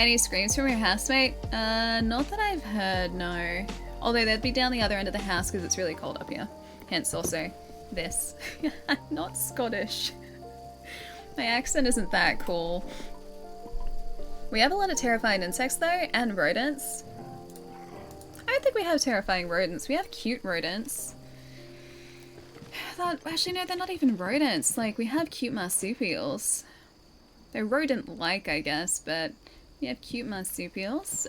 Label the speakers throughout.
Speaker 1: Any screams from your housemate? Not that I've heard, no. Although they'd be down the other end of the house because it's really cold up here. Hence also this. I'm not Scottish. My accent isn't that cool. We have a lot of terrifying insects though, and rodents. I don't think we have terrifying rodents. We have cute rodents. Actually, no, they're not even rodents. Like, we have cute marsupials. They're rodent-like, I guess, but we have cute marsupials.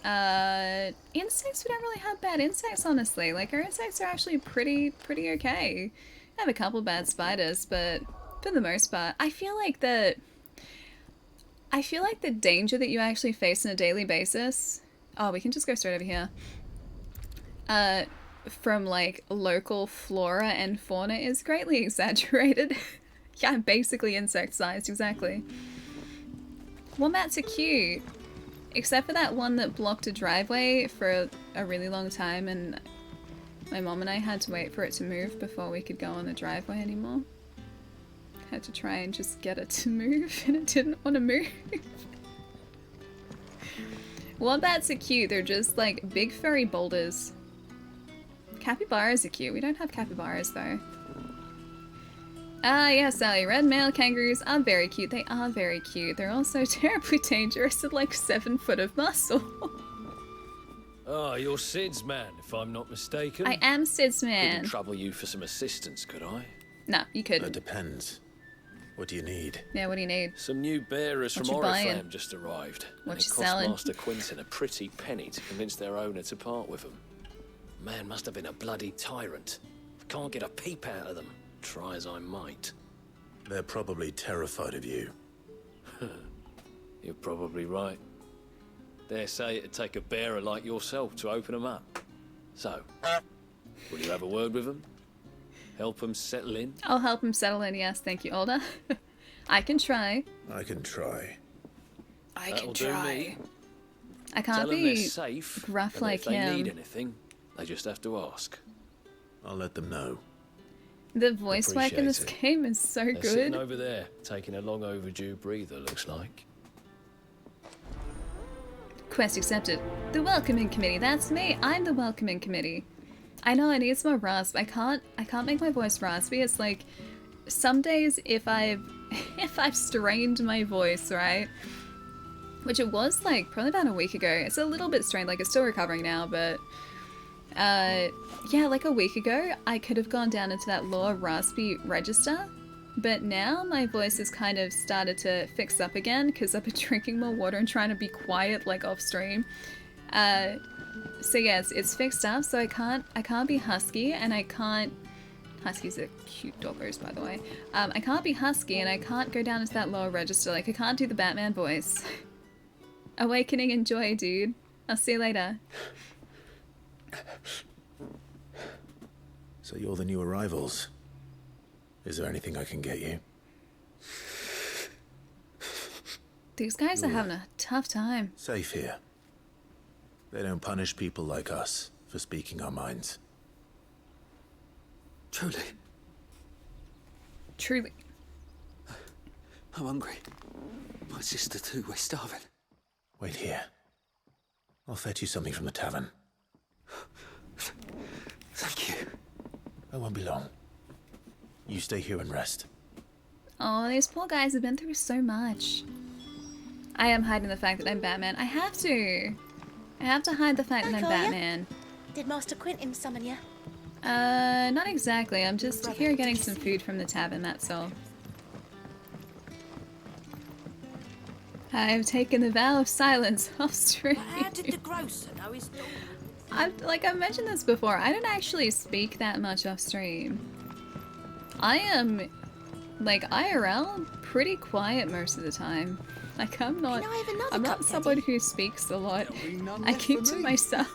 Speaker 1: Insects, we don't really have bad insects, honestly. Like, our insects are actually pretty okay. We have a couple bad spiders, but for the most part, I feel like the danger that you actually face on a daily basis. Oh, we can just go straight over here. From like local flora and fauna is greatly exaggerated. Yeah, basically insect sized, exactly. Wombats are cute. Except for that one that blocked a driveway for a really long time, and my mom and I had to wait for it to move before we could go on the driveway anymore. Had to try and just get it to move, and it didn't want to move. Wombats are cute, they're just like big furry boulders. Capybaras are cute. We don't have capybaras though. Ah, yes, Sally. Red male kangaroos are very cute. They are very cute. They're also terribly dangerous at like 7 foot of muscle.
Speaker 2: Oh, you're Sid's man, if I'm not mistaken.
Speaker 1: I am Sid's man.
Speaker 2: Couldn't trouble you for some assistance, could I?
Speaker 1: No, you couldn't.
Speaker 3: It depends. What do you need?
Speaker 1: Yeah, what do you need?
Speaker 2: Some new bearers from Oriflame just arrived.
Speaker 1: What
Speaker 2: and
Speaker 1: you
Speaker 2: it cost
Speaker 1: selling?
Speaker 2: Master Quinton a pretty penny to convince their owner to part with them. Man must have been a bloody tyrant. Can't get a peep out of them, try as I might.
Speaker 3: They're probably terrified of you.
Speaker 2: You're probably right. Dare say it'd take a bearer like yourself to open them up. So, will you have a word with them? Help them settle in?
Speaker 1: I'll help him settle in, yes, thank you, Older. I can try.
Speaker 3: I can try.
Speaker 2: That'll do me.
Speaker 1: I can't
Speaker 2: Tell them
Speaker 1: be
Speaker 2: they're safe,
Speaker 1: gruff
Speaker 2: and
Speaker 1: like
Speaker 2: if they
Speaker 1: him.
Speaker 2: need anything, they just have to ask.
Speaker 3: I'll let them know.
Speaker 1: The voice work in this
Speaker 3: Appreciate
Speaker 1: game is so
Speaker 2: They're sitting
Speaker 1: good.
Speaker 2: over there, taking a long overdue breather, looks like.
Speaker 1: Quest accepted. The welcoming committee, that's me. I'm the welcoming committee. I know I need some more rasp. I can't make my voice raspy. It's like some days if I've strained my voice, right? Which it was like probably about a week ago. It's a little bit strained, like it's still recovering now, but yeah, like a week ago I could have gone down into that lower raspy register, but now my voice has kind of started to fix up again because I've been drinking more water and trying to be quiet like off stream. So yes, it's fixed up, so I can't be husky, and I can't. Huskies are cute doggos, by the way. I can't be husky, and I can't go down into that lower register. Like I can't do the Batman voice. Awakening and joy, dude. I'll see you later.
Speaker 3: So you're the new arrivals. Is there anything I can get you?
Speaker 1: These guys are having a tough time.
Speaker 3: Safe here. They don't punish people like us for speaking our minds.
Speaker 4: Truly,
Speaker 1: Truly.
Speaker 4: I'm hungry. My sister too, we're starving.
Speaker 3: Wait here. I'll fetch you something from the tavern.
Speaker 4: Thank you.
Speaker 3: I won't be long. You stay here and rest.
Speaker 1: Oh, these poor guys have been through so much. I am hiding the fact that I'm Batman. I have to. I have to hide the fact that I'm Batman.
Speaker 5: Did Master Quinton summon you?
Speaker 1: Not exactly. I'm just here getting some food from the tavern, that's all. I've taken the vow of silence off stream.
Speaker 5: How did the grocer know his daughter?
Speaker 1: I've mentioned this before. I don't actually speak that much off stream. I am, like, IRL, pretty quiet most of the time. Like, I'm not someone who speaks a lot. I keep to myself.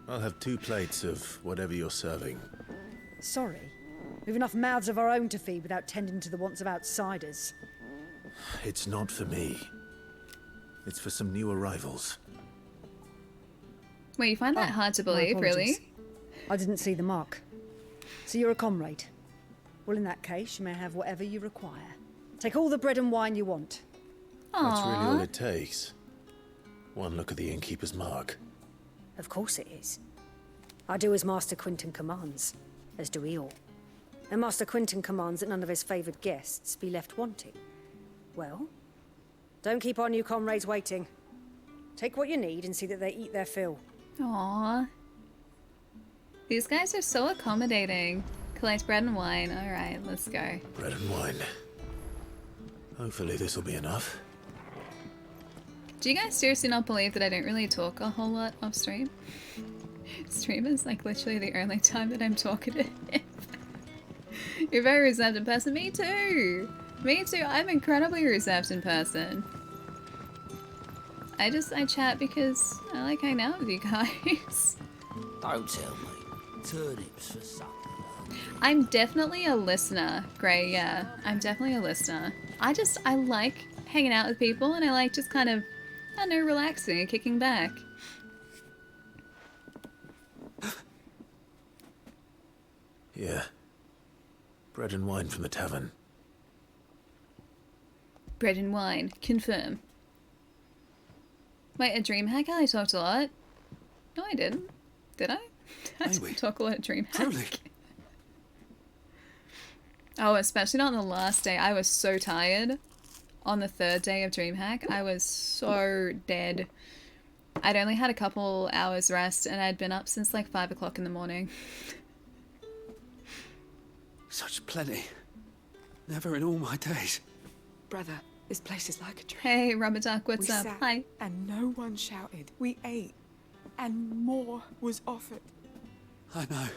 Speaker 3: I'll have 2 plates of whatever you're serving.
Speaker 6: Sorry. We've enough mouths of our own to feed without tending to the wants of outsiders.
Speaker 3: It's not for me. It's for some new arrivals.
Speaker 1: Wait, you find that hard to believe, really?
Speaker 6: I didn't see the mark. So you're a comrade. Well, in that case, you may have whatever you require. Take all the bread and wine you want.
Speaker 3: That's really all
Speaker 1: Aww.
Speaker 3: it takes. One look at the innkeeper's mark.
Speaker 6: Of course it is. I do as Master Quinton commands, as do we all. And Master Quinton commands that none of his favoured guests be left wanting. Well, don't keep our new comrades waiting. Take what you need and see that they eat their fill.
Speaker 1: Aww. These guys are so accommodating. Collect bread and wine. Alright, let's go.
Speaker 3: Bread and wine. Hopefully this will be enough.
Speaker 1: Do you guys seriously not believe that I don't really talk a whole lot off stream? Stream is like literally the only time that I'm talkative. You're a very reserved in person. Me too! Me too. I'm incredibly reserved in person. I chat because I like hanging out with you guys.
Speaker 4: Don't tell me. Turnips for supper.
Speaker 1: I'm definitely a listener, Gray, yeah. I'm definitely a listener. I like hanging out with people and I like just kind of, I don't know, relaxing and kicking back.
Speaker 3: Yeah. Bread and wine from the tavern.
Speaker 1: Bread and wine, confirm. Wait, a dream hack? I talked a lot. No, I didn't. Did I? I
Speaker 4: Maybe.
Speaker 1: didn't talk a lot of dream hack.
Speaker 4: Truly.
Speaker 1: Oh, especially not on the last day. I was so tired. On the third day of DreamHack, I was so dead. I'd only had a couple hours rest and I'd been up since like 5 o'clock in the morning.
Speaker 4: Such plenty. Never in all my days.
Speaker 7: Brother, this place is like a dream.
Speaker 1: Hey, Rubber Duck, what's
Speaker 7: We
Speaker 1: up?
Speaker 7: sat
Speaker 1: Hi.
Speaker 7: and no one shouted. We ate and more was offered.
Speaker 4: I know.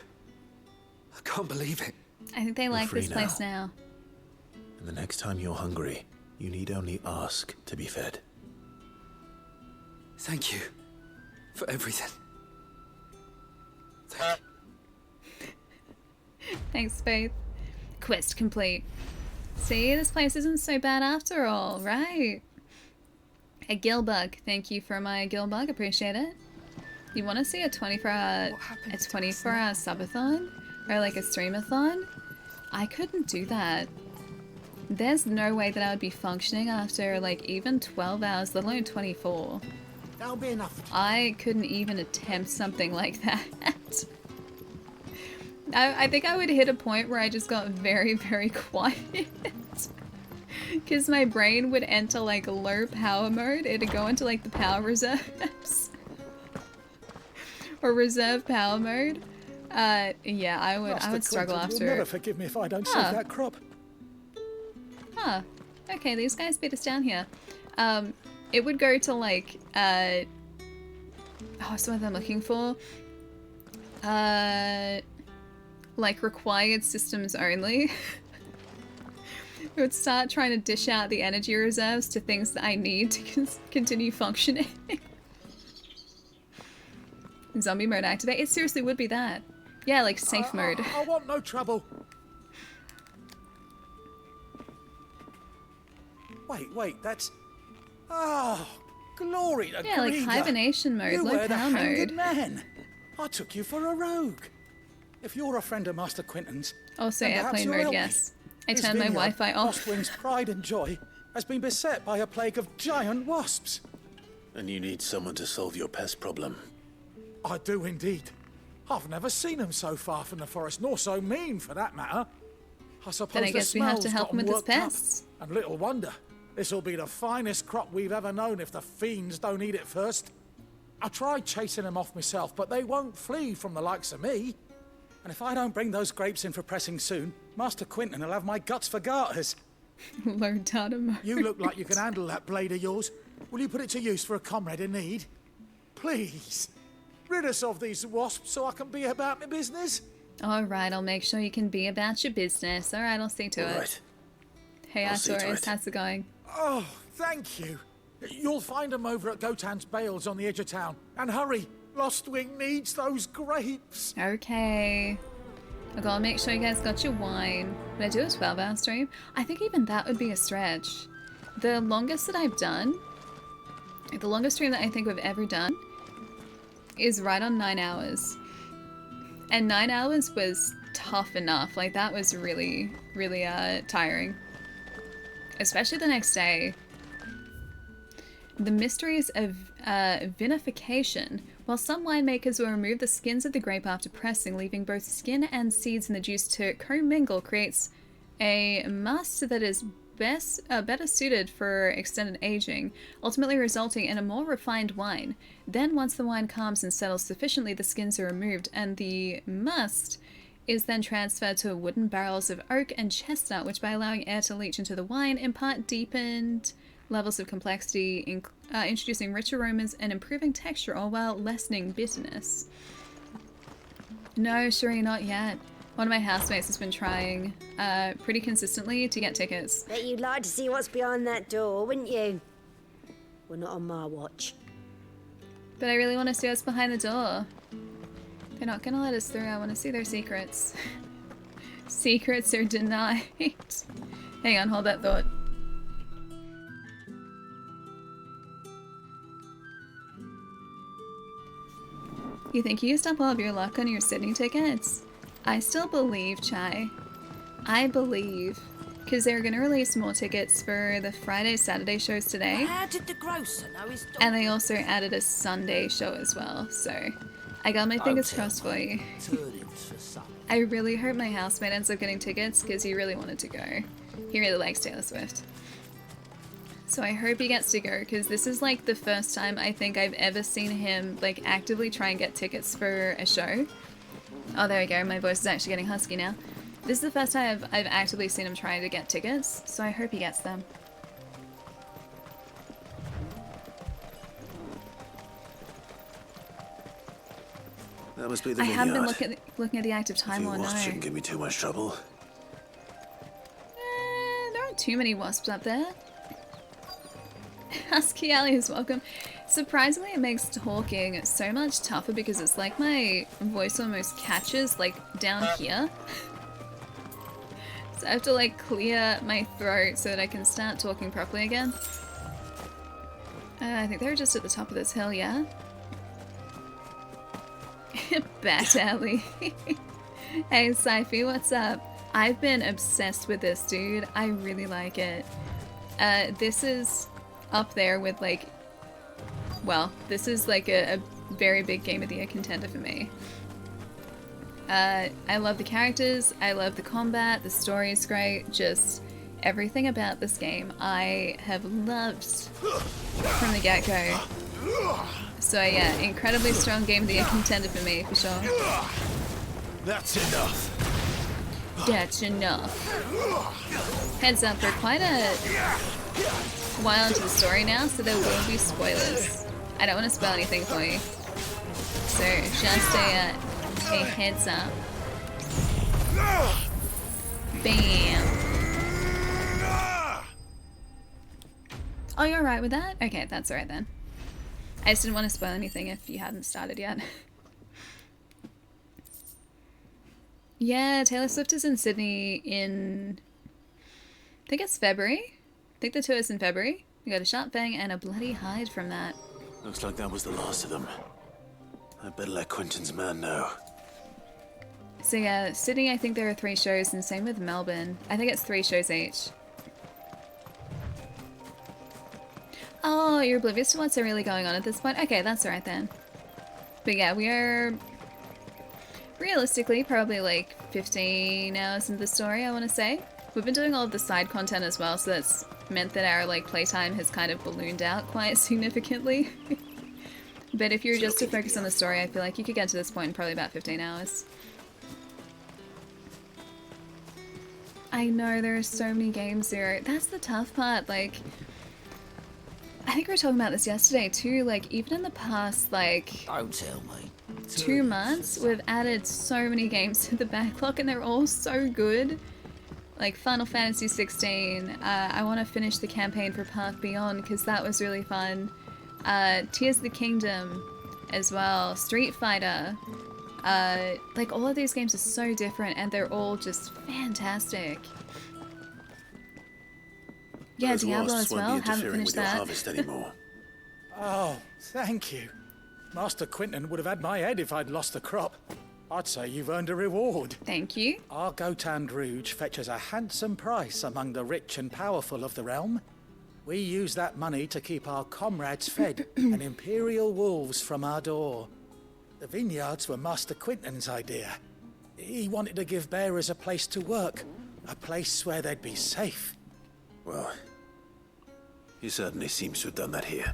Speaker 4: I can't believe it.
Speaker 1: I think they like
Speaker 3: free
Speaker 1: this place now.
Speaker 3: And the next time you're hungry, you need only ask to be fed.
Speaker 4: Thank you for everything. Thank you.
Speaker 1: Thanks, Faith. Quest complete. See, this place isn't so bad after all, right? A Gilbug. Thank you for my Gilbug. Appreciate it. You want to see a 24-hour
Speaker 7: What happened
Speaker 1: a
Speaker 7: to us
Speaker 1: 24-hour subathon or like a streamathon? I couldn't do that. There's no way that I would be functioning after like even 12 hours, let alone 24.
Speaker 8: That'll be enough.
Speaker 1: I couldn't even attempt something like that. I think I would hit a point where I just got very, very quiet. Because my brain would enter like low power mode. It'd go into like the power reserves. Or reserve power mode. Yeah, I would struggle
Speaker 8: Quinton
Speaker 1: after.
Speaker 8: will never forgive me if I don't save that crop.
Speaker 1: Huh. Okay, these guys beat us down here. It would go to like, what's the word I'm looking for? Like required systems only. It would start trying to dish out the energy reserves to things that I need to continue functioning. Zombie mode activate. It seriously would be that. Yeah, like safe mode.
Speaker 8: I want no trouble. Wait, that's... Oh, glory to
Speaker 1: Yeah, like
Speaker 8: Grieger.
Speaker 1: hibernation mode,
Speaker 8: You
Speaker 1: low
Speaker 8: were the
Speaker 1: power
Speaker 8: hanged
Speaker 1: mode.
Speaker 8: man. I took you for a rogue. If you're a friend of Master Quinton's,
Speaker 1: Also
Speaker 8: then perhaps
Speaker 1: airplane
Speaker 8: you'll
Speaker 1: mode,
Speaker 8: help me.
Speaker 1: yes. I
Speaker 8: His
Speaker 1: turned my
Speaker 8: vineyard,
Speaker 1: Wi-Fi off.
Speaker 8: Ostwing's pride and joy has been beset by a plague of giant wasps.
Speaker 3: And you need someone to solve your pest problem.
Speaker 8: I do indeed. I've never seen them so far from the forest, nor so mean, for that matter. I suppose
Speaker 1: Then I
Speaker 8: the
Speaker 1: guess we have to
Speaker 8: smell's
Speaker 1: help
Speaker 8: got
Speaker 1: him with his
Speaker 8: worked up.
Speaker 1: pests.
Speaker 8: And little wonder. This'll be the finest crop we've ever known if the fiends don't eat it first. I tried chasing them off myself, but they won't flee from the likes of me. And if I don't bring those grapes in for pressing soon, Master Quinton will have my guts for garters.
Speaker 1: Low data mode.
Speaker 8: You look like you can handle that blade of yours. Will you put it to use for a comrade in need? Please. Rid us of these wasps so I can be about my business.
Speaker 1: Alright, I'll make sure you can be about your business. Alright, I'll see to it.
Speaker 3: Right.
Speaker 1: Hey
Speaker 3: I'll see to
Speaker 1: Artorias,
Speaker 3: it.
Speaker 1: how's it going?
Speaker 8: Oh, thank you. You'll find them over at Gotan's Bales on the edge of town. And hurry, Lostwing needs those grapes.
Speaker 1: Okay. I gotta make sure you guys got your wine. Would I do a 12-hour stream? I think even that would be a stretch. The longest that I've done, the longest stream that I think we've ever done, is right on 9 hours. And 9 hours was tough enough. Like, that was really, really tiring. Especially the next day. The mysteries of vinification. While some winemakers will remove the skins of the grape after pressing, leaving both skin and seeds in the juice to commingle, creates a must that is better suited for extended aging, ultimately resulting in a more refined wine. Then, once the wine calms and settles sufficiently, the skins are removed, and the must is then transferred to wooden barrels of oak and chestnut, which, by allowing air to leach into the wine, impart deepened levels of complexity, introducing rich aromas and improving texture, all while lessening bitterness. No, Sheree, not yet. One of my housemates has been trying pretty consistently to get tickets.
Speaker 6: Bet you'd like to see what's behind that door, wouldn't you? Well, not on my watch.
Speaker 1: But I really want to see what's behind the door. They're not gonna let us through. I want to see their secrets. Secrets are denied. Hang on, hold that thought. You think you used up all of your luck on your Sydney tickets? I still believe, Chai. I believe. Because they're going to release more tickets for the Friday, Saturday shows today.
Speaker 5: How did the grocer know his dog?
Speaker 1: And they also added a Sunday show as well. So I got my fingers crossed for you. I really hope my housemate ends up getting tickets because he really wanted to go. He really likes Taylor Swift. So I hope he gets to go, because this is like the first time I think I've ever seen him like actively try and get tickets for a show. Oh, there we go. My voice is actually getting husky now. This is the first time I've actively seen him trying to get tickets, so I hope he gets them.
Speaker 3: That must be the
Speaker 1: I
Speaker 3: vineyard.
Speaker 1: haven't been looking at the active time or no.
Speaker 3: Wasps shouldn't give me too much trouble.
Speaker 1: There aren't too many wasps up there. Husky Alley is welcome. Surprisingly, it makes talking so much tougher because it's like my voice almost catches like down here. So I have to like clear my throat so that I can start talking properly again. I think they're just at the top of this hill, yeah? Bat Alley. Hey, Syfy, what's up? I've been obsessed with this, dude. I really like it. This is up there with like, well, this is like a very big Game of the Year contender for me. I love the characters, I love the combat, the story is great, just everything about this game I have loved from the get-go. So yeah, incredibly strong Game of the Year contender for me, for sure.
Speaker 3: That's enough.
Speaker 1: That's enough. Heads up, we're quite a while into the story now, so there will be spoilers. I don't want to spoil anything for you. So just a heads up. Bam. Oh, you're alright with that? Okay, that's alright then. I just didn't want to spoil anything if you hadn't started yet. Yeah, Taylor Swift is in Sydney in, I think it's February. I think the tour is in February. We got a sharp bang and a bloody hide from that.
Speaker 3: Looks like that was the last of them. I better let Quentin's man know.
Speaker 1: So yeah, Sydney, I think there are 3 shows, and same with Melbourne. I think it's 3 shows each. Oh, you're oblivious to what's really going on at this point? Okay, that's alright then. But yeah, we are realistically probably like 15 hours into the story, I want to say. We've been doing all of the side content as well, so that's meant that our like playtime has kind of ballooned out quite significantly. But if you're just to focus on the story, I feel like you could get to this point in probably about 15 hours. I know, there are so many games there. That's the tough part, like, I think we were talking about this yesterday too, like, even in the past, like,
Speaker 4: Don't tell me.
Speaker 1: 2 months, we've added so many games to the backlog and they're all so good. Like Final Fantasy XVI, I want to finish the campaign for Path Beyond because that was really fun. Tears of the Kingdom as well, Street Fighter. Like all of these games are so different and they're all just fantastic. Yeah,
Speaker 3: Those
Speaker 1: Diablo
Speaker 3: wasps
Speaker 1: as well,
Speaker 3: won't be
Speaker 1: haven't
Speaker 3: interfering
Speaker 1: finished
Speaker 3: with your
Speaker 1: that.
Speaker 3: harvest anymore.
Speaker 8: Oh, thank you. Master Quentin would have had my head if I'd lost the crop. I'd say you've earned a reward.
Speaker 1: Thank you.
Speaker 8: Our Gotand Rouge fetches a handsome price among the rich and powerful of the realm. We use that money to keep our comrades fed and Imperial wolves from our door. The vineyards were Master Quinton's idea. He wanted to give bearers a place to work, a place where they'd be safe.
Speaker 3: Well, he certainly seems to have done that here.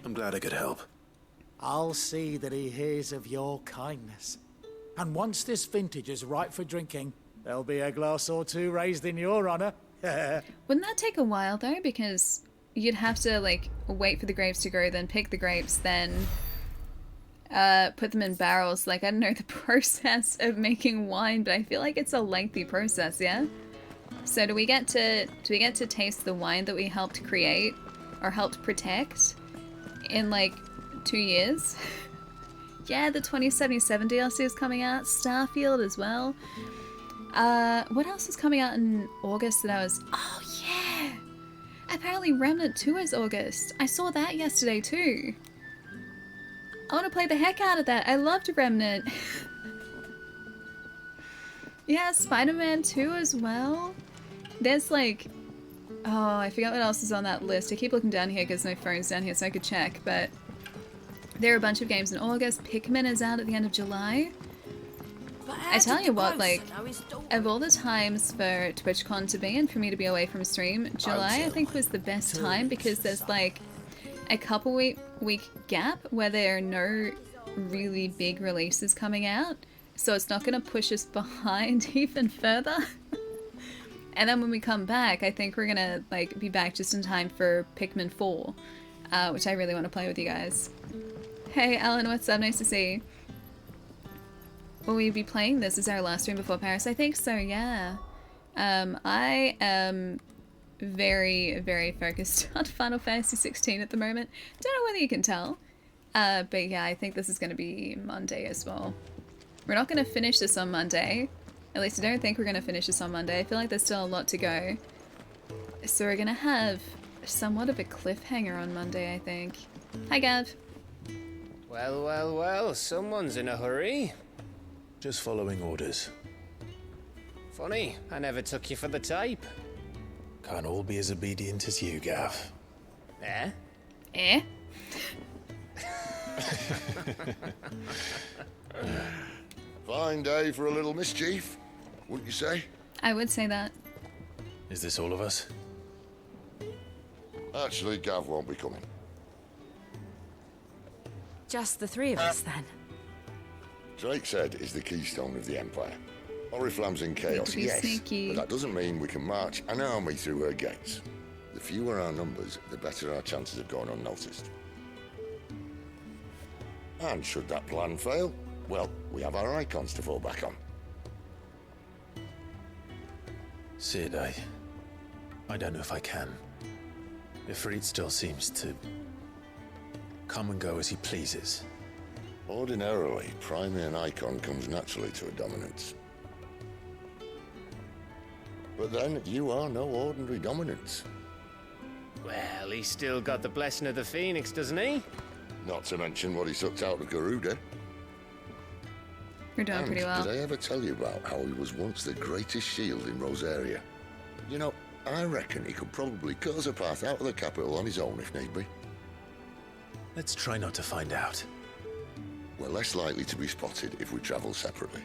Speaker 3: I'm glad I could help.
Speaker 8: I'll see that he hears of your kindness. And once this vintage is ripe for drinking, there'll be a glass or two raised in your honor.
Speaker 1: Wouldn't that take a while though? Because you'd have to like wait for the grapes to grow, then pick the grapes, then put them in barrels. Like I don't know the process of making wine, but I feel like it's a lengthy process, yeah? So do we get to taste the wine that we helped create or helped protect in like 2 years? Yeah, the 2077 DLC is coming out. Starfield as well. What else is coming out in August that I was... Oh, yeah! Apparently Remnant 2 is August. I saw that yesterday, too. I want to play the heck out of that. I loved Remnant. Yeah, Spider-Man 2 as well. There's, like... Oh, I forgot what else is on that list. I keep looking down here because my phone's down here so I could check, but... There are a bunch of games in August. Pikmin is out at the end of July. I tell you what, like, of all the times for TwitchCon to be and for me to be away from stream, July I think was the best time because there's like a couple week gap where there are no really big releases coming out, so it's not going to push us behind even further. And then when we come back, I think we're going to like be back just in time for Pikmin 4, which I really want to play with you guys. Hey Alan, what's up? Nice to see you. Will we be playing this as our last stream before Paris? I think so, yeah. I am very, very focused on Final Fantasy XVI at the moment. Don't know whether you can tell. But yeah, I think this is going to be Monday as well. We're not going to finish this on Monday. At least I don't think we're going to finish this on Monday. I feel like there's still a lot to go. So we're going to have somewhat of a cliffhanger on Monday, I think. Hi, Gav.
Speaker 9: Well, well, well, someone's in a hurry.
Speaker 3: Just following orders.
Speaker 9: Funny, I never took you for the type.
Speaker 3: Can't all be as obedient as you, Gav.
Speaker 9: Eh?
Speaker 1: Eh?
Speaker 10: Fine day for a little mischief, wouldn't you say?
Speaker 1: I would say that.
Speaker 3: Is this all of us?
Speaker 10: Actually, Gav won't be coming.
Speaker 5: Just the three of us, then.
Speaker 10: Drake said is the keystone of the Empire. Oriflamme's in chaos,
Speaker 1: be
Speaker 10: yes,
Speaker 1: sneaky.
Speaker 10: but that doesn't mean we can march an army through her gates. The fewer our numbers, the better our chances of going unnoticed. And should that plan fail, well, we have our icons to fall back on.
Speaker 3: Sid, I don't know if I can. Ifrit still seems to come and go as he pleases.
Speaker 10: Ordinarily, priming an icon comes naturally to a dominance. But then, you are no ordinary dominance.
Speaker 9: Well, he's still got the blessing of the Phoenix, doesn't he?
Speaker 10: Not to mention what he sucked out of Garuda.
Speaker 1: We're doing pretty well.
Speaker 10: Did I ever tell you about how he was once the greatest shield in Rosaria? You know, I reckon he could probably cut us a path out of the capital on his own if need be.
Speaker 3: Let's try not to find out.
Speaker 10: We're less likely to be spotted if we travel separately.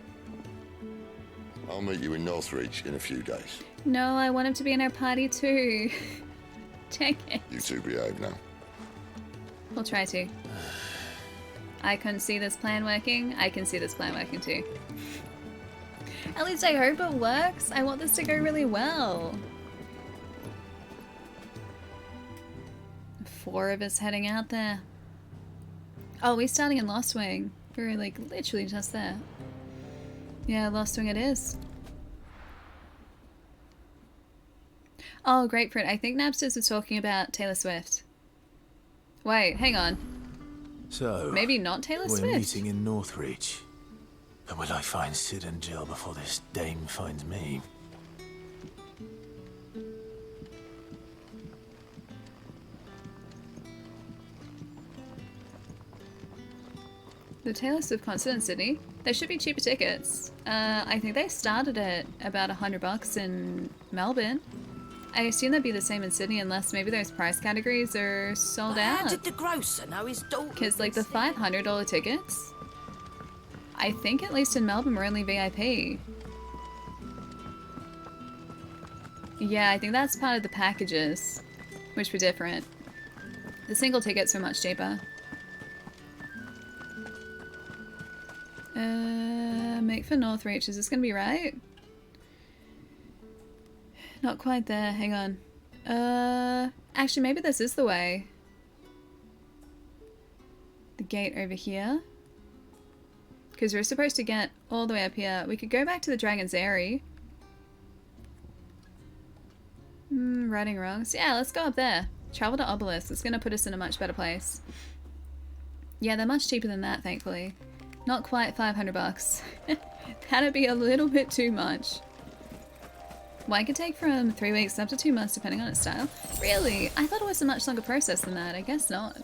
Speaker 10: I'll meet you in Northridge in a few days.
Speaker 1: No, I want him to be in our party too. Dang it.
Speaker 10: You two behave now.
Speaker 1: We'll try to. I can see this plan working. I can see this plan working too. At least I hope it works. I want this to go really well. 4 of us heading out there. Oh, we're starting in Lost Wing. We're like literally just there. Yeah, Lost Wing it is. Oh, Grapefruit. I think Napsters was talking about Taylor Swift. Wait, hang on.
Speaker 3: So,
Speaker 1: Maybe not Taylor
Speaker 3: we're
Speaker 1: Swift?
Speaker 3: meeting in Northridge. But will I find Sid and Jill before this dame finds me?
Speaker 1: The Taylor Swift concert in Sydney. There should be cheaper tickets. I think they started at about $100 in Melbourne. I assume that'd be the same in Sydney unless maybe those price categories are sold
Speaker 5: How
Speaker 1: out.
Speaker 5: did the grocer know his daughter?
Speaker 1: Because like the $500 tickets, I think at least in Melbourne were only VIP. Yeah, I think that's part of the packages, which were different. The single tickets were much cheaper. Make for Northreach. Is this gonna be right? Not quite there. Hang on. Actually, maybe this is the way. The gate over here. Because we're supposed to get all the way up here. We could go back to the Dragon's Eyrie. Righting wrongs. Yeah, let's go up there. Travel to Obelisk. It's gonna put us in a much better place. Yeah, they're much cheaper than that, thankfully. Not quite 500 bucks. That'd be a little bit too much. Wine could take from 3 weeks up to 2 months depending on its style. Really? I thought it was a much longer process than that. I guess not.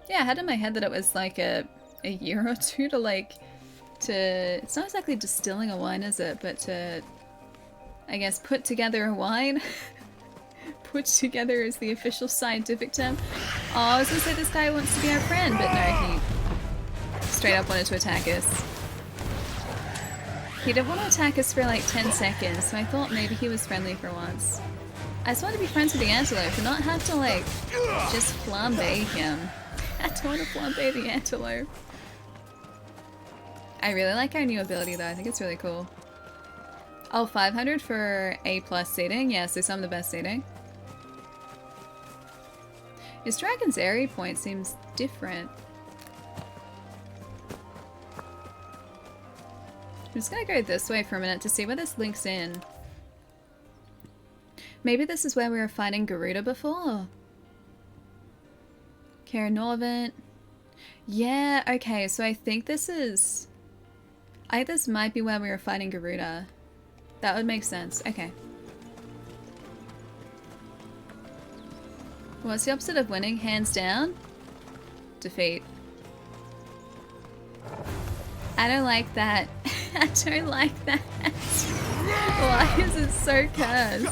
Speaker 1: Yeah, I had in my head that it was like a year or two to like, it's not exactly distilling a wine, is it? But to, I guess, put together a wine. Put together is the official scientific term. Oh, I was gonna say this guy wants to be our friend, but no, he straight up wanted to attack us. He didn't want to attack us for like 10 seconds, so I thought maybe he was friendly for once. I just want to be friends with the antelope and not have to like just flambe him. I don't want to flambe the antelope. I really like our new ability though, I think it's really cool. Oh, 500 for A+ seating? Yeah, so some of the best seating. His Dragon's Eyrie point seems different. I'm just gonna go this way for a minute to see where this links in. Maybe this is where we were fighting Garuda before? Kara Norvent. Yeah, okay, so I think this might be where we were fighting Garuda. That would make sense. Okay. What's the opposite of winning? Hands down? Defeat. I don't like that. I don't like that. Why is it so cursed?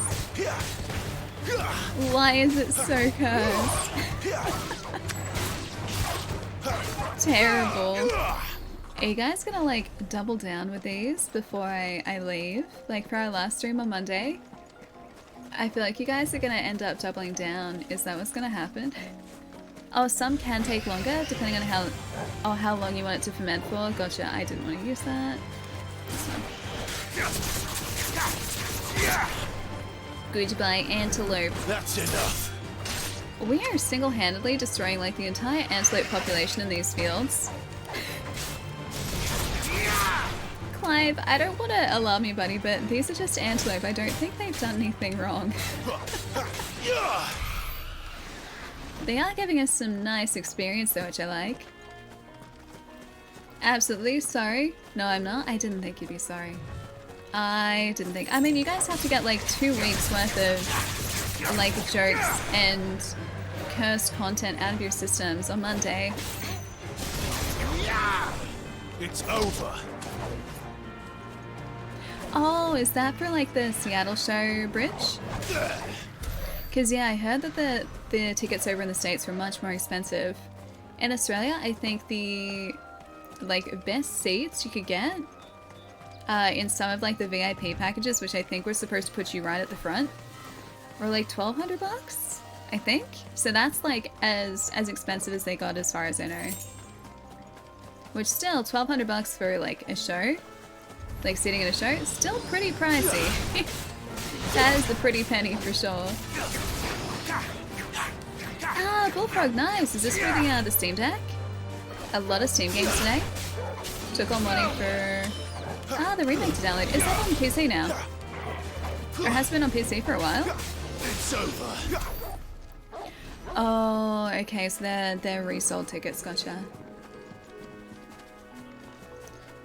Speaker 1: Why is it so cursed? Terrible. Are you guys gonna like double down with these before I leave? Like for our last stream on Monday? I feel like you guys are gonna end up doubling down. Is that what's gonna happen? Oh, some can take longer depending on how long you want it to ferment for. Gotcha, I didn't want to use that. Goodbye, antelope.
Speaker 3: That's enough.
Speaker 1: We are single-handedly destroying like the entire antelope population in these fields. Clive, I don't want to alarm you, buddy, but these are just antelope. I don't think they've done anything wrong. They are giving us some nice experience though, which I like. Absolutely sorry. No, I'm not. I didn't think you'd be sorry. I didn't think. I mean, you guys have to get like 2 weeks worth of like jokes and cursed content out of your systems on Monday.
Speaker 3: It's over.
Speaker 1: Oh, is that for like the Seattle show bridge? Because yeah, I heard that the tickets over in the States were much more expensive. In Australia, I think the like best seats you could get in some of like the VIP packages, which I think were supposed to put you right at the front, were like 1,200 bucks, I think. So that's like as expensive as they got as far as I know. Which still, 1,200 bucks for like a show, like sitting in a show, still pretty pricey. That is the pretty penny for sure. Ah, Bullfrog, nice. Is this for the Steam Deck? A lot of Steam games today. Took all morning for the remake to download. Is that on PC now? Or has been on PC for a while?
Speaker 3: It's over.
Speaker 1: Oh, okay, so they're resold tickets, gotcha.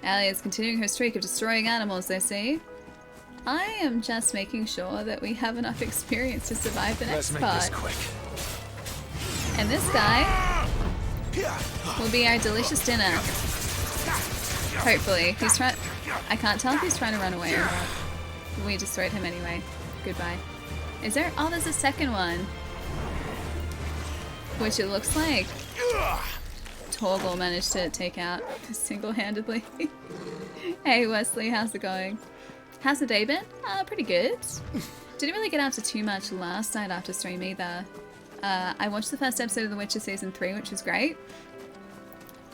Speaker 1: Allie is continuing her streak of destroying animals, I see. I am just making sure that we have enough experience to survive the next part.
Speaker 3: Let's make this quick.
Speaker 1: And this guy will be our delicious dinner. Hopefully. He's trying. I can't tell if he's trying to run away or not. We destroyed him anyway. Goodbye. Is there? Oh, there's a second one. Which it looks like Torgal managed to take out single-handedly. Hey Wesley, how's it going? How's the day been? Pretty good. Didn't really get out to too much last night after stream either. I watched the first episode of The Witcher Season 3, which was great.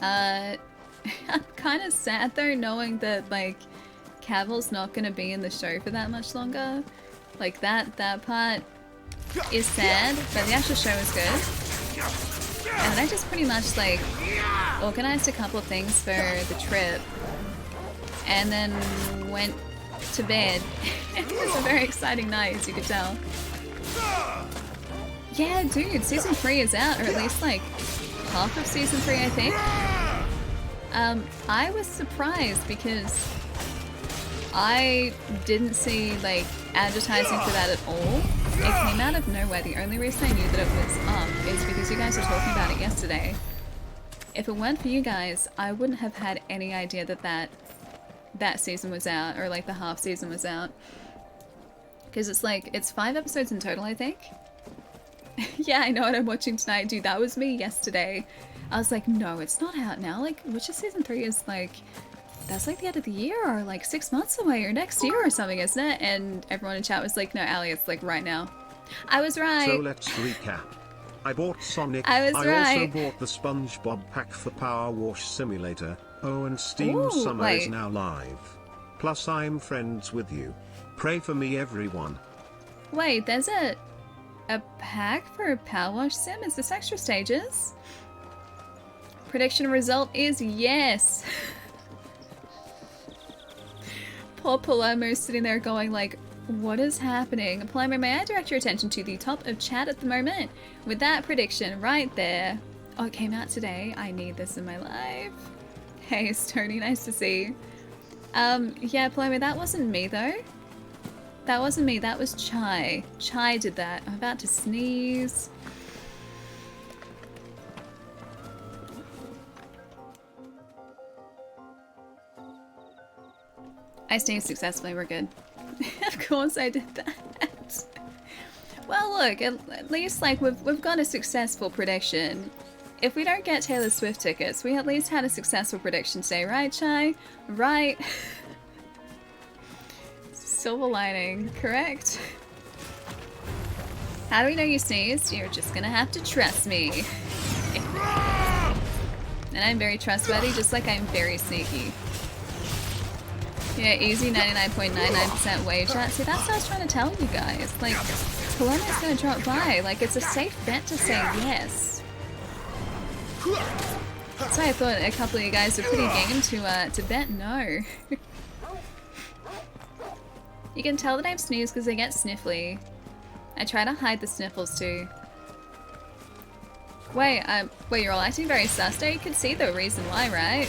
Speaker 1: I'm kind of sad though, knowing that, like, Cavill's not going to be in the show for that much longer. Like, that part is sad, but the actual show is good. And I just pretty much, like, organized a couple of things for the trip and then went to bed. It was a very exciting night, as you could tell. Yeah, dude, Season 3 is out, or at least, like, half of Season 3, I think. I was surprised because I didn't see, like, advertising for that at all. It came out of nowhere. The only reason I knew that it was up is because you guys were talking about it yesterday. If it weren't for you guys, I wouldn't have had any idea that that season was out, or like the half season was out. Because it's like, it's 5 episodes in total, I think. Yeah, I know what I'm watching tonight, dude. That was me yesterday. I was like, no, it's not out now. Like, Witcher Season 3 is like, that's like the end of the year, or like 6 months away, or next year or something, isn't it? And everyone in chat was like, no, Ali, it's like right now. I was right.
Speaker 11: So let's recap. I bought Sonic.
Speaker 1: I was right.
Speaker 11: Also bought the SpongeBob pack for Power Wash Simulator. Oh, and Steam Summer is now live. Plus I'm friends with you. Pray for me, everyone.
Speaker 1: Wait, there's a pack for Power Wash Sim? Is this extra stages? Prediction result is yes. Poor Palermo's sitting there going like, what is happening? Palermo, may I direct your attention to the top of chat at the moment? With that prediction right there. Oh, it came out today. I need this in my life. Hey, it's Tony, nice to see. Yeah, Palermo, that wasn't me though. That wasn't me, that was Chai. Chai did that. I'm about to sneeze. I sneezed successfully, we're good. Of course I did that. Well look, at least like we've got a successful prediction. If we don't get Taylor Swift tickets, we at least had a successful prediction today, right, Chai? Right? Silver lining, correct? How do we know you sneezed? You're just gonna have to trust me. And I'm very trustworthy, just like I'm very sneaky. Yeah, easy 99.99% wage chat. See, that's what I was trying to tell you guys. Like, Palermo's gonna drop by. Like, it's a safe bet to say yes. That's why I thought a couple of you guys were pretty game to bet no. You can tell that I'm sneezed because I get sniffly. I try to hide the sniffles too. Wait, you're all acting very sus there? You can see the reason why, right?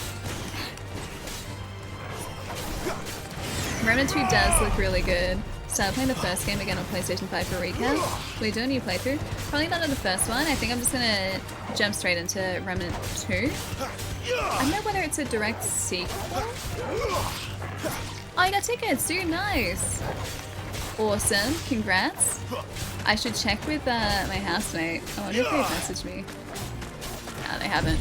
Speaker 1: Remnant 2 does look really good. Started playing the first game again on PlayStation 5 for recap. Will you do a new playthrough? Probably not on the first one. I think I'm just gonna jump straight into Remnant 2. I don't know whether it's a direct sequel. Oh, you got tickets, dude, nice. Awesome, congrats. I should check with my housemate. I wonder if they've messaged me. No, they haven't.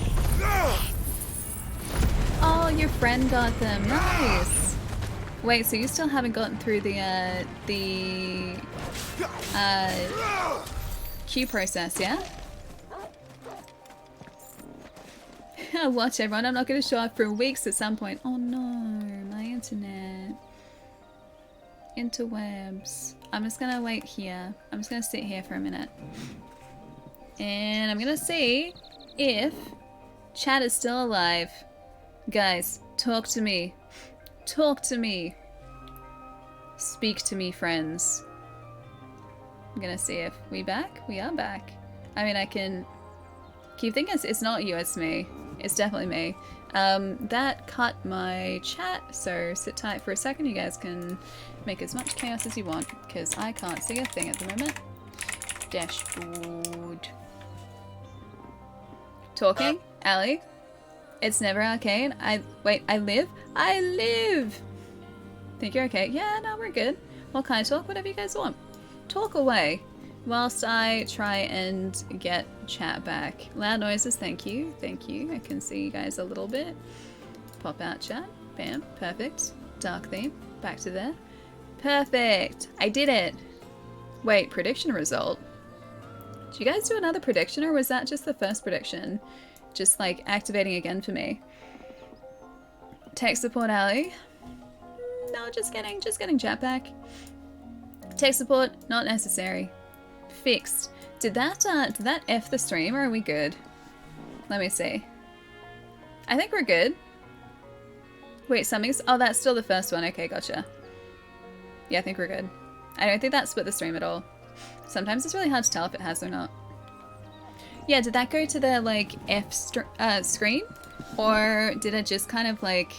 Speaker 1: Oh, your friend got them, nice. Wait, so you still haven't gotten through the queue process, yeah? Watch everyone, I'm not going to show up for weeks at some point. Oh no, my internet. Interwebs. I'm just going to wait here. I'm just going to sit here for a minute. And I'm going to see if chat is still alive. Guys, talk to me. Talk to me. Speak to me, friends. I'm gonna see if we back. We are back. I mean, I can keep thinking it's not you, it's me. It's definitely me. That cut my chat, so sit tight for a second. You guys can make as much chaos as you want, because I can't see a thing at the moment. Dashboard. Talking? Ali? It's never arcade. Wait, I live? I live! Think you're okay? Yeah, no, we're good. What kind of talk? Whatever you guys want. talk away whilst I try and get chat back. Loud noises, thank you. Thank you. I can see you guys a little bit. Pop out chat. Bam. Perfect. Dark theme. Back to there. Perfect. I did it. Wait, prediction result. Did you guys do another prediction, or was that just the first prediction? Just like activating again for me. Tech support alley. No, just getting chat back. Tech support, not necessary. Fixed. Did that F the stream, or are we good? Let me see. I think we're good. Wait, something's... Oh, that's still the first one. Okay, gotcha. Yeah, I think we're good. I don't think that split the stream at all. Sometimes it's really hard to tell if it has or not. Yeah, did that go to the, like, F screen? Or did it just kind of, like,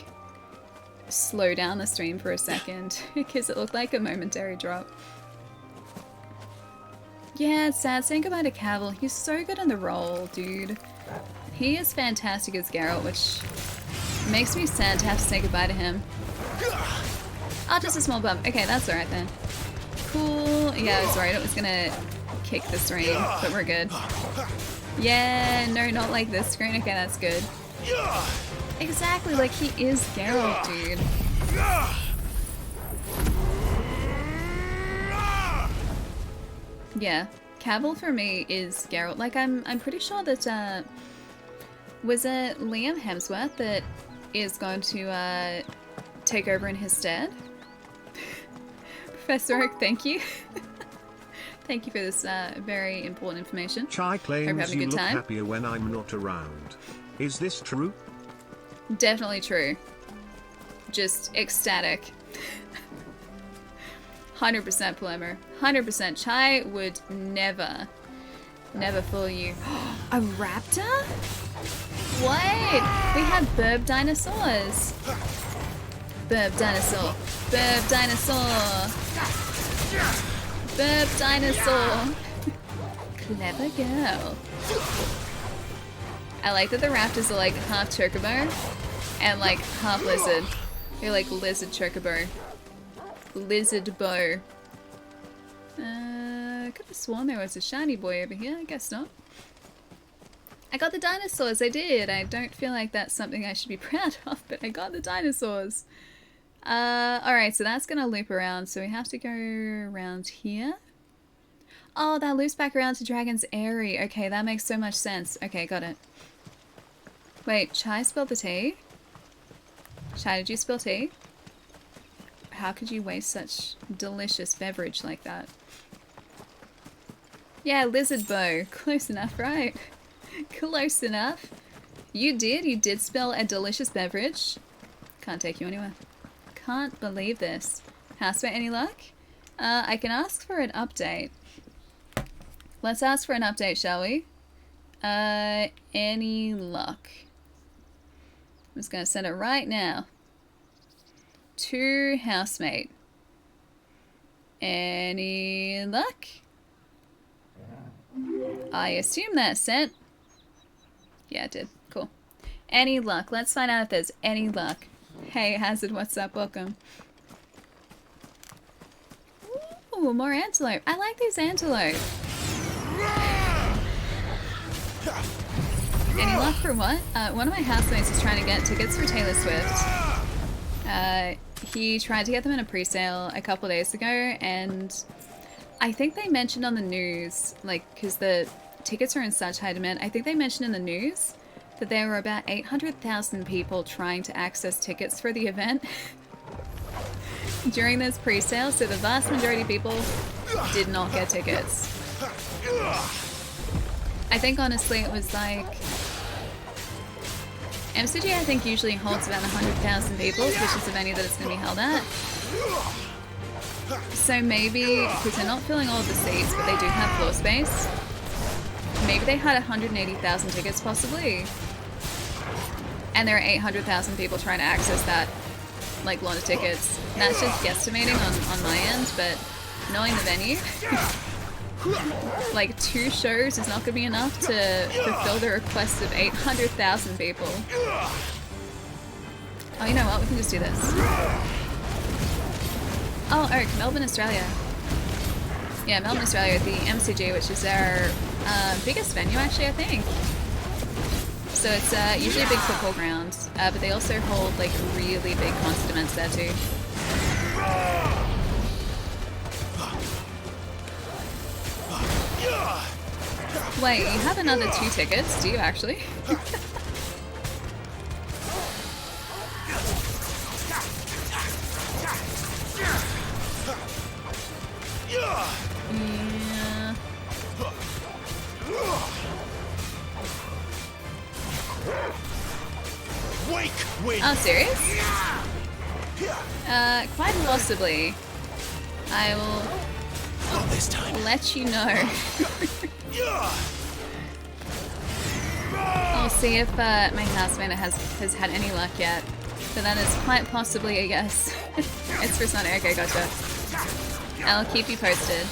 Speaker 1: slow down the stream for a second? Because it looked like a momentary drop. Yeah, it's sad saying goodbye to Cavill. He's so good in the role, dude. He is fantastic as Geralt, which makes me sad to have to say goodbye to him. Oh, just a small bump. Okay, that's alright then. Cool. Yeah, I was worried it was gonna kick the stream, but we're good. Yeah, no, not like this screen. Okay, that's good. Exactly, like he is Geralt, dude. Yeah, Cavill for me is Geralt. Like I'm pretty sure that was it Liam Hemsworth that is going to take over in his stead? Professor Oak, thank you. Thank you for this very important information.
Speaker 11: Chai claims you look
Speaker 1: time.
Speaker 11: happier when I'm not around. Is this true?
Speaker 1: Definitely true. Just ecstatic. 100% Palermo. 100%. Chai would never fool you. A raptor? What? We have burb dinosaurs. Burb dinosaur. Burb dinosaur. Burb dinosaur. Clever girl. I like that the raptors are like half chocobo and like half lizard. They're like lizard chocobo. Lizard bow. Could have sworn there was a shiny boy over here. I guess not. I got the dinosaurs. I did. I don't feel like that's something I should be proud of, but I got the dinosaurs. Alright, so that's gonna loop around. So we have to go around here. Oh, that loops back around to Dragon's Eyrie. Okay, that makes so much sense. Okay, got it. Wait, Chai spilled the tea? Chai, did you spill tea? How could you waste such delicious beverage like that? Yeah, lizard bow. Close enough, right? Close enough. You did spill a delicious beverage. Can't take you anywhere. Can't believe this. Housemate, any luck? I can ask for an update. Let's ask for an update, shall we? Any luck? I'm just gonna send it right now. To housemate. Any luck? I assume that sent. Yeah, it did. Cool. Any luck? Let's find out if there's any luck. Hey, Hazard, what's up? Welcome. Ooh, more antelope. I like these antelope. Any luck for what? One of my housemates is trying to get tickets for Taylor Swift. He tried to get them in a pre-sale a couple days ago, and I think they mentioned on the news, like, because the tickets are in such high demand, I think they mentioned in the news that there were about 800,000 people trying to access tickets for the event during this pre-sale, so the vast majority of people did not get tickets. I think honestly it was like... MCG I think usually holds about 100,000 people, which is the venue that it's going to be held at. So maybe, because they're not filling all of the seats, but they do have floor space, maybe they had 180,000 tickets possibly. And there are 800,000 people trying to access that, like, lot of tickets. And that's just guesstimating on my end, but knowing the venue, like 2 shows is not going to be enough to fulfill the request of 800,000 people. Oh, you know what? We can just do this. Oh, Oak, Melbourne, Australia. Yeah, Melbourne, Australia at the MCG, which is their biggest venue, actually, I think. So it's usually a big football ground, but they also hold like really big concert events there too. Wait, you have another 2 tickets, do you actually? Yeah. Oh, serious? Quite possibly. I will let you know. I'll see if my housemate has had any luck yet. But that is quite possibly a yes. It's for Sunday. Okay, gotcha. I'll keep you posted.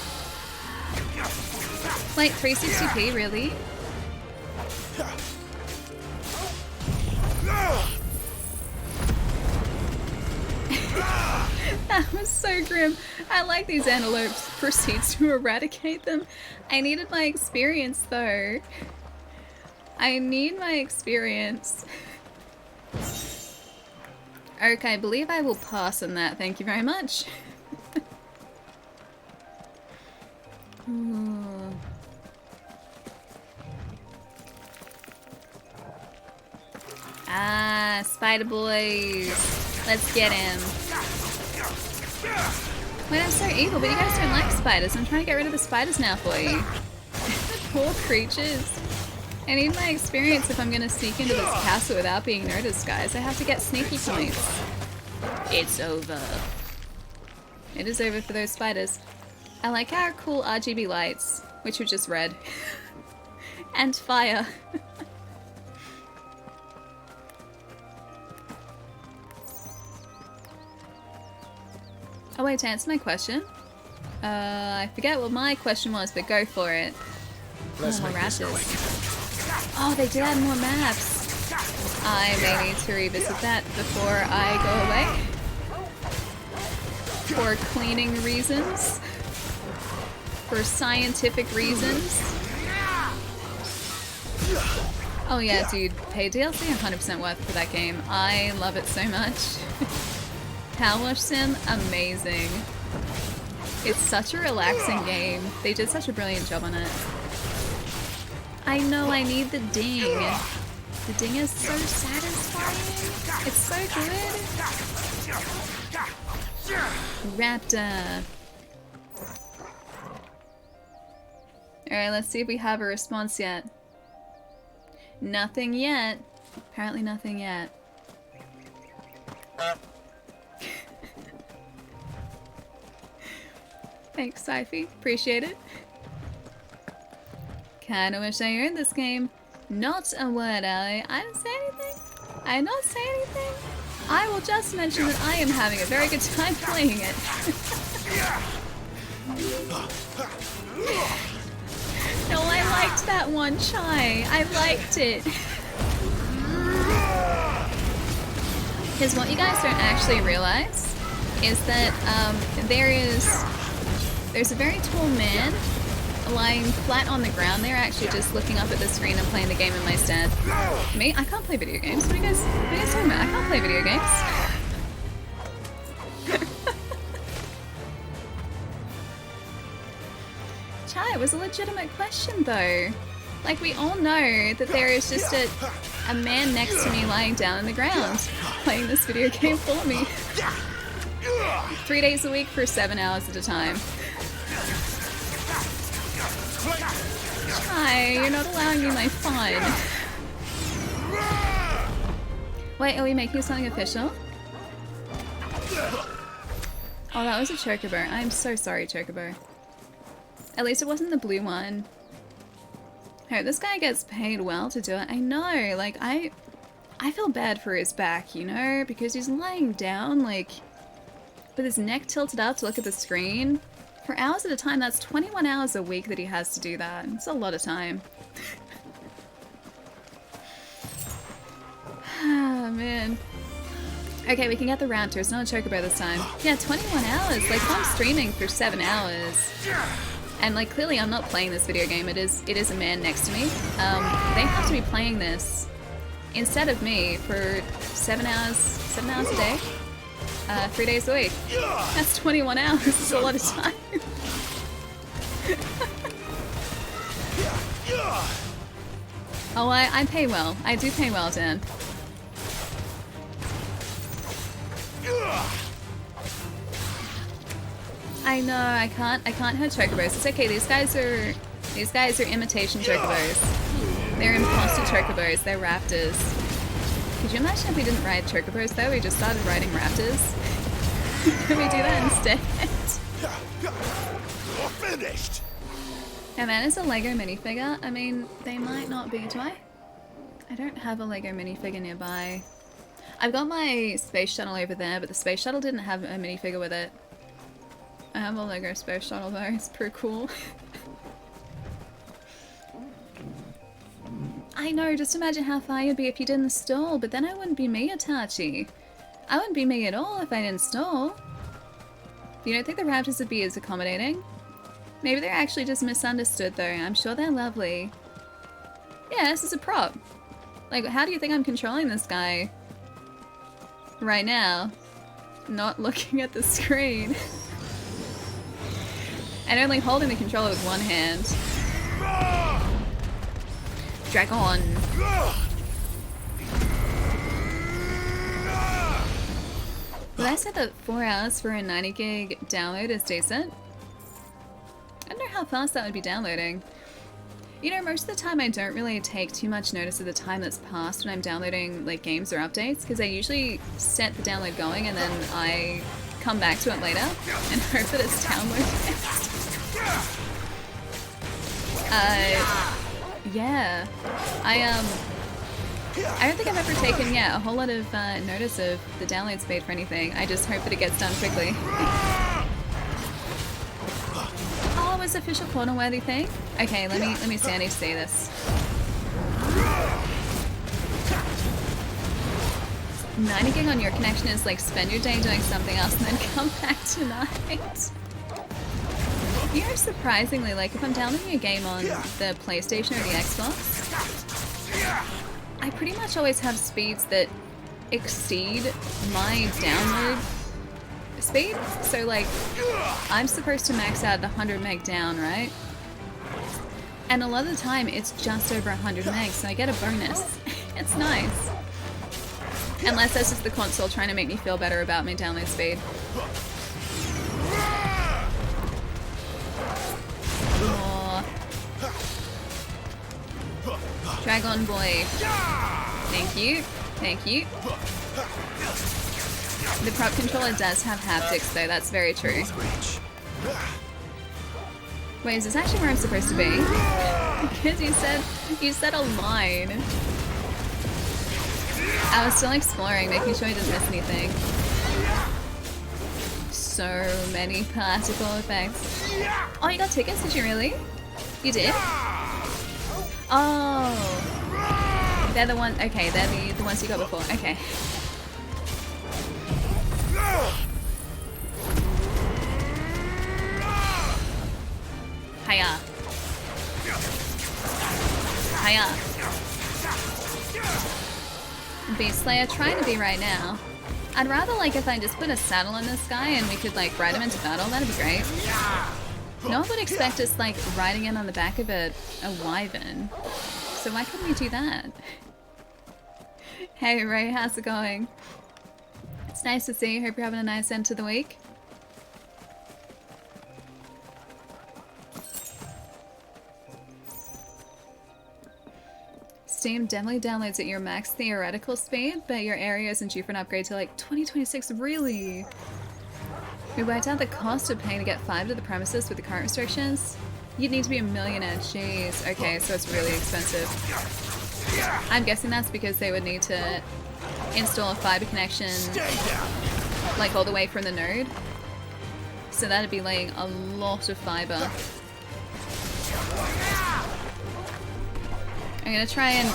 Speaker 1: Like 360p, really? That was so grim. I like these antelopes. Proceeds to eradicate them. I needed my experience though. I need my experience. Okay, I believe I will pass on that. Thank you very much. Ooh. Ah, spider boys. Let's get him. Wait, I'm so evil, but you guys don't like spiders. I'm trying to get rid of the spiders now for you. Poor creatures. I need my experience if I'm gonna sneak into this castle without being noticed, guys. I have to get sneaky points. It's over. It is over for those spiders. I like our cool RGB lights, which are just red. And fire. Oh wait, to answer my question? I forget what my question was, but go for it. Oh, rashes. Oh, they did add more maps. I may need to revisit that before I go away. For cleaning reasons. For scientific reasons. Oh yeah, dude, pay DLC 100% worth for that game. I love it so much. Power Wash Sim, amazing. It's such a relaxing game. They did such a brilliant job on it. I know I need the ding. The ding is so satisfying. It's so good. Raptor. Alright, let's see if we have a response yet. Nothing yet. Apparently nothing yet. Thanks, Syfy. Appreciate it. Kinda wish I earned this game. Not a word, Allie. I didn't say anything. I did not say anything. I will just mention that I am having a very good time playing it. No, I liked that one, Chai. I liked it. Because what you guys don't actually realize is that there's a very tall man lying flat on the ground there, actually just looking up at the screen and playing the game in my stead. Me? I can't play video games. What are you guys talking about? I can't play video games. Chai, it was a legitimate question though. Like, we all know that there is just a man next to me lying down on the ground playing this video game for me. 3 days a week for 7 hours at a time. Hi, you're not allowing me my fun. Wait, are we making something official? Oh, that was a chocobo. I'm so sorry, chocobo. At least it wasn't the blue one. I hope this guy gets paid well to do it. I know, like, I feel bad for his back, you know? Because he's lying down, like, with his neck tilted up to look at the screen. For hours at a time, that's 21 hours a week that he has to do that. It's a lot of time. Oh, man. Okay, we can get the raptor. It's not a chocobo this time. Yeah, 21 hours. Like, if I'm streaming for 7 hours, And like clearly I'm not playing this video game, it is a man next to me. They have to be playing this instead of me for 7 hours a day, 3 days a week. That's 21 hours, it's a lot of time. Oh, I pay well. I do pay well, Dan. I know, I can't hurt chocobos. It's okay, these guys are imitation chocobos. They're imposter chocobos, they're raptors. Could you imagine if we didn't ride chocobos though? We just started riding raptors? Can we do that instead?
Speaker 10: You're finished!
Speaker 1: Yeah man, is a Lego minifigure? I mean, they might not be, do I? I don't have a Lego minifigure nearby. I've got my space shuttle over there, but the space shuttle didn't have a minifigure with it. I have a Lego space shuttle though, it's pretty cool. I know, just imagine how far you'd be if you didn't stall, but then I wouldn't be me, Itachi. I wouldn't be me at all if I didn't stall. You don't think the raptors would be as accommodating? Maybe they're actually just misunderstood though, I'm sure they're lovely. Yeah, this is a prop. Like, how do you think I'm controlling this guy? Right now. Not looking at the screen. And only holding the controller with one hand. Dragon! Would I say that 4 hours for a 90 gig download is decent? I don't know how fast that would be downloading. You know, most of the time I don't really take too much notice of the time that's passed when I'm downloading like games or updates, because I usually set the download going and then I come back to it later and hope that it's downloaded. Yeah. I don't think I've ever taken, a whole lot of notice of the download speed for anything. I just hope that it gets done quickly. Oh, it was official corner-worthy thing? Okay, let me see, I need to see this. 90 gig on your connection is like spend your day doing something else and then come back tonight. You know, surprisingly, like if I'm downloading a game on the PlayStation or the Xbox, I pretty much always have speeds that exceed my download speed. So like, I'm supposed to max out at 100 meg down, right? And a lot of the time it's just over 100 meg, so I get a bonus. It's nice. Unless that's just the console trying to make me feel better about my download speed. Oh. Dragon boy. Thank you. Thank you. The prop controller does have haptics though, that's very true. Wait, is this actually where I'm supposed to be? Because you said a line. I was still exploring, making sure I didn't miss anything. So many particle effects. Oh, you got tickets? Did you really? You did? Oh. They're the ones, okay, they're the ones you got before. Okay. Hiya. Hiya. Beast Slayer, trying to be right now. I'd rather like if I just put a saddle on this guy and we could like ride him into battle, that'd be great. No one would expect us like riding in on the back of a wyvern. So why couldn't we do that? Hey Ray, how's it going? It's nice to see you, hope you're having a nice end to the week. Steam definitely downloads at your max theoretical speed, but your area isn't due for an upgrade till like 2026, really? We worked out the cost of paying to get 5 to the premises with the current restrictions. You'd need to be a millionaire, jeez. Okay, so it's really expensive. I'm guessing that's because they would need to install a fiber connection like all the way from the node. So that'd be laying a lot of fiber. I'm gonna try and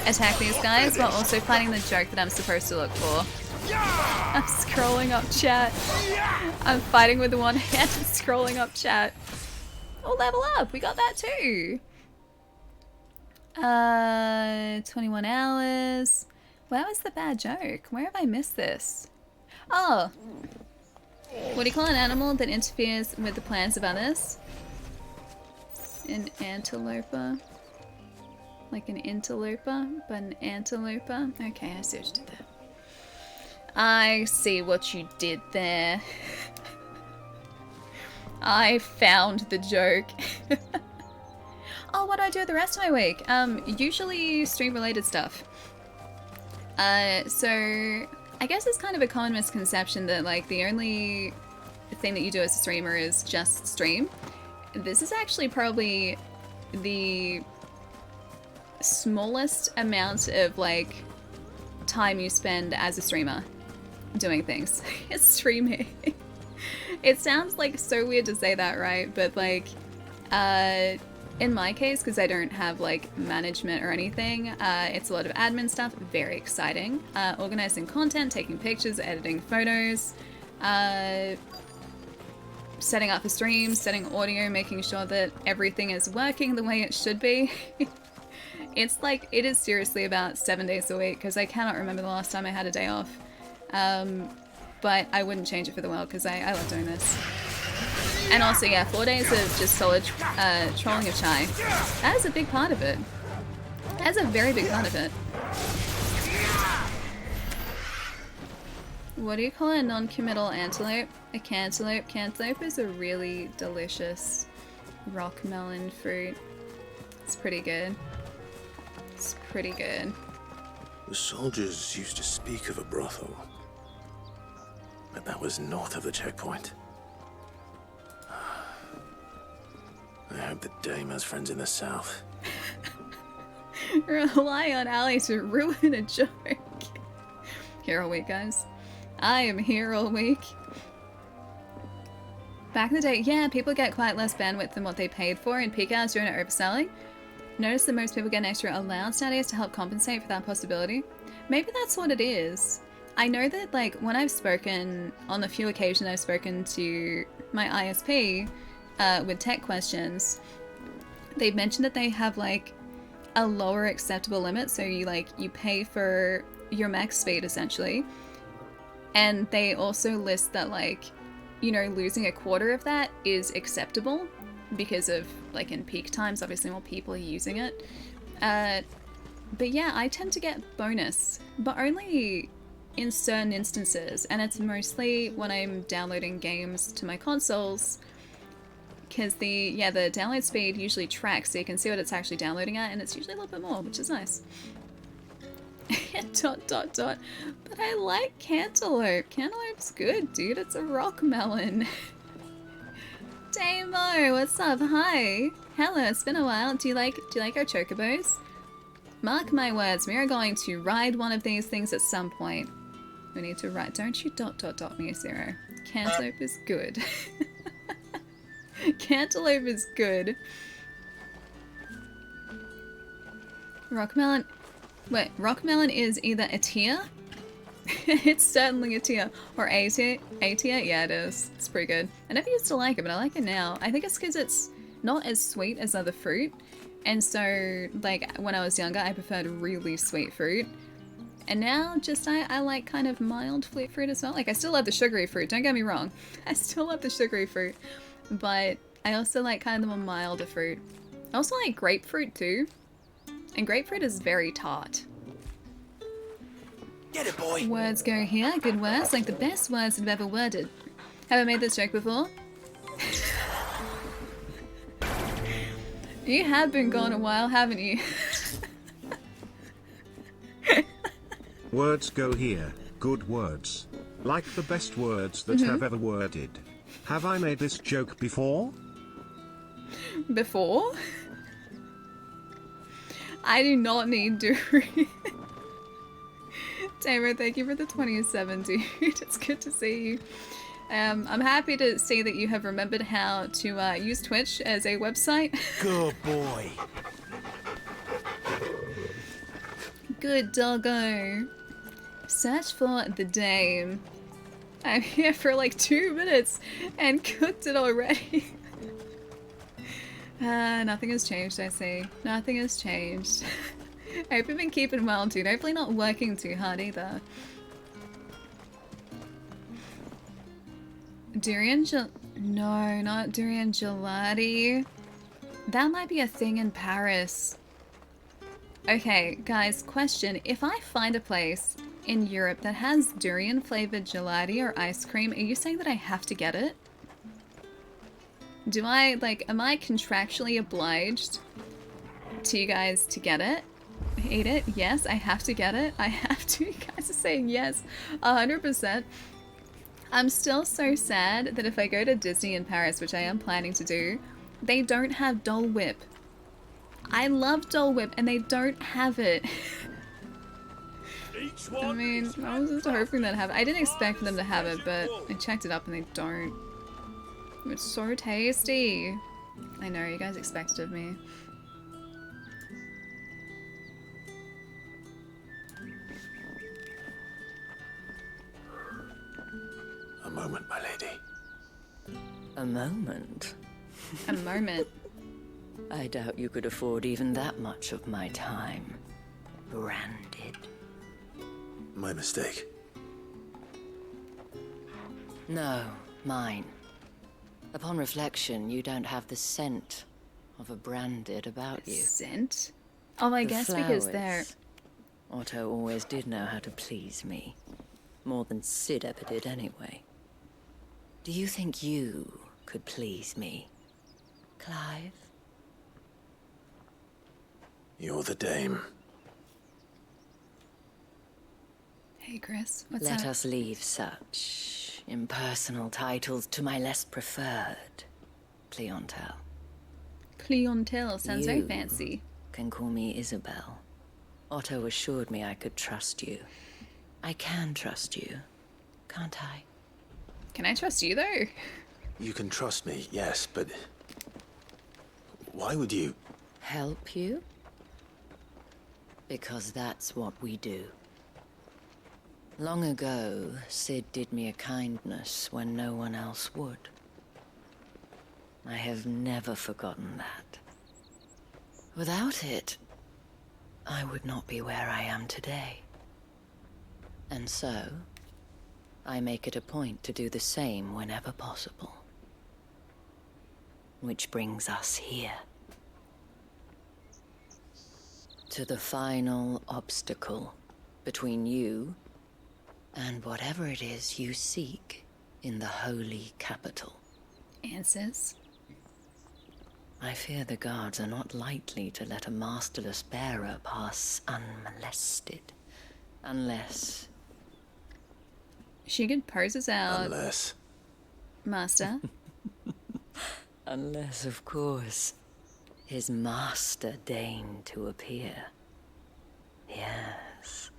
Speaker 1: attack these guys while also finding the joke that I'm supposed to look for. I'm scrolling up chat. I'm fighting with one hand and scrolling up chat. Oh, level up! We got that too! 21 hours. Where was the bad joke? Where have I missed this? Oh! What do you call an animal that interferes with the plans of others? An anteloper. Like an interloper, but an anteloper. Okay, I see what you did there. I see what you did there. I found the joke. Oh, what do I do the rest of my week? Usually stream-related stuff. So I guess it's kind of a common misconception that like the only thing that you do as a streamer is just stream. This is actually probably the smallest amount of like time you spend as a streamer doing things. It's streaming. It sounds like so weird to say that, right? But like in my case, because I don't have like management or anything, it's a lot of admin stuff, very exciting. Organizing content, taking pictures, editing photos, setting up for streams, setting audio, making sure that everything is working the way it should be. It's like, it is seriously about 7 days a week, because I cannot remember the last time I had a day off. But I wouldn't change it for the world, because I love doing this. And also, yeah, 4 days of just solid trolling of Chai. That is a big part of it. That's a very big part of it. What do you call a non-committal antelope? A cantaloupe. Cantaloupe is a really delicious rock melon fruit. It's pretty good. It's pretty good.
Speaker 3: The soldiers used to speak of a brothel, but that was north of the checkpoint. I hope the dame has friends in the south.
Speaker 1: Rely on Ali to ruin a joke. Here all week, guys. I am here all week. Back in the day, yeah, people get quite less bandwidth than what they paid for in peak hours during overselling. Notice that most people get an extra allowance nowadays to help compensate for that possibility. Maybe that's what it is. I know that, like, when I've spoken, on the few occasions I've spoken to my ISP with tech questions, they've mentioned that they have, like, a lower acceptable limit, so you pay for your max speed, essentially. And they also list that, like, you know, losing a quarter of that is acceptable because of, like, in peak times, obviously more people are using it. But yeah, I tend to get bonus, but only in certain instances, and it's mostly when I'm downloading games to my consoles, because the download speed usually tracks, so you can see what it's actually downloading at, and it's usually a little bit more, which is nice. But I like cantaloupe. Cantaloupe's good, dude. It's a rock melon. Damo, what's up? Hi. Hello, it's been a while. Do you like our chocobos? Mark my words, we are going to ride one of these things at some point. We need to ride. Don't you ... me, Zero. Cantaloupe is good. Cantaloupe is good. Rockmelon. Wait, Rockmelon is either a tier. It's certainly a tier. Or A tier. A tier? Yeah, it is. It's pretty good. I never used to like it, but I like it now. I think it's because it's not as sweet as other fruit. And so, like, when I was younger, I preferred really sweet fruit. And now, just, I like kind of mild fruit as well. Like, I still love the sugary fruit, don't get me wrong. I still love the sugary fruit. But I also like kind of the more milder fruit. I also like grapefruit too. And grapefruit is very tart.
Speaker 4: Get it, boy!
Speaker 1: Words go here, good words, like the best words I've ever worded. Have I made this joke before? You have been gone a while, haven't you?
Speaker 11: Words go here, good words. Like the best words that have ever worded. Have I made this joke before?
Speaker 1: Before? I do not need to read. Tamer, thank you for the 27, dude. It's good to see you. I'm happy to see that you have remembered how to use Twitch as a website.
Speaker 4: Good boy.
Speaker 1: Good doggo. Search for the dame. I'm here for like 2 minutes and cooked it already. Nothing has changed, I see. Nothing has changed. I hope you've been keeping well, dude. Hopefully not working too hard either. No, not durian gelati. That might be a thing in Paris. Okay, guys, question. If I find a place in Europe that has durian flavored gelati or ice cream, are you saying that I have to get it? Am I contractually obliged to you guys to get it? Eat it? Yes, I have to get it. I have to. You guys are saying yes, 100%. I'm still so sad that if I go to Disney in Paris, which I am planning to do, they don't have Dole Whip. I love Dole Whip and they don't have it. I mean, I was just hoping they'd have it. I didn't expect them to have it, but I checked it up and they don't. It's so tasty. I know, you guys expected of me.
Speaker 3: A moment, my lady.
Speaker 12: A moment?
Speaker 1: A moment.
Speaker 12: I doubt you could afford even that much of my time. Branded.
Speaker 3: My mistake.
Speaker 12: No, mine. Upon reflection, you don't have the scent of a branded about you.
Speaker 1: Scent? Oh, I guess because they're...
Speaker 12: Otto always did know how to please me. More than Sid ever did anyway. Do you think you could please me, Clive?
Speaker 3: You're the dame.
Speaker 1: Hey, Chris, what's
Speaker 12: Let
Speaker 1: up?
Speaker 12: us leave such impersonal titles to my less preferred clientele.
Speaker 1: Clientele sounds very fancy.
Speaker 12: Can call me Isabel. Otto assured me I could trust you. I can trust you, can't I?
Speaker 1: Can I trust you, though?
Speaker 3: You can trust me, yes, but... why would you...
Speaker 12: Help you? Because that's what we do. Long ago, Sid did me a kindness when no one else would. I have never forgotten that. Without it, I would not be where I am today. And so, I make it a point to do the same whenever possible. Which brings us here. To the final obstacle between you and whatever it is you seek in the holy capital.
Speaker 1: Answers?
Speaker 12: I fear the guards are not likely to let a masterless bearer pass unmolested. Unless...
Speaker 1: She poses out.
Speaker 3: Unless...
Speaker 1: Master?
Speaker 12: Unless, of course, his master deigned to appear. Yes,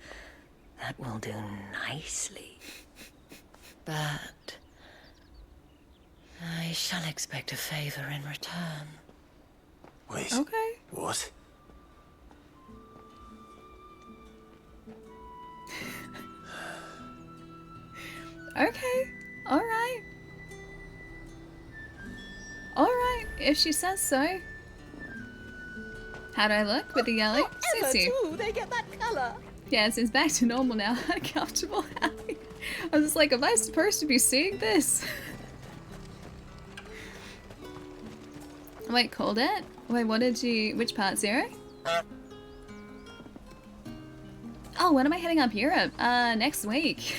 Speaker 12: that will do nicely. But I shall expect a favor in return.
Speaker 3: Wait.
Speaker 1: Okay.
Speaker 3: What?
Speaker 1: Okay. Alright. Alright, if she says so. How do I look with the yellow? Suits you.
Speaker 5: They get that color.
Speaker 1: Yeah, it seems back to normal now. Uncomfortable. I was just like, am I supposed to be seeing this? Wait, called it? Wait, what did you... which part, Zero? Oh, when am I heading up Europe? Next week.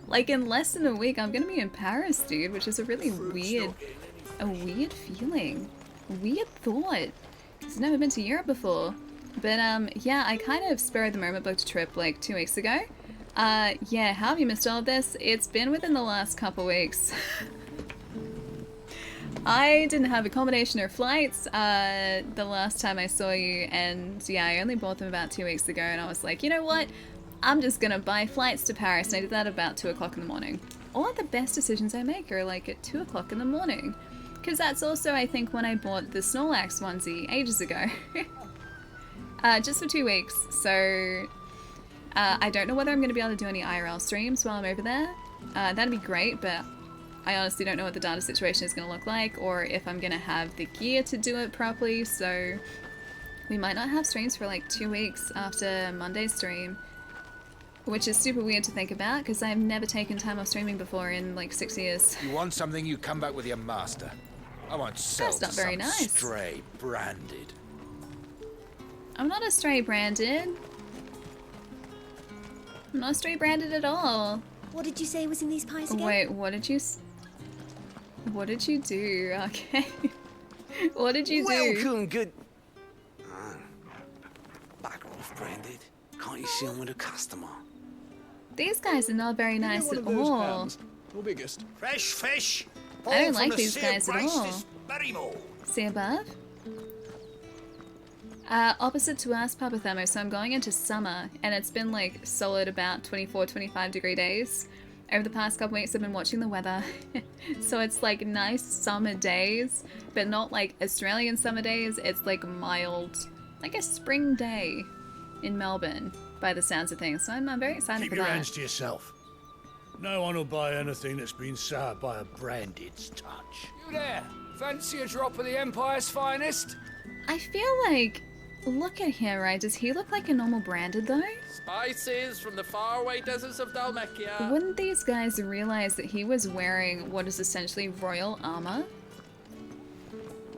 Speaker 1: Like, in less than a week, I'm gonna be in Paris, dude, which is a really weird feeling. Weird thought. I've never been to Europe before. But, yeah, I kind of spur of the moment booked a trip, like, 2 weeks ago. Yeah, how have you missed all of this? It's been within the last couple weeks. I didn't have accommodation or flights, the last time I saw you, and yeah, I only bought them about 2 weeks ago, and I was like, you know what? I'm just gonna buy flights to Paris, and I did that about 2 o'clock in the morning. All of the best decisions I make are like at 2 o'clock in the morning. Because that's also, I think, when I bought the Snorlax onesie ages ago. Just for 2 weeks, so I don't know whether I'm going to be able to do any IRL streams while I'm over there. That'd be great, but I honestly don't know what the data situation is going to look like, or if I'm going to have the gear to do it properly, so we might not have streams for like 2 weeks after Monday's stream, which is super weird to think about, because I've never taken time off streaming before in like 6 years.
Speaker 13: You want something, you come back with your master. I won't sell
Speaker 1: That's not
Speaker 13: to
Speaker 1: very
Speaker 13: some
Speaker 1: nice.
Speaker 13: stray branded.
Speaker 1: I'm not a stray branded. I'm not stray branded at all.
Speaker 6: What did you say was in these pies again?
Speaker 1: Wait, what did you do? Okay. What did you do?
Speaker 4: Welcome, good... Back off, branded. Can't you see I'm with a customer?
Speaker 1: These guys are not very nice at all.
Speaker 14: Or biggest.
Speaker 13: Fresh fish.
Speaker 1: I don't like these guys at all. See above? Opposite to us, Papathermo, so I'm going into summer, and it's been like solid about 24-25 degree days. Over the past couple weeks I've been watching the weather, so it's like nice summer days, but not like Australian summer days, it's like mild, like a spring day in Melbourne, by the sounds of things, so I'm very excited
Speaker 15: Keep
Speaker 1: for
Speaker 15: your
Speaker 1: that.
Speaker 15: hands to yourself. No one will buy anything that's been soured by a branded's touch.
Speaker 16: You there, fancy a drop of the Empire's finest?
Speaker 1: I feel like, look at him, right? Does he look like a normal branded though?
Speaker 17: Spices from the faraway deserts of Dalmekia.
Speaker 1: Wouldn't these guys realize that he was wearing what is essentially royal armor?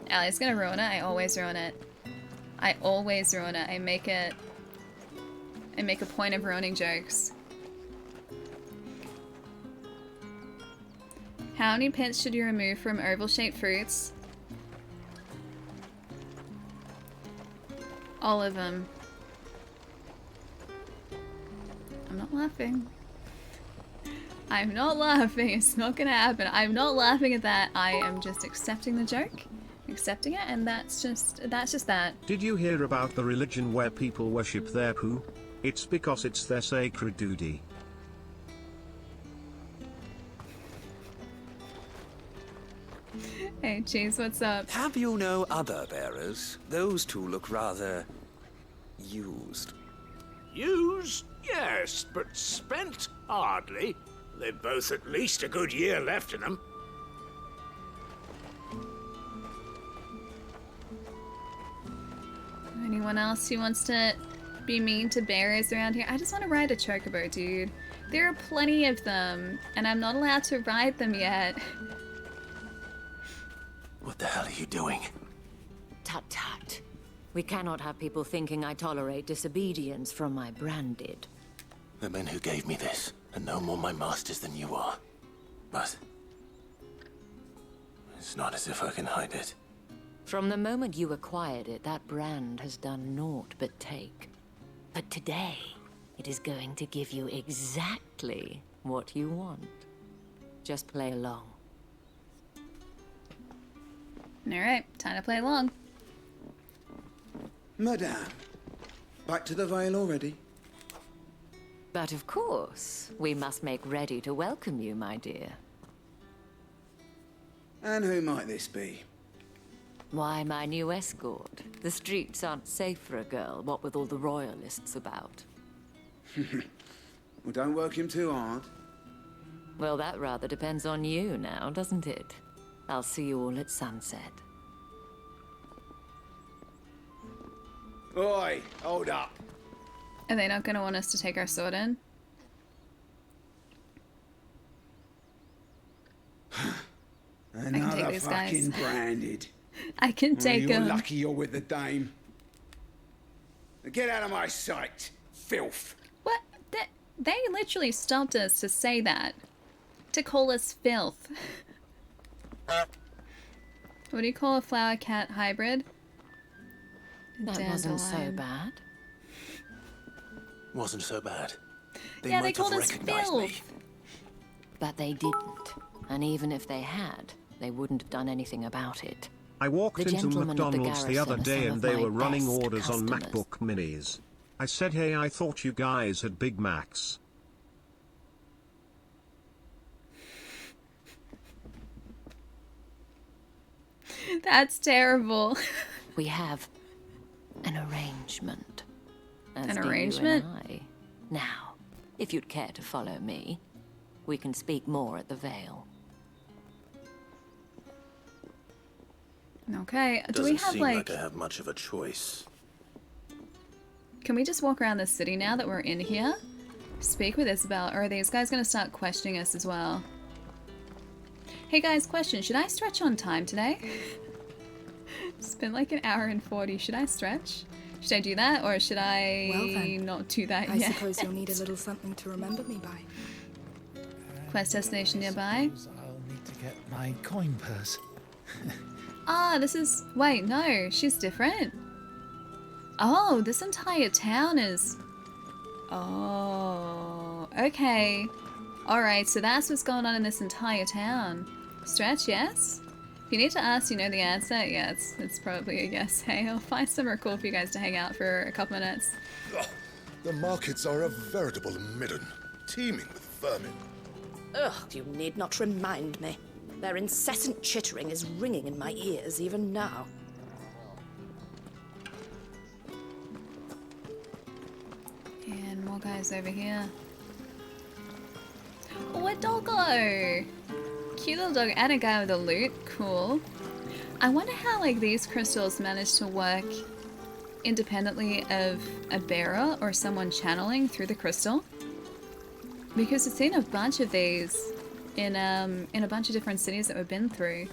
Speaker 1: Allie's gonna ruin it. I always ruin it. I always ruin it. I make a point of ruining jokes. How many pits should you remove from oval-shaped fruits? All of them. I'm not laughing. I'm not laughing. It's not gonna happen. I'm not laughing at that. I am just accepting the joke. Accepting it, and that's just that.
Speaker 11: Did you hear about the religion where people worship their poo? It's because it's their sacred duty.
Speaker 1: Hey, Cheese, what's up?
Speaker 4: Have you no other bearers? Those two look rather... used.
Speaker 15: Used? Yes, but spent? Hardly. They've both at least a good year left in them.
Speaker 1: Anyone else who wants to be mean to bearers around here? I just want to ride a chocobo, dude. There are plenty of them, and I'm not allowed to ride them yet.
Speaker 3: What the hell are you doing?
Speaker 12: Tut tut. We cannot have people thinking I tolerate disobedience from my branded.
Speaker 3: The men who gave me this are no more my masters than you are. But it's not as if I can hide it.
Speaker 12: From the moment you acquired it, that brand has done naught but take. But today, it is going to give you exactly what you want. Just play along.
Speaker 1: Alright, time to play along.
Speaker 18: Madame, back to the Vale already?
Speaker 12: But of course, we must make ready to welcome you, my dear.
Speaker 18: And who might this be?
Speaker 12: Why, my new escort. The streets aren't safe for a girl, what with all the royalists about.
Speaker 18: Well, don't work him too hard.
Speaker 12: Well, that rather depends on you now, doesn't it? I'll see you all at sunset.
Speaker 18: Oi, hold up.
Speaker 1: Are they not going to want us to take our sword in?
Speaker 18: Another
Speaker 1: these
Speaker 18: fucking
Speaker 1: guys.
Speaker 18: branded.
Speaker 1: I can take
Speaker 18: You're
Speaker 1: them.
Speaker 18: lucky you're with the dame. Now get out of my sight, filth.
Speaker 1: What? They literally stopped us to say that. To call us filth. What do you call a flower cat hybrid?
Speaker 12: That wasn't so bad.
Speaker 3: Wasn't so bad.
Speaker 1: They
Speaker 3: might
Speaker 1: called
Speaker 3: have
Speaker 1: us
Speaker 3: recognized
Speaker 1: filth.
Speaker 3: me.
Speaker 12: But they didn't. And even if they had, they wouldn't have done anything about it.
Speaker 11: I walked
Speaker 12: The
Speaker 11: into
Speaker 12: gentlemen at the
Speaker 11: McDonald's the other
Speaker 12: garrison are
Speaker 11: day
Speaker 12: some
Speaker 11: and
Speaker 12: of
Speaker 11: they
Speaker 12: my
Speaker 11: were running
Speaker 12: best
Speaker 11: orders on
Speaker 12: customers.
Speaker 11: MacBook Minis. I said, hey, I thought you guys had Big Macs.
Speaker 1: That's terrible.
Speaker 12: We have an arrangement. As
Speaker 1: An
Speaker 12: do
Speaker 1: arrangement?
Speaker 12: You and I. Now, if you'd care to follow me, we can speak more at the Vale.
Speaker 1: Okay, do we
Speaker 3: Doesn't
Speaker 1: have
Speaker 3: seem
Speaker 1: like...
Speaker 3: I have much of a choice.
Speaker 1: Can we just walk around the city now that we're in here? Speak with Isabel, or are these guys gonna start questioning us as well? Hey guys, question, should I stretch on time today? It's been like an hour and 40, should I stretch? Should I do that, or should I
Speaker 14: Well then,
Speaker 1: not do that
Speaker 14: I
Speaker 1: yet?
Speaker 14: suppose you'll need a little something to remember me by.
Speaker 1: Quest destination nearby.
Speaker 8: I'll need to get my coin purse.
Speaker 1: Ah, this is... Wait, no, she's different. Oh, this entire town is... Oh, okay. Alright, so that's what's going on in this entire town. Stretch, yes? If you need to ask, you know the answer? Yeah, it's probably a yes. Hey, I'll find somewhere cool for you guys to hang out for a couple minutes.
Speaker 10: Ugh, the markets are a veritable midden, teeming with vermin.
Speaker 19: Ugh, you need not remind me. Their incessant chittering is ringing in my ears even now.
Speaker 1: And more guys over here. Oh, a doggo! Cute little dog and a guy with a lute. Cool. I wonder how like these crystals manage to work independently of a bearer or someone channeling through the crystal. Because I've seen a bunch of these in a bunch of different cities that we've been through.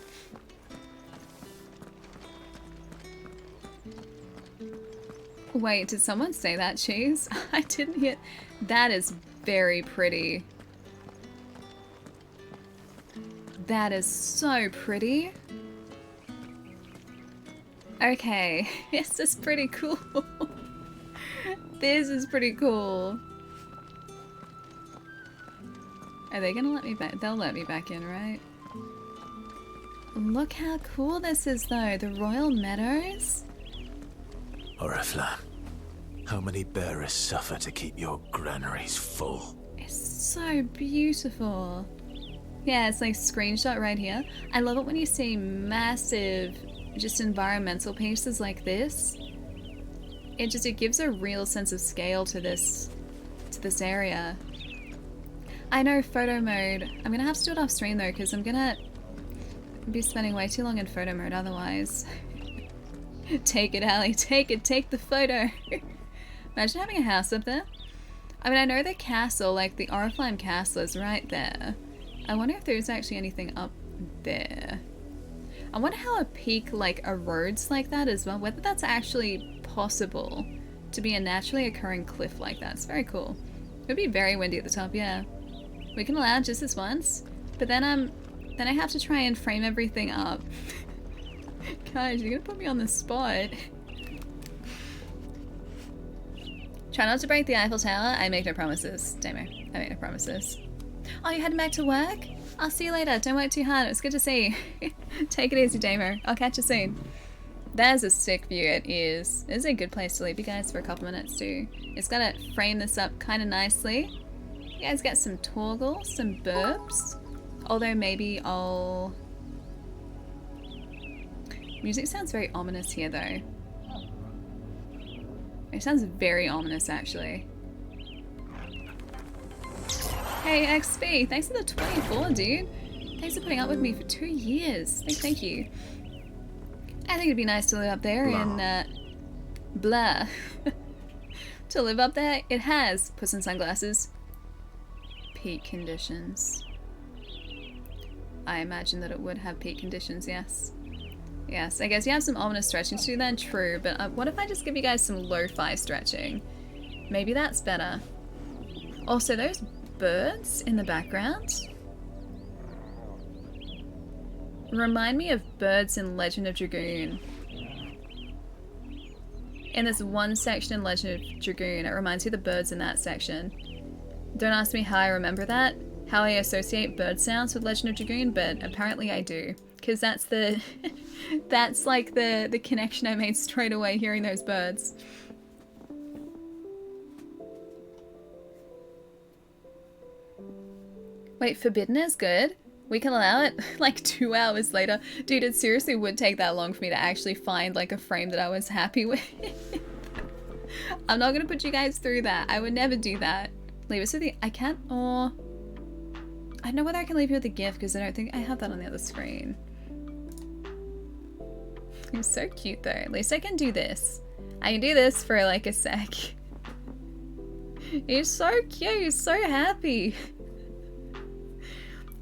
Speaker 1: Wait, did someone say that, Cheese? I didn't hear. That is very pretty. That is so pretty. Okay, this is pretty cool. This is pretty cool. Are they gonna let me back? They'll let me back in, right? Look how cool this is though, the Royal Meadows.
Speaker 3: Oriflamme, how many bearers suffer to keep your granaries full?
Speaker 1: It's so beautiful. Yeah, it's like screenshot right here. I love it when you see massive, just environmental pieces like this. It gives a real sense of scale to this area. I know photo mode. I'm gonna have to do it off stream though, because I'm gonna be spending way too long in photo mode otherwise. Take it, Allie. Take it. Take the photo. Imagine having a house up there. I mean, I know the castle, like the Oriflamme castle is right there. I wonder if there's actually anything up there. I wonder how a peak like erodes like that as well. Whether that's actually possible to be a naturally occurring cliff like that. It's very cool. It would be very windy at the top, yeah. We can allow just this once, but then I have to try and frame everything up. Guys, you're gonna put me on the spot. Try not to break the Eiffel Tower. I make no promises, Damo. I make no promises. Oh, you're heading back to work? I'll see you later. Don't work too hard. It's good to see you. Take it easy, Damo. I'll catch you soon. There's a sick view. It is. This is a good place to leave you guys for a couple minutes too. It's gotta frame this up kind of nicely. You guys get some toggle, some burps. Although maybe I'll... Music sounds very ominous here though. It sounds very ominous actually. Hey XP, thanks for the 24, dude. Thanks for putting up with me for 2 years. Thank you. I think it'd be nice to live up there in blah. To live up there, it has. Put some sunglasses. Peak conditions. I imagine that it would have peak conditions, yes. Yes, I guess you have some ominous stretching to do then, true, but what if I just give you guys some lo-fi stretching? Maybe that's better. Also, those birds in the background remind me of birds in Legend of Dragoon. In this one section in Legend of Dragoon, it reminds me of the birds in that section. Don't ask me how I remember that, how I associate bird sounds with Legend of Dragoon, but apparently I do. Because that's the... that's like the connection I made straight away hearing those birds. Wait, forbidden is good? We can allow it? Like 2 hours later? Dude, it seriously would take that long for me to actually find like a frame that I was happy with. I'm not gonna put you guys through that. I would never do that. Leave us with the... I can't... or... I don't know whether I can leave you with a gift because I don't think I have that on the other screen. He's so cute though. At least I can do this. I can do this for like a sec. He's so cute. He's so happy.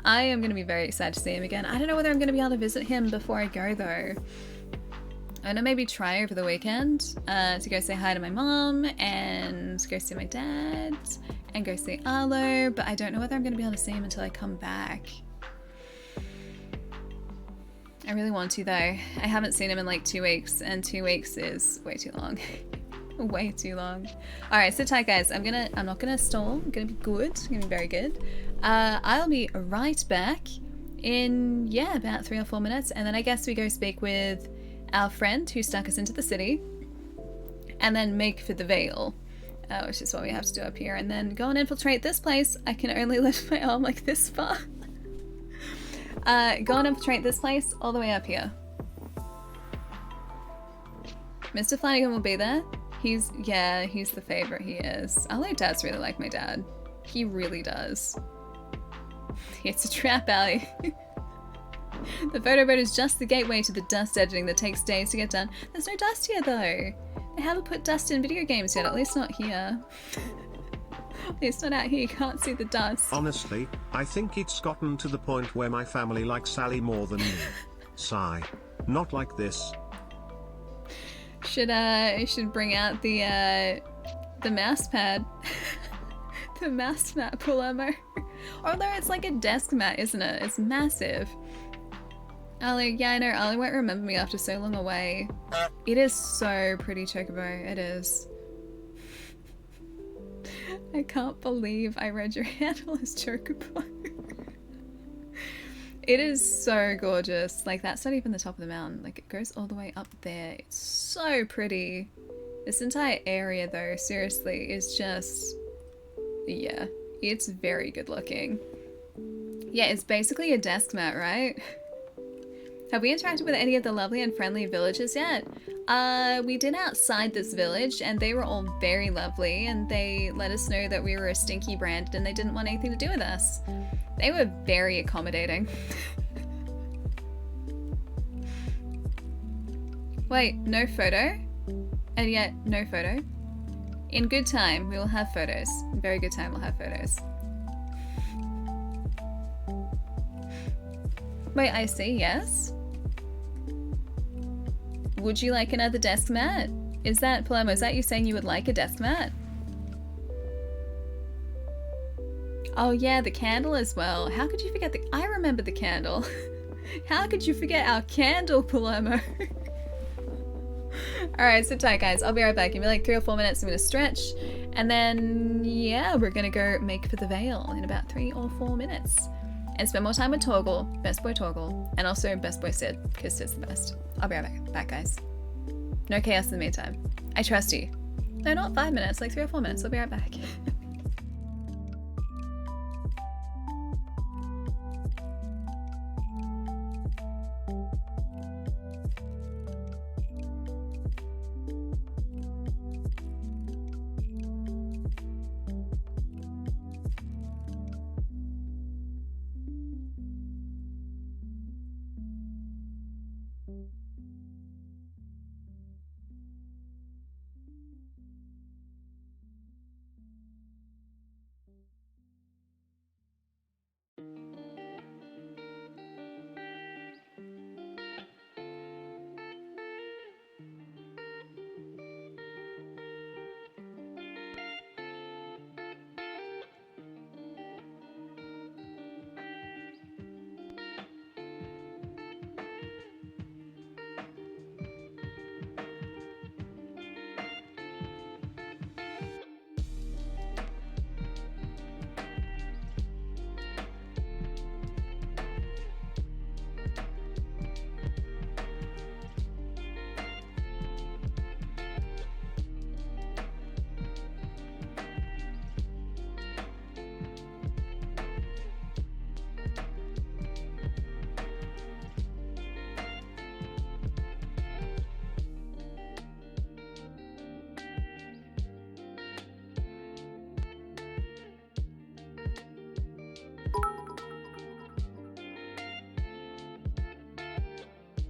Speaker 1: I am going to be very excited to see him again. I don't know whether I'm going to be able to visit him before I go though. I'm going to maybe try over the weekend to go say hi to my mom and go see my dad and go see Arlo, but I don't know whether I'm going to be able to see him until I come back. I really want to though. I haven't seen him in like 2 weeks, and 2 weeks is way too long. Way too long. Alright, sit tight guys. I'm not gonna stall. I'm gonna be good. I'm gonna be very good. I'll be right back in, yeah, about 3 or 4 minutes, and then I guess we go speak with our friend who stuck us into the city, and then make for the Vale, which is what we have to do up here, and then go and infiltrate this place. I can only lift my arm like this far. Go and infiltrate this place all the way up here. Mr. Flanagan will be there. He's the favorite, he is. Our late dads really like my dad. He really does. It's a trap alley. The photo boat is just the gateway to the dust editing that takes days to get done. There's no dust here though. They haven't put dust in video games yet, at least not here. At least not out here, you can't see the dust.
Speaker 11: Honestly, I think it's gotten to the point where my family likes Sally more than me. Sigh. Not like this.
Speaker 1: Should bring out the mouse pad. The mouse mat, Palermo. Although it's like a desk mat, isn't it? It's massive. Ali, yeah, I know, Ali won't remember me after so long away. It is so pretty, Chocobo, it is. I can't believe I read your handle as Chocobo. It is so gorgeous. Like, that's not even the top of the mountain. Like, it goes all the way up there. It's so pretty. This entire area, though, seriously, is just... yeah, it's very good looking. Yeah, it's basically a desk mat, right? Have we interacted with any of the lovely and friendly villagers yet? We did outside this village, and they were all very lovely, and they let us know that we were a stinky brand and they didn't want anything to do with us. They were very accommodating. Wait, no photo? And yet, no photo? In good time, we will have photos. In very good time, we'll have photos. Wait, I see, yes? Would you like another desk mat? Is that, Palermo, is that you saying you would like a desk mat? Oh yeah, the candle as well. How could you forget the... I remember the candle. How could you forget our candle, Palermo? Alright, sit tight guys. I'll be right back. Give me like 3 or 4 minutes. I'm gonna stretch. And then, yeah, we're gonna go make for the Vale in about 3 or 4 minutes. And spend more time with Torgal, best boy Torgal, and also best boy Sid, because Sid's the best. I'll be right back, guys. No chaos in the meantime. I trust you. No, not 5 minutes, like 3 or 4 minutes. I'll be right back.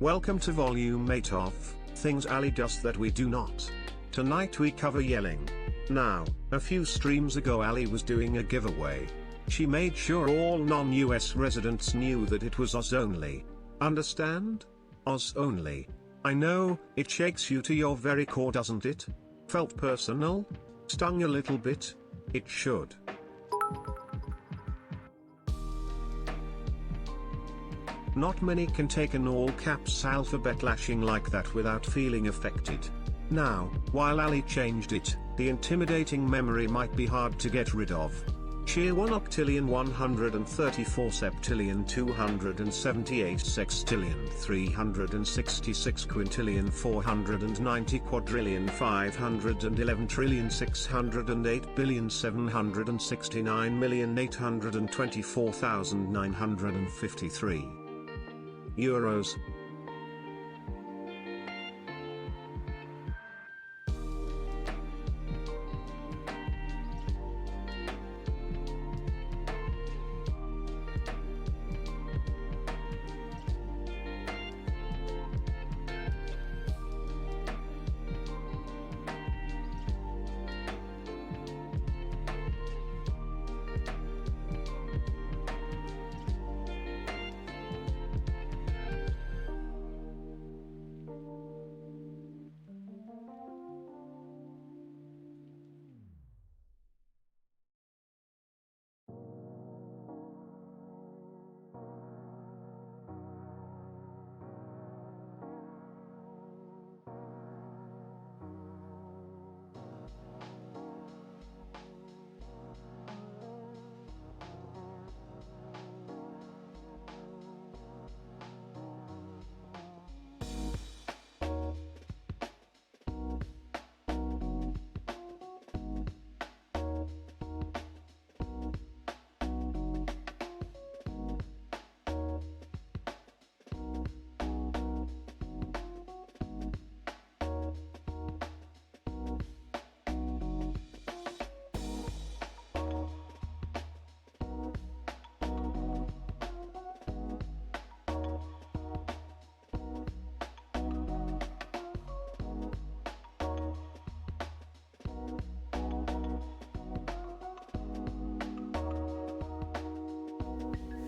Speaker 11: Welcome to volume 8 of Things Ali Does That We Do Not. Tonight we cover yelling. Now, a few streams ago Ali was doing a giveaway. She made sure all non-US residents knew that it was Oz only. Understand? Oz only. I know, it shakes you to your very core, doesn't it? Felt personal? Stung a little bit? It should. Not many can take an all-caps alphabet lashing like that without feeling affected. Now, while Ali changed it, the intimidating memory might be hard to get rid of. Sheer 1 octillion 134 septillion 278 sextillion 366 quintillion 490 quadrillion 511 trillion 608 billion 769 million 824,953 euros.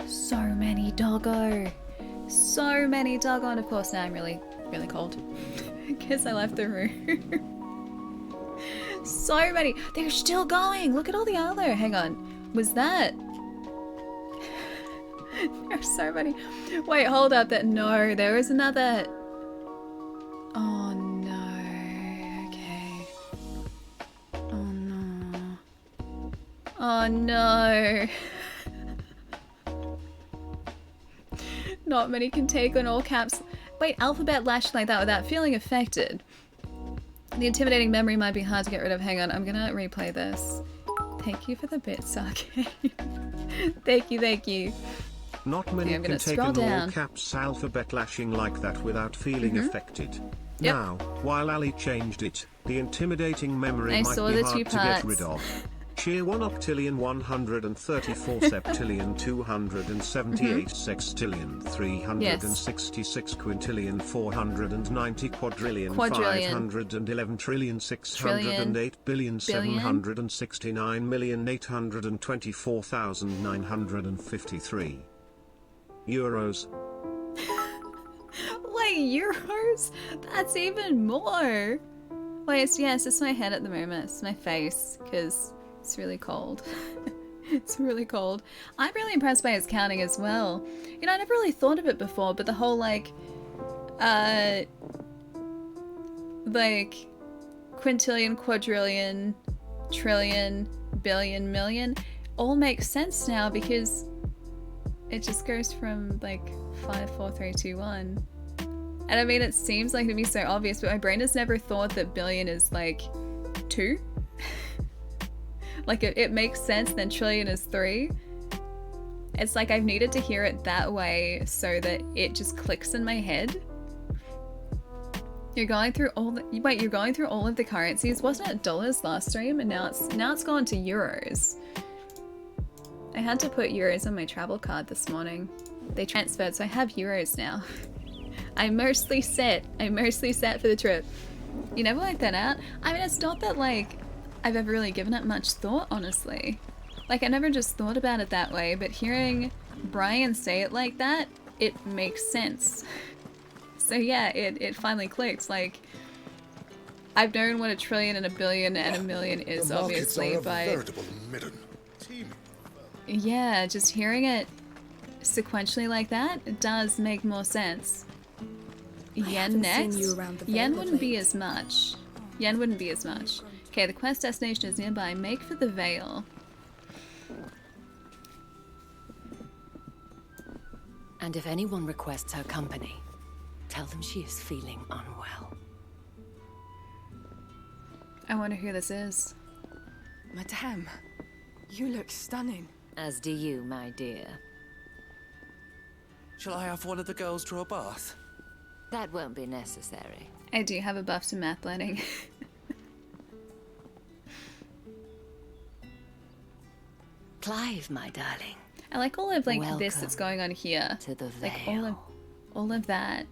Speaker 1: So many doggo. So many doggo. And of course now I'm really cold. Because I left the room. So many. They're still going. Look at all the other. Hang on. Was that? There's so many. Wait, hold up. No, there was another. Oh no. Okay. Oh no. Oh no. Not many can take on all caps. Wait, alphabet lashed like that without feeling affected. The intimidating memory might be hard to get rid of. Hang on, I'm gonna replay this. Thank you for the bits, okay. Thank you.
Speaker 11: Not many can take an all-caps alphabet lashing like that without feeling affected.
Speaker 1: Yep.
Speaker 11: Now, while Ali changed it, the intimidating memory
Speaker 1: I
Speaker 11: might
Speaker 1: saw
Speaker 11: be
Speaker 1: the
Speaker 11: hard
Speaker 1: two
Speaker 11: to get
Speaker 1: parts.
Speaker 11: rid of. Sheer 1 octillion 134 septillion 278 sextillion 366 quintillion 490 quadrillion 511 trillion 608 billion 769 million 824,953 euros.
Speaker 1: Wait, euros? That's even more. Wait, it's just my head at the moment. It's my face, because it's really cold. It's really cold. I'm really impressed by his counting as well. You know, I never really thought of it before, but the whole like quintillion, quadrillion, trillion, billion, million all makes sense now because it just goes from like 5, 4, 3, 2, 1. And I mean, it seems like it'd be so obvious, but my brain has never thought that billion is like 2. Like it makes sense, then trillion is 3. It's like I've needed to hear it that way so that it just clicks in my head. You're going through all the you're going through all of the currencies. Wasn't it dollars last stream? And now it's gone to euros. I had to put euros on my travel card this morning. They transferred, so I have euros now. I'm mostly set. I'm mostly set for the trip. You never worked that out? I mean, it's not that, like, I've ever really given it much thought, honestly. Like, I never just thought about it that way, but hearing Brian say it like that, it makes sense. So yeah, it finally clicked. Like, I've known what a trillion and a billion and a million is, obviously, but yeah, just hearing it sequentially like that, it does make more sense. Yen next? Yen wouldn't be as much. Yen wouldn't be as much. Okay, the quest destination is nearby. Make for the Vale.
Speaker 12: And if anyone requests her company, tell them she is feeling unwell.
Speaker 1: I wonder who this is.
Speaker 14: Madame, you look stunning.
Speaker 12: As do you, my dear.
Speaker 4: Shall I have one of the girls draw a bath?
Speaker 12: That won't be necessary.
Speaker 1: I do have a buff to math learning.
Speaker 12: Clive, my darling.
Speaker 1: I like all of like
Speaker 12: Welcome
Speaker 1: this that's going on here.
Speaker 12: To the Vale.
Speaker 1: Like all of that.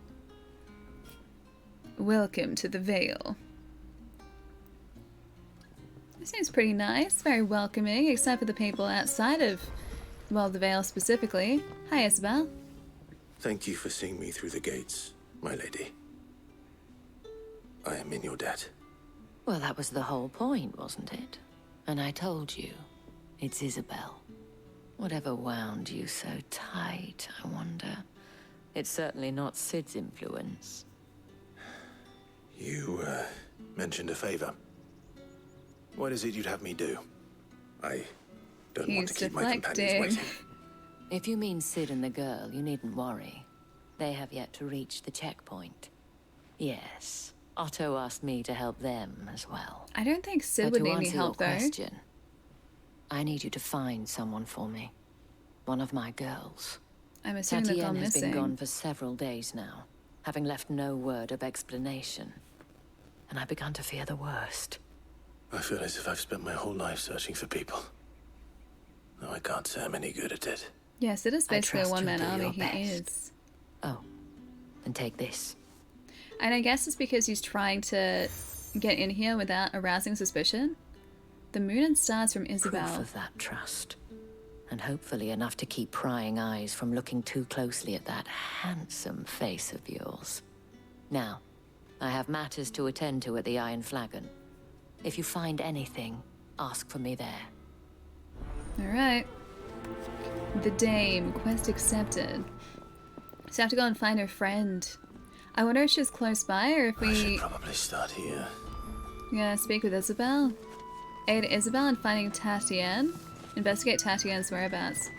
Speaker 1: Welcome to the Vale. This seems pretty nice, very welcoming, except for the people outside of, well, the Vale specifically. Hi, Isabel.
Speaker 3: Thank you for seeing me through the gates, my lady. I am in your debt.
Speaker 12: Well, that was the whole point, wasn't it? And I told you, it's Isabel. Whatever wound you so tight, I wonder. It's certainly not Sid's influence.
Speaker 3: You, mentioned a favor. What is it you'd have me do? I don't want to keep my companions waiting.
Speaker 12: If you mean Sid and the girl, you needn't worry. They have yet to reach the checkpoint. Yes, Otto asked me to help them as well.
Speaker 1: I don't think Sid
Speaker 12: But
Speaker 1: would
Speaker 12: to
Speaker 1: need any
Speaker 12: answer
Speaker 1: help,
Speaker 12: your
Speaker 1: though.
Speaker 12: question, I need you to find someone for me. One of my girls.
Speaker 1: I'm assuming they've gone
Speaker 12: Tatienne has
Speaker 1: missing.
Speaker 12: been gone for several days now, having left no word of explanation. And I've begun to fear the worst.
Speaker 3: I feel as if I've spent my whole life searching for people. No, I can't say I'm any good at it.
Speaker 1: Yeah, Sid is
Speaker 12: I
Speaker 1: basically a
Speaker 12: trust
Speaker 1: one-man
Speaker 12: you'll do
Speaker 1: army.
Speaker 12: your
Speaker 1: He
Speaker 12: best.
Speaker 1: is.
Speaker 12: Oh, and take this.
Speaker 1: And I guess it's because he's trying to get in here without arousing suspicion. The moon and stars from Isabel.
Speaker 12: Proof of that trust. And hopefully enough to keep prying eyes from looking too closely at that handsome face of yours. Now, I have matters to attend to at the Iron Flagon. If you find anything, ask for me there.
Speaker 1: Alright. The Dame. Quest accepted. So I have to go and find her friend. I wonder if she's close by or if we...
Speaker 3: I should probably start here.
Speaker 1: Yeah, speak with Isabel. Aid Isabel in finding Tatienne. Investigate Tatienne's whereabouts.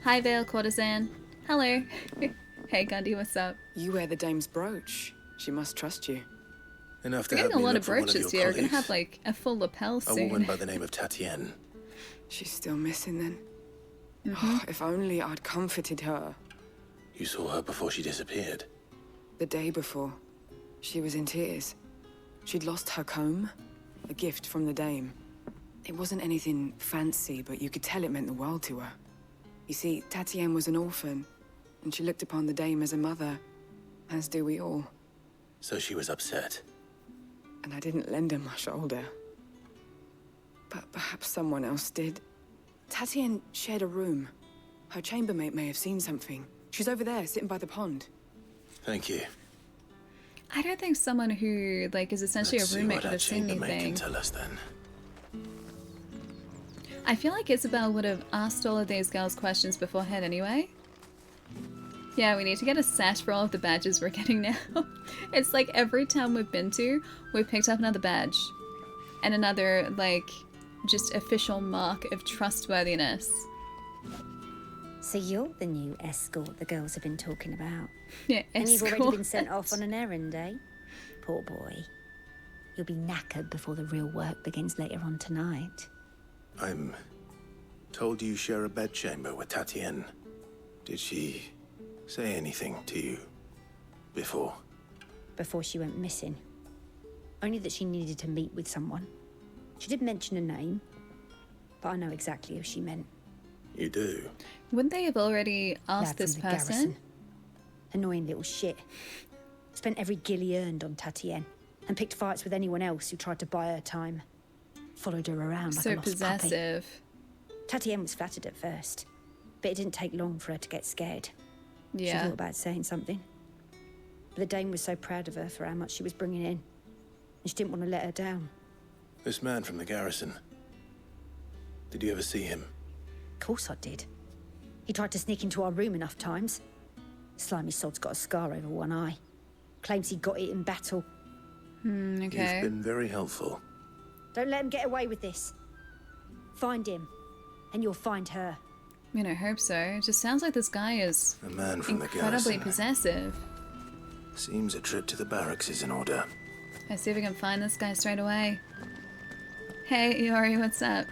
Speaker 1: Hi, Vale Courtesan. Hello. Hey, Gundy, what's up?
Speaker 14: You wear the dame's brooch. She must trust you.
Speaker 3: Enough to
Speaker 1: We're
Speaker 3: have
Speaker 1: getting a
Speaker 3: me
Speaker 1: lot
Speaker 3: look
Speaker 1: of
Speaker 3: for one of
Speaker 1: brooches
Speaker 3: your
Speaker 1: here. We're gonna
Speaker 3: colleagues.
Speaker 1: have like a full lapel
Speaker 3: A
Speaker 1: soon.
Speaker 3: woman by the name of Tatienne.
Speaker 14: She's still missing then.
Speaker 1: Mm-hmm.
Speaker 14: Oh, if only I'd comforted her.
Speaker 3: You saw her before she disappeared.
Speaker 14: The day before, she was in tears. She'd lost her comb, a gift from the dame. It wasn't anything fancy, but you could tell it meant the world to her. You see, Tatienne was an orphan, and she looked upon the dame as a mother, as do we all.
Speaker 3: So she was upset.
Speaker 14: And I didn't lend her my shoulder. But perhaps someone else did. Tatienne shared a room. Her chambermaid may have seen something. She's over there, sitting by the pond.
Speaker 3: Thank you.
Speaker 1: I don't think someone who like is essentially
Speaker 3: Let's
Speaker 1: a
Speaker 3: see
Speaker 1: roommate
Speaker 3: what
Speaker 1: would
Speaker 3: our
Speaker 1: have seen
Speaker 3: chambermaid
Speaker 1: anything.
Speaker 3: can tell us then.
Speaker 1: I feel like Isabel would have asked all of these girls questions beforehand anyway. Yeah, we need to get a sash for all of the badges we're getting now. It's like every town we've been to, we've picked up another badge. And another, like, just official mark of trustworthiness.
Speaker 6: So you're the new escort the girls have been talking about.
Speaker 1: Yeah,
Speaker 6: And you've already been sent
Speaker 1: escort.
Speaker 6: off on an errand, eh? Poor boy. You'll be knackered before the real work begins later on tonight.
Speaker 3: I'm told you share a bedchamber with Tatienne. Did she say anything to you before?
Speaker 6: Before she went missing. Only that she needed to meet with someone. She did mention a name, but I know exactly who she meant.
Speaker 3: You do?
Speaker 1: Wouldn't they have already asked
Speaker 6: Lad from
Speaker 1: this
Speaker 6: the
Speaker 1: person?
Speaker 6: garrison. Annoying little shit. Spent every gil he earned on Tatienne, and picked fights with anyone else who tried to buy her time. Followed her around like a
Speaker 1: So
Speaker 6: lost
Speaker 1: possessive.
Speaker 6: puppy. Tatienne was flattered at first, but it didn't take long for her to get scared. She
Speaker 1: Yeah.
Speaker 6: thought about saying something. But the Dame was so proud of her for how much she was bringing in, and she didn't want to let her down.
Speaker 3: This man from the garrison. Did you ever see him?
Speaker 6: Of course I did. He tried to sneak into our room enough times. Slimy sod's got a scar over one eye. Claims he got it in battle.
Speaker 1: Okay.
Speaker 3: You've been very helpful.
Speaker 6: Don't let him get away with this. Find him, and you'll find her.
Speaker 1: I mean, I hope so. It just sounds like this guy is
Speaker 3: A man from the
Speaker 1: incredibly
Speaker 3: garrison.
Speaker 1: possessive.
Speaker 3: Seems a trip to the barracks is in order.
Speaker 1: Let's see if we can find this guy straight away. Hey, Iori, what's up?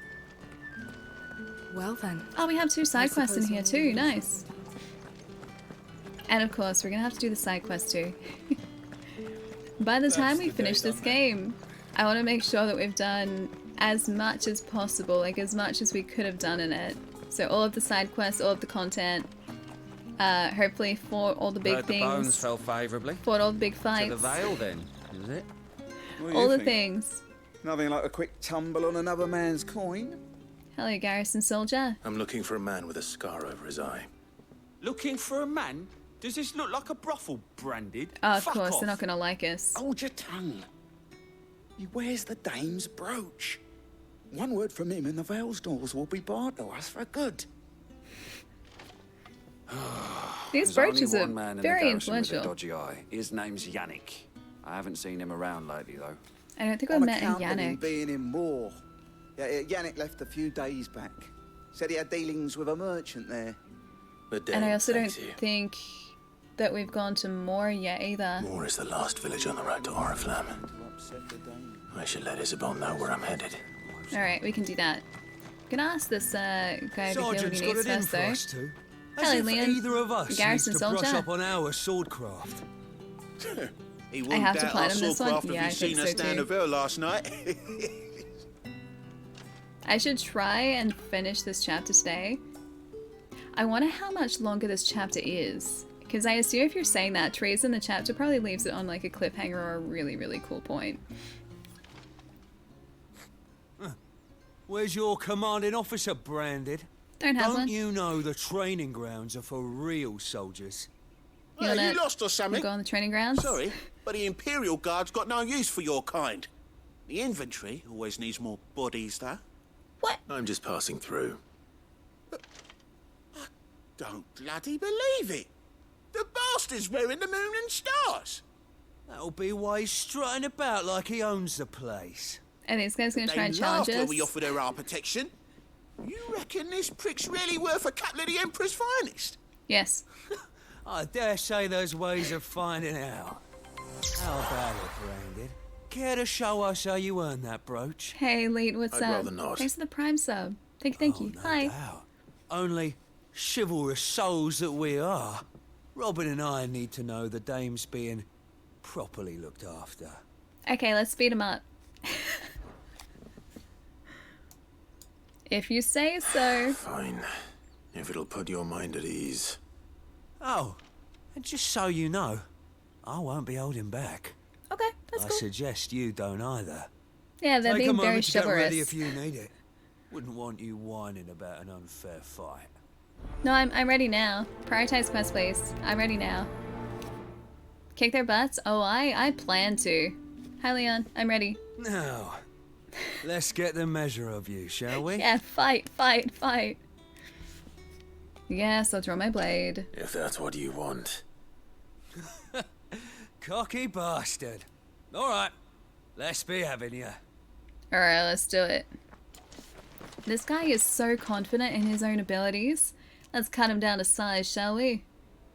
Speaker 14: Well then.
Speaker 1: Oh, we have 2 side quests in
Speaker 14: suppose
Speaker 1: here
Speaker 14: I'll
Speaker 1: too.
Speaker 14: leave.
Speaker 1: Nice. And of course, we're gonna have to do the side quest too. By the time we finish this game, I want to make sure that we've done as much as possible, like as much as we could have done in it. So all of the side quests, all of the content. Hopefully fought all the big
Speaker 13: Heard
Speaker 1: things.
Speaker 13: the bones fell favourably.
Speaker 1: Fought all the big
Speaker 13: To
Speaker 1: fights.
Speaker 13: the Vale, then, is it?
Speaker 20: What do
Speaker 1: All
Speaker 20: you
Speaker 1: the
Speaker 20: think?
Speaker 1: things.
Speaker 20: Nothing like a quick tumble on another man's coin.
Speaker 1: Hello, Garrison Soldier.
Speaker 3: I'm looking for a man with a scar over his eye.
Speaker 21: Looking for a man? Does this look like a brothel branded?
Speaker 1: Oh, of
Speaker 21: Fuck
Speaker 1: course,
Speaker 21: off.
Speaker 1: they're not gonna like us.
Speaker 18: Hold your tongue. He wears the Dame's brooch. One word from him and the Vale's doors will be barred to us for good.
Speaker 1: These
Speaker 22: There's
Speaker 1: brooches
Speaker 22: only
Speaker 1: are
Speaker 22: one man in the
Speaker 1: very
Speaker 22: garrison with a
Speaker 1: influential.
Speaker 22: dodgy eye. His name's Yannick. I haven't seen him around lately, though.
Speaker 1: I don't think I've
Speaker 20: On
Speaker 1: met
Speaker 20: account of him
Speaker 1: Yannick.
Speaker 20: being in war. Yeah, Yannick left a few days back. Said he had dealings with a merchant there.
Speaker 1: And I also don't think that we've gone to Moor yet either.
Speaker 3: Moor is the last village on the road to Oriflamme. I should let Isabel know where I'm headed.
Speaker 1: Alright, we can do that. I'm gonna ask this guy over here what
Speaker 23: Sergeant's
Speaker 1: he
Speaker 23: got
Speaker 1: needs
Speaker 23: it in
Speaker 1: first
Speaker 23: for
Speaker 1: though.
Speaker 23: us two. As
Speaker 1: Hello,
Speaker 23: if
Speaker 1: Leon.
Speaker 23: either of us
Speaker 1: Garrison
Speaker 23: needs to brush
Speaker 1: Soldier.
Speaker 23: up on our swordcraft.
Speaker 24: He
Speaker 1: I
Speaker 24: wouldn't
Speaker 1: have to
Speaker 24: doubt
Speaker 1: play
Speaker 24: our
Speaker 1: on this one?
Speaker 24: swordcraft if
Speaker 1: Yeah, I
Speaker 24: he'd seen
Speaker 1: think
Speaker 24: us
Speaker 1: so
Speaker 24: down
Speaker 1: too.
Speaker 24: the Vale last night.
Speaker 1: I should try and finish this chapter today. I wonder how much longer this chapter is. Because I assume if you're saying that, trees in the chapter probably leaves it on like a cliffhanger or a really, really cool point.
Speaker 23: Where's your commanding officer branded?
Speaker 1: Don't have one.
Speaker 23: you know the training grounds are for real soldiers?
Speaker 1: You wanna-
Speaker 24: you lost or something?
Speaker 1: Go on the training grounds?
Speaker 24: Sorry, but the Imperial Guard's got no use for your kind. The infantry always needs more bodies, though.
Speaker 3: I'm just passing through.
Speaker 24: Don't bloody believe it. The bastard's wearing the moon and stars.
Speaker 23: That'll be why he's strutting about like he owns the place.
Speaker 1: And this guy's gonna
Speaker 24: They
Speaker 1: try and challenge
Speaker 24: laughed when
Speaker 1: us.
Speaker 24: we offered her our protection. You reckon this prick's really worth a couple of the Emperor's finest?
Speaker 1: Yes.
Speaker 23: I dare say there's ways of finding out. How about it, Branded? Care to show us how you earned that brooch?
Speaker 1: Hey, Leet, what's
Speaker 23: I'd
Speaker 1: up?
Speaker 23: rather not.
Speaker 1: Thanks for the Prime sub. Thank you. Hi.
Speaker 23: Only chivalrous souls that we are. Robin and I need to know the dame's being properly looked after.
Speaker 1: Okay, let's speed him up. If you say so.
Speaker 3: Fine. If it'll put your mind at ease.
Speaker 23: Oh, and just so you know, I won't be holding back.
Speaker 1: Okay, that's
Speaker 23: I
Speaker 1: cool.
Speaker 23: suggest you don't either.
Speaker 1: Yeah, they're
Speaker 23: Take
Speaker 1: being
Speaker 23: a
Speaker 1: very
Speaker 23: moment to get ready
Speaker 1: chivalrous.
Speaker 23: if you need it. Wouldn't want you whining about an unfair fight.
Speaker 1: No, I'm ready now. Prioritize quest, please. I'm ready now. Kick their butts? Oh, I plan to. Hi, Leon. I'm ready.
Speaker 23: Now, let's get the measure of you, shall we?
Speaker 1: Yeah, fight. Yes, I'll draw my blade.
Speaker 3: If that's what you want.
Speaker 23: Cocky bastard. All right, let's be having you.
Speaker 1: Alright, let's do it. This guy is so confident in his own abilities. Let's cut him down to size, shall we?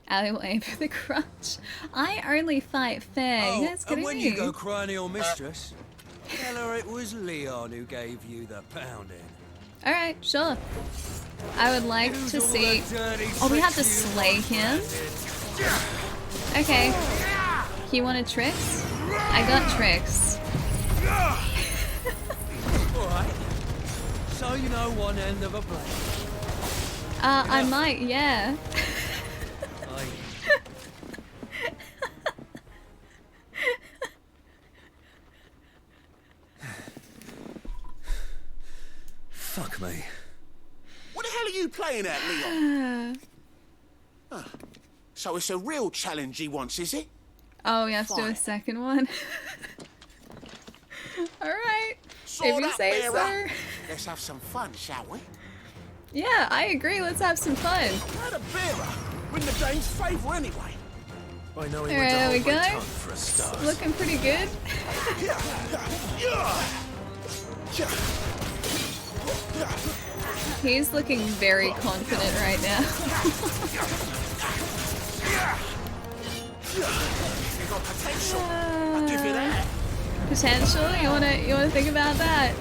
Speaker 1: I will aim for the crotch. I only fight fair. You guys
Speaker 23: and
Speaker 1: kidding
Speaker 23: when
Speaker 1: me?
Speaker 23: you go crying to your mistress, tell her it was Leon who gave you the pounding.
Speaker 1: Alright, sure. I would like to see... Oh, we have to slay him? Okay. He wanted tricks? I got tricks.
Speaker 23: Alright. So you know one end of a blade.
Speaker 1: I might, yeah.
Speaker 23: Fuck me.
Speaker 24: What the hell are you playing at, Leon? So it's a real challenge he wants, is it?
Speaker 1: Oh, we have to do a
Speaker 24: Fine.
Speaker 1: second one. Alright. If
Speaker 24: Sort
Speaker 1: you
Speaker 24: up,
Speaker 1: say
Speaker 24: bearer.
Speaker 1: so.
Speaker 24: Let's have some fun, shall we?
Speaker 1: Yeah, I agree. Let's have some fun.
Speaker 24: How the bearer win the Dane's favour anyway?
Speaker 3: I know he
Speaker 1: Alright, there we go.
Speaker 3: for a start.
Speaker 1: Looking pretty good. He's looking very confident right now.
Speaker 24: You got potential. I'll give you that.
Speaker 1: Potential? You wanna think about that?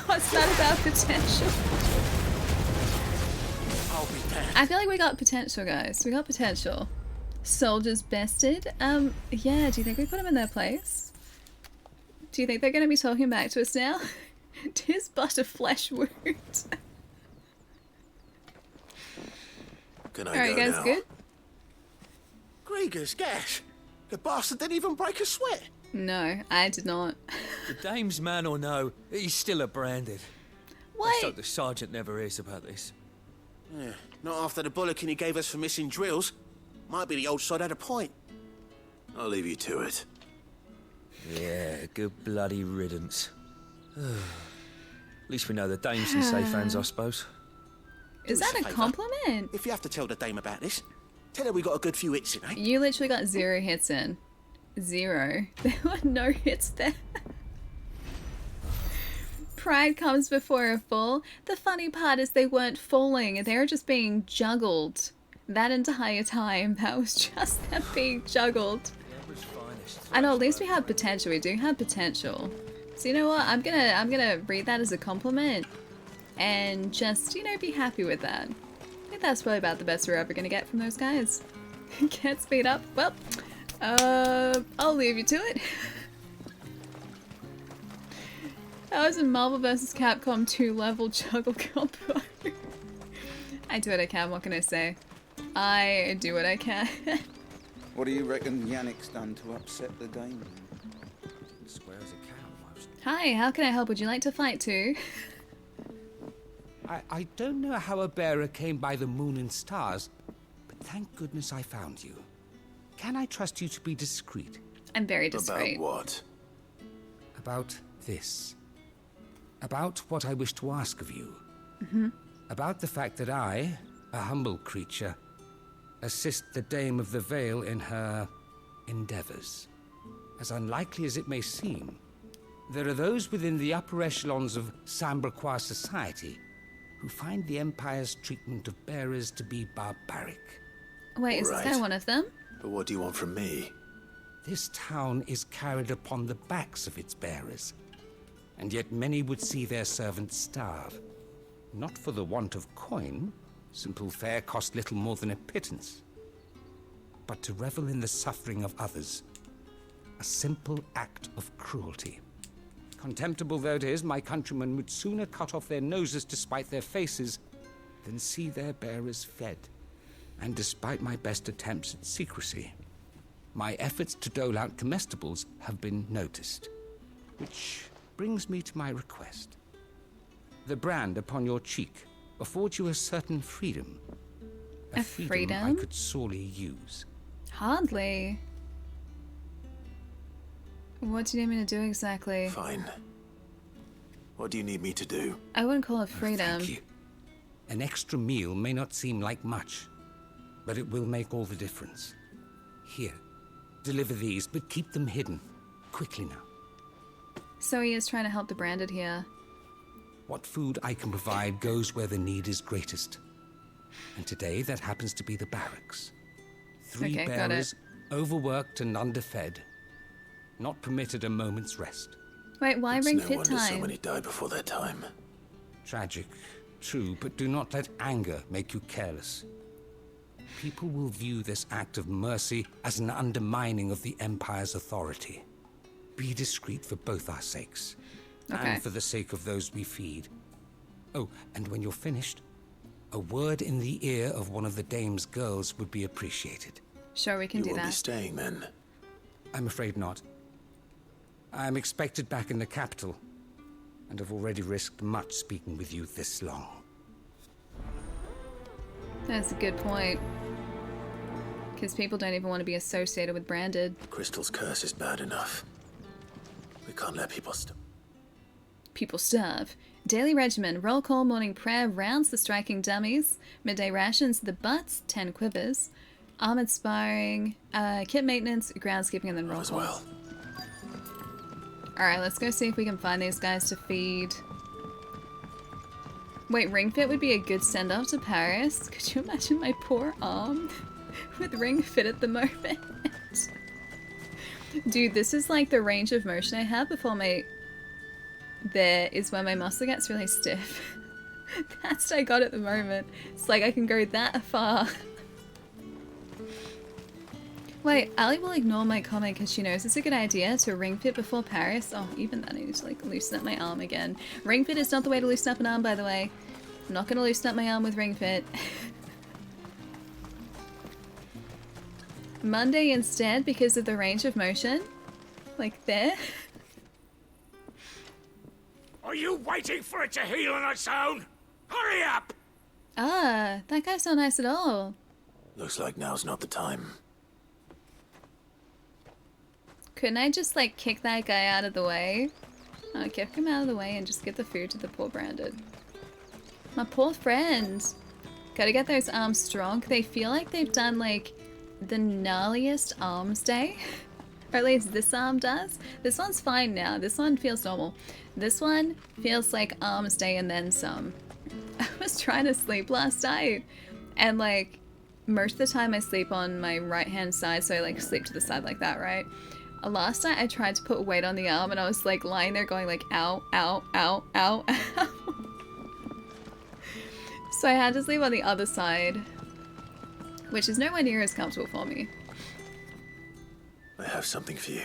Speaker 1: What's that about potential?
Speaker 24: I'll be back.
Speaker 1: I feel like we got potential, guys. We got potential. Soldiers bested. Yeah, do you think we put them in their place? Do you think they're gonna be talking back to us now? Tis but a flesh wound.
Speaker 3: Can I
Speaker 1: Alright,
Speaker 3: go
Speaker 1: guys,
Speaker 3: now?
Speaker 1: good?
Speaker 24: Gregor's gas. The bastard didn't even break a sweat.
Speaker 1: No, I did not.
Speaker 23: The dame's man or no, he's still a branded. Let's hope the sergeant never hears about this.
Speaker 24: Yeah, not after the bollocking he gave us for missing drills. Might be the old sod had a point.
Speaker 3: I'll leave you to it.
Speaker 23: Yeah, good bloody riddance. At least we know the dame's in safe hands, I suppose.
Speaker 1: Is
Speaker 24: Do us
Speaker 1: that a
Speaker 24: favour.
Speaker 1: compliment?
Speaker 24: If you have to tell the dame about this, tell her we got a good few hits in, eh?
Speaker 1: You literally got 0 hits in. 0. There were no hits there. Pride comes before a fall. The funny part is they weren't falling. They were just being juggled. That entire time, that was just them being juggled. I know, at least we have potential. We do have potential. So you know what? I'm gonna read that as a compliment. And just, you know, be happy with that. I think that's probably about the best we're ever gonna get from those guys. Can't speed up. Well, I'll leave you to it. That was a Marvel vs. Capcom 2 level juggle combo. I do what I can, what can I say? I do what I can.
Speaker 18: What do you reckon Yannick's done to upset the dame?
Speaker 21: Square as a cow, almost.
Speaker 1: Hi, how can I help? Would you like to fight too?
Speaker 16: I don't know how a bearer came by the moon and stars, but thank goodness I found you. Can I trust you to be discreet?
Speaker 1: I'm very discreet.
Speaker 3: About what?
Speaker 16: About this. About what I wish to ask of you.
Speaker 1: Mm-hmm.
Speaker 16: About the fact that I, a humble creature, assist the Dame of the Vale in her endeavors. As unlikely as it may seem, there are those within the upper echelons of Sambraquois society who find the Empire's treatment of bearers to be barbaric.
Speaker 1: Wait, is this guy one of them?
Speaker 3: But what do you want from me?
Speaker 16: This town is carried upon the backs of its bearers, and yet many would see their servants starve. Not for the want of coin, simple fare cost little more than a pittance, but to revel in the suffering of others, a simple act of cruelty. Contemptible though it is, my countrymen would sooner cut off their noses to spite their faces than see their bearers fed. And despite my best attempts at secrecy, my efforts to dole out comestibles have been noticed. Which brings me to my request. The brand upon your cheek affords you a certain freedom. A freedom I could sorely use.
Speaker 1: Hardly. What do you need me to do exactly?
Speaker 3: Fine. What do you need me to do?
Speaker 1: I wouldn't call it freedom.
Speaker 16: Thank you. An extra meal may not seem like much, but it will make all the difference. Here, deliver these, but keep them hidden. Quickly now.
Speaker 1: So he is trying to help the branded here.
Speaker 16: What food I can provide goes where the need is greatest. And today, that happens to be the barracks. 3
Speaker 1: Okay, got it.
Speaker 16: bearers, overworked and underfed. Not permitted a moment's rest.
Speaker 1: Wait, why
Speaker 3: It's
Speaker 1: bring
Speaker 3: no
Speaker 1: fit
Speaker 3: wonder so
Speaker 1: time?
Speaker 3: many die before their time.
Speaker 16: Tragic, true, but do not let anger make you careless. People will view this act of mercy as an undermining of the Empire's authority. Be discreet for both our sakes,
Speaker 1: Okay.
Speaker 16: and for the sake of those we feed. Oh, and when you're finished, a word in the ear of one of the dame's girls would be appreciated.
Speaker 1: Sure, we can do
Speaker 3: You won't be
Speaker 1: that.
Speaker 3: staying then.
Speaker 16: I'm afraid not. I'm expected back in the capital. and have already risked much speaking with you this long.
Speaker 1: That's a good point. Because people don't even want to be associated with Branded.
Speaker 3: Crystal's curse is bad enough. We can't let people
Speaker 1: People starve. Daily regimen, roll call, morning prayer, rounds the striking dummies, midday rations, the butts, 10 quivers, armored sparring, kit maintenance, groundskeeping, and then roll call.
Speaker 3: well.
Speaker 1: Alright, let's go see if we can find these guys to feed. Wait, Ring Fit would be a good send-off to Paris. Could you imagine my poor arm with Ring Fit at the moment? Dude, this is like the range of motion I have before my... There is where my muscle gets really stiff. That's what I got at the moment. It's like I can go that far. Wait, Ali will ignore my comment because she knows it's a good idea to Ring Fit before Paris. Oh, even then I need to like loosen up my arm again. Ring Fit is not the way to loosen up an arm, by the way. I'm not going to loosen up my arm with Ring Fit. Monday instead because of the range of motion. Like there.
Speaker 15: Are you waiting for it to heal on its own? Hurry up!
Speaker 1: Ah, that guy's not nice at all.
Speaker 3: Looks like now's not the time.
Speaker 1: Couldn't I just like kick that guy out of the way? I'll kick him out of the way and just give the food to the poor Branded. My poor friend. Gotta get those arms strong. They feel like they've done like the gnarliest arms day. Or at least this arm does. This one's fine now. This one feels normal. This one feels like arms day and then some. I was trying to sleep last night. And like most of the time I sleep on my right hand side. So I like sleep to the side like that, right? Last night I tried to put weight on the arm and I was like lying there going like ow, ow, ow, ow, ow. So I had to sleep on the other side, which is nowhere near as comfortable for me.
Speaker 3: I have something for you.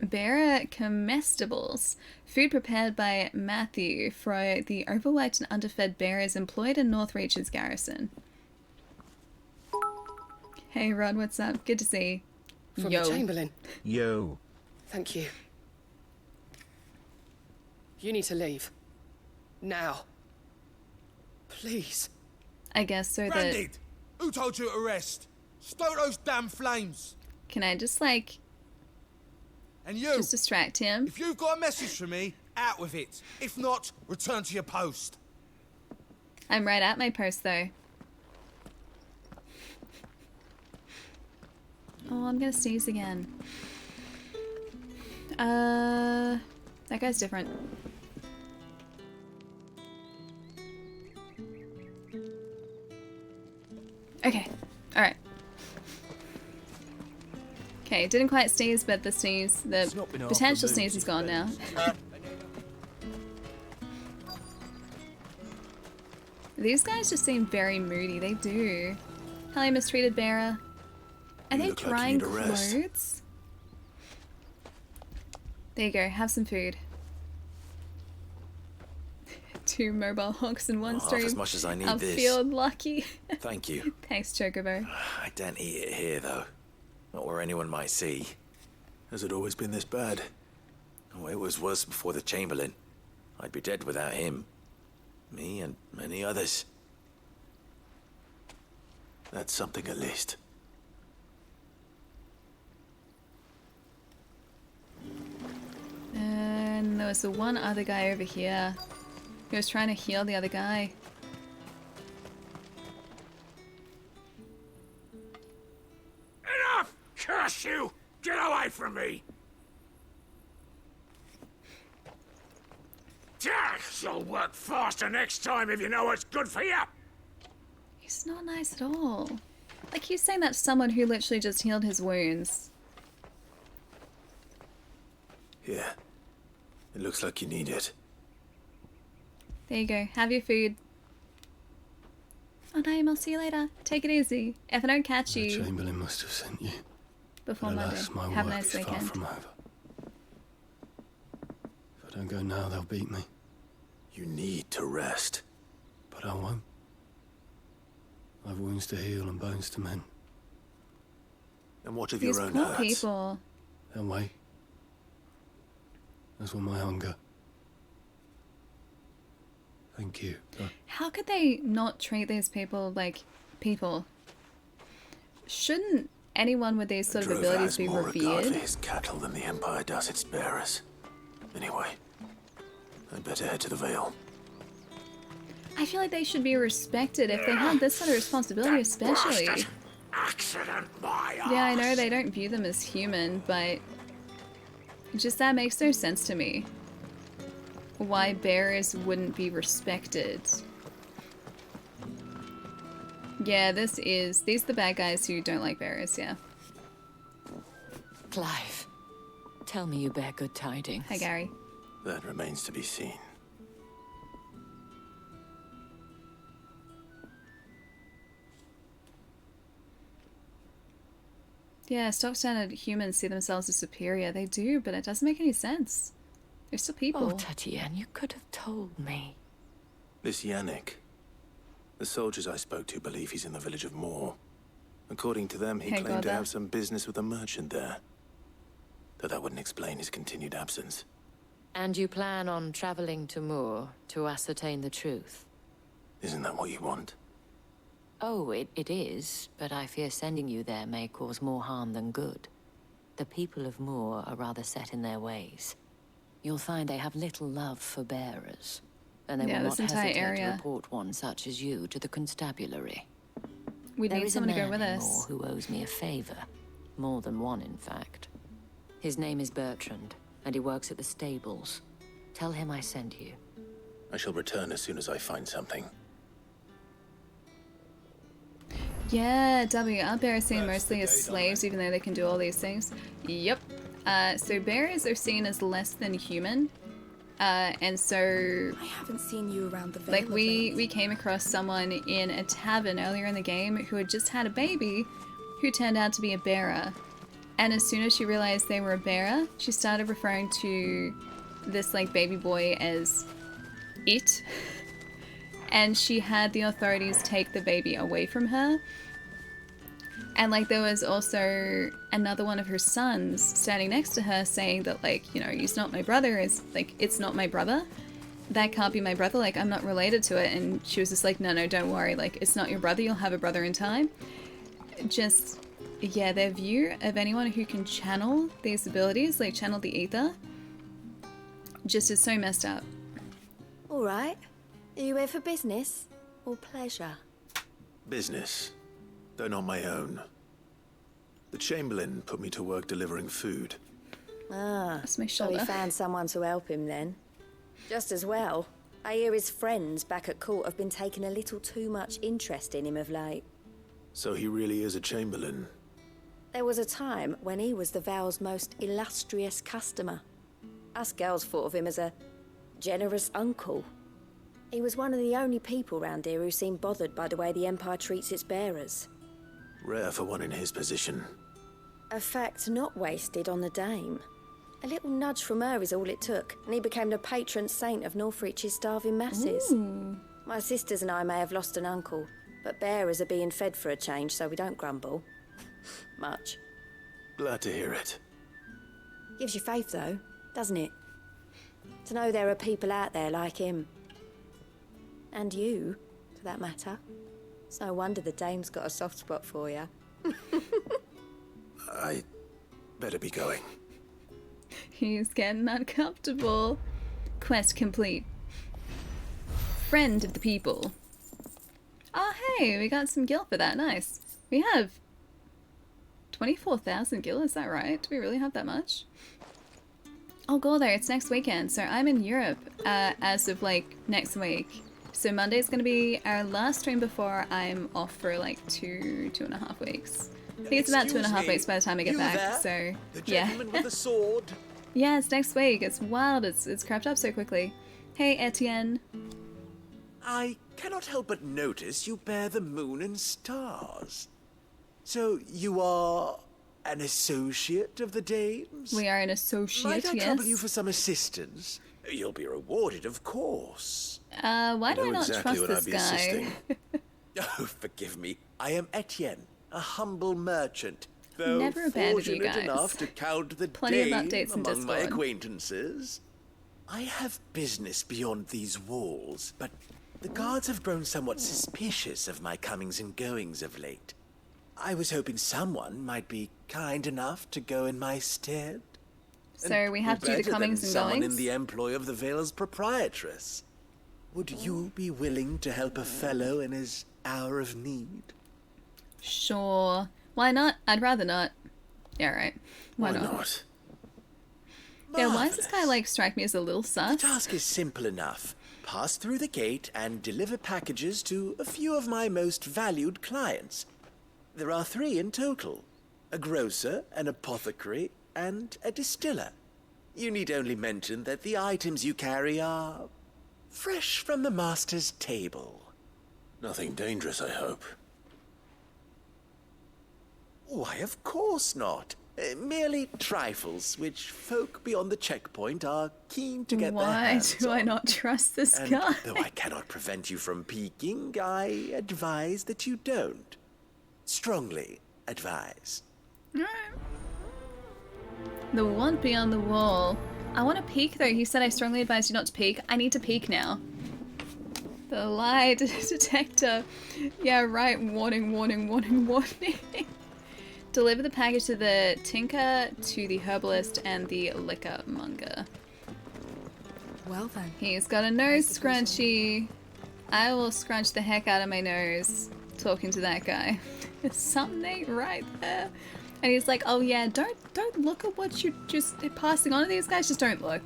Speaker 1: Bearer comestibles. Food prepared by Matthew for the overworked and underfed bearers employed in Northreach's garrison. Hey Rod, what's up? Good to see you.
Speaker 2: From the Chamberlain.
Speaker 11: Yo.
Speaker 2: Thank you. You need to leave. Now. Please.
Speaker 1: I guess so that...
Speaker 5: Branded! Who told you to rest? Stoke those damn flames!
Speaker 1: Can I just like...
Speaker 5: And you!
Speaker 1: Just distract him?
Speaker 5: If you've got a message for me, out with it. If not, return to your post.
Speaker 1: I'm right at my post though. Oh, I'm gonna sneeze again. That guy's different. Okay, alright. Okay, didn't quite sneeze, but the sneeze, the potential sneeze is gone now. These guys just seem very moody, they do. Hello, mistreated bearer. Are they drying clothes? There you go, have some food. 2 mobile honks in one stream.
Speaker 7: Half as much as I need
Speaker 1: I
Speaker 7: this.
Speaker 1: feel lucky.
Speaker 7: Thank you.
Speaker 1: Thanks, Chocobo.
Speaker 7: I don't eat it here, though. Not where anyone might see.
Speaker 3: Has it always been this bad?
Speaker 7: Oh, it was worse before the Chamberlain. I'd be dead without him. Me and many others.
Speaker 3: That's something at least.
Speaker 1: And there was the one other guy over here. He was trying to heal the other guy.
Speaker 15: Enough! Curse you! Get away from me! You'll work faster next time if you know what's good for you!
Speaker 1: He's not nice at all. Like, he's saying that to someone who literally just healed his wounds.
Speaker 3: Yeah. It looks like you need it.
Speaker 1: There you go. Have your food. Oh, Naeem, I'll see you later. Take it easy. If I don't catch you...
Speaker 9: The Chamberlain must have sent you.
Speaker 1: Before Monday.
Speaker 9: Alas, my
Speaker 1: Have a
Speaker 9: work
Speaker 1: nice
Speaker 9: is
Speaker 1: weekend.
Speaker 9: far from over. If I don't go now, they'll beat me.
Speaker 3: You need to rest.
Speaker 9: But I won't. I've wounds to heal and bones to mend.
Speaker 3: And what of
Speaker 1: These
Speaker 3: your own
Speaker 1: poor
Speaker 3: hurts?
Speaker 1: people.
Speaker 9: They'll wait. as will my hunger. Thank you.
Speaker 1: How could they not treat these people like people? Shouldn't anyone with these sort of
Speaker 3: Drove
Speaker 1: abilities
Speaker 3: has
Speaker 1: be
Speaker 3: more regard
Speaker 1: revered?
Speaker 3: for his cattle than the Empire does its bearers. Anyway, I'd better head to the Vale.
Speaker 1: I feel like they should be respected if they had this sort of responsibility, especially.
Speaker 15: Accident, my
Speaker 1: Yeah, I know they don't view them as human, but just that makes no sense to me. Why bearers wouldn't be respected. Yeah, these are the bad guys who don't like bearers, yeah.
Speaker 12: Clive, tell me you bear good tidings.
Speaker 1: Hi, Gary.
Speaker 3: That remains to be seen.
Speaker 1: Yeah, stock standard humans see themselves as superior. They do, but it doesn't make any sense. They're still people.
Speaker 12: Oh, Tatiana, you could have told me.
Speaker 3: This Yannick. The soldiers I spoke to believe he's in the village of Moor. According to them, he
Speaker 1: Hey,
Speaker 3: claimed to
Speaker 1: Gorda.
Speaker 3: have some business with a merchant there. Though that wouldn't explain his continued absence.
Speaker 12: And you plan on traveling to Moor to ascertain the truth?
Speaker 3: Isn't that what you want?
Speaker 12: Oh, it is, but I fear sending you there may cause more harm than good. The people of Moor are rather set in their ways. You'll find they have little love for bearers, and they
Speaker 1: Yeah,
Speaker 12: will
Speaker 1: this
Speaker 12: not
Speaker 1: entire
Speaker 12: hesitate
Speaker 1: area.
Speaker 12: to report one such as you to the constabulary.
Speaker 1: We
Speaker 12: There
Speaker 1: need
Speaker 12: is
Speaker 1: someone
Speaker 12: a
Speaker 1: to go
Speaker 12: man
Speaker 1: with
Speaker 12: in
Speaker 1: us.
Speaker 12: Moor who owes me a favor. More than one, in fact. His name is Bertrand, and he works at the stables. Tell him I sent you.
Speaker 3: I shall return as soon as I find something.
Speaker 1: Yeah, W. Aren't bearers seen mostly as slaves, even though they can do all these things? Yep. So bearers are seen as less than human. And so...
Speaker 8: I haven't seen you around the Vale.
Speaker 1: Like, we came across someone in a tavern earlier in the game who had just had a baby who turned out to be a bearer. And as soon as she realized they were a bearer, she started referring to this, like, baby boy as it. And she had the authorities take the baby away from her. And, like, there was also another one of her sons standing next to her saying that, like, you know, he's not my brother. It's not my brother. That can't be my brother. Like, I'm not related to it. And she was just like, no, don't worry. Like, it's not your brother. You'll have a brother in time. Just, yeah, their view of anyone who can channel these abilities, like channel the ether, just is so messed up.
Speaker 8: All right. Are you here for business or pleasure?
Speaker 3: Business, though not my own. The Chamberlain put me to work delivering food.
Speaker 8: Ah,
Speaker 1: That's my
Speaker 8: so he
Speaker 1: shoulder.
Speaker 8: found someone to help him then. Just as well. I hear his friends back at court have been taking a little too much interest in him of late.
Speaker 3: So he really is a Chamberlain.
Speaker 8: There was a time when he was the Vale's most illustrious customer. Us girls thought of him as a generous uncle. He was one of the only people round here who seemed bothered by the way the Empire treats its bearers.
Speaker 3: Rare for one in his position.
Speaker 8: A fact not wasted on the Dame. A little nudge from her is all it took, and he became the patron saint of Northreach's starving masses.
Speaker 1: Ooh.
Speaker 8: My sisters and I may have lost an uncle, but bearers are being fed for a change, so we don't grumble. Much.
Speaker 3: Glad to hear it.
Speaker 8: Gives you faith, though, doesn't it? To know there are people out there like him. And you, for that matter. It's no wonder the Dame's got a soft spot for you.
Speaker 3: I better be going.
Speaker 1: He's getting uncomfortable. Quest complete. Friend of the people. Oh, hey, we got some gil for that. Nice. We have 24,000 gil, is that right? Do we really have that much? Oh, go there. It's next weekend. So I'm in Europe as of, like, next week. So Monday's going to be our last stream before I'm off for, like, two and a half weeks. I think it's about 2.5 weeks by the time I get back. So,
Speaker 24: The
Speaker 1: yeah.
Speaker 24: gentleman with the sword.
Speaker 1: Yeah, it's next week. It's wild. It's crept up so quickly. Hey, Etienne.
Speaker 24: I cannot help but notice you bear the moon and stars. So you are an associate of the Dame's?
Speaker 1: We are an associate,
Speaker 24: Might I
Speaker 1: yes.
Speaker 24: trouble you for some assistance? You'll be rewarded, of course.
Speaker 1: Why do I
Speaker 24: know
Speaker 1: not
Speaker 24: exactly
Speaker 1: trust
Speaker 24: what
Speaker 1: this
Speaker 24: I'd be
Speaker 1: guy?
Speaker 24: assisting. Oh, forgive me. I am Etienne, a humble merchant. Though
Speaker 1: Never abandoned you
Speaker 24: fortunate
Speaker 1: guys.
Speaker 24: enough to count the
Speaker 1: Plenty of
Speaker 24: Dame
Speaker 1: updates in
Speaker 24: among my
Speaker 1: Discord.
Speaker 24: acquaintances. I have business beyond these walls, but the guards have grown somewhat suspicious of my comings and goings of late. I was hoping someone might be kind enough to go in my stead.
Speaker 1: So we have to do the
Speaker 24: Better
Speaker 1: comings
Speaker 24: than
Speaker 1: and
Speaker 24: someone
Speaker 1: goings?
Speaker 24: in the employ of the Vale's proprietress. Would you be willing to help a fellow in his hour of need?
Speaker 1: Sure. Why not? I'd rather not. Yeah, right. Why not? Yeah, why does this guy like strike me as a little sus?
Speaker 24: The task is simple enough. Pass through the gate and deliver packages to a few of my most valued clients. There are 3 in total. A grocer, an apothecary, and a distiller. You need only mention that the items you carry are fresh from the master's table.
Speaker 3: Nothing dangerous, I hope.
Speaker 24: Why, of course not. Merely trifles, which folk beyond the checkpoint are keen to get their
Speaker 1: Why
Speaker 24: hands
Speaker 1: do I
Speaker 24: on.
Speaker 1: not trust this
Speaker 24: And
Speaker 1: guy?
Speaker 24: though I cannot prevent you from peeking, I advise that you don't. Strongly advise.
Speaker 1: The one beyond the wall. I want to peek though. He said I strongly advise you not to peek. I need to peek now. The lie detector. Yeah, right. Warning, warning, warning, warning. Deliver the package to the tinker, to the herbalist, and the liquor monger.
Speaker 6: Well then.
Speaker 1: He's got a nose scrunchie. I will scrunch the heck out of my nose talking to that guy. Something ain't right there. And he's like, oh yeah, don't look at what you're just passing on to these guys. Just don't look.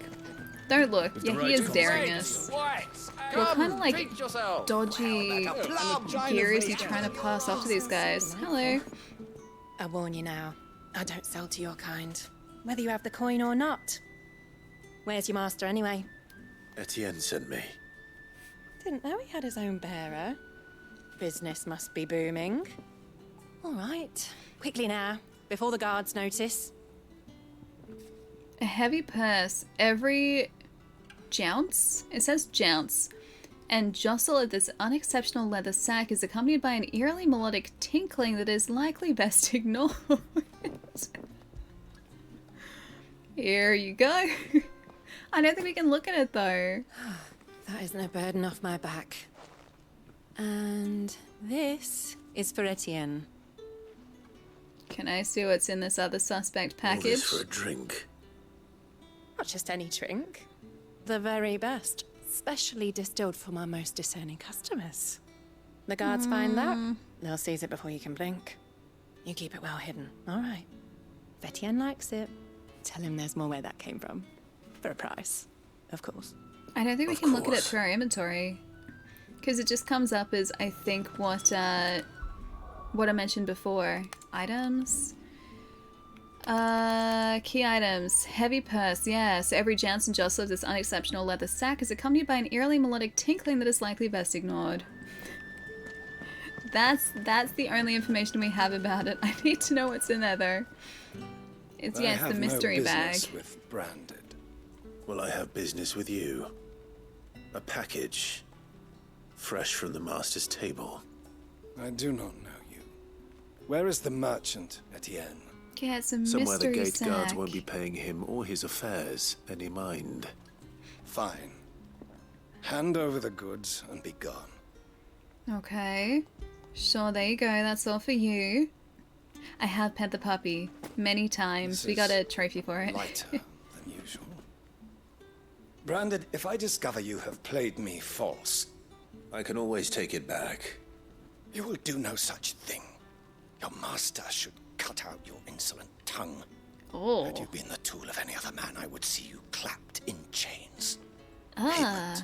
Speaker 1: Don't look. Yeah, he is daring us. What kind of like dodgy gear is he trying to pass off to these guys? Hello.
Speaker 4: I warn you now, I don't sell to your kind, whether you have the coin or not. Where's your master anyway?
Speaker 3: Etienne sent me.
Speaker 4: Didn't know he had his own bearer. Business must be booming. All right, quickly now, before the guards notice.
Speaker 1: A heavy purse. Every jounce? It says jounce. And jostle of this unexceptional leather sack is accompanied by an eerily melodic tinkling that is likely best ignored. Here you go. I don't think we can look at it though.
Speaker 4: That isn't a burden off my back. And this is for Etienne.
Speaker 1: Can I see what's in this other suspect
Speaker 3: All
Speaker 1: package?
Speaker 3: this for a drink.
Speaker 4: Not just any drink. The very best. Specially distilled for my most discerning customers. The guards find that, they'll seize it before you can blink. You keep it well hidden, all right? If Etienne likes it, tell him there's more where that came from. For a price, of course.
Speaker 1: I don't think we can look at it through our inventory. Because it just comes up as, I think, what I mentioned before. Items? Key items. Heavy purse, yeah. So every jounce and jostle of this unexceptional leather sack is accompanied by an eerily melodic tinkling that is likely best ignored. That's the only information we have about it. I need to know what's in there, though. It's, yeah, it's the mystery bag.
Speaker 3: With Branded. Well, I have business with you. A package. Fresh from the master's table.
Speaker 9: I do not know you. Where is the merchant, Etienne?
Speaker 1: Yeah, it's a
Speaker 3: Somewhere the
Speaker 1: mystery
Speaker 3: gate
Speaker 1: sack.
Speaker 3: guards won't be paying him or his affairs any mind.
Speaker 9: Fine. Hand over the goods and be gone.
Speaker 1: Okay. Sure, there you go. That's all for you. I have pet the puppy many times.
Speaker 9: This
Speaker 1: We got
Speaker 9: is
Speaker 1: a trophy for it.
Speaker 9: Lighter than usual. Branded, if I discover you have played me false...
Speaker 3: I can always take it back.
Speaker 9: You will do no such thing. Your master should cut out your insolent tongue.
Speaker 1: Oh.
Speaker 9: Had you been the tool of any other man, I would see you clapped in chains.
Speaker 1: Ah.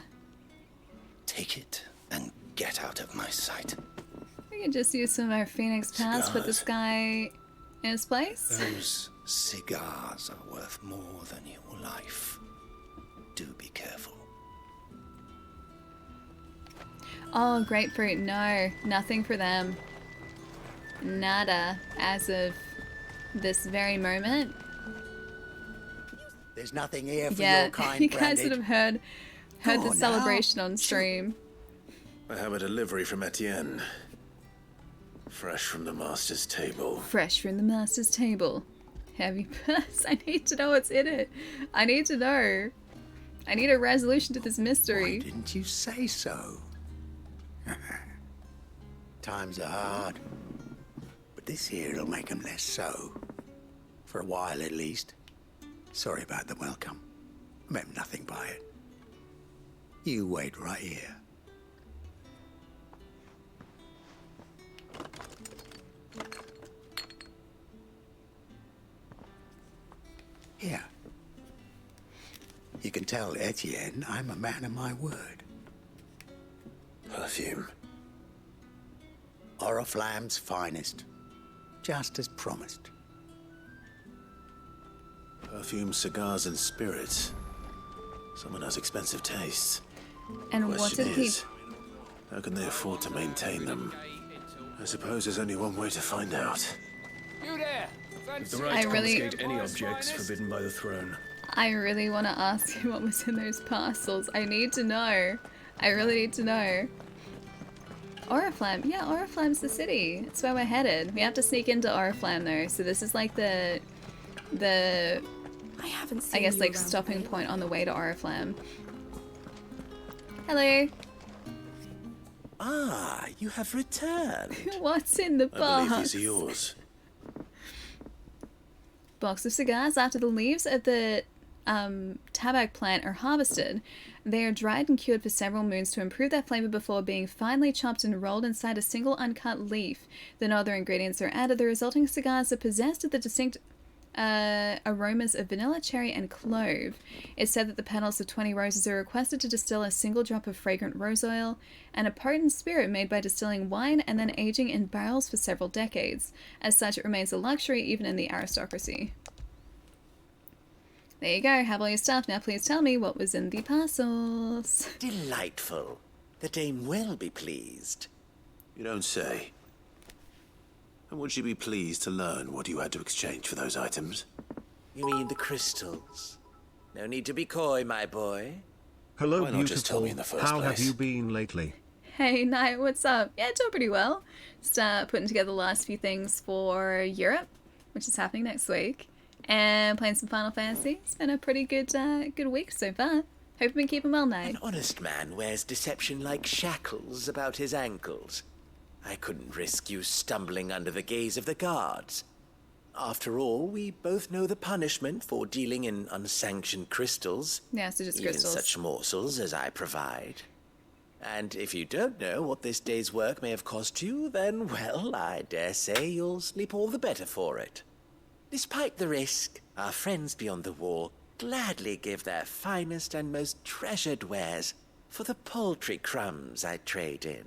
Speaker 9: Take it and get out of my sight.
Speaker 1: We can just use some of our Phoenix Pass, put this guy in his place.
Speaker 9: Those cigars are worth more than your life. Do be careful.
Speaker 1: Oh, grapefruit. No, nothing for them. Nada, as of this very moment.
Speaker 18: There's nothing here for
Speaker 1: Yeah,
Speaker 18: your kind,
Speaker 1: you guys
Speaker 18: Branded.
Speaker 1: would have heard
Speaker 18: Go
Speaker 1: the
Speaker 18: on
Speaker 1: celebration
Speaker 18: now.
Speaker 1: on stream.
Speaker 3: I have a delivery from Etienne. Fresh from the master's table.
Speaker 1: Fresh from the master's table. Heavy purse. I need to know what's in it. I need to know. I need a resolution to this mystery.
Speaker 18: Why didn't you say so? Times are hard. But this here'll make 'em less so. For a while, at least. Sorry about the welcome. Meant nothing by it. You wait right here. Here. You can tell Etienne I'm a man of my word.
Speaker 3: Perfume.
Speaker 18: Oriflamme's finest. Just as promised.
Speaker 3: Perfume, cigars, and spirits. Someone has expensive tastes.
Speaker 1: And what
Speaker 3: Question
Speaker 1: did he...
Speaker 3: is, how can they afford to maintain them? I suppose there's only one way to find out.
Speaker 21: You there!
Speaker 10: With the right to confiscate any objects forbidden by the throne.
Speaker 1: I really want to ask him what was in those parcels. I need to know. I really need to know. Oriflamme. Yeah, Oriflamme's the city. It's where we're headed. We have to sneak into Oriflamme though, so this is like the
Speaker 8: I haven't seen
Speaker 1: I guess
Speaker 8: you
Speaker 1: like
Speaker 8: around
Speaker 1: stopping
Speaker 8: lately.
Speaker 1: point on the way to Oriflamme. Hello.
Speaker 24: Ah, you have returned.
Speaker 1: What's in the box?
Speaker 3: I believe these are yours.
Speaker 1: Box of cigars. After the leaves of the tabac plant are harvested, they are dried and cured for several moons to improve their flavor before being finely chopped and rolled inside a single uncut leaf. Then other ingredients are added. The resulting cigars are possessed of the distinct aromas of vanilla, cherry, and clove. It's said that the petals of 20 roses are requested to distill a single drop of fragrant rose oil and a potent spirit made by distilling wine and then aging in barrels for several decades. As such, it remains a luxury even in the aristocracy. There you go, have all your stuff. Now please tell me what was in the parcels.
Speaker 24: Delightful. The dame will be pleased.
Speaker 3: You don't say. And would she be pleased to learn what you had to exchange for those items?
Speaker 24: You mean the crystals? No need to be coy, my boy.
Speaker 11: Hello,
Speaker 3: Why not just tell
Speaker 11: beautiful.
Speaker 3: me in the first
Speaker 11: How have
Speaker 3: place?
Speaker 11: you been lately?
Speaker 1: Hey, Knight, what's up? Yeah, doing pretty well. Just putting together the last few things for Europe, which is happening next week. And playing some Final Fantasy. It's been a pretty good good week so far. Hope you've been keeping well, Knight.
Speaker 24: An honest man wears deception like shackles about his ankles. I couldn't risk you stumbling under the gaze of the guards. After all, we both know the punishment for dealing in unsanctioned crystals.
Speaker 1: Yeah, so just
Speaker 24: even
Speaker 1: crystals.
Speaker 24: such morsels as I provide. And if you don't know what this day's work may have cost you, then, well, I dare say you'll sleep all the better for it. Despite the risk, our friends beyond the wall gladly give their finest and most treasured wares for the paltry crumbs I trade in.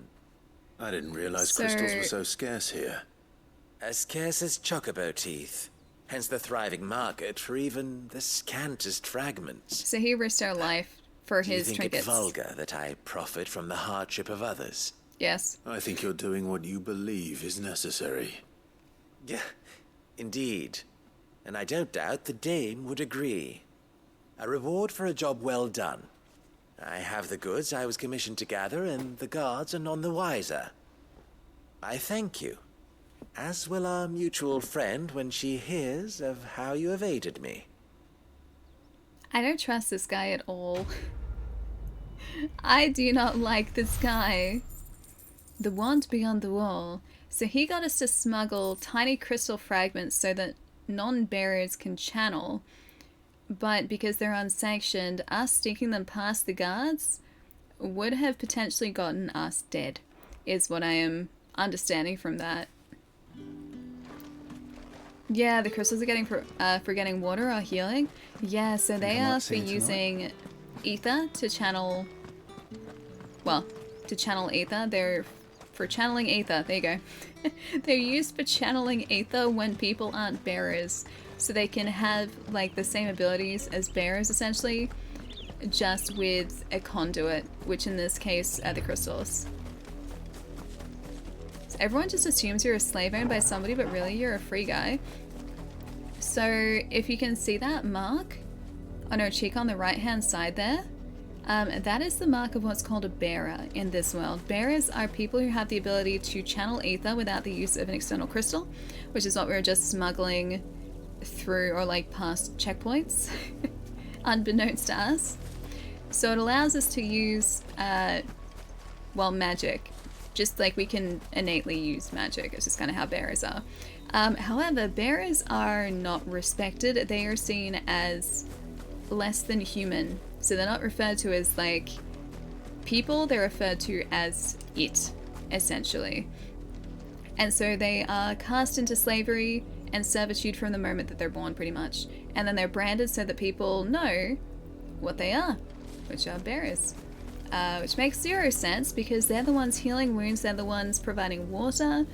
Speaker 3: I didn't realize crystals were so scarce here.
Speaker 24: As scarce as chocobo teeth. Hence the thriving market for even the scantest fragments.
Speaker 1: So he risked our life for
Speaker 24: Do you
Speaker 1: his
Speaker 24: think
Speaker 1: trinkets.
Speaker 24: it vulgar that I profit from the hardship of others?
Speaker 1: Yes.
Speaker 3: I think you're doing what you believe is necessary.
Speaker 24: Yeah, indeed. And I don't doubt the dame would agree. A reward for a job well done. I have the goods I was commissioned to gather, and the guards are none the wiser. I thank you, as will our mutual friend when she hears of how you have aided me.
Speaker 1: I don't trust this guy at all. I do not like this guy. The wand beyond the wall. So he got us to smuggle tiny crystal fragments so that non-bearers can channel, but because they're unsanctioned, us sneaking them past the guards would have potentially gotten us dead, is what I am understanding from that. Yeah, the crystals are getting for getting water or healing. Yeah, so they are for using ether to channel, well, to channel ether. They're for channeling ether. There you go. They're used for channeling ether when people aren't bearers. So they can have like the same abilities as bearers essentially, just with a conduit, which in this case are the crystals. So everyone just assumes you're a slave owned by somebody, but really you're a free guy. So if you can see that mark on her cheek on the right hand side there, that is the mark of what's called a bearer in this world. Bearers are people who have the ability to channel ether without the use of an external crystal, which is what we were just smuggling through or like past checkpoints, unbeknownst to us. So it allows us to use, well, magic. Just like we can innately use magic. It's just kind of how bearers are. However, bearers are not respected. They are seen as less than human. So they're not referred to as, like, people. They're referred to as it, essentially. And so they are cast into slavery and servitude from the moment that they're born, pretty much. And then they're branded so that people know what they are, which are bearers. Which makes zero sense because they're the ones healing wounds, they're the ones providing water,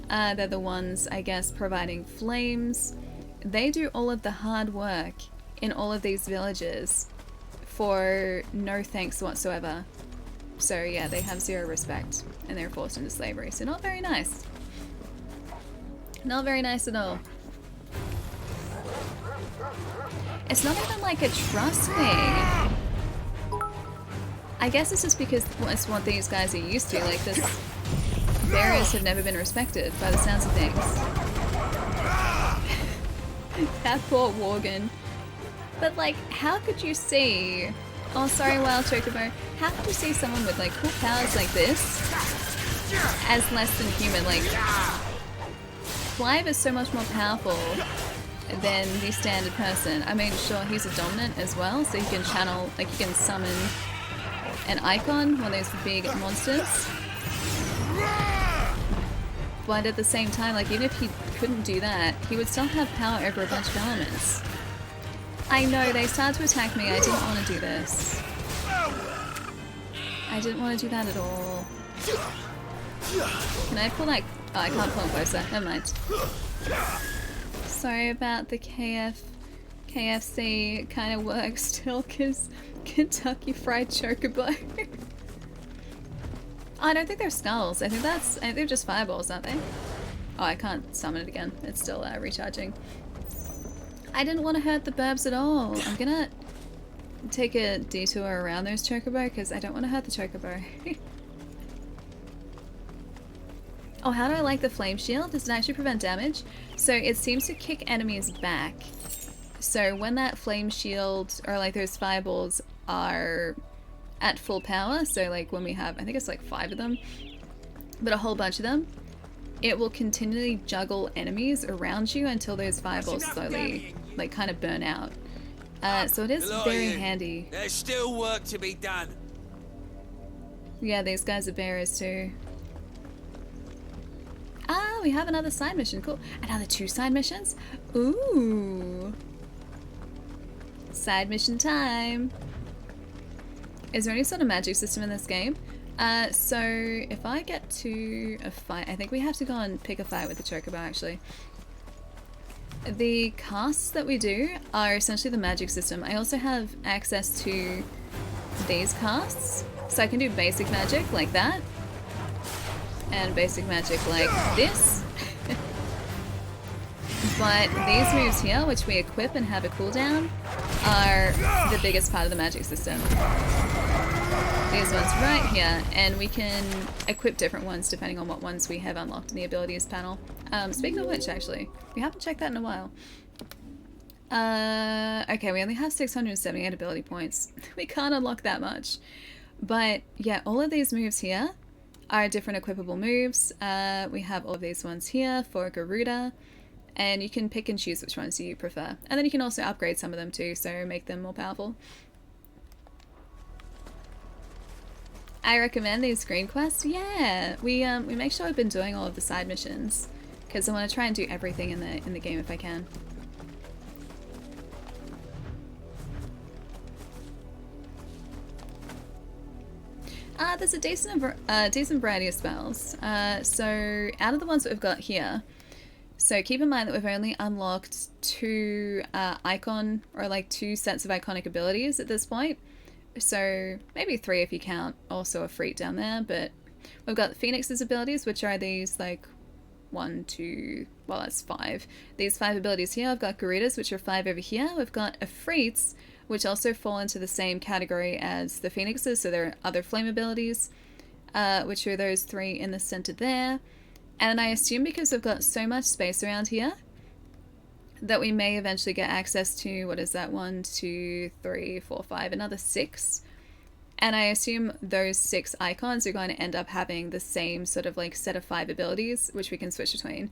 Speaker 1: they're the ones, I guess, providing flames. They do all of the hard work in all of these villages for no thanks whatsoever. So yeah, they have zero respect and they're forced into slavery. So not very nice. Not very nice at all. It's not even like a trust thing. I guess it's just because it's what these guys are used to. Like, this bearers have never been respected by the sounds of things. That poor Worgen. But like, how could you see... Oh, sorry, Wild Chocobo. How could you see someone with like cool powers like this as less than human? Like, Clive is so much more powerful than the standard person. I mean, sure, he's a dominant as well, so he can channel, like, he can summon an icon, one of those big monsters. But at the same time, like, even if he couldn't do that, he would still have power over a bunch of elements. I know, they started to attack me. I didn't want to do this. I didn't want to do that at all. Can I pull, like... Oh, I can't pull him closer. Never mind. Sorry about the KFC. It kind of works still, because Kentucky Fried Chocobo. Oh, I don't think they're skulls. I think they're just fireballs, aren't they? Oh, I can't summon it again. It's still recharging. I didn't want to hurt the burbs at all. I'm gonna take a detour around those chocobo because I don't want to hurt the chocobo. Oh, how do I like the flame shield? Does it actually prevent damage? So it seems to kick enemies back. So when that flame shield or like those fireballs are at full power, so like when we have, I think it's like 5 of them, but a whole bunch of them, it will continually juggle enemies around you until those fireballs slowly like kind of burn out. So it is very handy.
Speaker 23: There's still work to be done.
Speaker 1: Yeah, these guys are bearers too. Ah, we have another side mission. Cool. Another 2 side missions? Ooh. Side mission time. Is there any sort of magic system in this game? So if I get to a fight, I think we have to go and pick a fight with the chocobo actually. The casts that we do are essentially the magic system. I also have access to these casts. So I can do basic magic like that. And basic magic like this. But these moves here, which we equip and have a cooldown, are the biggest part of the magic system. These ones right here, and we can equip different ones depending on what ones we have unlocked in the abilities panel. Speaking of which, actually, we haven't checked that in a while. Okay, we only have 678 ability points. We can't unlock that much. But yeah, all of these moves here are different equipable moves. We have all of these ones here for Garuda, and you can pick and choose which ones you prefer. And then you can also upgrade some of them too, so make them more powerful. I recommend these green quests. Yeah, we make sure we've been doing all of the side missions because I want to try and do everything in the game if I can. There's a decent variety of spells. So out of the ones that we've got here, so keep in mind that we've only unlocked 2 icon or like 2 sets of iconic abilities at this point. So maybe 3 if you count also a Freet down there, but we've got Phoenix's abilities, which are these like 1, 2, well that's 5. These 5 abilities here. I've got Garuda's, which are 5 over here. We've got Ifrits, which also fall into the same category as the Phoenix's, so there are other flame abilities, which are those 3 in the center there. And I assume because we've got so much space around here that we may eventually get access to, what is that, 1, 2, 3, 4, 5, another 6 And I assume those 6 icons are going to end up having the same sort of like set of 5 abilities, which we can switch between.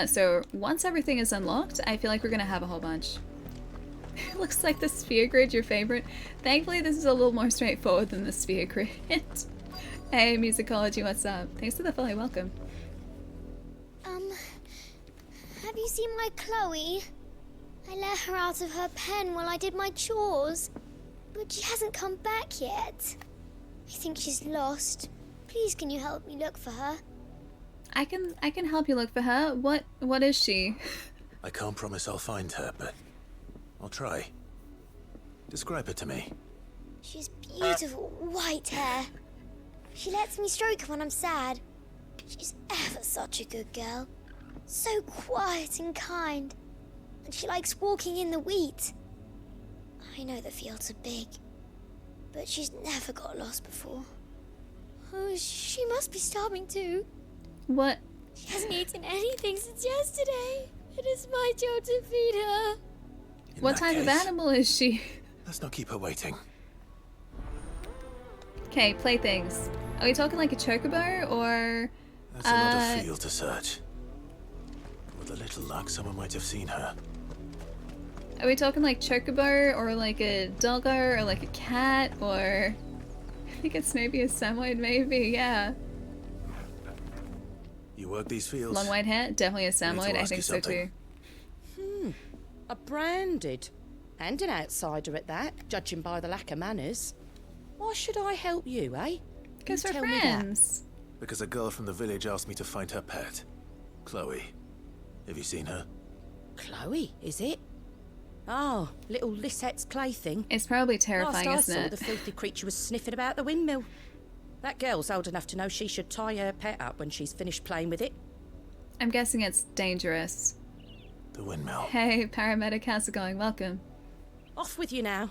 Speaker 1: So once everything is unlocked, I feel like we're going to have a whole bunch. Looks like the sphere grid your favorite. Thankfully, this is a little more straightforward than the sphere grid. Hey, Musicology, what's up? Thanks for the follow, welcome.
Speaker 13: Have you seen my Chloe? I let her out of her pen while I did my chores, but she hasn't come back yet. I think she's lost. Please, can you help me look for her?
Speaker 1: I can help you look for her. What is she?
Speaker 3: I can't promise I'll find her, but I'll try. Describe her to me.
Speaker 13: She's beautiful white hair. She lets me stroke her when I'm sad. She's ever such a good girl. So quiet and kind. And she likes walking in the wheat. I know the fields are big, but she's never got lost before. Oh, she must be starving too.
Speaker 1: What?
Speaker 13: She hasn't eaten anything since yesterday. It is my job to feed her.
Speaker 1: What type of animal is she?
Speaker 3: Let's not keep her waiting.
Speaker 1: Okay, playthings. Are we talking like a chocobo or...
Speaker 3: That's a lot of field to search. With a little luck, someone might have seen her.
Speaker 1: Are we talking like chocobo or like a doggo or like a cat or... I think it's maybe a samoyed, maybe, yeah.
Speaker 3: You work these fields?
Speaker 1: Long white hair? Definitely a samoyed, I think so too.
Speaker 14: A branded. And an outsider at that, judging by the lack of manners. Why should I help you, eh?
Speaker 1: Because we're friends.
Speaker 3: Because a girl from the village asked me to find her pet. Chloe. Have you seen her?
Speaker 14: Chloe, is it? Oh, little Lisette's plaything.
Speaker 1: It's probably terrifying,
Speaker 14: Last
Speaker 1: isn't
Speaker 14: I saw,
Speaker 1: it?
Speaker 14: the filthy creature was sniffing about the windmill. That girl's old enough to know she should tie her pet up when she's finished playing with it.
Speaker 1: I'm guessing it's dangerous.
Speaker 3: The windmill.
Speaker 1: Hey, paramedic, how's it going? Welcome.
Speaker 14: Off with you now.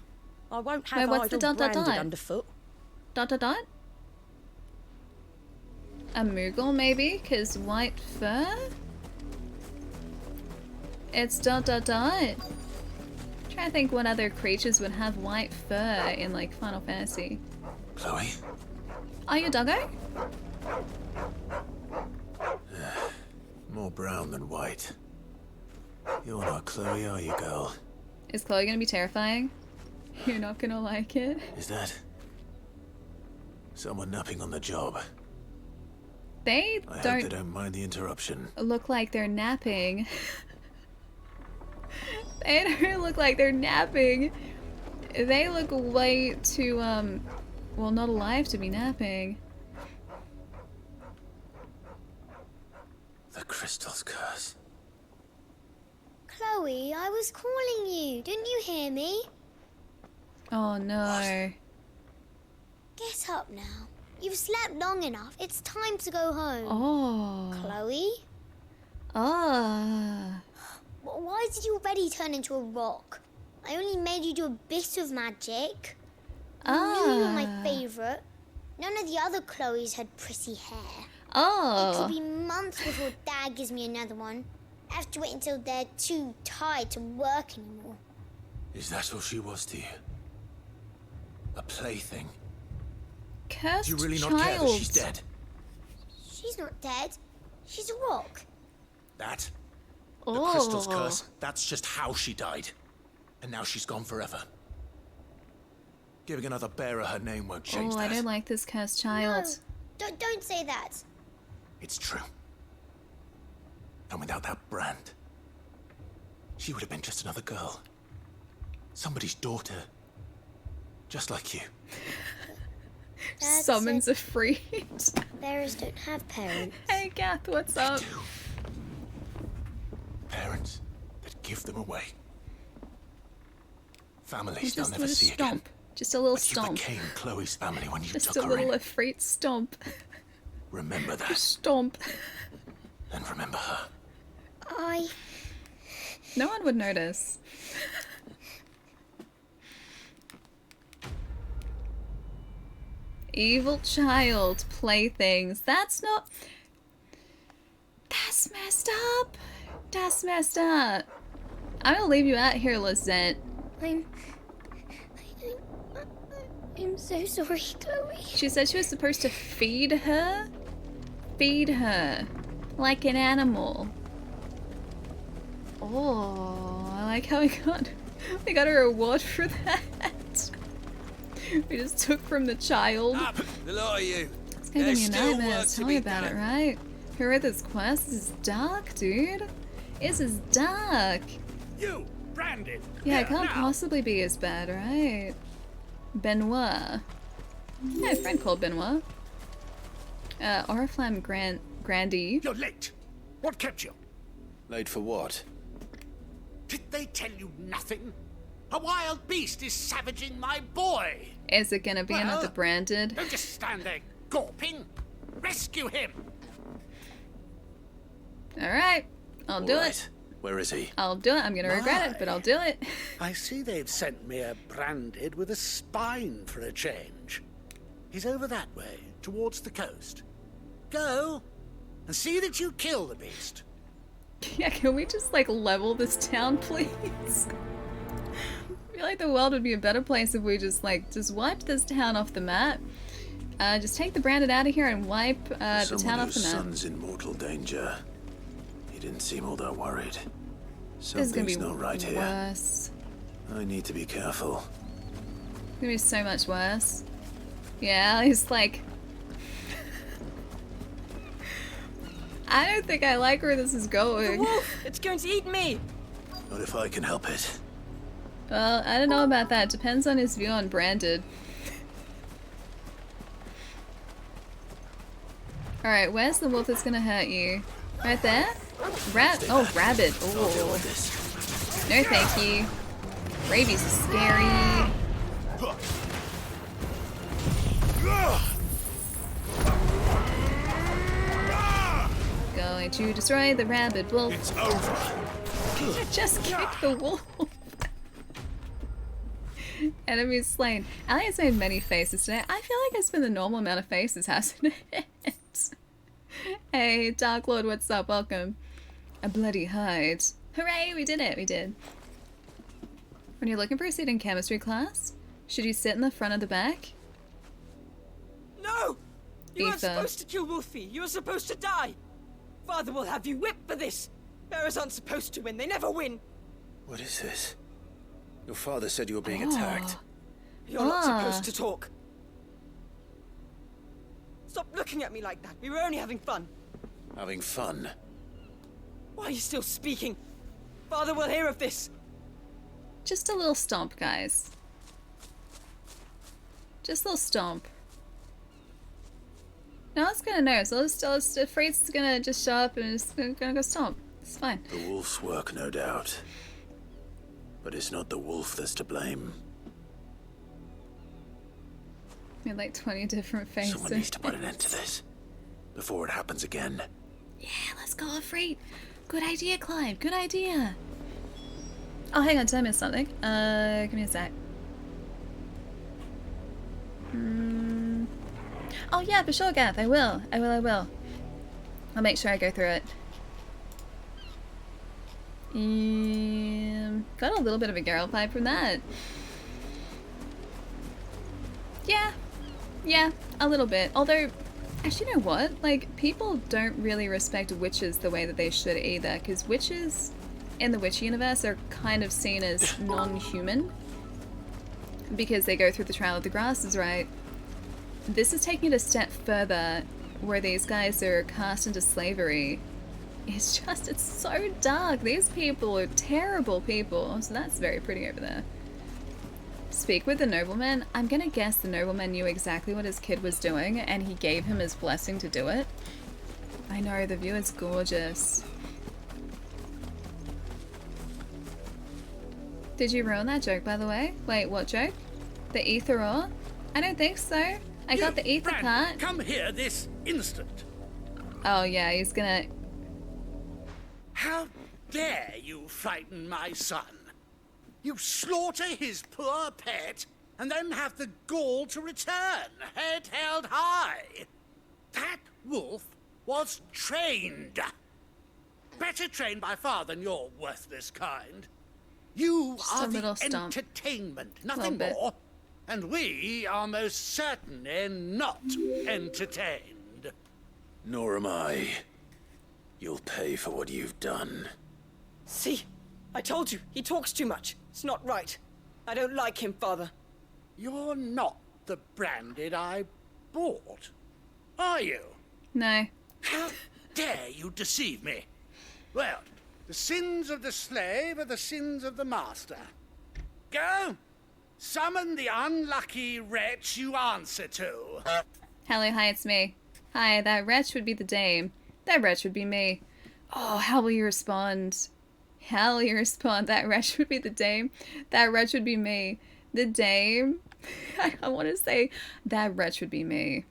Speaker 14: I won't have
Speaker 1: Wait, what's the
Speaker 14: idle
Speaker 1: dot dot
Speaker 14: branded
Speaker 1: dot?
Speaker 14: underfoot.
Speaker 1: Dot dot dot? A Moogle, maybe? Because white fur? It's dot dot dot. Trying to think what other creatures would have white fur in like Final Fantasy.
Speaker 3: Chloe?
Speaker 1: Are you a doggo?
Speaker 3: More brown than white. You're not Chloe, are you, girl?
Speaker 1: Is Chloe gonna be terrifying? You're not gonna like it?
Speaker 3: Is that someone napping on the job?
Speaker 1: They
Speaker 3: I hope they don't mind the interruption.
Speaker 1: look like they're napping. They don't look like they're napping. They look way too, well, not alive to be napping.
Speaker 3: The crystal's curse.
Speaker 13: Chloe, I was calling you. Didn't you hear me?
Speaker 1: Oh no.
Speaker 13: Get up now. You've slept long enough. It's time to go home.
Speaker 1: Oh.
Speaker 13: Chloe?
Speaker 1: Ah.
Speaker 13: Why did you already turn into a rock? I only made you do a bit of magic. I knew you were my favourite. None of the other Chloes had pretty hair.
Speaker 1: Oh.
Speaker 13: It could be months before Dad gives me another one. I have to wait until they're too tired to work anymore.
Speaker 3: Is that all she was to you? A plaything?
Speaker 1: Cursed
Speaker 3: Do you really
Speaker 1: child.
Speaker 3: not care that she's dead?
Speaker 13: She's not dead. She's a rock.
Speaker 3: That?
Speaker 1: Oh.
Speaker 3: The crystal's curse? That's just how she died. And now she's gone forever. Giving another bearer her name won't change
Speaker 1: Oh,
Speaker 3: that.
Speaker 1: I don't like this cursed child.
Speaker 13: No, don't say that.
Speaker 3: It's true. And without that brand, she would have been just another girl. Somebody's daughter. Just like you.
Speaker 13: Dad
Speaker 1: Summons
Speaker 13: said
Speaker 1: a freed.
Speaker 13: Bearers don't have parents.
Speaker 1: Hey, Gath, what's up?
Speaker 3: Parents that give them away. Families
Speaker 1: Just
Speaker 3: they'll
Speaker 1: a
Speaker 3: never
Speaker 1: little
Speaker 3: see again.
Speaker 1: stomp. Just a little
Speaker 3: But
Speaker 1: stomp.
Speaker 3: you became Chloe's family when you
Speaker 1: Just
Speaker 3: took
Speaker 1: a
Speaker 3: her
Speaker 1: little
Speaker 3: in.
Speaker 1: Efreet stomp.
Speaker 3: Remember that.
Speaker 1: Stomp.
Speaker 3: And remember her.
Speaker 1: No one would notice. Evil child playthings. That's not... That's messed up. That's messed up. I'm gonna leave you out here, Lizette.
Speaker 13: I'm so sorry, Chloe.
Speaker 1: She said she was supposed to feed her? Feed her. Like an animal. Oh, I like how we got a reward for that. We just took from the child.
Speaker 23: Up, the lot of you.
Speaker 1: It's gonna give me a nightmare. Tell me about it, right? Who read this quest? This is dark, dude. This is dark.
Speaker 15: You, Brandon.
Speaker 1: Yeah, it can't possibly be as bad, right? Benoit. I have a friend called Benoit. Oriflamme Grandee.
Speaker 15: You're late. What kept you?
Speaker 7: Late for what?
Speaker 15: Did they tell you nothing? A wild beast is savaging my boy.
Speaker 1: Is it gonna be another branded?
Speaker 15: Don't just stand there gawping. Rescue him.
Speaker 1: Alright, I'll do it.
Speaker 7: Where is he?
Speaker 1: I'll do it. I'm gonna regret it, but I'll do it.
Speaker 15: I see they've sent me a branded with a spine for a change. He's over that way, towards the coast. Go and see that you kill the beast.
Speaker 1: Yeah, can we just like level this town, please? I feel like the world would be a better place if we just wiped this town off the map. Just take the branded out of here and wipe the town off the map.
Speaker 3: Someone whose son's in mortal danger. He didn't seem all that worried.
Speaker 1: This is gonna be
Speaker 3: Something's not right here.
Speaker 1: worse.
Speaker 3: I need to be careful.
Speaker 1: It's gonna be so much worse. Yeah, he's like... I don't think I like where this is going.
Speaker 17: The wolf! It's going to eat me!
Speaker 3: Not if I can help it.
Speaker 1: Well, I don't know about that. Depends on his view on branded. Alright, where's the wolf that's gonna hurt you? Right there? Oh, rabbit. Oh. No thank you. Rabies is scary. Going to destroy the rabbit wolf.
Speaker 15: It's over.
Speaker 1: Just kick the wolf. Enemies slain. Ali has made many faces today. I feel like I spend the normal amount of faces, hasn't it? Hey, Dark Lord, what's up? Welcome. A bloody hide. Hooray, we did it, we did. When you're looking for a seat in chemistry class, should you sit in the front or the back?
Speaker 17: No! You weren't
Speaker 1: Ether.
Speaker 17: supposed to kill Wolfie. You were supposed to die. Father will have you whipped for this. Bearers aren't supposed to win. They never win.
Speaker 3: What is this? Your father said you were being attacked.
Speaker 17: You're not supposed to talk. Stop looking at me like that. We were only having fun.
Speaker 3: Having fun?
Speaker 17: Why are you still speaking? Father will hear of this.
Speaker 1: Just a little stomp, guys. Just a little stomp. No one's gonna know, so Freight's gonna just show up and is gonna go stomp. It's fine.
Speaker 3: The wolf's work, no doubt. But it's not the wolf that's to blame.
Speaker 1: We had like 20 different faces.
Speaker 3: Someone needs to put an end to this. Before it happens again.
Speaker 1: Yeah, let's go, Freight. Good idea, Clive. Good idea. Oh, hang on. Did I miss something? Give me a sec. Oh, yeah, for sure, Gav. I will. I will. I'll make sure I go through it. Got a little bit of a Geralt vibe from that. Yeah, a little bit. Although, actually, you know what? Like, people don't really respect witches the way that they should either, because witches in the witch universe are kind of seen as non-human because they go through the trial of the grasses, right? This is taking it a step further, where these guys are cast into slavery. It's so dark. These people are terrible people. So that's very pretty over there. Speak with the nobleman. I'm gonna guess the nobleman knew exactly what his kid was doing and he gave him his blessing to do it. I know, the view is gorgeous. Did you ruin that joke, by the way? Wait, what joke? The ether ore? I don't think so. I got the ether part.
Speaker 15: Come here this instant.
Speaker 1: Oh yeah, he's gonna...
Speaker 15: How dare you frighten my son? You slaughter his poor pet, and then have the gall to return, head held high. That wolf was trained. Better trained by far than your worthless kind. You
Speaker 1: Just
Speaker 15: are
Speaker 1: a little
Speaker 15: the
Speaker 1: stomp.
Speaker 15: entertainment, nothing more. and we are most certainly not entertained.
Speaker 24: Nor am I. You'll pay for what you've done.
Speaker 17: See? I told you, he talks too much. It's not right. I don't like him, Father.
Speaker 15: You're not the Branded I bought, are you?
Speaker 1: No.
Speaker 15: How dare you deceive me? Well, the sins of the slave are the sins of the master. Go! Summon the unlucky wretch you answer to.
Speaker 1: Hello, hi, it's me. Hi, that wretch would be the dame. That wretch would be me. Oh, how will you respond? How will you respond? That wretch would be the dame. That wretch would be me. The dame? I want to say that wretch would be me.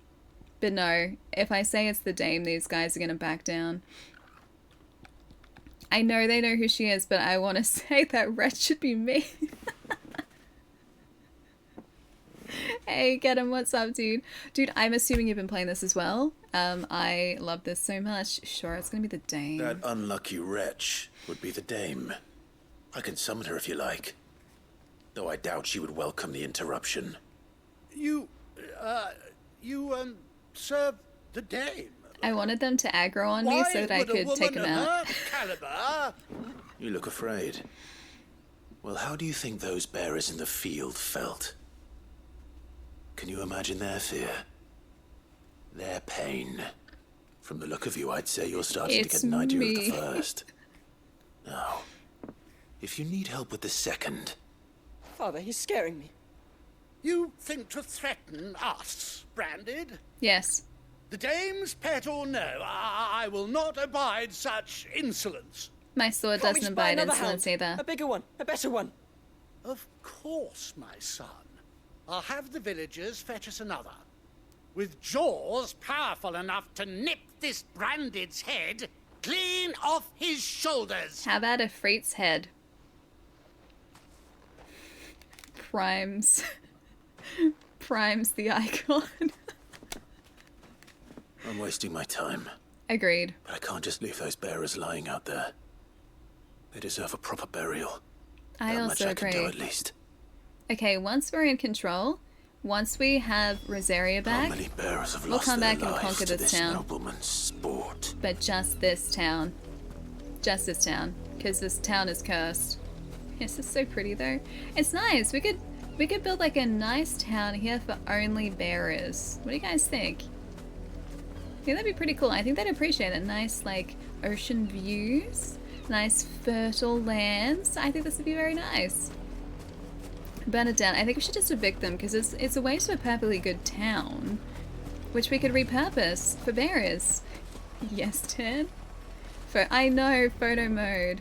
Speaker 1: But no, if I say it's the dame, these guys are going to back down. I know they know who she is, but I want to say that wretch should be me. Hey, get him, what's up, dude? Dude, I'm assuming you've been playing this as well. I love this so much. Sure, it's gonna be the dame.
Speaker 24: That unlucky wretch would be the dame. I can summon her if you like. Though I doubt she would welcome the interruption.
Speaker 15: You serve the dame.
Speaker 1: I wanted them to aggro on me so that I could take them out.
Speaker 15: Caliber?
Speaker 24: You look afraid. Well, how do you think those bearers in the field felt? Can you imagine their fear? Their pain? From the look of you, I'd say you're starting to get an idea of the first. Now, if you need help with the second...
Speaker 17: Father, he's scaring me.
Speaker 15: You think to threaten us, Branded?
Speaker 1: Yes.
Speaker 15: The dame's pet or no, I will not abide such insolence.
Speaker 1: My sword doesn't abide insolence either.
Speaker 17: A bigger one, a better one.
Speaker 15: Of course, my son. I'll have the villagers fetch us another. With jaws powerful enough to nip this Branded's head clean off his shoulders.
Speaker 1: How about a Freet's head? Primes. Primes the icon.
Speaker 24: I'm wasting my time.
Speaker 1: Agreed.
Speaker 24: But I can't just leave those bearers lying out there. They deserve a proper burial.
Speaker 1: I
Speaker 24: that
Speaker 1: also
Speaker 24: much I
Speaker 1: agree.
Speaker 24: can do at least.
Speaker 1: Okay, once we're in control, once we have Rosaria back, we'll come back and conquer this town.
Speaker 24: Nobleman's sport.
Speaker 1: But just this town. Just this town. Because this town is cursed. This is so pretty though. It's nice. We could build like a nice town here for only bearers. What do you guys think? I think that'd be pretty cool. I think they'd appreciate it. Nice like ocean views. Nice fertile lands. I think this would be very nice. Burn it down. I think we should just evict them because it's a waste of a perfectly good town, which we could repurpose for bearers. Yes, Ted. I know, photo mode.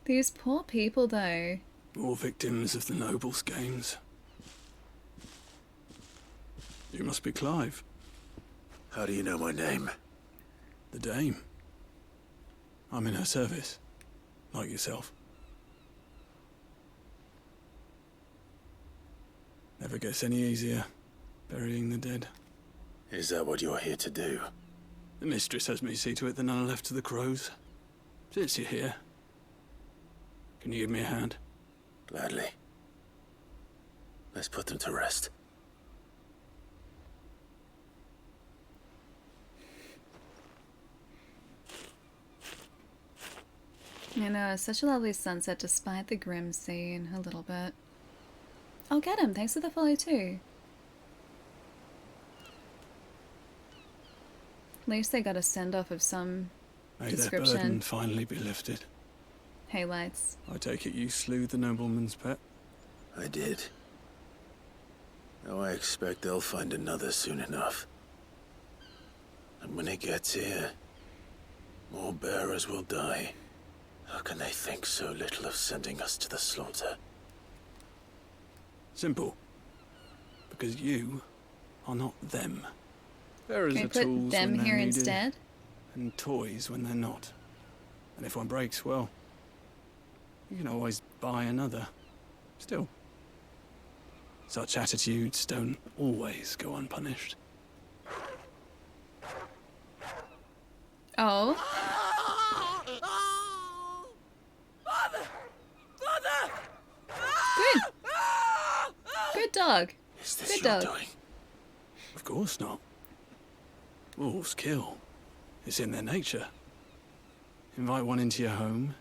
Speaker 1: These poor people, though.
Speaker 10: All victims of the nobles' games. You must be Clive.
Speaker 24: How do you know my name?
Speaker 10: The Dame. I'm in her service, like yourself. Never gets any easier, burying the dead.
Speaker 24: Is that what you're here to do?
Speaker 10: The mistress has me see to it that none are left to the crows. Since you're here, can you give me a hand?
Speaker 24: Gladly. Let's put them to rest.
Speaker 1: I know, it's such a lovely sunset despite the grim scene a little bit. Oh, get him. Thanks for the follow too. At least they got a send-off of some
Speaker 10: May their
Speaker 1: description.
Speaker 10: burden finally be lifted.
Speaker 1: Hey, lights.
Speaker 10: I take it you slew the nobleman's pet?
Speaker 24: I did. Now I expect they'll find another soon enough. And when it gets here, more bearers will die. How can they think so little of sending us to the slaughter?
Speaker 10: Simple. Because you are not them. Bearers
Speaker 1: Can we
Speaker 10: are
Speaker 1: put
Speaker 10: tools
Speaker 1: them
Speaker 10: when they're
Speaker 1: here
Speaker 10: needed,
Speaker 1: instead?
Speaker 10: and toys when they're not. And if one breaks, well, you can always buy another. Still, such attitudes don't always go unpunished.
Speaker 1: Oh. dog.
Speaker 3: Is this
Speaker 1: Good
Speaker 3: your
Speaker 1: dog.
Speaker 3: doing?
Speaker 10: Of course not. Wolves kill. It's in their nature. Invite one into your home,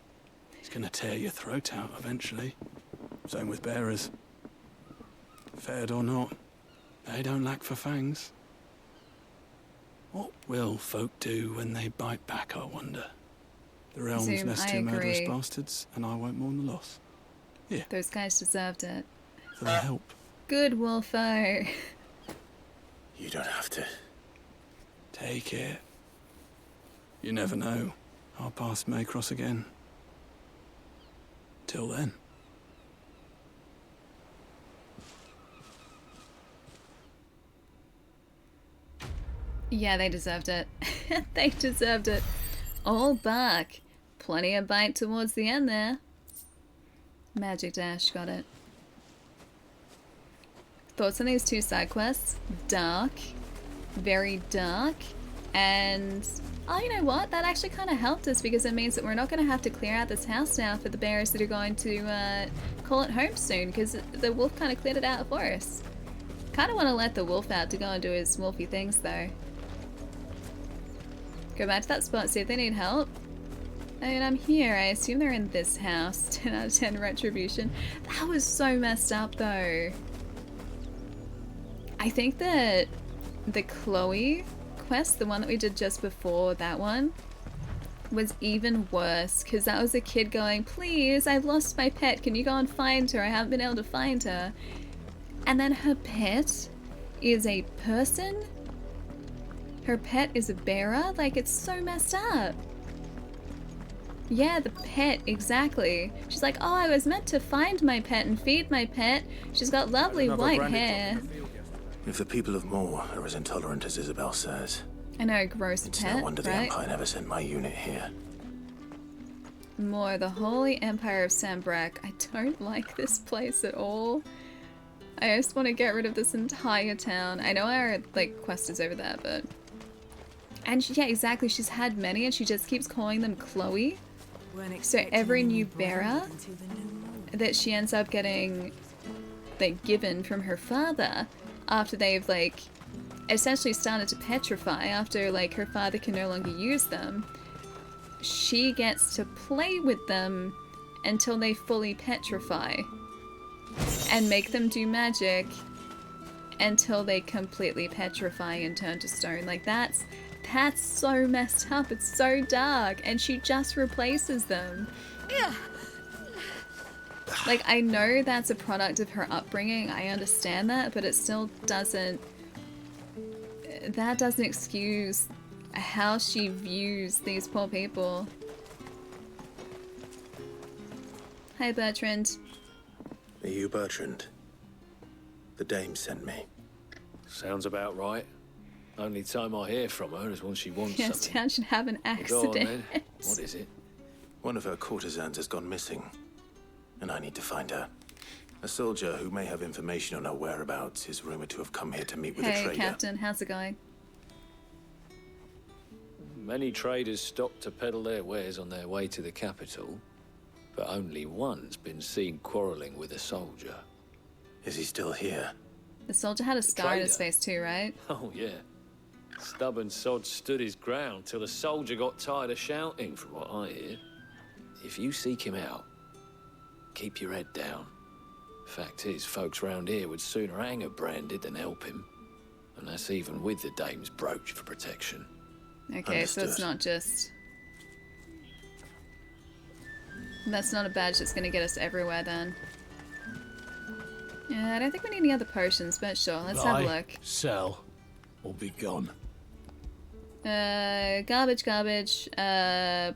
Speaker 10: he's gonna tear your throat out eventually. Same with bearers. Fed or not, they don't lack for fangs. What will folk do when they bite back, I wonder? The realm's
Speaker 1: Zoom,
Speaker 10: less
Speaker 1: I
Speaker 10: two murderous
Speaker 1: agree.
Speaker 10: bastards, and I won't mourn the loss. Here,
Speaker 1: Those guys deserved it.
Speaker 10: for their help.
Speaker 1: Good, Wolfo.
Speaker 3: You don't have to.
Speaker 10: Take it. You never know. Our paths may cross again. Till then.
Speaker 1: Yeah, they deserved it. They deserved it. All back. Plenty of bite towards the end there. Magic Dash, got it. Thoughts on these two side quests? Dark. Very dark. And, oh, you know what? That actually kind of helped us because it means that we're not going to have to clear out this house now for the bears that are going to call it home soon because the wolf kind of cleared it out for us. Kind of want to let the wolf out to go and do his wolfy things though. Go back to that spot, see if they need help. I mean, I'm here. I assume they're in this house. 10 out of 10 retribution. That was so messed up though. I think that the Chloe quest, the one that we did just before that one, was even worse because that was a kid going, please, I've lost my pet. Can you go and find her? I haven't been able to find her. And then her pet is a person? Her pet is a bearer? Like, it's so messed up. Yeah, the pet, exactly. She's like, oh, I was meant to find my pet and feed my pet. She's got lovely white hair.
Speaker 3: If the people of Moor are as intolerant as Isabel says,
Speaker 1: I know, gross
Speaker 3: it's
Speaker 1: pet,
Speaker 3: no wonder the
Speaker 1: right?
Speaker 3: Empire never sent my unit here.
Speaker 1: Moor, the Holy Empire of Sambrek. I don't like this place at all. I just want to get rid of this entire town. I know our, like, quest is over there, but... And yeah, exactly, she's had many and she just keeps calling them Chloe. So every new bearer that she ends up getting, like, given from her father after they've, like, essentially started to petrify after, like, her father can no longer use them, she gets to play with them until they fully petrify and make them do magic until they completely petrify and turn to stone. Like, that's so messed up. It's so dark, and she just replaces them. Like, I know that's a product of her upbringing, I understand that, but it still doesn't... That doesn't excuse how she views these poor people. Hi, Bertrand.
Speaker 3: Are you Bertrand? The dame sent me.
Speaker 16: Sounds about right. Only time I hear from her is when she wants
Speaker 1: Yes,
Speaker 16: something.
Speaker 1: town should have an
Speaker 16: Well,
Speaker 1: accident.
Speaker 16: go on, then. What is it?
Speaker 3: One of her courtesans has gone missing, and I need to find her. A soldier who may have information on her whereabouts is rumored to have come here to meet with a
Speaker 1: Hey,
Speaker 3: trader.
Speaker 1: Captain, how's it going?
Speaker 16: Many traders stop to peddle their wares on their way to the capital, but only one's been seen quarreling with a soldier.
Speaker 3: Is he still here?
Speaker 1: The soldier had a scar in his
Speaker 16: trader?
Speaker 1: face too, right?
Speaker 16: Oh, yeah. Stubborn sod stood his ground till the soldier got tired of shouting, from what I hear. If you seek him out, keep your head down. Fact is, folks round here would sooner hang a branded than help him. And that's even with the dame's brooch for protection.
Speaker 1: Okay, so it's not just... That's not a badge that's gonna get us everywhere then. Yeah, I don't think we need any other potions, but sure, let's have a look.
Speaker 19: Sell, or be gone.
Speaker 1: Garbage. Nah,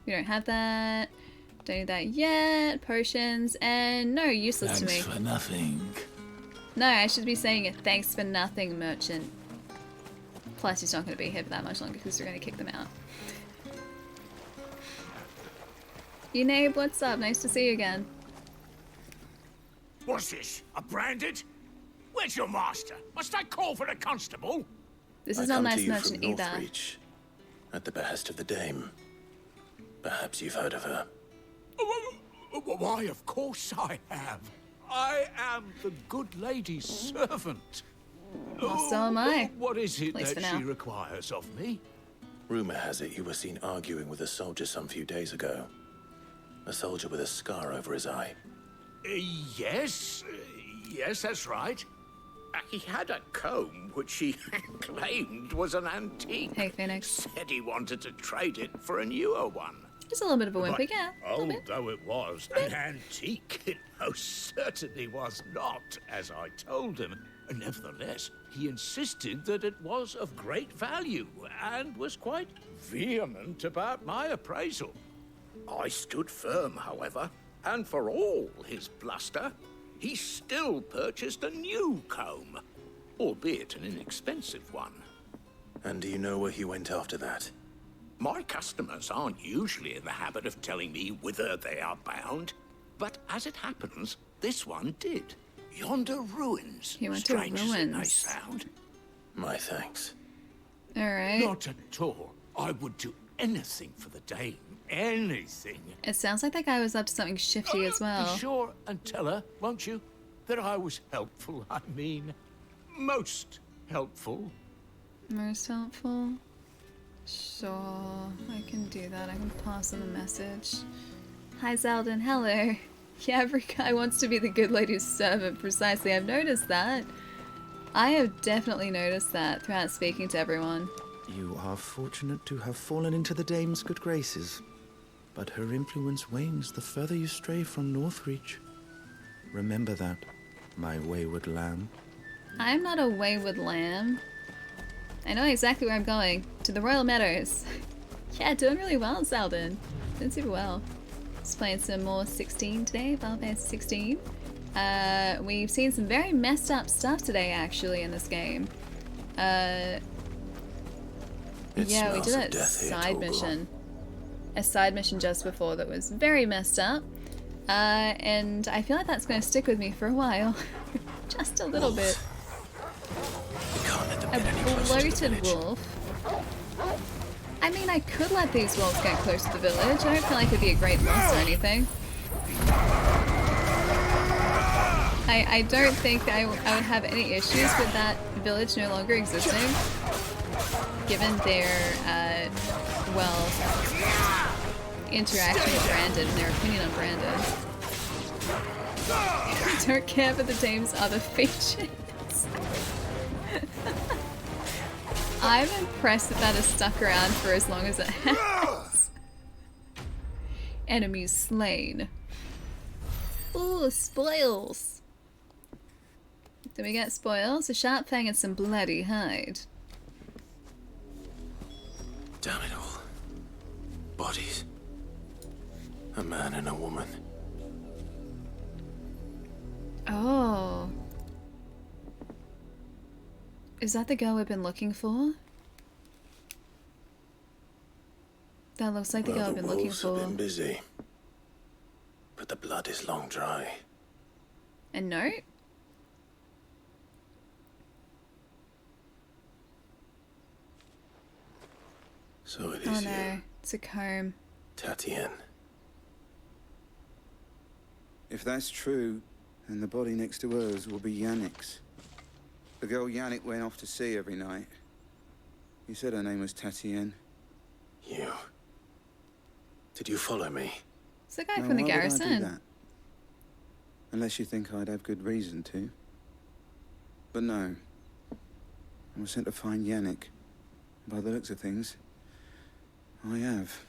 Speaker 1: we don't have that. Don't need that yet. Potions, and no, useless to me.
Speaker 19: Thanks for nothing.
Speaker 1: No, I should be saying a thanks for nothing, merchant. Plus, he's not going to be here for that much longer because we're going to kick them out. Unabe, what's up? Nice to see you again.
Speaker 15: What's this? A branded? Where's your master? Must I call for a constable?
Speaker 1: This
Speaker 3: I
Speaker 1: is not
Speaker 3: come
Speaker 1: nice
Speaker 3: to you
Speaker 1: merchant
Speaker 3: from
Speaker 1: either.
Speaker 3: Northreach, at the behest of the dame. Perhaps you've heard of her.
Speaker 15: Why, of course I have. I am the good lady's servant.
Speaker 1: Well, so am I.
Speaker 15: What is it
Speaker 1: At least
Speaker 15: that
Speaker 1: for now.
Speaker 15: she requires of me?
Speaker 3: Rumor has it you were seen arguing with a soldier some few days ago. A soldier with a scar over his eye.
Speaker 15: Yes, yes, that's right. He had a comb which he claimed was an antique.
Speaker 1: Hey, Phoenix.
Speaker 15: Said he wanted to trade it for a newer one.
Speaker 1: Just a little bit of a wimpy,
Speaker 15: But
Speaker 1: yeah.
Speaker 15: old though it was, an antique, it most certainly was not, as I told him. Nevertheless, he insisted that it was of great value, and was quite vehement about my appraisal. I stood firm, however, and for all his bluster, he still purchased a new comb, albeit an inexpensive one.
Speaker 3: And do you know where he went after that?
Speaker 15: My customers aren't usually in the habit of telling me whither they are bound, but as it happens, this one did. Yonder ruins.
Speaker 1: He went to
Speaker 15: strange as it may
Speaker 1: ruins.
Speaker 15: sound.
Speaker 3: My thanks.
Speaker 1: All right.
Speaker 15: Not at all. I would do anything for the dame. Anything.
Speaker 1: It sounds like that guy was up to something shifty as well.
Speaker 15: Be sure and tell her, won't you, that I was helpful. I mean, most helpful.
Speaker 1: Most helpful. Sure, I can do that. I can pass on the message. Hi, Zeldin. Hello. Yeah, every guy wants to be the good lady's servant. Precisely. I've noticed that. I have definitely noticed that throughout speaking to everyone.
Speaker 2: You are fortunate to have fallen into the dame's good graces, but her influence wanes the further you stray from Northreach. Remember that, my wayward lamb.
Speaker 1: I'm not a wayward lamb. I know exactly where I'm going. To the Royal Meadows. Yeah, doing really well, Zeldin. Doing super well. Just playing some more 16 today, Final Fantasy 16. We've seen some very messed up stuff today, actually, in this game. Yeah, we did a side mission. A side mission just before that was very messed up. And I feel like that's going to stick with me for a while. Just a little bit. A bloated wolf. I mean, I could let these wolves get close to the village. I don't feel like it'd be a great loss or anything. I don't think I would have any issues with that village no longer existing, given their, well, interaction with Brandon and their opinion on Brandon. I don't care for the dame's other features. I'm impressed that that has stuck around for as long as it has. Enemies slain. Ooh, spoils. Do we get spoils? A sharp fang and some bloody hide.
Speaker 3: Damn it all. Bodies. A man and a woman.
Speaker 1: Oh. Is that the girl we've been looking for? That looks like the girl I've been looking
Speaker 3: wolves have
Speaker 1: for.
Speaker 3: been busy. But the blood is long dry.
Speaker 1: A note?
Speaker 3: So it
Speaker 1: Oh
Speaker 3: is
Speaker 1: no,
Speaker 3: you,
Speaker 1: it's a comb.
Speaker 3: Tatienne.
Speaker 2: If that's true, then the body next to hers will be Yannick's. The girl Yannick went off to see every night. You said her name was Tatienne.
Speaker 3: You. Did you follow me?
Speaker 1: It's the guy
Speaker 2: Now,
Speaker 1: from the
Speaker 2: why would I do
Speaker 1: garrison.
Speaker 2: that? Unless you think I'd have good reason to. But no. I was sent to find Yannick. By the looks of things, I have.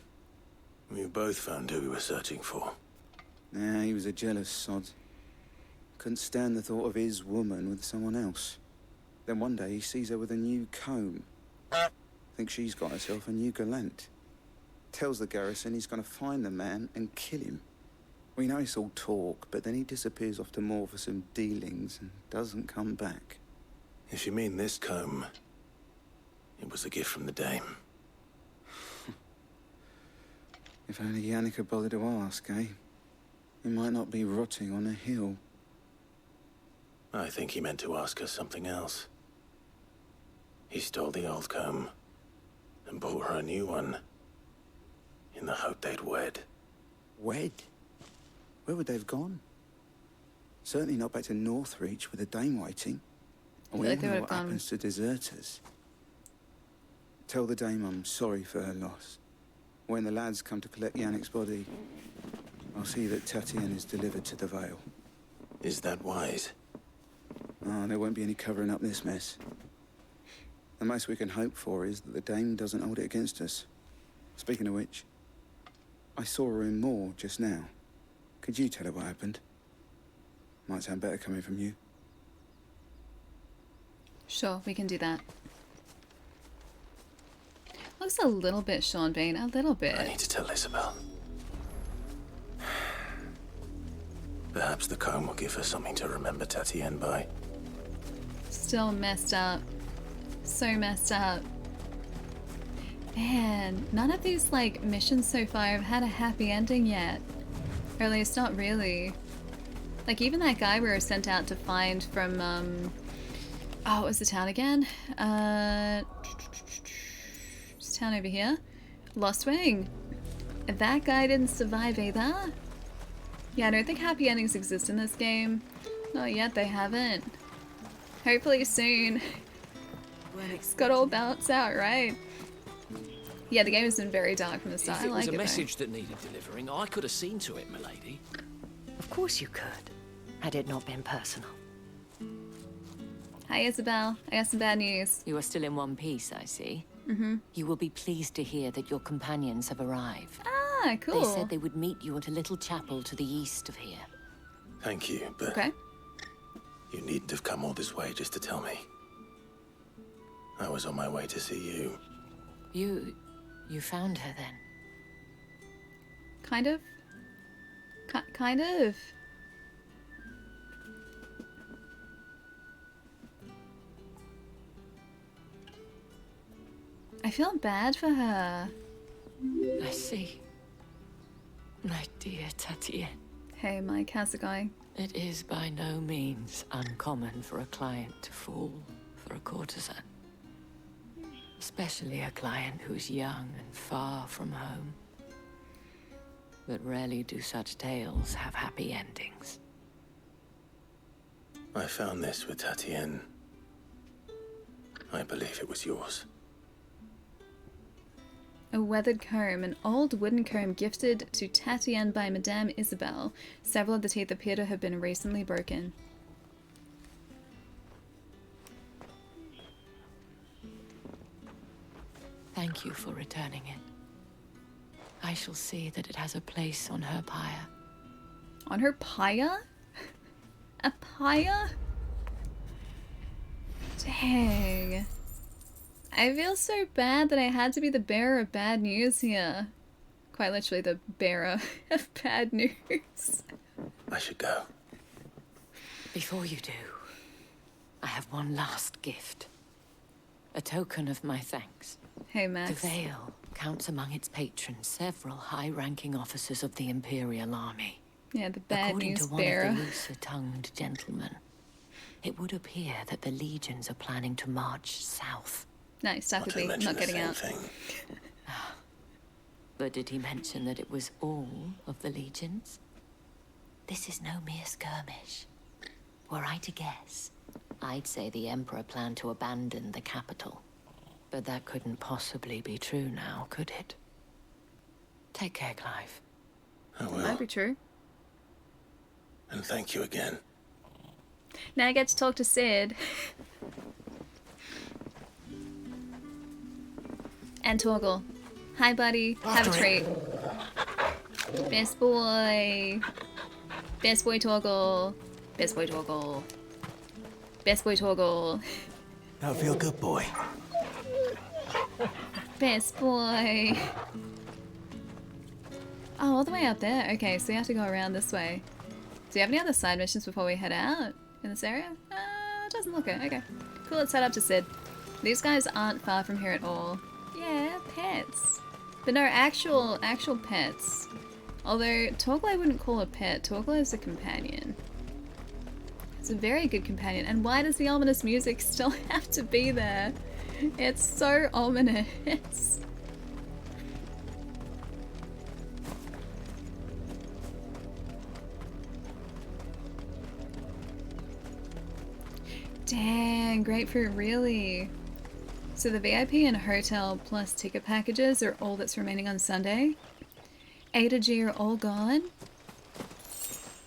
Speaker 3: We both found who we were searching for.
Speaker 2: Nah, he was a jealous sod. Couldn't stand the thought of his woman with someone else. Then one day he sees her with a new comb. Thinks she's got herself a new gallant. Tells the garrison he's gonna find the man and kill him. We know it's all talk, but then he disappears off to Moor for some dealings and doesn't come back.
Speaker 3: If you mean this comb, it was a gift from the dame.
Speaker 2: If only Yannick had bothered to ask, eh? He might not be rotting on a hill.
Speaker 3: I think he meant to ask her something else. He stole the old comb and bought her a new one in the hope they'd wed.
Speaker 2: Wed? Where would they have gone? Certainly not back to Northreach with a dame waiting. And we
Speaker 1: feel
Speaker 2: all
Speaker 1: like they
Speaker 2: know
Speaker 1: would've
Speaker 2: what
Speaker 1: gone-
Speaker 2: happens to deserters. Tell the dame I'm sorry for her loss. When the lads come to collect Yannick's body, I'll see that Tatienne is delivered to the Vale.
Speaker 7: Is that wise?
Speaker 2: Oh, there won't be any covering up this mess. The most we can hope for is that the dame doesn't hold it against us. Speaking of which, I saw her in Moor just now. Could you tell her what happened? Might sound better coming from you.
Speaker 1: Sure, we can do that. Looks a little bit Sean Bean, a little bit.
Speaker 7: I need to tell Isabel. Perhaps the comb will give her something to remember Tatienne by.
Speaker 1: Still messed up. So messed up. Man, none of these like missions so far have had a happy ending yet. Or at least not really. Like even that guy we were sent out to find from oh, what was the town again? This town over here. Lost Wing. That guy didn't survive either. Yeah, I don't think happy endings exist in this game. Not yet, they haven't. Hopefully soon. It's got all balanced out, right? Yeah, the game has been very dark from the start.
Speaker 16: If it
Speaker 1: I
Speaker 16: was
Speaker 1: like
Speaker 16: a
Speaker 1: it
Speaker 16: message that needed delivering, I could have seen to it, milady.
Speaker 5: Of course you could, had it not been personal.
Speaker 1: though. Hi, Isabel. I got some bad news.
Speaker 5: You are still in one piece, I see.
Speaker 1: Mm-hmm.
Speaker 5: You will be pleased to hear that your companions have arrived.
Speaker 1: Ah, cool.
Speaker 5: They said they would meet you at a little chapel to the east of here.
Speaker 7: Thank you, but
Speaker 1: Okay.
Speaker 7: you needn't have come all this way just to tell me. I was on my way to see you.
Speaker 5: You found her then?
Speaker 1: Kind of. Kind of. I feel bad for her.
Speaker 5: I see. My dear Tatienne.
Speaker 1: Hey, Mike, how's it going?
Speaker 5: It is by no means uncommon for a client to fall for a courtesan. Especially a client who's young and far from home. But rarely do such tales have happy endings.
Speaker 7: I found this with Tatienne. I believe it was yours.
Speaker 1: A weathered comb, an old wooden comb gifted to Tatienne by Madame Isabel. Several of the teeth appear to have been recently broken.
Speaker 5: Thank you for returning it. I shall see that it has a place on her pyre.
Speaker 1: On her pyre? A pyre? Dang. I feel so bad that I had to be the bearer of bad news here. Quite literally the bearer of bad news.
Speaker 7: I should go.
Speaker 5: Before you do, I have one last gift. A token of my thanks.
Speaker 1: Hey, Max.
Speaker 5: The Vale counts among its patrons several high-ranking officers of the Imperial Army.
Speaker 1: Yeah, the bad
Speaker 5: According
Speaker 1: news
Speaker 5: to one
Speaker 1: bearer.
Speaker 5: of the looser-tongued gentlemen, it would appear that the legions are planning to march south.
Speaker 1: Nice, that could be not getting out.
Speaker 5: But did he mention that it was all of the legions? This is no mere skirmish. Were I to guess, I'd say the Emperor planned to abandon the capital. But that couldn't possibly be true now, could it? Take care, Clive.
Speaker 7: I will.
Speaker 1: Might be true.
Speaker 7: And thank you again.
Speaker 1: Now I get to talk to Sid. And Torgal. Hi, buddy. Have a treat. Best boy. Best boy Torgal. Best boy Torgal. Best boy Torgal.
Speaker 3: Now feel good, boy.
Speaker 1: Best boy. Oh, all the way up there. Okay, so you have to go around this way. Do you have any other side missions before we head out in this area? It doesn't look it. Okay. Cool, let's head up to Sid. These guys aren't far from here at all. Yeah, pets. But no, actual pets. Although, Torgal I wouldn't call a pet. Torgal is a companion. It's a very good companion. And why does the ominous music still have to be there? It's so ominous. Dang, grapefruit, really? So the VIP and hotel plus ticket packages are all that's remaining on Sunday. A to G are all gone.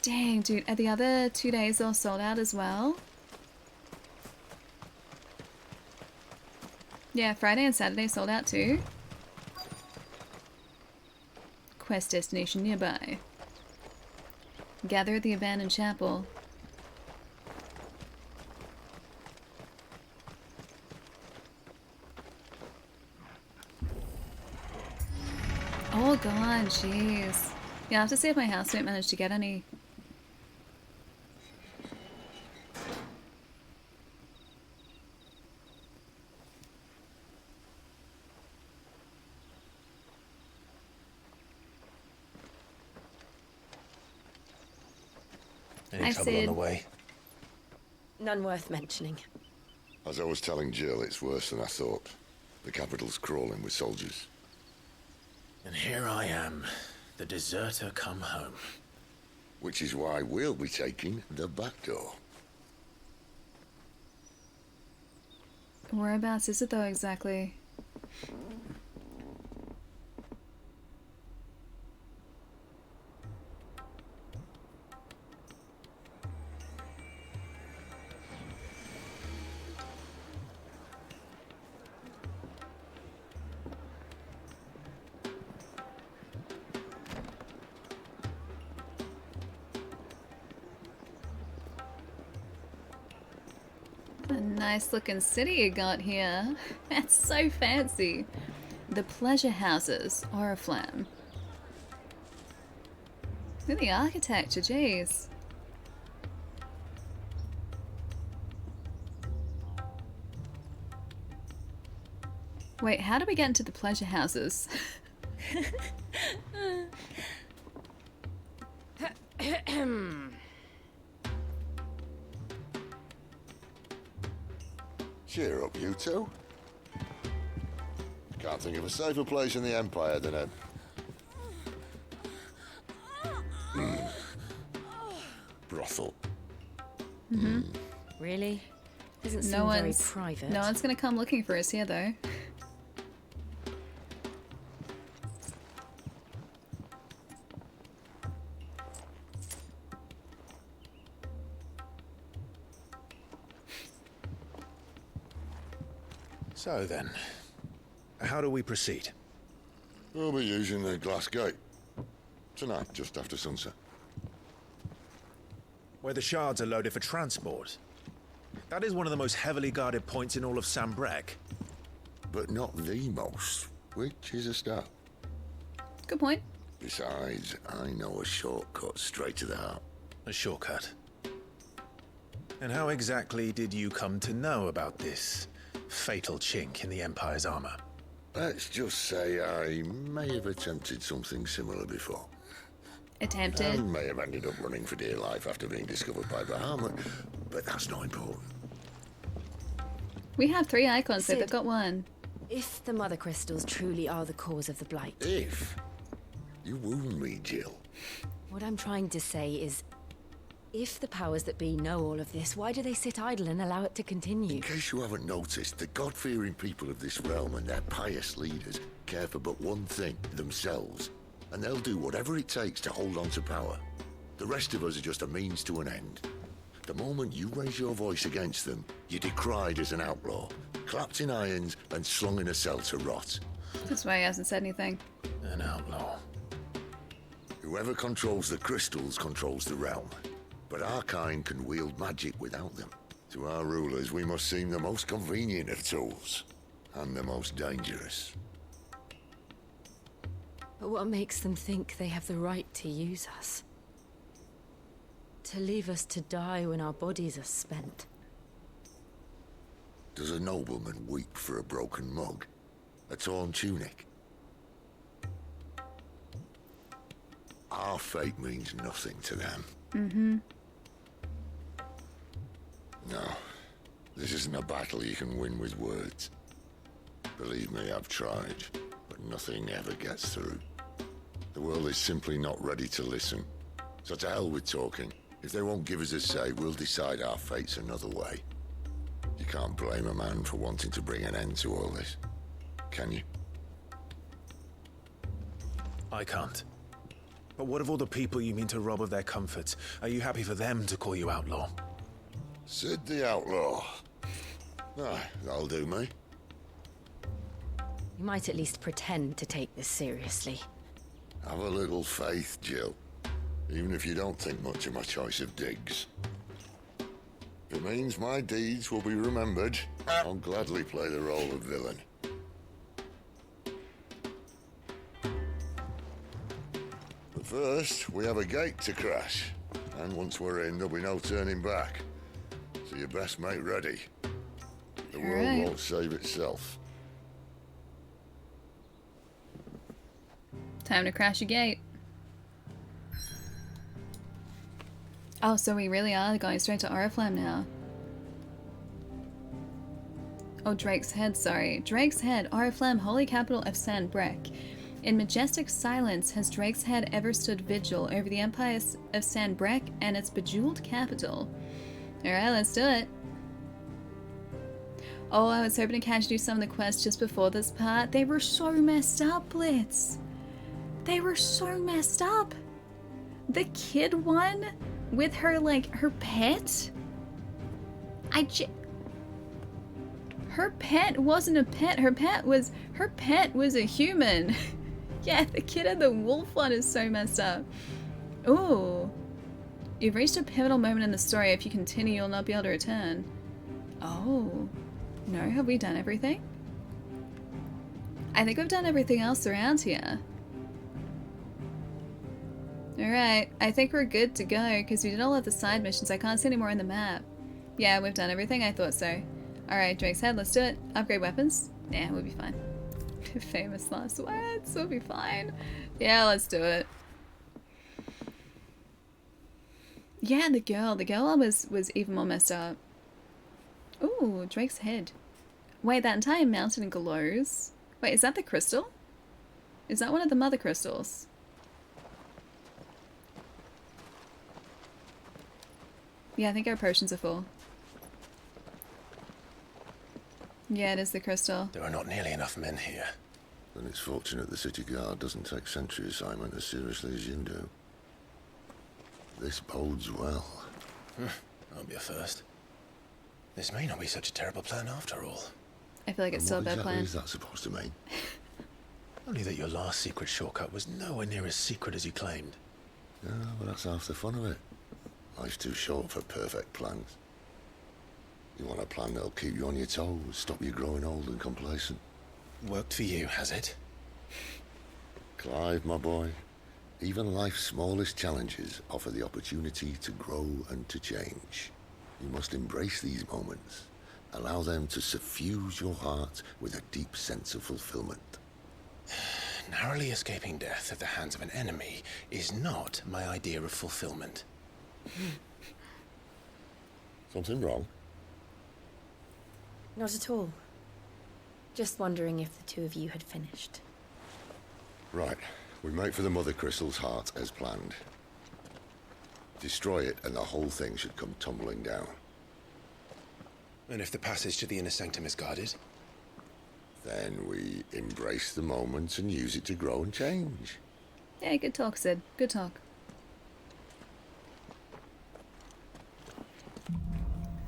Speaker 1: Dang, dude, are the other 2 days all sold out as well? Yeah, Friday and Saturday sold out too. Quest destination nearby. Gather at the abandoned chapel. All gone, jeez. Yeah, I'll have to see if my housemate managed to get any.
Speaker 7: Any trouble on the way?
Speaker 6: None worth mentioning.
Speaker 12: As I was telling Jill, it's worse than I thought. The capital's crawling with soldiers.
Speaker 3: And here I am, the deserter come home.
Speaker 12: Which is why we'll be taking the back door.
Speaker 1: Whereabouts is it though exactly? A nice looking city you got here. That's so fancy. The pleasure houses, Oriflamme. Look at the architecture, jeez. Wait, how do we get into the pleasure houses?
Speaker 12: Cheer up, you two. Can't think of a safer place in the Empire than a... brothel.
Speaker 6: Really? Doesn't seem very private.
Speaker 1: No one's gonna come looking for us here, though.
Speaker 7: So then, how do we proceed?
Speaker 12: We'll be using the glass gate. Tonight, just after sunset.
Speaker 7: Where the shards are loaded for transport. That is one of the most heavily guarded points in all of Sambrek.
Speaker 12: But not the most, which is a start.
Speaker 1: Good point.
Speaker 12: Besides, I know a shortcut straight to the heart.
Speaker 7: A shortcut? And how exactly did you come to know about this fatal chink in the Empire's armor?
Speaker 12: Let's just say I may have attempted something similar before.
Speaker 1: Attempted?
Speaker 12: And may have ended up running for dear life after being discovered by Bahamut, but that's not important.
Speaker 1: We have 3 icons, so
Speaker 6: Sid,
Speaker 1: they've got 1.
Speaker 6: If the Mother Crystals truly are the cause of the Blight...
Speaker 12: If? You wound me, Jill.
Speaker 6: What I'm trying to say is, if the powers that be know all of this, why do they sit idle and allow it to continue?
Speaker 12: In case you haven't noticed, the God-fearing people of this realm and their pious leaders care for but one thing, themselves. And they'll do whatever it takes to hold on to power. The rest of us are just a means to an end. The moment you raise your voice against them, you're decried as an outlaw, clapped in irons and slung in a cell to rot.
Speaker 1: That's why he hasn't said anything.
Speaker 7: An outlaw.
Speaker 12: Whoever controls the crystals controls the realm. But our kind can wield magic without them. To our rulers, we must seem the most convenient of tools. And the most dangerous.
Speaker 6: But what makes them think they have the right to use us? To leave us to die when our bodies are spent?
Speaker 12: Does a nobleman weep for a broken mug? A torn tunic? Our fate means nothing to them.
Speaker 1: Mm-hmm.
Speaker 12: No, this isn't a battle you can win with words. Believe me, I've tried, but nothing ever gets through. The world is simply not ready to listen. So to hell with talking. If they won't give us a say, we'll decide our fates another way. You can't blame a man for wanting to bring an end to all this, can you?
Speaker 7: I can't. But what of all the people you mean to rob of their comforts? Are you happy for them to call you outlaw?
Speaker 12: Sid the Outlaw. Aye, that'll do me.
Speaker 6: You might at least pretend to take this seriously.
Speaker 12: Have a little faith, Jill. Even if you don't think much of my choice of digs. If it means my deeds will be remembered, I'll gladly play the role of villain. But first, we have a gate to crash. And once we're in, there'll be no turning back. So you best make ready. The world won't save itself.
Speaker 1: Time to crash a gate. Oh, so we really are going straight to Oriflamme now. Oh, Drake's Head, sorry. Drake's Head, Oriflamme, holy capital of San Brec. In majestic silence has Drake's Head ever stood vigil over the empire of San Brec and its bejeweled capital. Alright, let's do it. Oh, I was hoping to catch you some of the quests just before this part. They were so messed up, Blitz. They were so messed up. The kid one with her, like, her pet? Her pet wasn't a pet. Her pet was a human. Yeah, the kid and the wolf one is so messed up. Ooh. You've reached a pivotal moment in the story. If you continue, you'll not be able to return. Oh. No, have we done everything? I think we've done everything else around here. Alright, I think we're good to go, because we did all of the side missions. I can't see any more on the map. Yeah, we've done everything. I thought so. Alright, Drake's Head, let's do it. Upgrade weapons? Yeah, we'll be fine. Famous last words, we'll be fine. Yeah, let's do it. Yeah, the girl one was even more messed up. Ooh, Drake's Head. Wait, that entire mountain glows. Wait, is that the crystal? Is that one of the mother crystals? Yeah, I think our potions are full. Yeah, it is the crystal.
Speaker 7: There are not nearly enough men here.
Speaker 12: Then it's fortunate the city guard doesn't take sentry assignment as seriously as you do. This bodes well.
Speaker 7: That'll be a first. This may not be such a terrible plan after all.
Speaker 1: I feel like it's still a bad plan.
Speaker 12: What exactly is that supposed to mean?
Speaker 7: Only that your last secret shortcut was nowhere near as secret as you claimed.
Speaker 12: Yeah, but that's half the fun of it. Life's too short for perfect plans. You want a plan that'll keep you on your toes, stop you growing old and complacent.
Speaker 7: Worked for you, has it?
Speaker 12: Clive, my boy, even life's smallest challenges offer the opportunity to grow and to change. You must embrace these moments. Allow them to suffuse your heart with a deep sense of fulfillment.
Speaker 7: Narrowly escaping death at the hands of an enemy is not my idea of fulfillment.
Speaker 12: Something wrong?
Speaker 6: Not at all. Just wondering if the two of you had finished.
Speaker 12: Right. We make for the Mother Crystal's heart as planned. Destroy it and the whole thing should come tumbling down.
Speaker 7: And if the passage to the inner sanctum is guarded?
Speaker 12: Then we embrace the moment and use it to grow and change.
Speaker 1: Yeah, good talk, Sid. Good talk.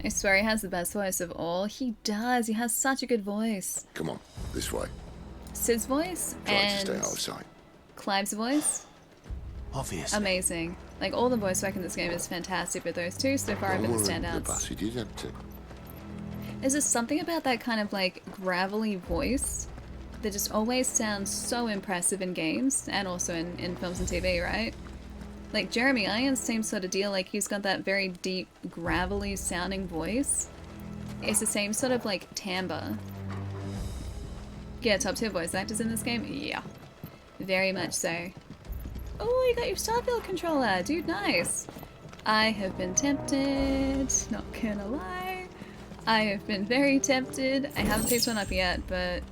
Speaker 1: I swear he has the best voice of all. He does. He has such a good voice.
Speaker 12: Come on, this way.
Speaker 1: Sid's voice
Speaker 12: Try
Speaker 1: and
Speaker 12: to stay out of sight.
Speaker 1: Clive's voice.
Speaker 7: Obviously.
Speaker 1: Amazing. Like, all the voice work in this game is fantastic, but those two so far have been the
Speaker 12: The
Speaker 1: standouts.
Speaker 12: passage is empty.
Speaker 1: There's just something about that kind of, like, gravelly voice that just always sounds so impressive in games and also in films and TV, right? Like, Jeremy Irons, same sort of deal. Like, he's got that very deep, gravelly sounding voice. It's the same sort of, like, timbre. Yeah, top tier voice actors in this game? Yeah. Very much so. Oh, you got your Starfield controller! Dude, nice! I have been tempted, not gonna lie. I have been very tempted. I haven't picked one up yet, but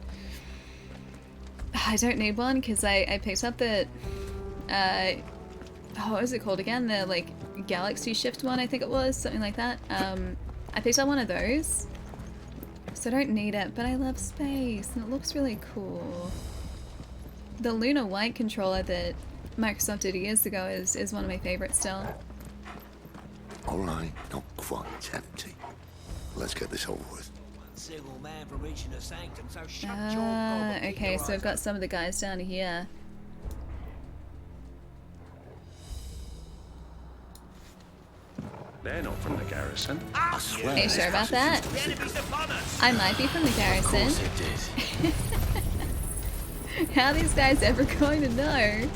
Speaker 1: I don't need one because I picked up the, what was it called again? The, like, Galaxy Shift one, I think it was, something like that. I picked up one of those, so I don't need it, but I love space, and it looks really cool. The Luna White controller that Microsoft did years ago is one of my favorites still.
Speaker 12: All right, not quite empty. Let's get this over with.
Speaker 17: Single man from reaching the sanctum, so shut your gob and keep
Speaker 1: Okay,
Speaker 17: your
Speaker 1: so
Speaker 17: eyes
Speaker 1: I've got some of the guys down here.
Speaker 4: They're not from the garrison.
Speaker 12: I swear.
Speaker 1: Are you sure about that? I might be from the garrison.
Speaker 3: Of course it did.
Speaker 1: How are these guys ever going to know?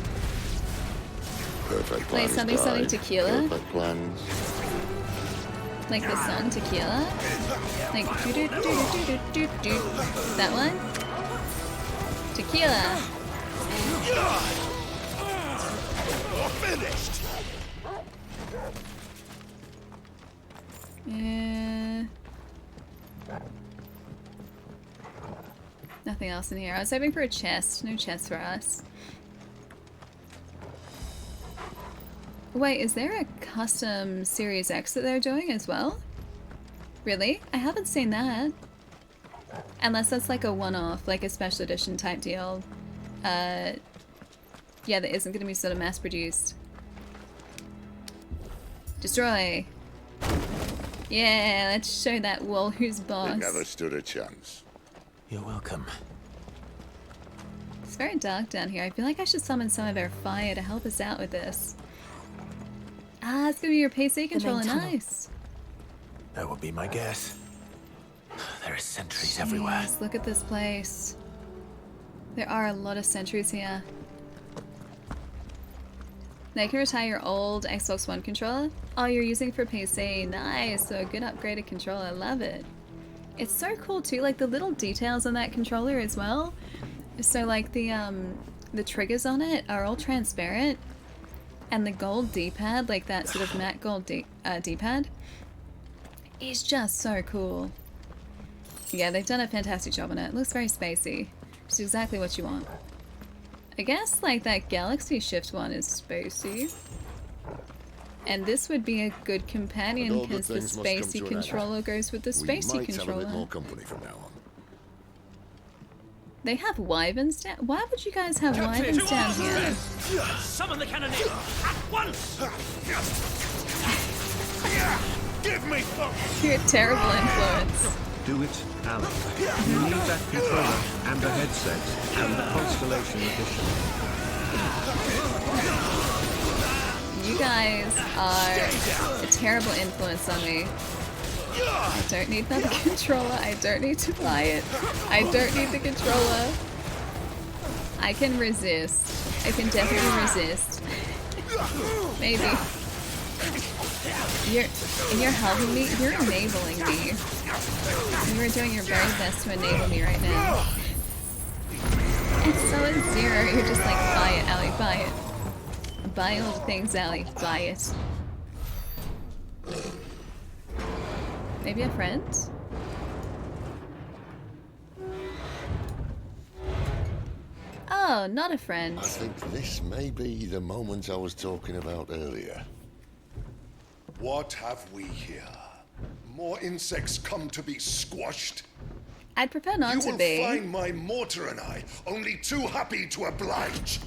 Speaker 12: Perfect
Speaker 1: Play
Speaker 12: plans.
Speaker 1: something tequila?
Speaker 12: Perfect plans.
Speaker 1: Like the song Tequila? Like do do do do do do do. That one? Tequila.
Speaker 12: Finished.
Speaker 1: Yeah. Nothing else in here. I was hoping for a chest. No chest for us. Wait, is there a custom Series X that they're doing as well? Really? I haven't seen that. Unless that's like a one-off, like a special edition type deal. Yeah, that isn't going to be sort of mass-produced. Destroy! Yeah, let's show that wall who's boss.
Speaker 12: They never stood a chance.
Speaker 3: You're welcome.
Speaker 1: It's very dark down here. I feel like I should summon some of our fire to help us out with this. Ah, it's gonna be your PC controller. Nice.
Speaker 3: That would be my guess. There are sentries everywhere.
Speaker 1: Jeez, look at this place. There are a lot of sentries here. Now you can retire your old Xbox One controller. Oh, you're using it for PC. Nice. So a good upgraded controller. I love it. It's so cool too. Like the little details on that controller as well. So like the triggers on it are all transparent. And the gold D-pad, like that sort of matte gold D-pad, is just so cool. Yeah, they've done a fantastic job on it. It looks very spacey. Which is exactly what you want. I guess like that Galaxy Shift one is spacey. And this would be a good companion because the spacey controller goes with the spacey controller.
Speaker 12: Have a bit more company from now on.
Speaker 1: They have wyverns down. Why would you guys have wyverns down here?
Speaker 17: Summon the cannoneer at once.
Speaker 12: Give me
Speaker 1: You're a terrible influence.
Speaker 11: Do it, Alan. You need that controller, and the headset, and the Constellation Edition.
Speaker 1: You guys are a terrible influence on me. I don't need another controller. I don't need to buy it. I don't need the controller. I can resist. I can definitely resist. Maybe. You're helping me. You're enabling me. You are doing your very best to enable me right now. And so is Zero. You're just like, buy it, Allie, buy it. Buy all the things, Allie. Buy it. Maybe a friend? Oh, not a friend.
Speaker 12: I think this may be the moment I was talking about earlier.
Speaker 9: What have we here? More insects come to be squashed?
Speaker 1: I'd prefer not to be.
Speaker 9: You will find my mortar and I only too happy to oblige.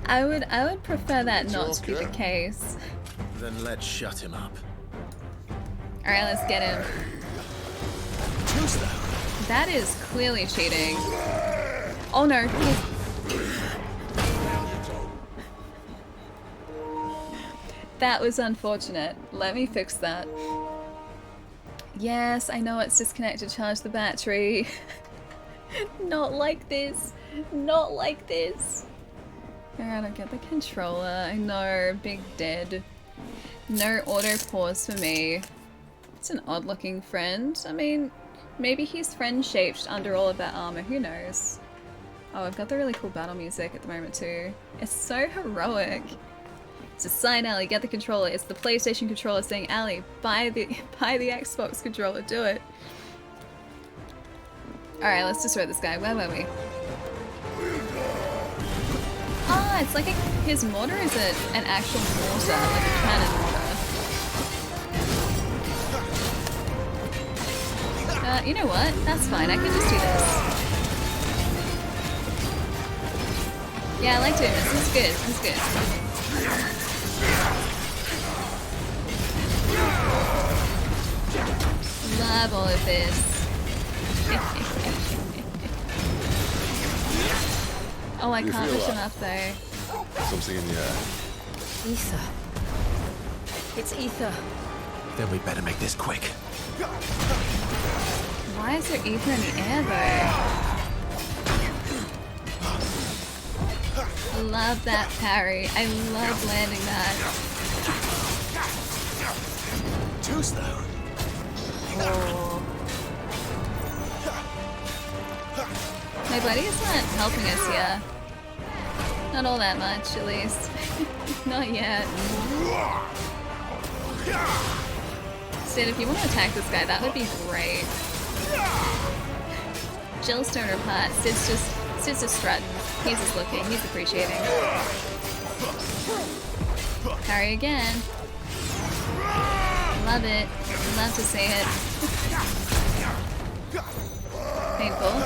Speaker 1: I would prefer that not to be the case.
Speaker 7: Then let's shut him up.
Speaker 1: Alright, let's get him. That is clearly cheating. Oh no. That was unfortunate. Let me fix that. Yes, I know it's disconnected. Charge the battery. Not like this. Not like this. Alright, I'll get the controller. I know, big dead. No auto pause for me. It's an odd looking friend. I mean, maybe he's friend shaped under all of that armor. Who knows? Oh, I've got the really cool battle music at the moment too. It's so heroic. It's a sign, Allie, get the controller. It's the PlayStation controller saying, Allie, buy the Xbox controller, do it. Alright, let's destroy this guy. Where were we? Ah, it's like his mortar is an actual mortar, like a cannon mortar. You know what? That's fine. I can just do this. Yeah, I like doing this. This is good. This is good. Love all of this. Oh, I can't push him up though.
Speaker 4: Something in the air.
Speaker 6: Ether. It's ether.
Speaker 3: Then we better make this quick.
Speaker 1: Why is there ether in the air though? Love that parry. I love landing that.
Speaker 3: Too slow.
Speaker 1: Oh. My buddy's not helping us here. Not all that much, at least. Not yet. Sid, if you want to attack this guy, that would be great. Jill's torn her apart. Sid's just strutting. He's just looking. He's appreciating. Parry again. Love it. Love to see it. Painful.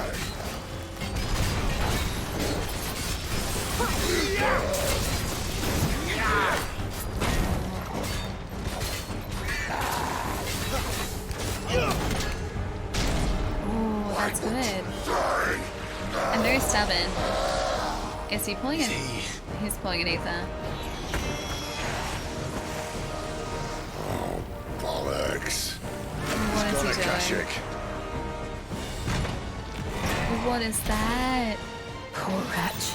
Speaker 1: Ooh, that's good. I'm very stubborn. Is he pulling it? He's pulling an ether.
Speaker 12: Oh, bollocks.
Speaker 1: What is he doing?
Speaker 12: Akashic.
Speaker 1: What is that?
Speaker 6: Poor wretch.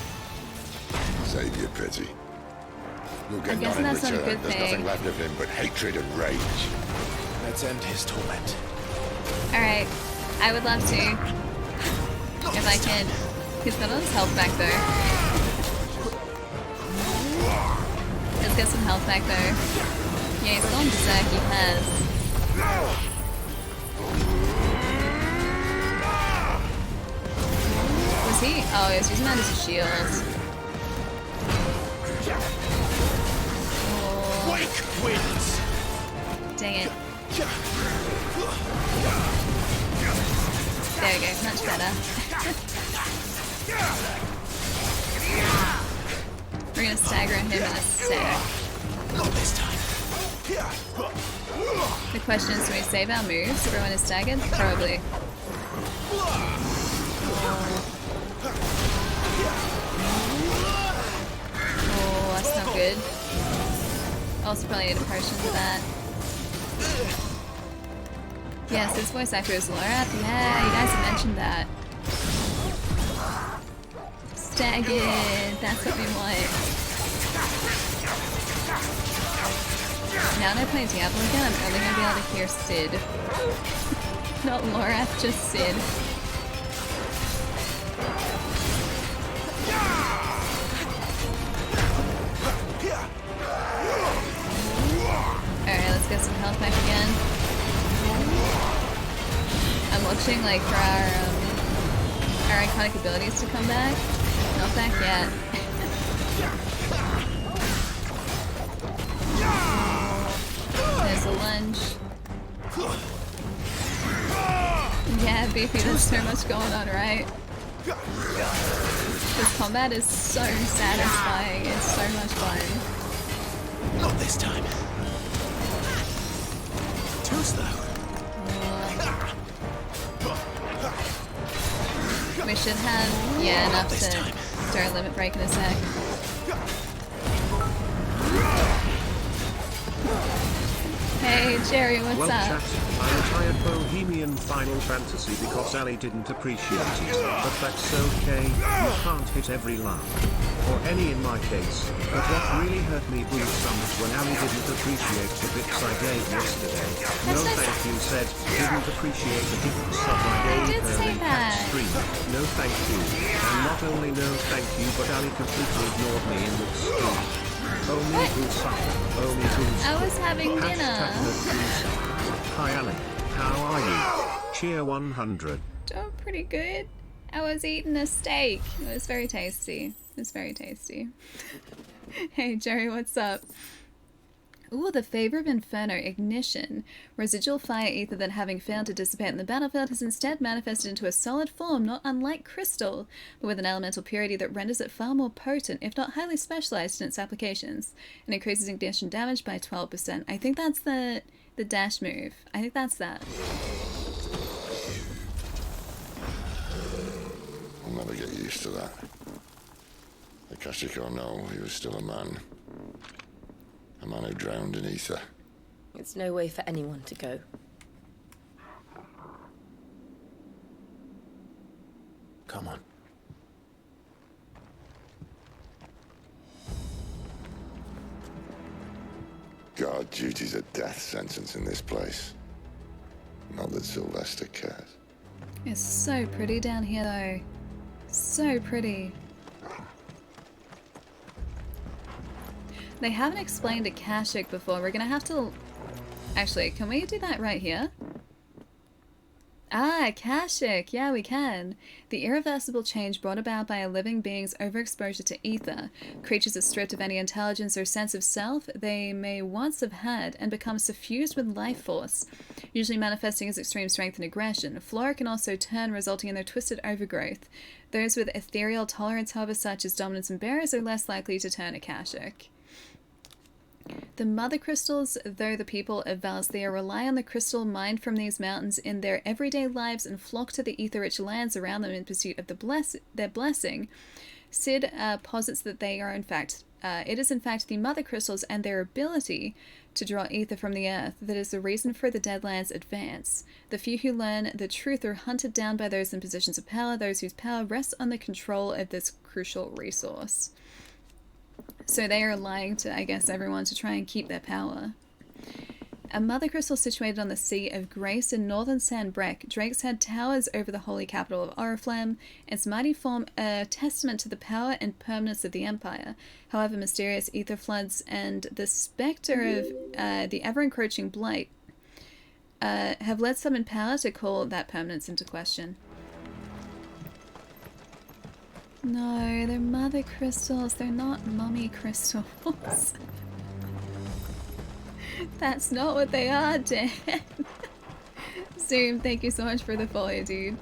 Speaker 12: Save your pity. You'll
Speaker 1: I'm
Speaker 12: get none
Speaker 1: guessing
Speaker 12: in
Speaker 1: that's not a
Speaker 12: return.
Speaker 1: good
Speaker 12: There's
Speaker 1: thing.
Speaker 12: nothing left of him but hatred and rage.
Speaker 3: Let's end his torment.
Speaker 1: Alright. I would love to. If I can. He's got all his health back though. Let's get some health back though. Yeah, he's gone berserk, he has. Was he? Oh, he was using that as a shield. Oh.
Speaker 3: Wake wins.
Speaker 1: Dang it. There we go, much better. We're gonna stagger him in a sec.
Speaker 3: Not this time.
Speaker 1: The question is, do we save our moves if everyone is staggered? Probably. Oh, that's not good. Also probably need a potion for that. Yes, his voice actor is Laura. Yeah, you guys have mentioned that. Staggered, that's what we want. Now that I play Diablo again, I'm only gonna be able to hear Sid. Not Laura, just Sid. Alright, let's get some health back again. I'm watching like for our iconic abilities to come back. Not back yet. There's a lunge. Yeah, Beefy, there's so much going on, right? This combat is so satisfying. It's so much fun.
Speaker 3: Not this time. Too slow.
Speaker 1: We should have, yeah, enough to start limit break in a sec. Hey, Jerry, what's
Speaker 11: well,
Speaker 1: up?
Speaker 11: Chat, I retired Bohemian Final Fantasy because Ali didn't appreciate it, but that's okay, you can't hit every line. Or any in my case, but what really hurt me boots was when Ali didn't appreciate the bits I gave yesterday. No thank you said, didn't appreciate the gift sub I gave her in Cat's stream. No thank you. And not only no thank you, but Ali completely ignored me in the stream. Only Usaka. Only Usaka.
Speaker 1: I was having dinner.
Speaker 11: Hi Ali, how are you? Cheer 100.
Speaker 1: Doing pretty good. I was eating a steak. It was very tasty. It was very tasty. Hey Jerry, what's up? Ooh, the Favor of Inferno, Ignition. Residual fire ether that, having failed to dissipate in the battlefield, has instead manifested into a solid form not unlike crystal, but with an elemental purity that renders it far more potent, if not highly specialized in its applications, and increases ignition damage by 12%. I think that's the dash move. I think that's that.
Speaker 12: I'll never get used to that. Akashic or no, he was still a man. A man who drowned in ether.
Speaker 6: It's no way for anyone to go.
Speaker 3: Come on.
Speaker 12: Guard duty's a death sentence in this place. Not that Sylvester cares.
Speaker 1: It's so pretty down here, though. So pretty. They haven't explained Akashic before. We're gonna have to... Actually, can we do that right here? Ah, Akashic! Yeah, we can. The irreversible change brought about by a living being's overexposure to ether. Creatures are stripped of any intelligence or sense of self they may once have had and become suffused with life force, usually manifesting as extreme strength and aggression. Flora can also turn, resulting in their twisted overgrowth. Those with ethereal tolerance, however, such as dominance and bearers, are less likely to turn Akashic. The mother crystals, though the people of Valsthea rely on the crystal mined from these mountains in their everyday lives and flock to the ether-rich lands around them in pursuit of their blessing, Sid posits that they are in fact, it is in fact the mother crystals and their ability to draw ether from the earth that is the reason for the Deadlands' advance. The few who learn the truth are hunted down by those in positions of power, those whose power rests on the control of this crucial resource. So they are lying to, I guess, everyone to try and keep their power. A mother crystal situated on the Sea of Grace in northern Sanbreque, Drake's Head towers over the holy capital of Oriflamme, its mighty form a testament to the power and permanence of the Empire. However, mysterious ether floods and the spectre of the ever-encroaching blight have led some in power to call that permanence into question. No, they're mother crystals. They're not mummy crystals. That's not what they are, Dan. Zoom, thank you so much for the follow, dude.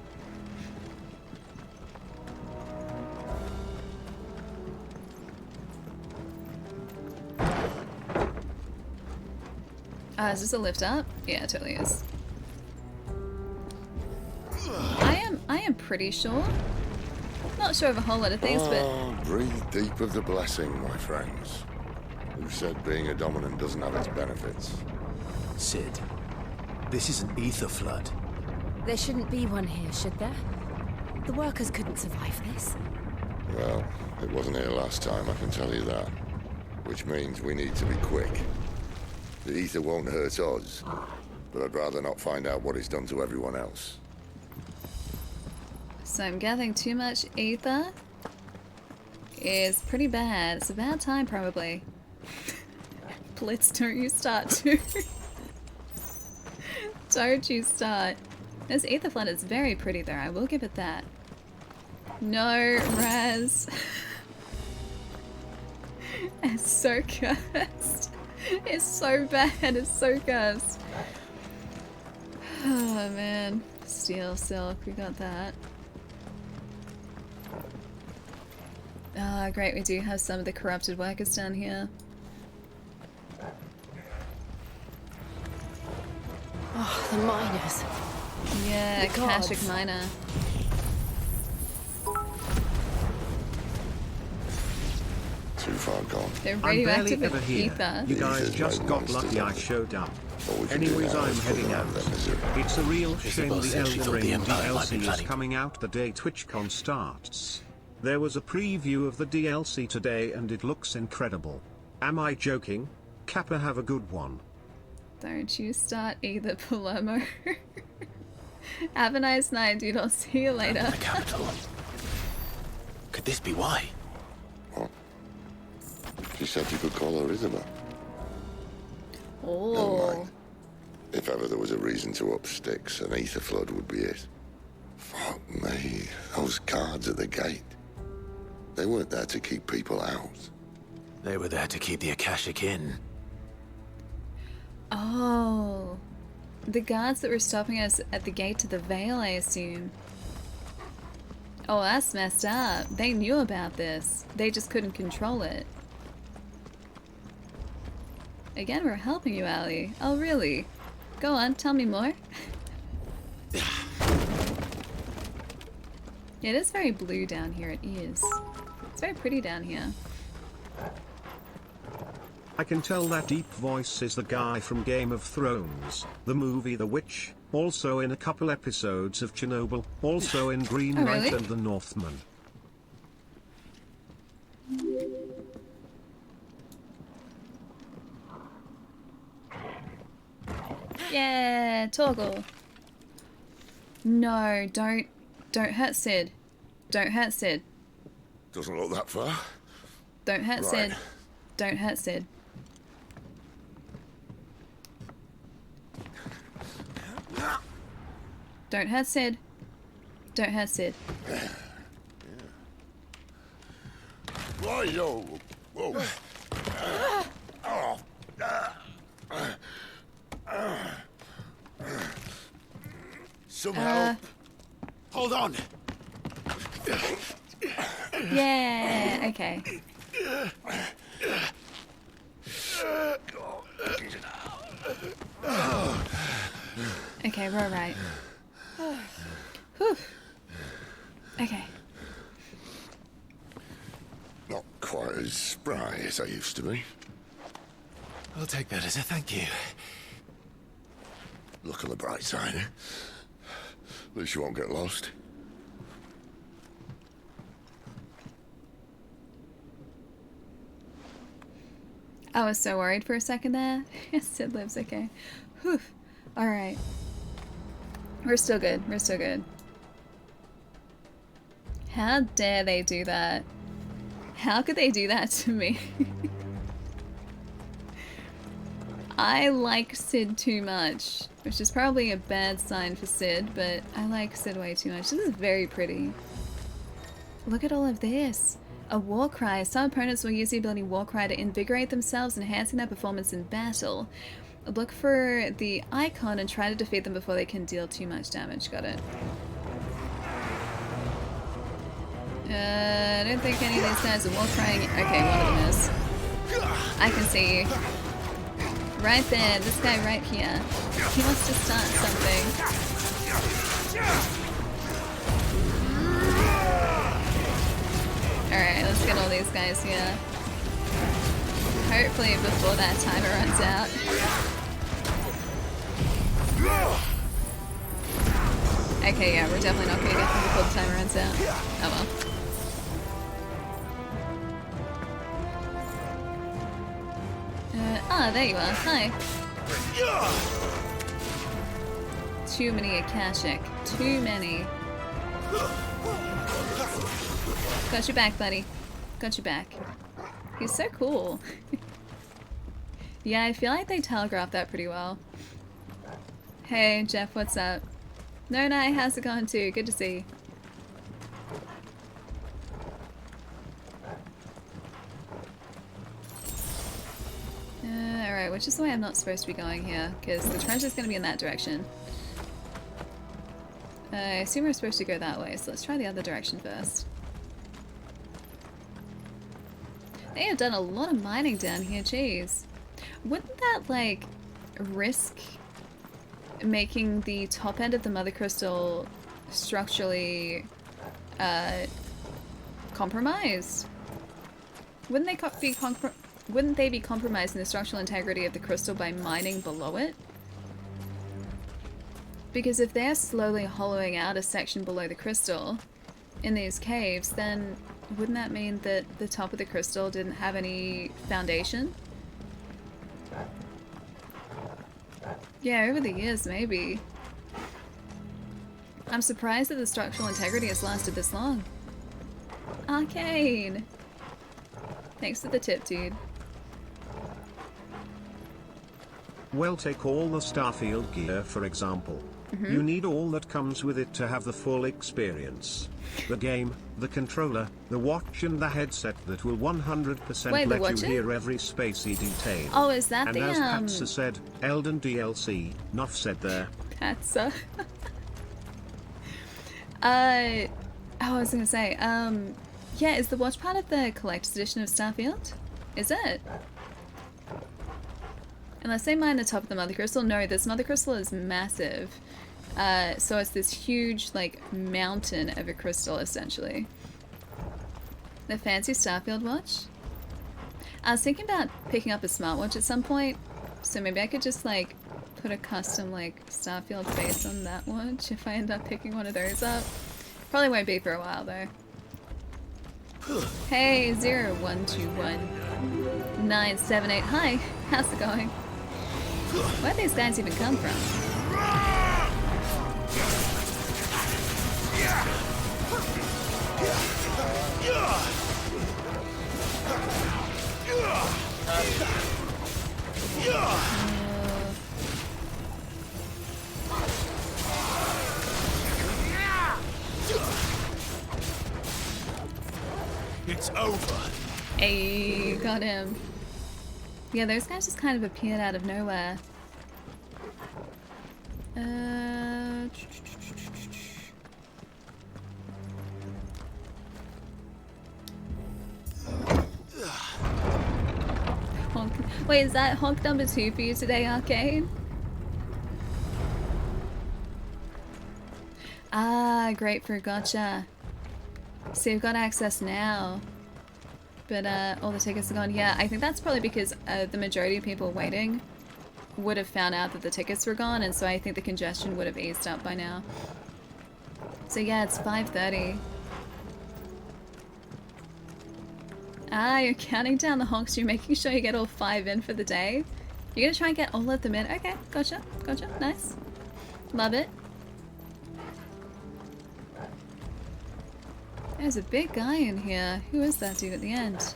Speaker 1: Is this a lift up? Yeah, it totally is. I am pretty sure. Not sure of a whole lot of things, but...
Speaker 12: Breathe deep of the blessing, my friends. Who said being a dominant doesn't have its benefits?
Speaker 3: Sid, this is an ether flood.
Speaker 6: There shouldn't be one here, should there? The workers couldn't survive this.
Speaker 12: Well, it wasn't here last time, I can tell you that. Which means we need to be quick. The ether won't hurt us, but I'd rather not find out what it's done to everyone else.
Speaker 1: So I'm gathering too much ether is pretty bad. It's a bad time, probably. Blitz, don't you start to. Don't you start. This ether flood is very pretty though, I will give it that. No, Raz. It's so cursed. It's so bad, it's so cursed. Oh man. Steel, silk, we got that. Ah, great, we do have some of the corrupted workers down here.
Speaker 6: Oh, the miners.
Speaker 1: Yeah, Akashic miner.
Speaker 12: Too far gone.
Speaker 1: They're
Speaker 11: I'm barely
Speaker 1: radioactive
Speaker 11: ever here.
Speaker 1: ether.
Speaker 11: You guys just got lucky I showed up. Anyways, I'm heading out. It's a real shame the Elden Ring DLC is coming out the day TwitchCon starts. There was a preview of the DLC today and it looks incredible. Am I joking? Kappa, have a good one.
Speaker 1: Don't you start either, Palermo. Have a nice night, dude. I'll see you later.
Speaker 3: The capital. Could this be why?
Speaker 12: What? She said you could call her Isabel.
Speaker 1: Oh.
Speaker 12: Never mind. If ever there was a reason to up sticks, an ether flood would be it. Fuck me. Those guards at the gate. They weren't there to keep people out.
Speaker 3: They were there to keep the Akashic in.
Speaker 1: Oh. The guards that were stopping us at the gate to the Vale, I assume. Oh, that's messed up. They knew about this. They just couldn't control it. Again, we're helping you, Allie. Oh, really? Go on, tell me more. It is very blue down here, it is. It's very pretty down here.
Speaker 11: I can tell that deep voice is the guy from Game of Thrones, the movie The Witch, also in a couple episodes of Chernobyl, also in Green
Speaker 1: Oh,
Speaker 11: Knight
Speaker 1: really?
Speaker 11: and The Northman.
Speaker 1: Yeah, toggle. No, don't hurt Sid. Don't hurt Sid.
Speaker 12: Doesn't look that far.
Speaker 1: Don't hurt
Speaker 12: Right.
Speaker 1: Sid. Don't hurt Sid. Don't hurt Sid. Don't hurt Sid.
Speaker 12: Why, yo? Whoa. Some help.
Speaker 3: Hold on.
Speaker 1: Yeah, okay. Okay, we're alright. Whew. Okay.
Speaker 12: Not quite as spry as I used to be.
Speaker 3: I'll take that as a thank you.
Speaker 12: Look on the bright side, eh? At least you won't get lost.
Speaker 1: I was so worried for a second there. Sid lives, okay. Whew. Alright. We're still good. We're still good. How dare they do that? How could they do that to me? I like Sid too much, which is probably a bad sign for Sid, but I like Sid way too much. This is very pretty. Look at all of this. A war cry. Some opponents will use the ability war cry to invigorate themselves, enhancing their performance in battle. Look for the icon and try to defeat them before they can deal too much damage. Got it. I don't think any of these guys are war crying. Okay, one of them is. I can see you. Right there, this guy right here. He wants to start something. Alright, let's get all these guys here. Hopefully before that timer runs out. Okay, yeah, we're definitely not gonna get them before the timer runs out. Oh well. There you are. Hi. Too many Akashic. Too many. Got your back, buddy. Got your back. He's so cool. Yeah, I feel like they telegraphed that pretty well. Hey, Jeff, what's up? No, how's it going too? Good to see you. Alright, which is the way I'm not supposed to be going here, because the treasure's going to be in that direction. I assume we're supposed to go that way, so let's try the other direction first. They have done a lot of mining down here, jeez. Wouldn't that, like, risk making the top end of the mother crystal structurally, compromised? Wouldn't they be compromising the structural integrity of the crystal by mining below it? Because if they're slowly hollowing out a section below the crystal in these caves, then wouldn't that mean that the top of the crystal didn't have any foundation? Yeah, over the years, maybe. I'm surprised that the structural integrity has lasted this long. Arcane! Thanks for the tip, dude.
Speaker 11: Well, take all the Starfield gear for example. You need all that comes with it to have the full experience. The game, the controller, the watch and the headset that will 100%
Speaker 1: Wait, the
Speaker 11: let you
Speaker 1: watch?
Speaker 11: hear every spacey detail.
Speaker 1: Oh, is that
Speaker 11: and
Speaker 1: the,
Speaker 11: as Patsa said, Elden DLC, nuff said there.
Speaker 1: Patsa. I was gonna say, yeah, is the watch part of the collector's edition of Starfield? Is it? Unless they mine the top of the Mother Crystal. No, this Mother Crystal is massive. So it's this huge, like, mountain of a crystal, essentially. The fancy Starfield watch? I was thinking about picking up a smartwatch at some point, so maybe I could just, like, put a custom, like, Starfield face on that watch if I end up picking one of those up. Probably won't be for a while, though. Hey, 0121978. Hi, how's it going? Where do these guys even come from?
Speaker 3: It's over.
Speaker 1: Hey, got him. Yeah, those guys just kind of appeared out of nowhere. Honk. Wait, is that honk number 2 for you today, Arcade? Ah, grapefruit, gotcha. So you've got access now. But all the tickets are gone. Yeah, I think that's probably because the majority of people waiting would have found out that the tickets were gone, and so I think the congestion would have eased up by now. So yeah, it's 5:30. Ah, you're counting down the honks. You're making sure you get all 5 in for the day. You're gonna try and get all of them in. Okay, gotcha, gotcha, nice. Love it. There's a big guy in here. Who is that dude at the end?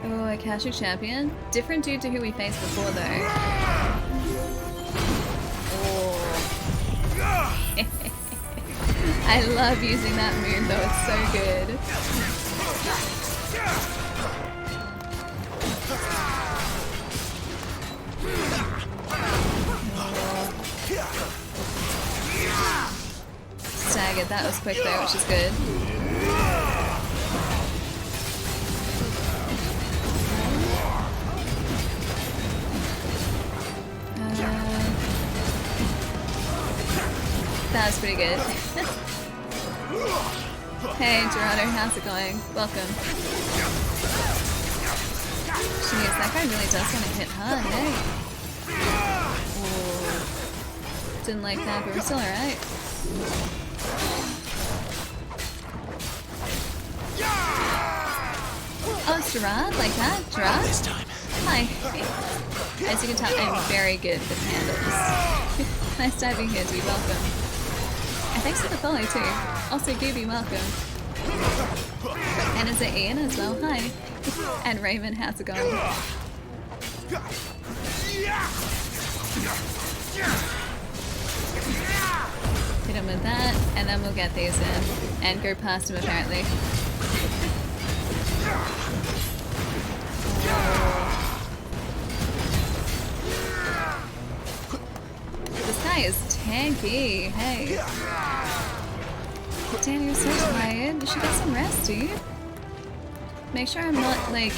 Speaker 1: Oh, a cashew champion? Different dude to who we faced before, though. Oh. I love using that moon, though. It's so good. Staggered, that was quick though, which is good. That was pretty good. Hey Gerardo, how's it going? Welcome. Jeez, that guy really does want to hit hard, hey? Ooh. Didn't like that, but we're still alright. Oh, it's Gerard? Like that? Gerard? This time. Hi. As you can tell, I'm very good with handles. Nice diving here, dude. Welcome. And thanks for the follow, too. Also, Gooby, welcome. And is it Ian as well? Hi. And Raymond, how's it going? Hit him with that, and then we'll get these in. And go past him, apparently. This guy is tanky. Hey. Danny, you're so tired. You should get some rest, dude. Make sure I'm not, like...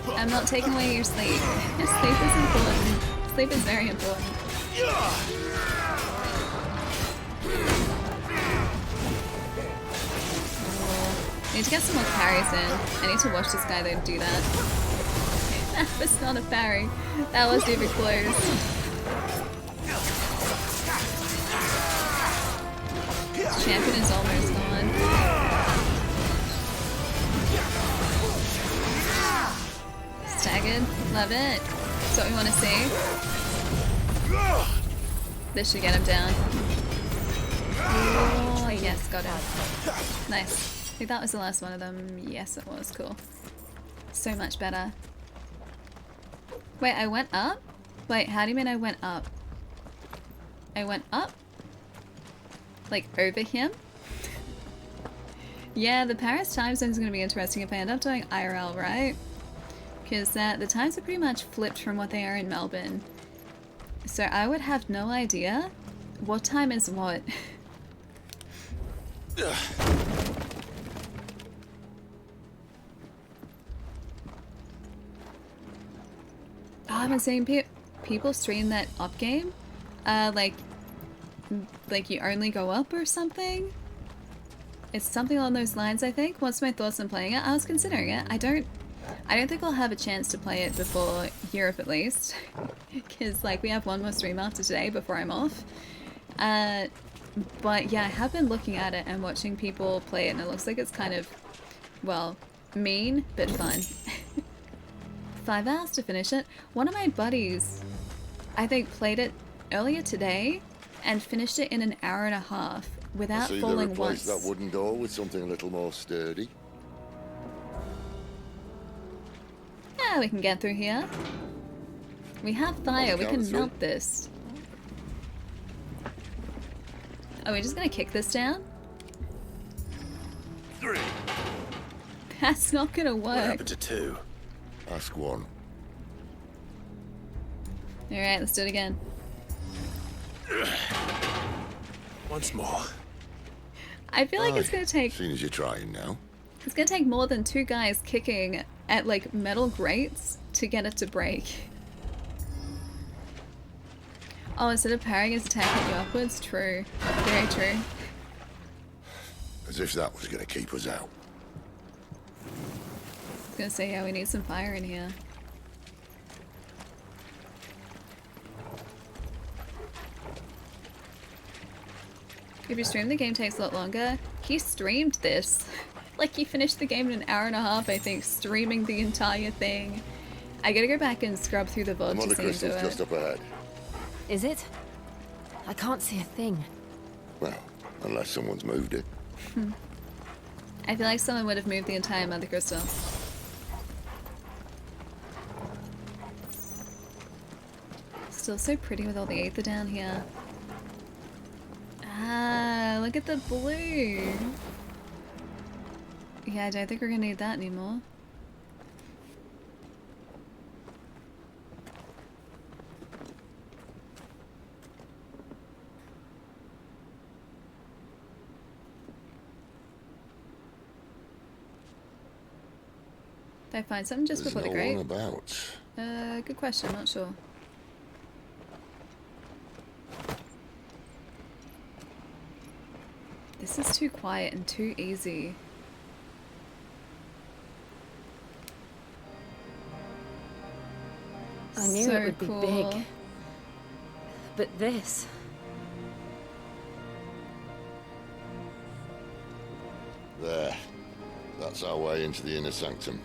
Speaker 1: I'm not taking away your sleep. Sleep is important. Sleep is very important. I need to get some more parries in. I need to watch this guy though do that. That was not a parry. That was even close. Champion is almost gone. Staggered. Love it. That's what we want to see. This should get him down. Oh, yes, got him. Nice. I think that was the last one of them. Yes, it was. Cool. So much better. Wait, I went up? Wait, how do you mean I went up? I went up? Like, over him? Yeah, the Paris time zone is going to be interesting if I end up doing IRL, right? Because the times are pretty much flipped from what they are in Melbourne. So I would have no idea what time is what. I've been seeing people stream that up game. Like you only go up or something? It's something along those lines, I think. What's my thoughts on playing it? I was considering it. I don't think I'll have a chance to play it before Europe at least. Because, like, we have one more stream after today before I'm off. But yeah, I have been looking at it and watching people play it, and it looks like it's kind of, well, mean, but fun. 5 hours to finish it. One of my buddies, I think, played it earlier today and finished it in an hour and a half without falling once.
Speaker 12: Replace that wooden door with something a little more sturdy.
Speaker 1: Yeah, we can get through here. We have fire, we can melt this. Are we just gonna kick this down?
Speaker 12: 3.
Speaker 1: That's not gonna work.
Speaker 24: What happened to 2?
Speaker 12: Ask 1.
Speaker 1: Alright, let's do it again.
Speaker 24: Once more.
Speaker 1: I feel like it's gonna take...
Speaker 12: Seeing as you're trying now.
Speaker 1: It's gonna take more than 2 guys kicking at, like, metal grates to get it to break. Oh, instead of parrying, it's attacking you upwards? True. Very true.
Speaker 12: As if that was going to keep us out.
Speaker 1: I was gonna say, yeah, we need some fire in here. If you stream, the game takes a lot longer. He streamed this. Like, he finished the game in an hour and a half, I think, streaming the entire thing. I gotta go back and scrub through the VOD to see him do it.
Speaker 12: Just up ahead.
Speaker 6: Is it? I can't see a thing.
Speaker 12: Well, unless someone's moved it.
Speaker 1: I feel like someone would have moved the entire Mother Crystal. Still so pretty with all the aether down here. Ah, look at the blue. Yeah, I don't think we're gonna need that anymore. Did I find something just before the grate?
Speaker 12: There's no one about.
Speaker 1: Good question, not sure. This is too quiet and too easy.
Speaker 6: I knew
Speaker 1: So
Speaker 6: it would be
Speaker 1: cool.
Speaker 6: big. But this...
Speaker 12: There. That's our way into the inner sanctum.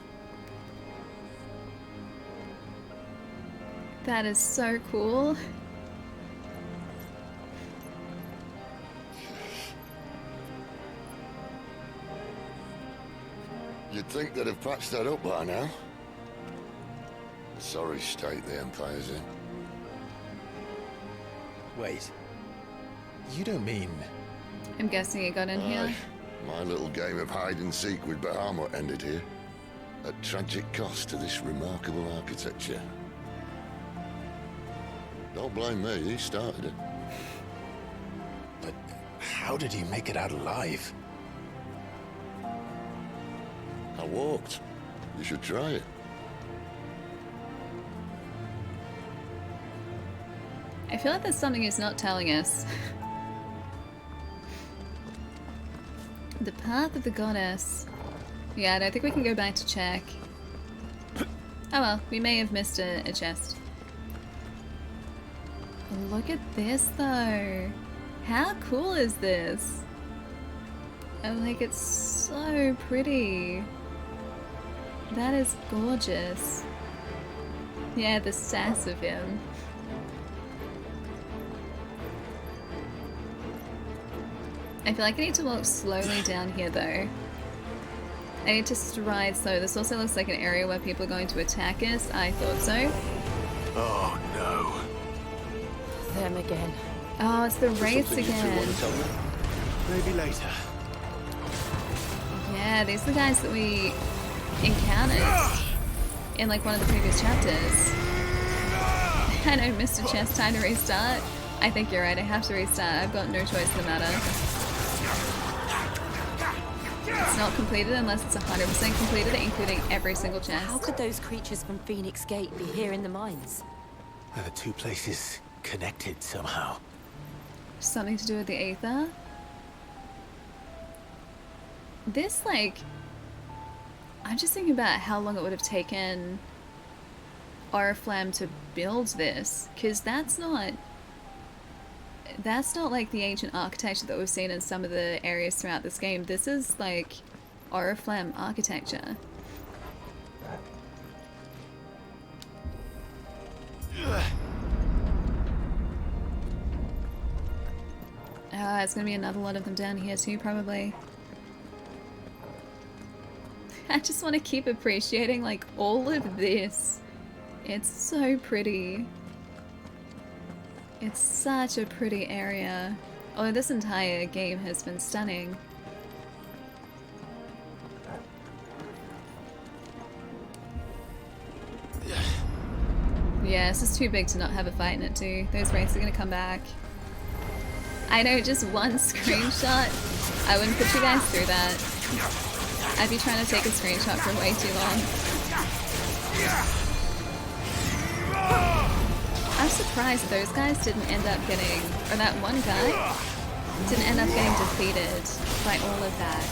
Speaker 1: That is so cool.
Speaker 12: You'd think they'd have patched that up by now. Sorry state the Empire's in.
Speaker 7: Wait. You don't mean...
Speaker 1: I'm guessing it got in here.
Speaker 12: My little game of hide-and-seek with Bahamut ended here. At tragic cost to this remarkable architecture. Don't blame me, he started it.
Speaker 7: But how did he make it out alive?
Speaker 12: I walked. You should try it.
Speaker 1: I feel like there's something he's not telling us. The path of the goddess. Yeah, I don't think we can go back to check. Oh well, we may have missed a chest. Look at this though. How cool is this? Oh, like, it's so pretty. That is gorgeous. Yeah, the sass of him. I feel like I need to walk slowly down here though. I need to stride slow. This also looks like an area where people are going to attack us. I thought so.
Speaker 3: Oh no.
Speaker 6: Them again.
Speaker 1: Oh, it's the wraiths
Speaker 3: Something you two
Speaker 1: again.
Speaker 3: want to tell me? Maybe later.
Speaker 1: Yeah, these are the guys that we encountered in like one of the previous chapters. I know, Mr. Chess, time to restart. I think you're right, I have to restart. I've got no choice in the matter. It's not completed unless it's 100% completed, including every single chest.
Speaker 6: How could those creatures from Phoenix Gate be here in the mines?
Speaker 3: Are the two places connected somehow?
Speaker 1: Something to do with the Aether? This, like... I'm just thinking about how long it would have taken Oriflamme to build this, because that's not like the ancient architecture that we've seen in some of the areas throughout this game. This is like Oriflamme architecture. It's gonna be another lot of them down here too, probably. I just want to keep appreciating like all of this. It's so pretty. It's such a pretty area. Oh, this entire game has been stunning. Yeah, this is too big to not have a fight in it too. Those wraiths are gonna come back. I know, just one screenshot. I wouldn't put you guys through that. I'd be trying to take a screenshot for way too long. I'm surprised those guys didn't end up getting, or that one guy didn't end up getting defeated by all of that.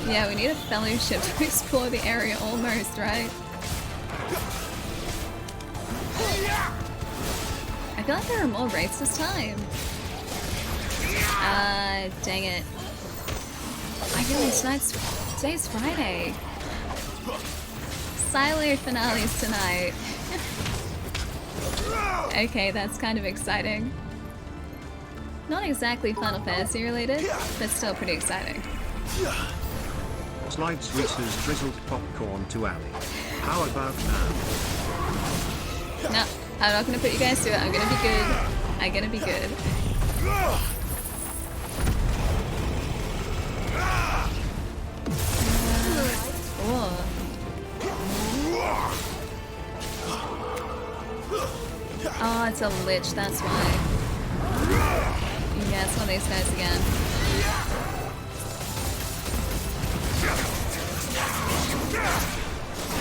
Speaker 1: Yeah, we need a fellowship to explore the area almost, right? I feel like there are more wraiths this time. Dang it. I realize today's Friday. Silo finales tonight. Okay, that's kind of exciting. Not exactly Final Fantasy related, but still pretty exciting.
Speaker 11: Slides Reese's drizzled popcorn to Ali. How about now?
Speaker 1: No, I'm not gonna put you guys through it. I'm gonna be good. I'm gonna be good. Oh, it's a lich, that's why. Yeah, it's one of these guys again.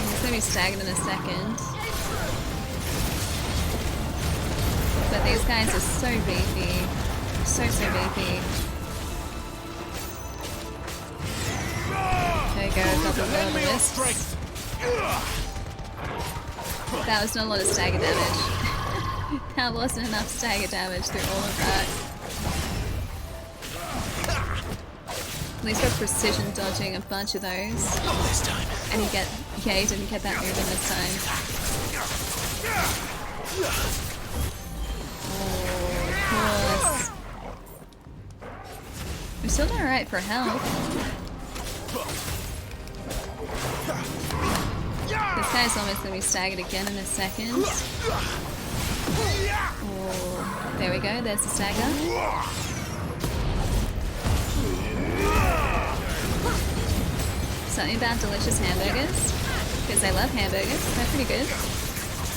Speaker 1: He's gonna be staggered in a second. But these guys are so beefy. So beefy. There you go, got the world wisps. That was not a lot of stagger damage. That wasn't enough stagger damage through all of that. At least we're precision dodging a bunch of those.
Speaker 3: Not this time.
Speaker 1: And he didn't get that move in this time. Oh, of course. We're still doing alright for health. This guy's almost gonna be staggered again in a second. Oh, there we go, there's the stagger. Something about delicious hamburgers. Because I love hamburgers, they're pretty good.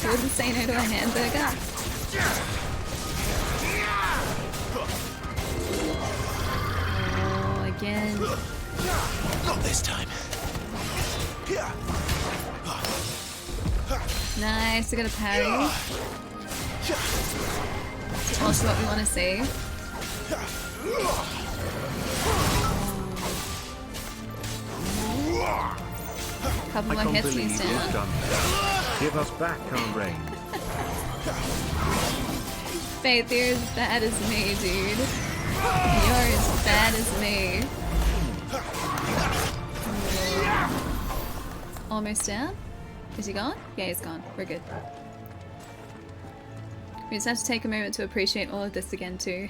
Speaker 1: I wouldn't say no to a hamburger. Oh, again.
Speaker 3: Not this time.
Speaker 1: Nice, I got a parry. It's also what we want to see. Couple more hits and he's down.
Speaker 11: Give us back our brain.
Speaker 1: Faith, you're as bad as me, dude. You're as bad as me. Almost down? Is he gone? Yeah, he's gone. We're good. We just have to take a moment to appreciate all of this again, too.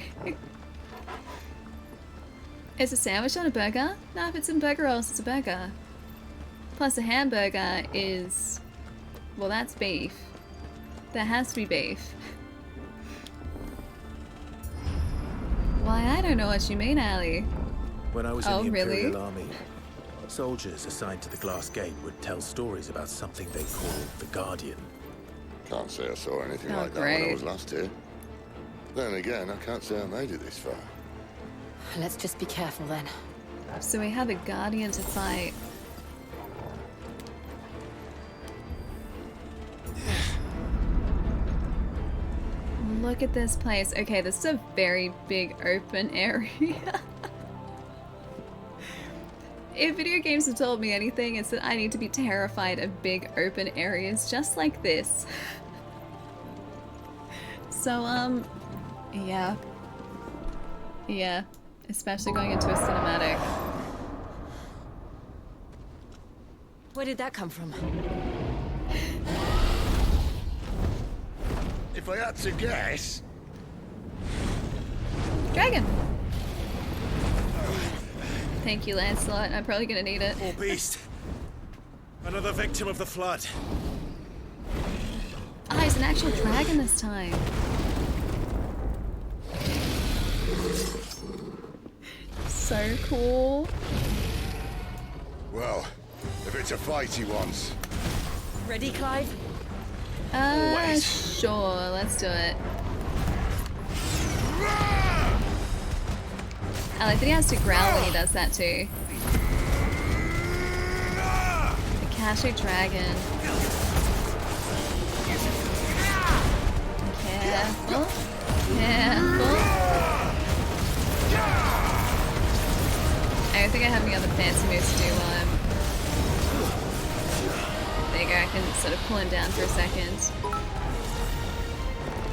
Speaker 1: Is a sandwich on a burger? No, if it's in burger rolls, it's a burger. Plus a hamburger is... well, that's beef. That has to be beef. Why, I don't know what you mean, Ali.
Speaker 7: When I was in the
Speaker 1: really?
Speaker 7: Imperial Army, soldiers assigned to the Glass Gate would tell stories about something they called the Guardian.
Speaker 12: Can't say I saw anything
Speaker 1: Oh,
Speaker 12: like that when I
Speaker 1: great.
Speaker 12: was last here. Then again, I can't say I made it this far.
Speaker 6: Let's just be careful then.
Speaker 1: So we have a guardian to fight. Look at this place. Okay, this is a very big open area. If video games have told me anything, it's that I need to be terrified of big open areas just like this. So, yeah. Yeah, especially going into a cinematic.
Speaker 6: Where did that come from?
Speaker 12: If I had to guess...
Speaker 1: Dragon! Thank you, Lancelot. I'm probably gonna need it.
Speaker 7: More beast. Another victim of the flood.
Speaker 1: Ah, he's an actual dragon this time. So cool.
Speaker 12: Well, if it's a fight he wants.
Speaker 6: Ready, Clive?
Speaker 1: Sure, let's do it. I like that he has to growl when he does that too. The Kashyyyk dragon. Careful. Careful. I don't think I have any other fancy moves to do while I'm... There you go, I can sort of pull him down for a second.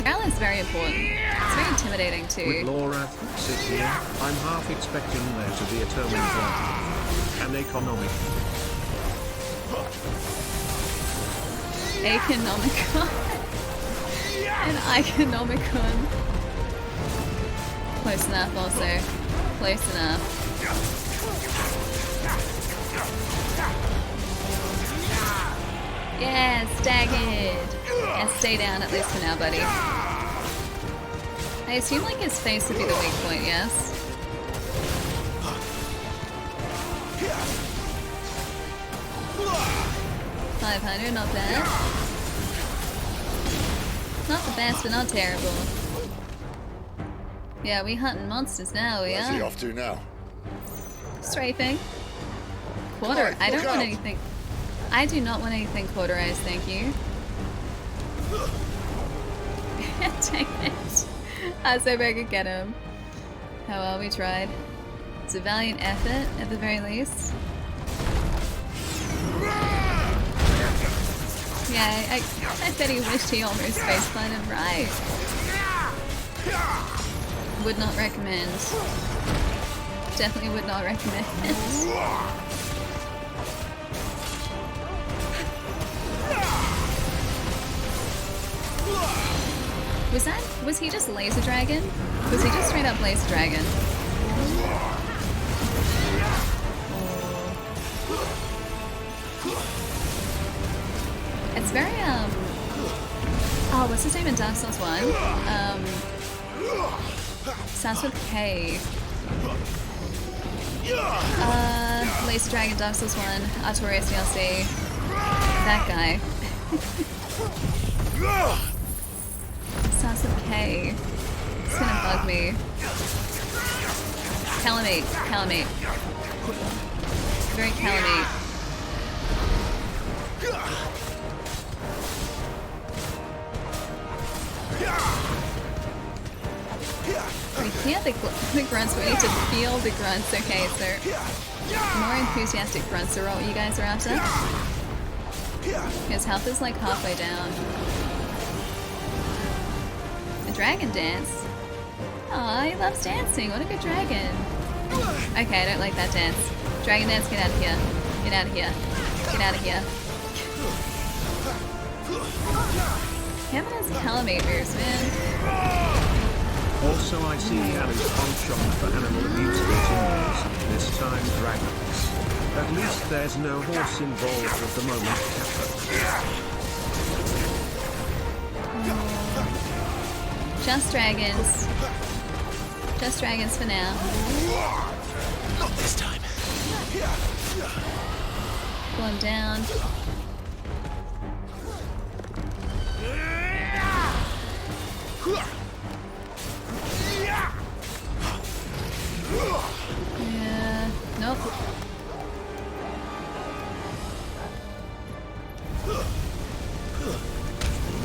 Speaker 1: Growl is very important. It's very intimidating too.
Speaker 11: With Laura sit here, I'm half expecting there to be a turning point. An economic.
Speaker 1: Economicon. An Iconomicon. Close enough also. Close enough. Yeah, staggered. Yeah, stay down at least for now, buddy. I assume like his face would be the weak point, yes? $500, not bad. Not the best, but not terrible. Yeah, we hunting monsters now, we
Speaker 12: Where's he
Speaker 1: are.
Speaker 12: off to now?
Speaker 1: Strafing. Quarter. I don't want anything. I do not want anything cauterized, thank you. Dang it. I was hoping I could get him. Oh well, we tried. It's a valiant effort, at the very least. Yeah, I bet he wished he almost face-planted right. Would not recommend. Definitely would not recommend. Was he just laser dragon? Was he just straight up laser dragon? It's very oh, what's his name in Dark Souls 1? Starts with K. Laser Dragon, Dark Souls 1, Artorias DLC. That guy. Starts with K. It's gonna bug me. Calamite. Calamite. Very Calamite. We hear the grunts, but we need to feel the grunts. Okay, so more enthusiastic grunts are what you guys are after. His health is like halfway down. A dragon dance. Aw, he loves dancing. What a good dragon. Okay, I don't like that dance. Dragon dance, get out of here. Get out of here. Get out of here. Kevin has Calamite moves, man.
Speaker 11: Also I see Ali's fond shop for animal abuse continues, this time dragons. At least there's no horse involved at the moment, Kappa.
Speaker 1: Just dragons. Just dragons for now.
Speaker 3: Not this time.
Speaker 1: Pull him down. Yeah. Nope.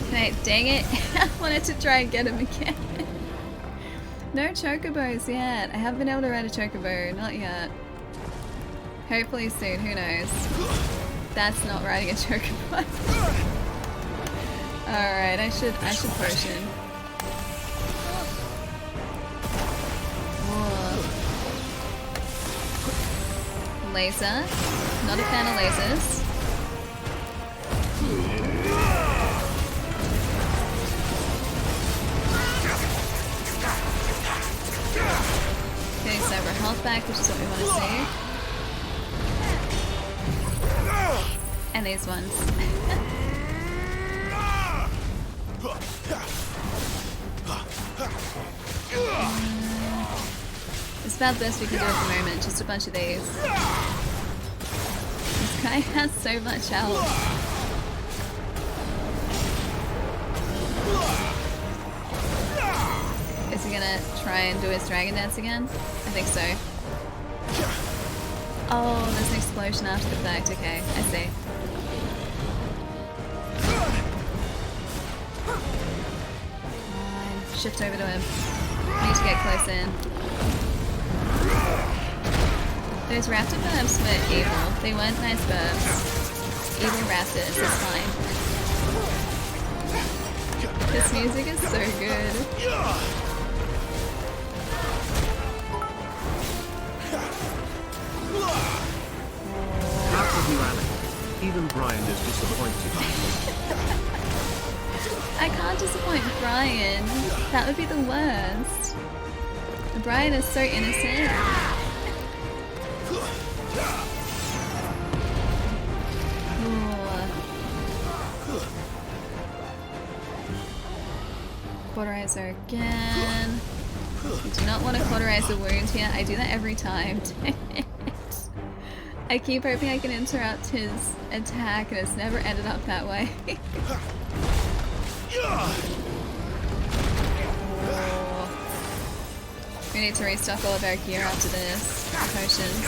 Speaker 1: Okay, dang it. I wanted to try and get him again. No chocobos yet. I haven't been able to ride a chocobo. Not yet. Hopefully soon. Who knows? That's not riding a chocobo. Alright, I should potion. Whoa. Laser. Not a fan of lasers. Okay, so we're health back, which is what we want to see. And these ones. It's about the best we can do at the moment, just a bunch of these. This guy has so much health. Is he gonna try and do his dragon dance again? I think so. Oh, there's an explosion after the fact. Okay, I see. Shift over to him. I need to get close in. Those raptor burbs were evil. They weren't nice burbs. Evil raptors, it's fine. This music is so good.
Speaker 11: How could you, Alec? Even Brian is disappointed.
Speaker 1: I can't disappoint Brian. That would be the worst. Brian is so innocent. Cauterizer again. You do not want to cauterize the wound here. I do that every time. I keep hoping I can interrupt his attack and it's never ended up that way. We need to restock all of our gear after this. Potions.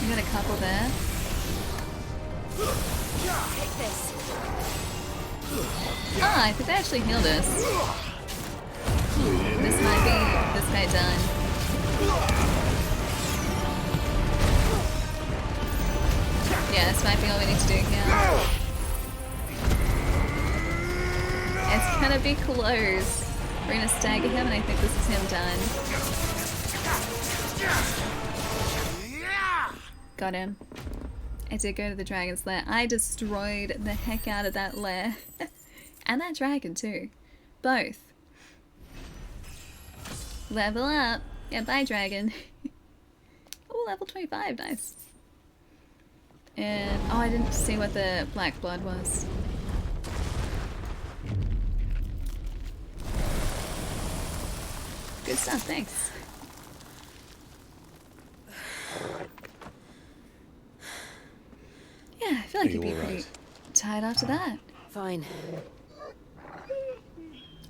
Speaker 1: We got a couple there.
Speaker 8: Take this.
Speaker 1: Ah, I think they actually healed us. This might be this guy done. Yeah, this might be all we need to do here. It's gonna be close. We're gonna stagger him, and I think this is him done. Got him. I did go to the dragon's lair. I destroyed the heck out of that lair. And that dragon too. Both. Level up. Yeah, bye dragon. Oh, level 25, nice. And, oh, I didn't see what the black blood was. Good stuff, thanks. Yeah, I feel like you'd be pretty tired after that.
Speaker 8: Fine.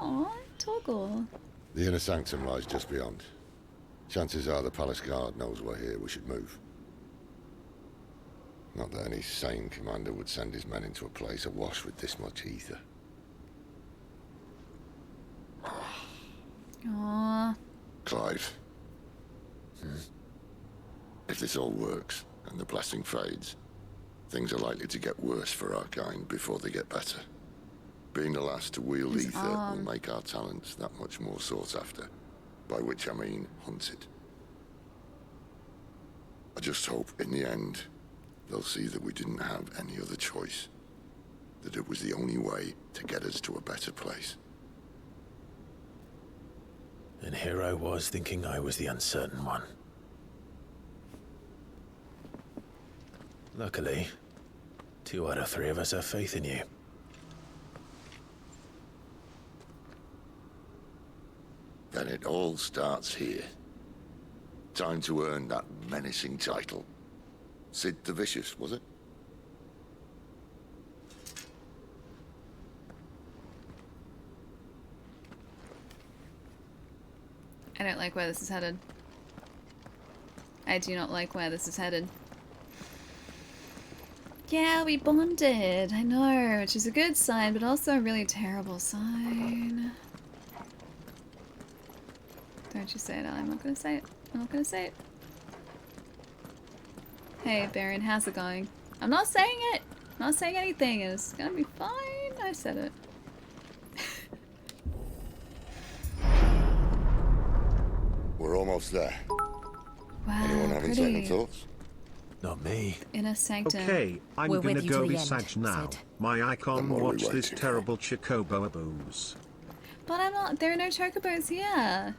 Speaker 1: Aw, Toggle.
Speaker 12: The inner sanctum lies just beyond. Chances are the palace guard knows we're here. We should move. Not that any sane commander would send his men into a place awash with this much ether.
Speaker 1: Aww.
Speaker 12: Clive. If this all works, and the blessing fades, things are likely to get worse for our kind before they get better. Being the last to wield ether will make our talents that much more sought after, by which I mean hunted. I just hope, in the end, they'll see that we didn't have any other choice. that it was the only way to get us to a better place.
Speaker 7: And here I was thinking I was the uncertain one. Luckily, 2 out of 3 of us have faith in you.
Speaker 12: Then it all starts here. Time to earn that menacing title. Sid the Vicious, was it?
Speaker 1: I don't like where this is headed. I do not like where this is headed. Yeah, we bonded. I know, which is a good sign, but also a really terrible sign. Don't you say it, I'm not gonna say it. I'm not gonna say it. Hey, Baron, how's it going? I'm not saying it! I'm not saying anything. It's gonna be fine. I said it.
Speaker 12: We're almost there.
Speaker 1: Wow,
Speaker 12: Anyone having
Speaker 1: pretty.
Speaker 12: second thoughts?
Speaker 7: Not me.
Speaker 1: Inner sanctum.
Speaker 11: Okay, I'm
Speaker 6: We're
Speaker 11: gonna
Speaker 6: with you
Speaker 11: go
Speaker 6: to the
Speaker 11: be
Speaker 6: end,
Speaker 11: sad now.
Speaker 6: Sid.
Speaker 11: My icon
Speaker 12: Then what are we
Speaker 11: watch this
Speaker 12: waiting for?
Speaker 11: terrible chocobo abuse.
Speaker 1: But I'm not. There are no chocobos here.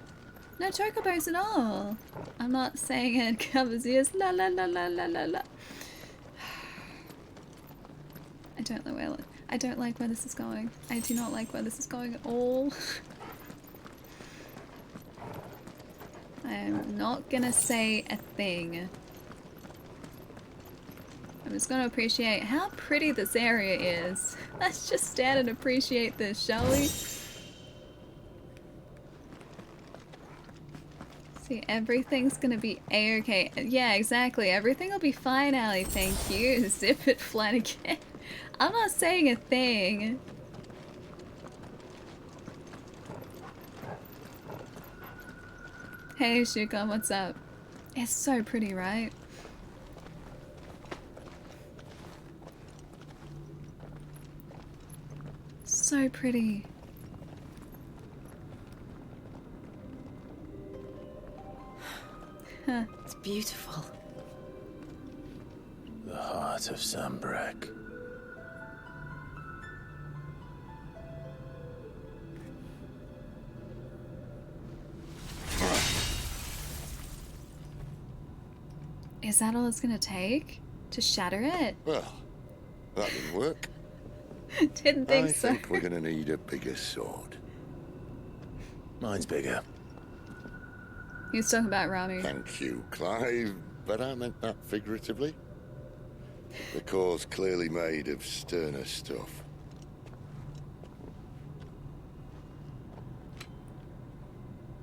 Speaker 1: No chocobos at all. I'm not saying it covers ears. La la la la la la la. I don't know where. I don't like where this is going. I do not like where this is going at all. I am not gonna say a thing. I'm just gonna appreciate how pretty this area is. Let's just stand and appreciate this, shall we? See, everything's gonna be a-okay. Yeah, exactly. Everything will be fine, Allie. Thank you. Zip it, Flanagan. I'm not saying a thing. Hey, Shuka, what's up? It's so pretty, right? So pretty. Huh.
Speaker 6: It's beautiful.
Speaker 7: The heart of Sambrek.
Speaker 1: Is that all it's gonna take? To shatter it?
Speaker 12: Well, that didn't work.
Speaker 1: Didn't think
Speaker 12: I
Speaker 1: so.
Speaker 12: think we're gonna need a bigger sword.
Speaker 7: Mine's bigger.
Speaker 1: He was talking about Rami.
Speaker 12: Thank you, Clive, but I meant that figuratively. The core's clearly made of sterner stuff.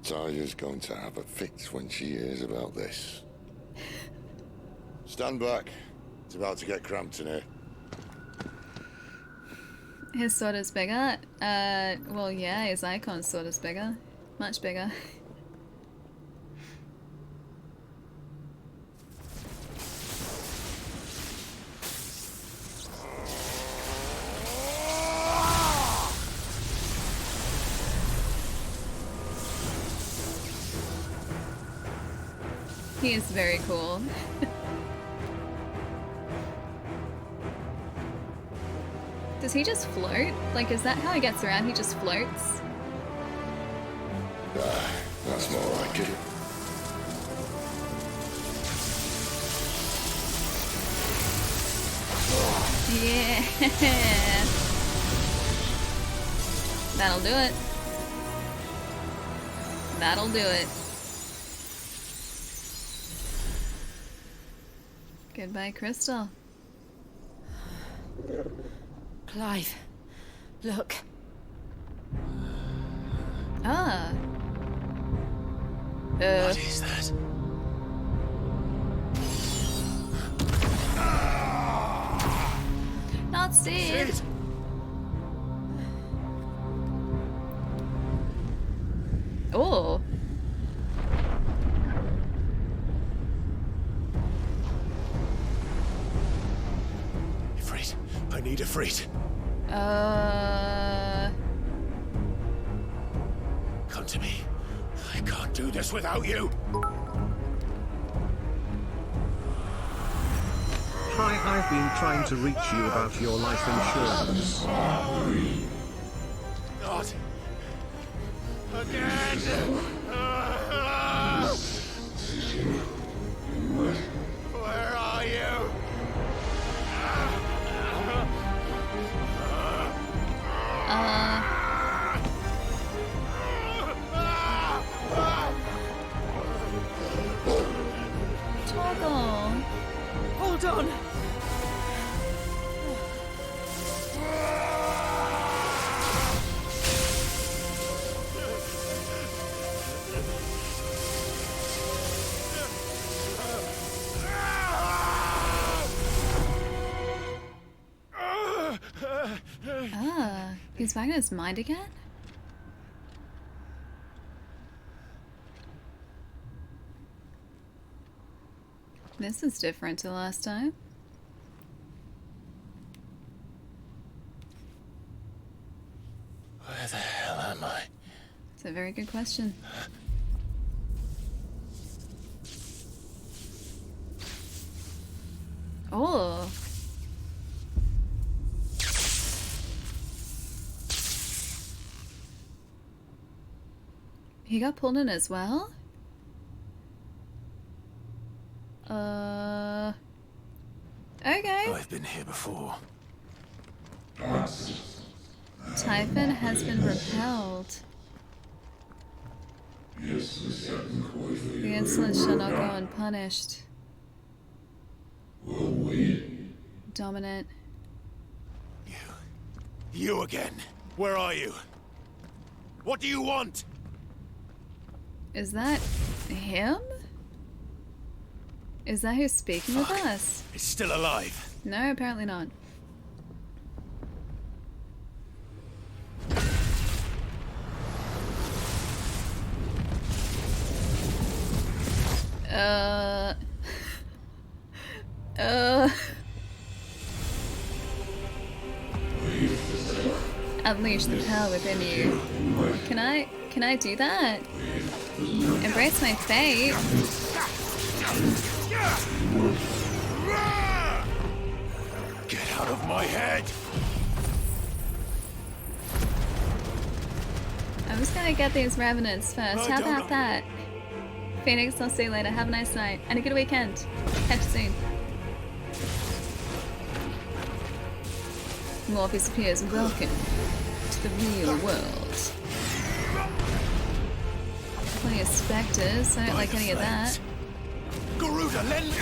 Speaker 12: Taya's going to have a fit when she hears about this. Stand back. It's about to get cramped in here.
Speaker 1: His sword is bigger? Well, yeah, his icon's sword is bigger. Much bigger. He is very cool. Does he just float? Like, is that how he gets around? He just floats?
Speaker 12: That's more like it.
Speaker 1: Yeah! That'll do it. That'll do it. Goodbye, Crystal.
Speaker 6: Clive, look.
Speaker 1: Ah.
Speaker 7: What is that?
Speaker 1: Not Sid. Oh.
Speaker 7: Ifrit, I need Ifrit. Come to me. I can't do this without you.
Speaker 11: Hi, I've been trying to reach you about your life insurance.
Speaker 3: Not again! Where are you?
Speaker 1: Toggle.
Speaker 17: Hold on.
Speaker 1: He's back in his mind again? This is different to last time.
Speaker 3: Where the hell am I?
Speaker 1: It's a very good question. Oh. He got pulled in as well? Okay.
Speaker 3: I've been here before.
Speaker 1: Typhon has been repelled. The insolence shall not go unpunished. Dominant.
Speaker 3: You again. Where are you? What do you want?
Speaker 1: Is that him? Is that who's speaking with us?
Speaker 3: It's still alive.
Speaker 1: No, apparently not. Unleash the power within you. Can I do that? Embrace my fate.
Speaker 3: Get out of my head!
Speaker 1: I'm just gonna get these revenants first. How about that? Phoenix, I'll see you later. Have a nice night and a good weekend. Catch you soon. Morpheus appears. Welcome to the real world. Plenty of specters. I don't like any of that.
Speaker 3: Garuda, lend me.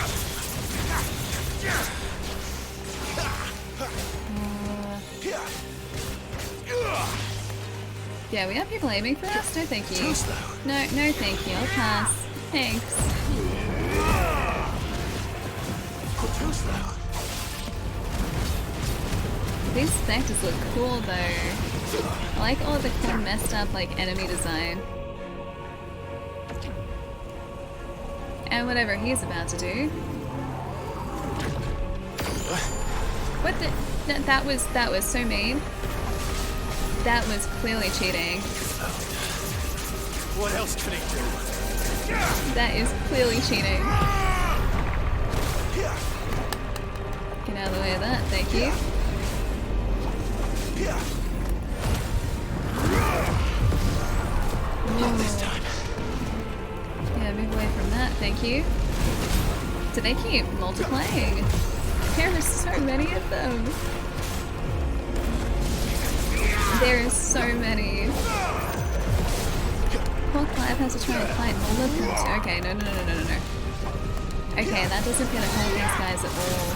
Speaker 1: Yeah, we have people aiming for us? No thank you. No thank you. I'll pass. Thanks. These specters look cool though. I like all the cool messed up like enemy design. And whatever he's about to do. What the? That was so mean. That was clearly cheating.
Speaker 3: What else can he do?
Speaker 1: That is clearly cheating. Get out of the way of that, thank you.
Speaker 3: Not this time.
Speaker 1: Yeah, move away from that, thank you. Do they keep multiplying? There are so many of them. There are so many. Poor Clive has to try and fight all of them. Okay, no. Okay, that doesn't gonna hurt these guys at all.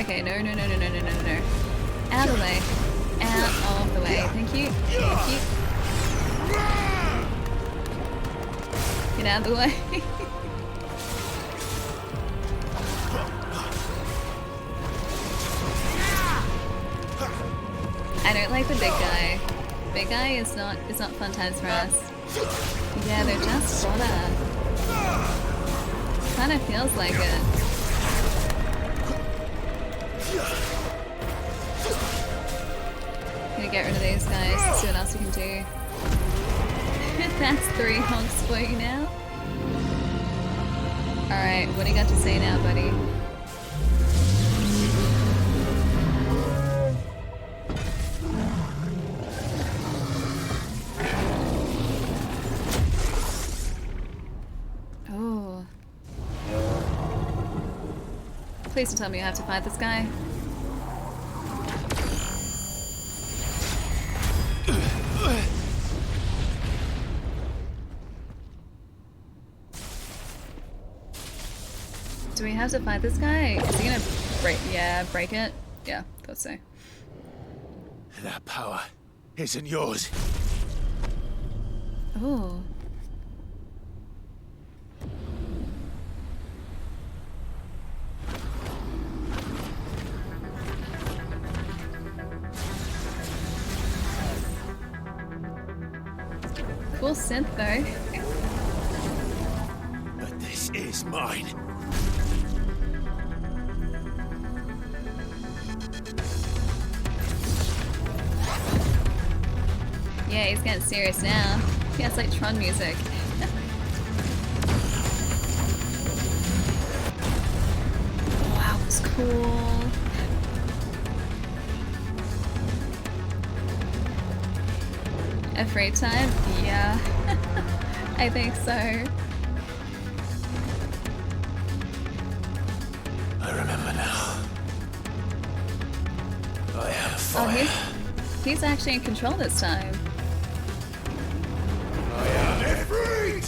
Speaker 1: Okay, no. Out of the way. Out of the way. Thank you. Thank you. Get out of the way. I don't like the big guy. Big guy is not fun times for us. Yeah, they're just fodder. Kinda feels like it. Gonna get rid of these guys, see what else we can do. That's 3 honks for you now. Alright, what do you got to say now, buddy? Oh. Please don't tell me you have to fight this guy. Do we have to fight this guy? Is he gonna break? Yeah, break it? Yeah, thought so.
Speaker 3: That power isn't yours.
Speaker 1: Oh. Cool synth though.
Speaker 3: But this is mine.
Speaker 1: Yeah, he's getting serious now. Yeah, it's like Tron music. Wow, that was cool. Afraid time? Yeah. I think so.
Speaker 3: I remember now. I am fire.
Speaker 1: Oh, he's actually in control this time.
Speaker 3: I am afraid.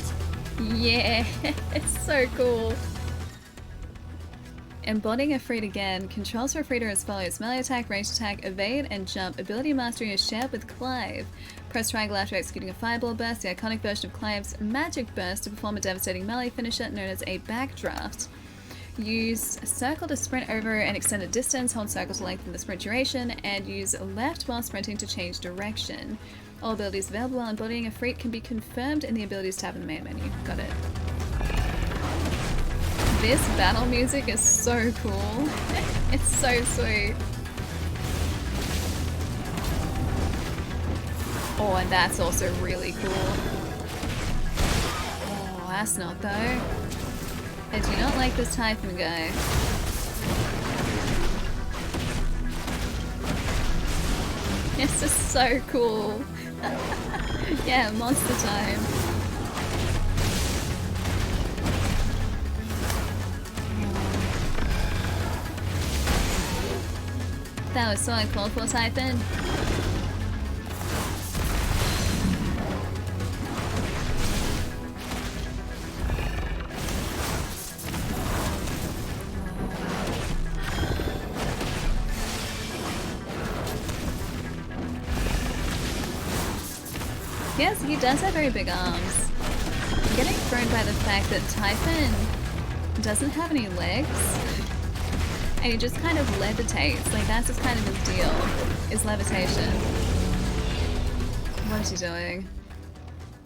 Speaker 1: Yeah, it's so cool. Embodying Ifrit again. Controls for Ifrit are as follows: melee attack, ranged attack, evade, and jump. Ability mastery is shared with Clive. Press triangle after executing a fireball burst, the iconic version of Clive's magic burst, to perform a devastating melee finisher known as a backdraft. Use circle to sprint over an extended distance, hold circle to lengthen the sprint duration, and use left while sprinting to change direction. All abilities available while embodying Ifrit can be confirmed in the abilities tab in the main menu. Got it. This battle music is so cool. It's so sweet. Oh, and that's also really cool. Oh, that's not though. I do not like this Typhon guy. It's just so cool. Yeah, monster time. That was so uncalled for, Typhon. Yes, he does have very big arms. I'm getting thrown by the fact that Typhon doesn't have any legs. And he just kind of levitates. Like, that's just kind of his deal, is levitation. What is he doing?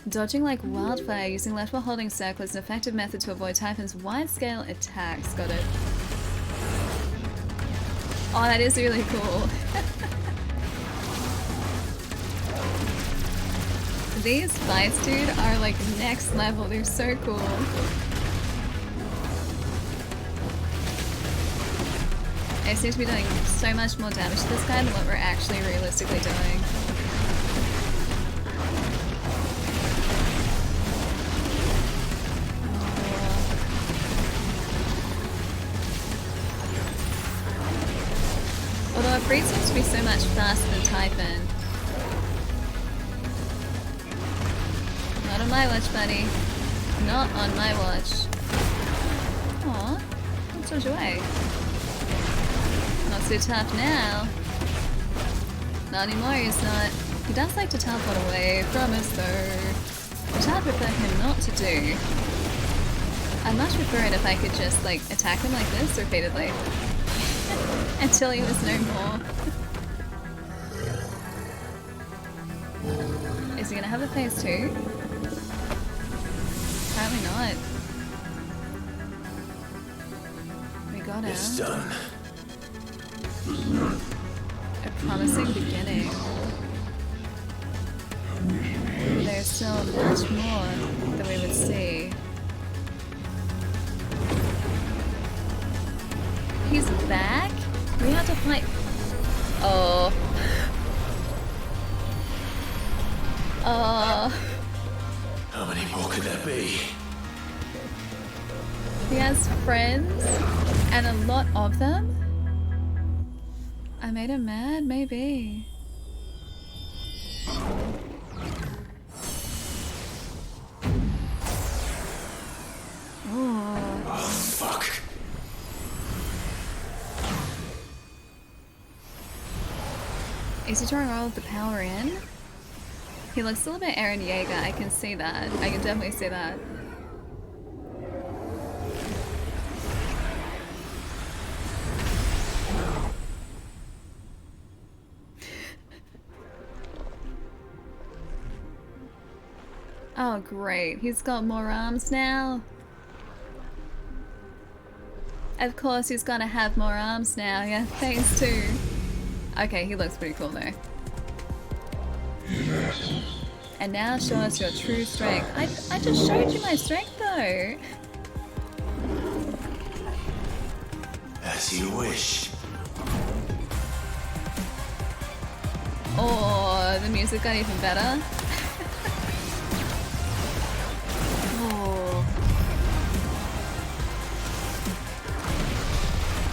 Speaker 1: Dodging like wildfire, using left while holding circle is an effective method to avoid Typhon's wide-scale attacks. Got it. Oh, that is really cool. These fights, dude, are like next level. They're so cool. I seem to be doing so much more damage to this guy than what we're actually realistically doing. Although Ifrit seems to be so much faster than Typhon. Not on my watch, buddy. Not on my watch. Aw, don't dodge away. Not so tough now. Not anymore, he's not. He does like to teleport away from us though, which I'd prefer him not to do. I'd much prefer it if I could just like attack him like this repeatedly. Until he was no more. Is he gonna have a phase 2? Apparently not. We got it.
Speaker 3: It's done.
Speaker 1: A promising beginning. There's still much more that we would see. fight. Oh.
Speaker 3: How many more could there be?
Speaker 1: He has friends, and a lot of them? I made him mad? Maybe.
Speaker 3: Oh, fuck.
Speaker 1: Is he drawing all of the power in? He looks a little bit Eren Yeager, I can see that. I can definitely see that. Oh great, he's got more arms now. Of course he's gonna have more arms now, yeah, thanks too. Okay, he looks pretty cool though. And now show us your true strength. I just showed you my strength though.
Speaker 3: As you wish.
Speaker 1: Oh, the music got even better. Oh.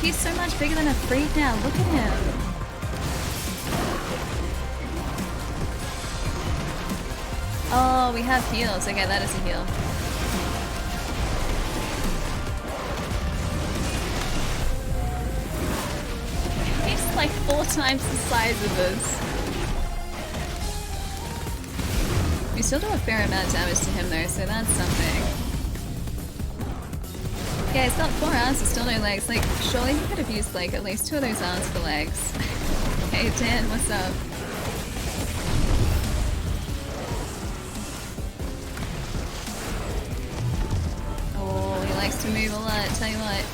Speaker 1: He's so much bigger than a freak now, look at him. Oh, we have heals. Okay, that is a heal. He's like 4 times the size of us. We still do a fair amount of damage to him though, so that's something. Yeah, he's got 4 arms and still no legs. Like, surely he could have used like at least 2 of those arms for legs. Hey Dan, what's up? To move a lot, tell you what.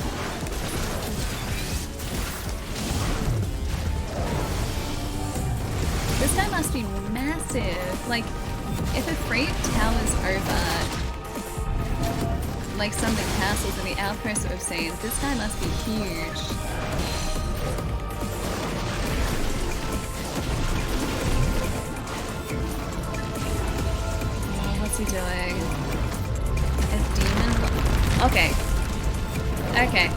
Speaker 1: This guy must be massive. Like, if a freight towers over like some of the castles and the outposts that we've seen, this guy must be huge. Oh, what's he doing? A demon? Okay. Okay.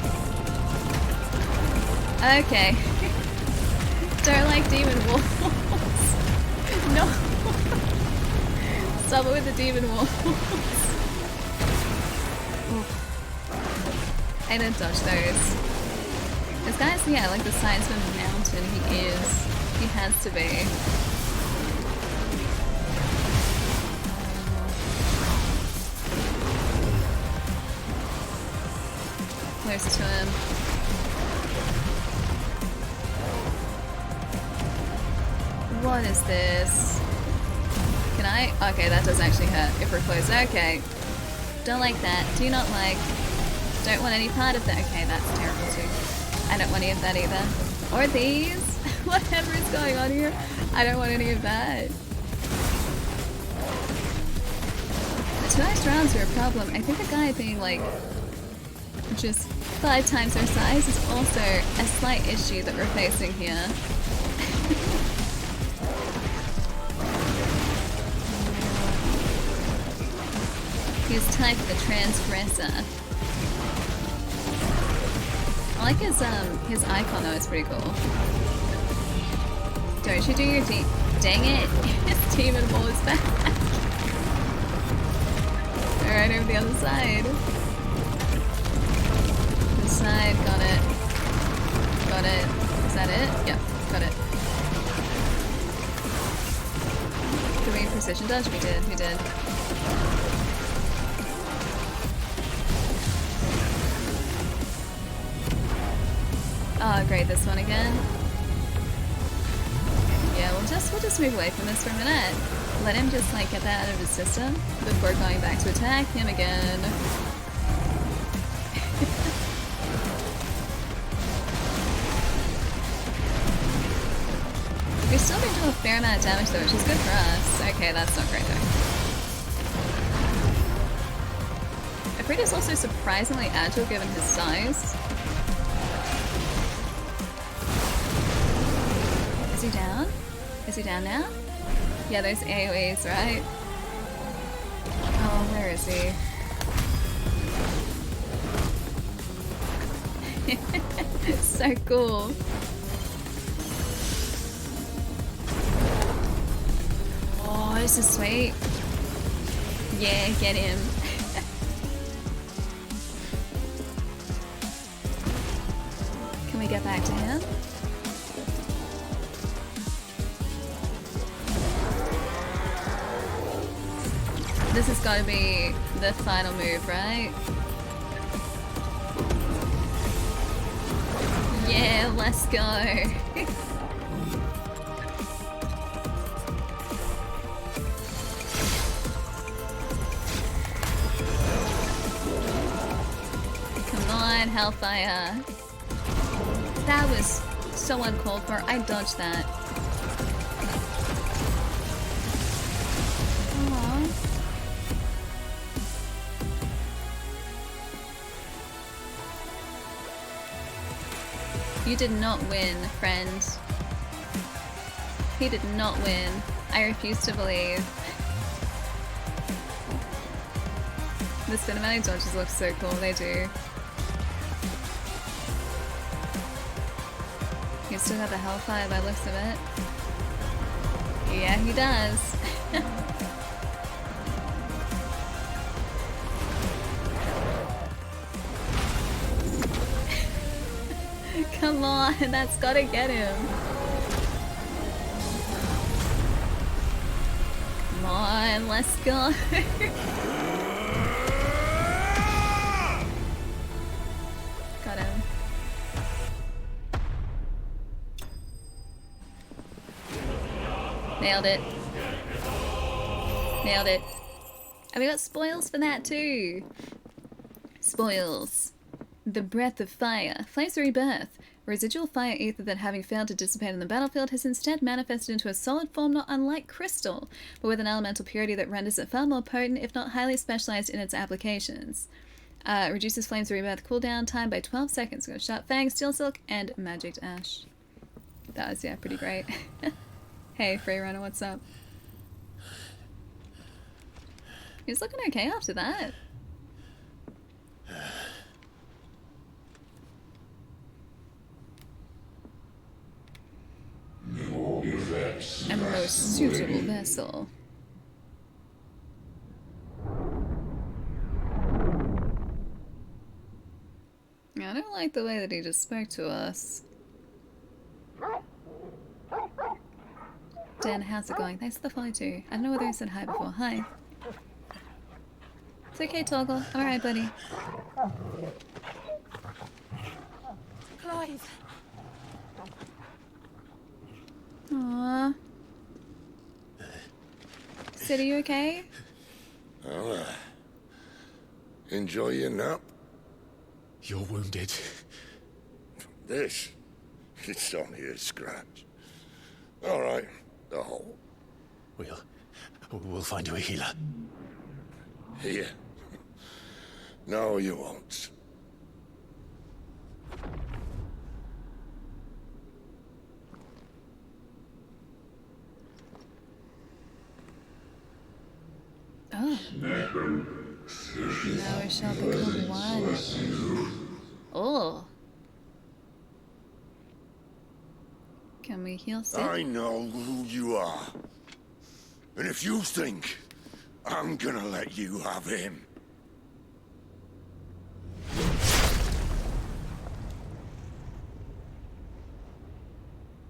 Speaker 1: Okay. Don't like demon wolves. No. Stop it with the demon wolves. I didn't dodge those. This guy's, yeah, like the size of a mountain. He is. He has to be. Close to him. What is this? Can I? Okay, that does actually hurt if we're close. Okay. Don't like that. Do not like. Don't want any part of that. Okay, that's terrible too. I don't want any of that either. Or these. Whatever is going on here. I don't want any of that. The 2 ice rounds are a problem. I think the guy being like just 5 times our size is also a slight issue that we're facing here. He's type the transgressor. I like his icon though, it's pretty cool. Don't you do your dang it, his demon wall is back. Alright, over the other side. This side, got it. Got it. Is that it? Yeah, got it. Did we precision dodge? We did, we did. Oh great, this one again. Yeah, we'll just move away from this for a minute. Let him just like get that out of his system before going back to attack him again. We've still been doing a fair amount of damage though, which is good for us. Okay, that's not great though. Afrita's also surprisingly agile given his size. he down? Is he down now? Yeah, those AoEs, right? Oh, where is he? So cool. Oh, this is sweet. Yeah, get him. Can we get back to him? This has got to be the final move, right? Yeah, let's go. Come on, Hellfire. That was so uncalled for. I dodged that. Aww. You did not win, friend. He did not win. I refuse to believe. The cinematic dodges look so cool, they do. He's still got the Hellfire by looks of it. Yeah, he does. Come on, that's gotta get him. Come on, let's go. Got him. Nailed it. Nailed it. And we got spoils for that too. Spoils. The breath of fire. Flames rebirth. Residual fire ether that, having failed to dissipate on the battlefield, has instead manifested into a solid form not unlike crystal, but with an elemental purity that renders it far more potent, if not highly specialized in its applications. Reduces flames rebirth cooldown time by 12 seconds. Got Sharp Fang, Steel Silk, and Magic Ash. That was, yeah, pretty great. Hey, Freerunner, what's up? He's looking okay after that. A most suitable vessel. I don't like the way that he just spoke to us. Dan, how's it going? Thanks for the follow too. I don't know whether I said hi before. Hi. It's okay, Toggle. Alright, buddy.
Speaker 17: Clive.
Speaker 1: Aww. Sid, are you okay?
Speaker 12: Well, enjoy your nap.
Speaker 3: You're wounded.
Speaker 12: This? It's only a scratch. All right, the hole.
Speaker 3: We'll find you a healer.
Speaker 12: Here? No, you won't.
Speaker 1: Oh. Now we shall become one. Oh. Can we heal Sid?
Speaker 12: I know who you are. And if you think I'm gonna let you have him...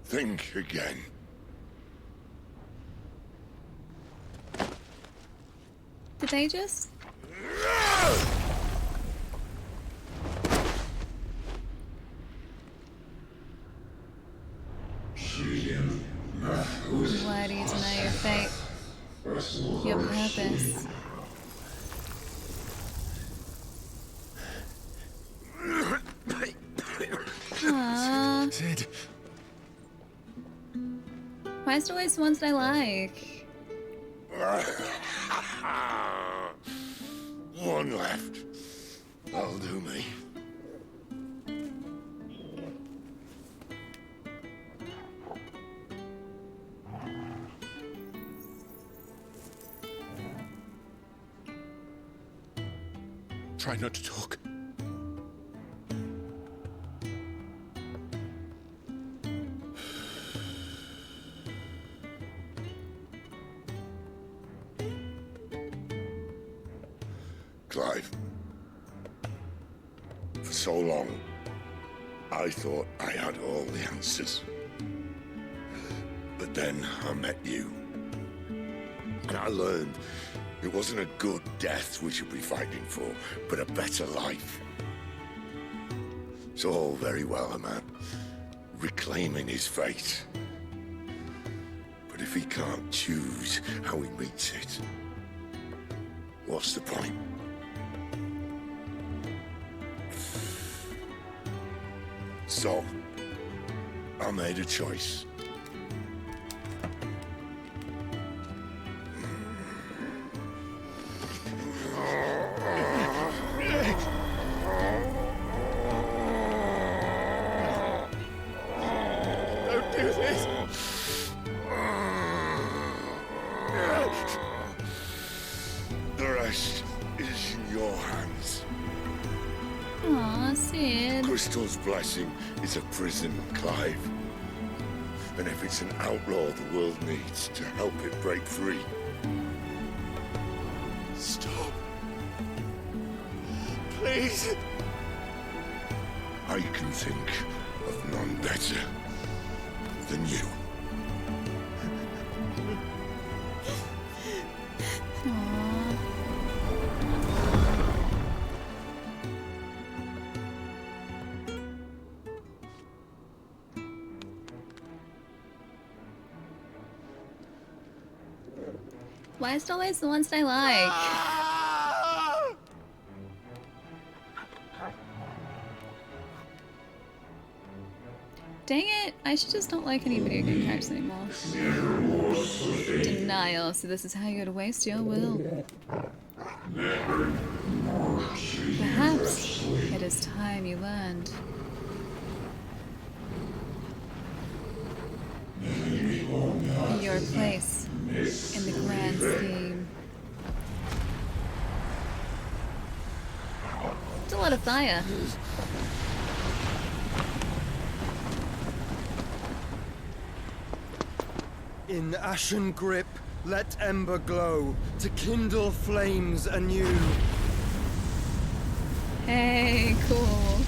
Speaker 12: think again.
Speaker 1: Did they just? Why do you deny your fate? Your purpose? Aww.
Speaker 3: Sid.
Speaker 1: Why is it always the ones that I like?
Speaker 12: One left. That'll do me.
Speaker 3: Try not to talk.
Speaker 9: Clive, for so long, I thought I had all the answers. But then I met you. And I learned it wasn't a good death we should be fighting for, but a better life. It's all very well, a man reclaiming his fate. But if he can't choose how he meets it, what's the point? So, I made a choice.
Speaker 3: Don't do this!
Speaker 9: The rest is in your hands.
Speaker 1: Aw, Sid.
Speaker 9: Crystal's blessing is a prison, Clive. And if it's an outlaw the world needs to help it break free.
Speaker 3: Stop. Please.
Speaker 9: I can think of none better than you.
Speaker 1: Why is it always the ones that I like? Dang it, I should just not like any video game characters anymore. Denial, so this is how you're to waste your will. Perhaps it is time you learned. Your place in the grand scheme. It's a lot of fire.
Speaker 4: In ashen grip, let ember glow, to kindle flames anew.
Speaker 1: Hey, cool.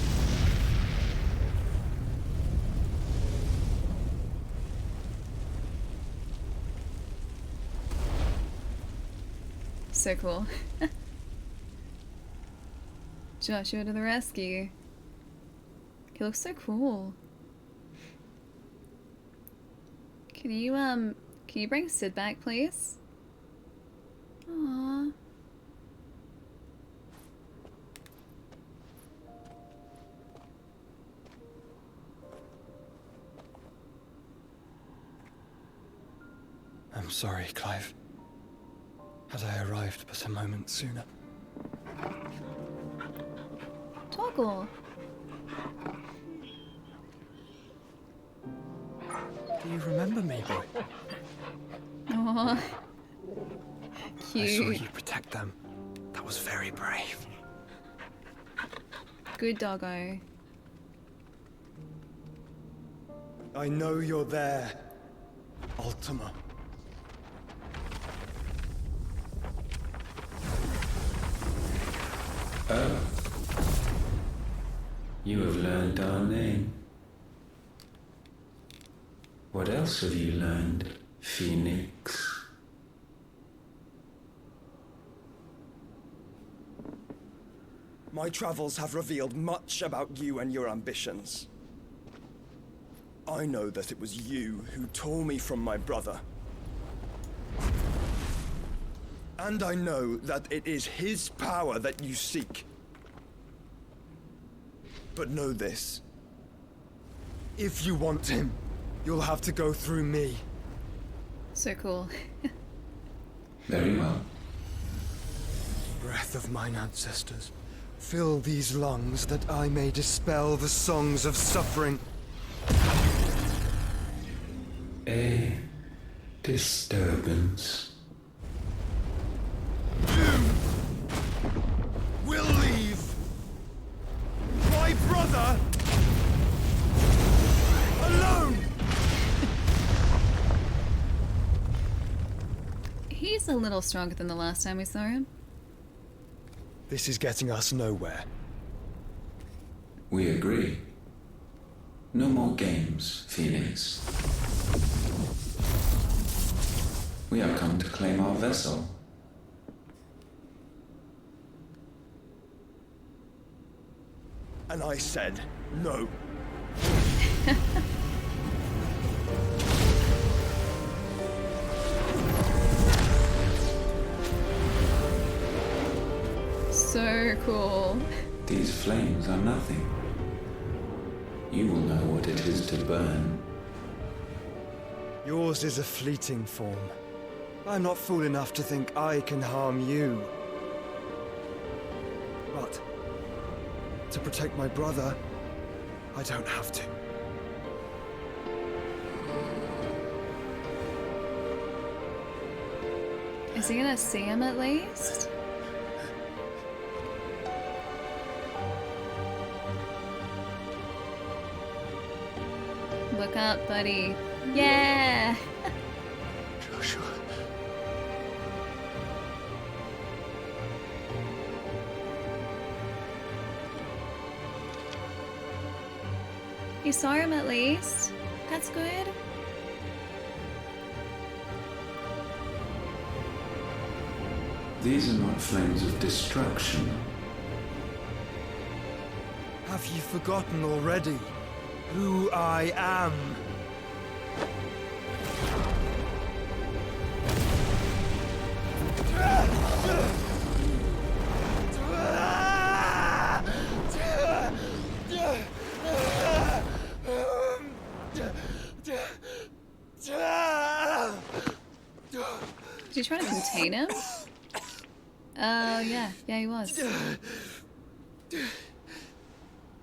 Speaker 1: So cool. Joshua to the rescue. He looks so cool. Can you bring Sid back, please? Aww.
Speaker 4: I'm sorry, Clive. Had I arrived but a moment sooner.
Speaker 1: Toggle.
Speaker 4: Do you remember me, boy?
Speaker 1: Aww. Cute.
Speaker 4: I saw you protect them. That was very brave.
Speaker 1: Good doggo.
Speaker 4: I know you're there, Ultima.
Speaker 18: Oh. You have learned our name. What else have you learned, Phoenix?
Speaker 4: My travels have revealed much about you and your ambitions. I know that it was you who tore me from my brother. And I know that it is his power that you seek. But know this. If you want him, you'll have to go through me.
Speaker 1: So cool.
Speaker 18: Very well.
Speaker 4: Breath of mine ancestors, fill these lungs that I may dispel the songs of suffering.
Speaker 18: A disturbance.
Speaker 4: We'll leave
Speaker 1: He's a little stronger than the last time we saw him.
Speaker 4: This is getting us nowhere.
Speaker 18: We agree. No more games, Phoenix. We have come to claim our vessel.
Speaker 4: And I said no.
Speaker 1: So cool.
Speaker 18: These flames are nothing. You will know what it is to burn.
Speaker 4: Yours is a fleeting form. I'm not fool enough to think I can harm you. But to protect my brother, I don't have to.
Speaker 1: Is he gonna see him at least? Look up, buddy. Yeah!
Speaker 3: Joshua.
Speaker 1: You saw him at least? That's good.
Speaker 18: These are not flames of destruction.
Speaker 4: Have you forgotten already who I am?
Speaker 1: Did you try to contain him? Oh, yeah. Yeah, he was.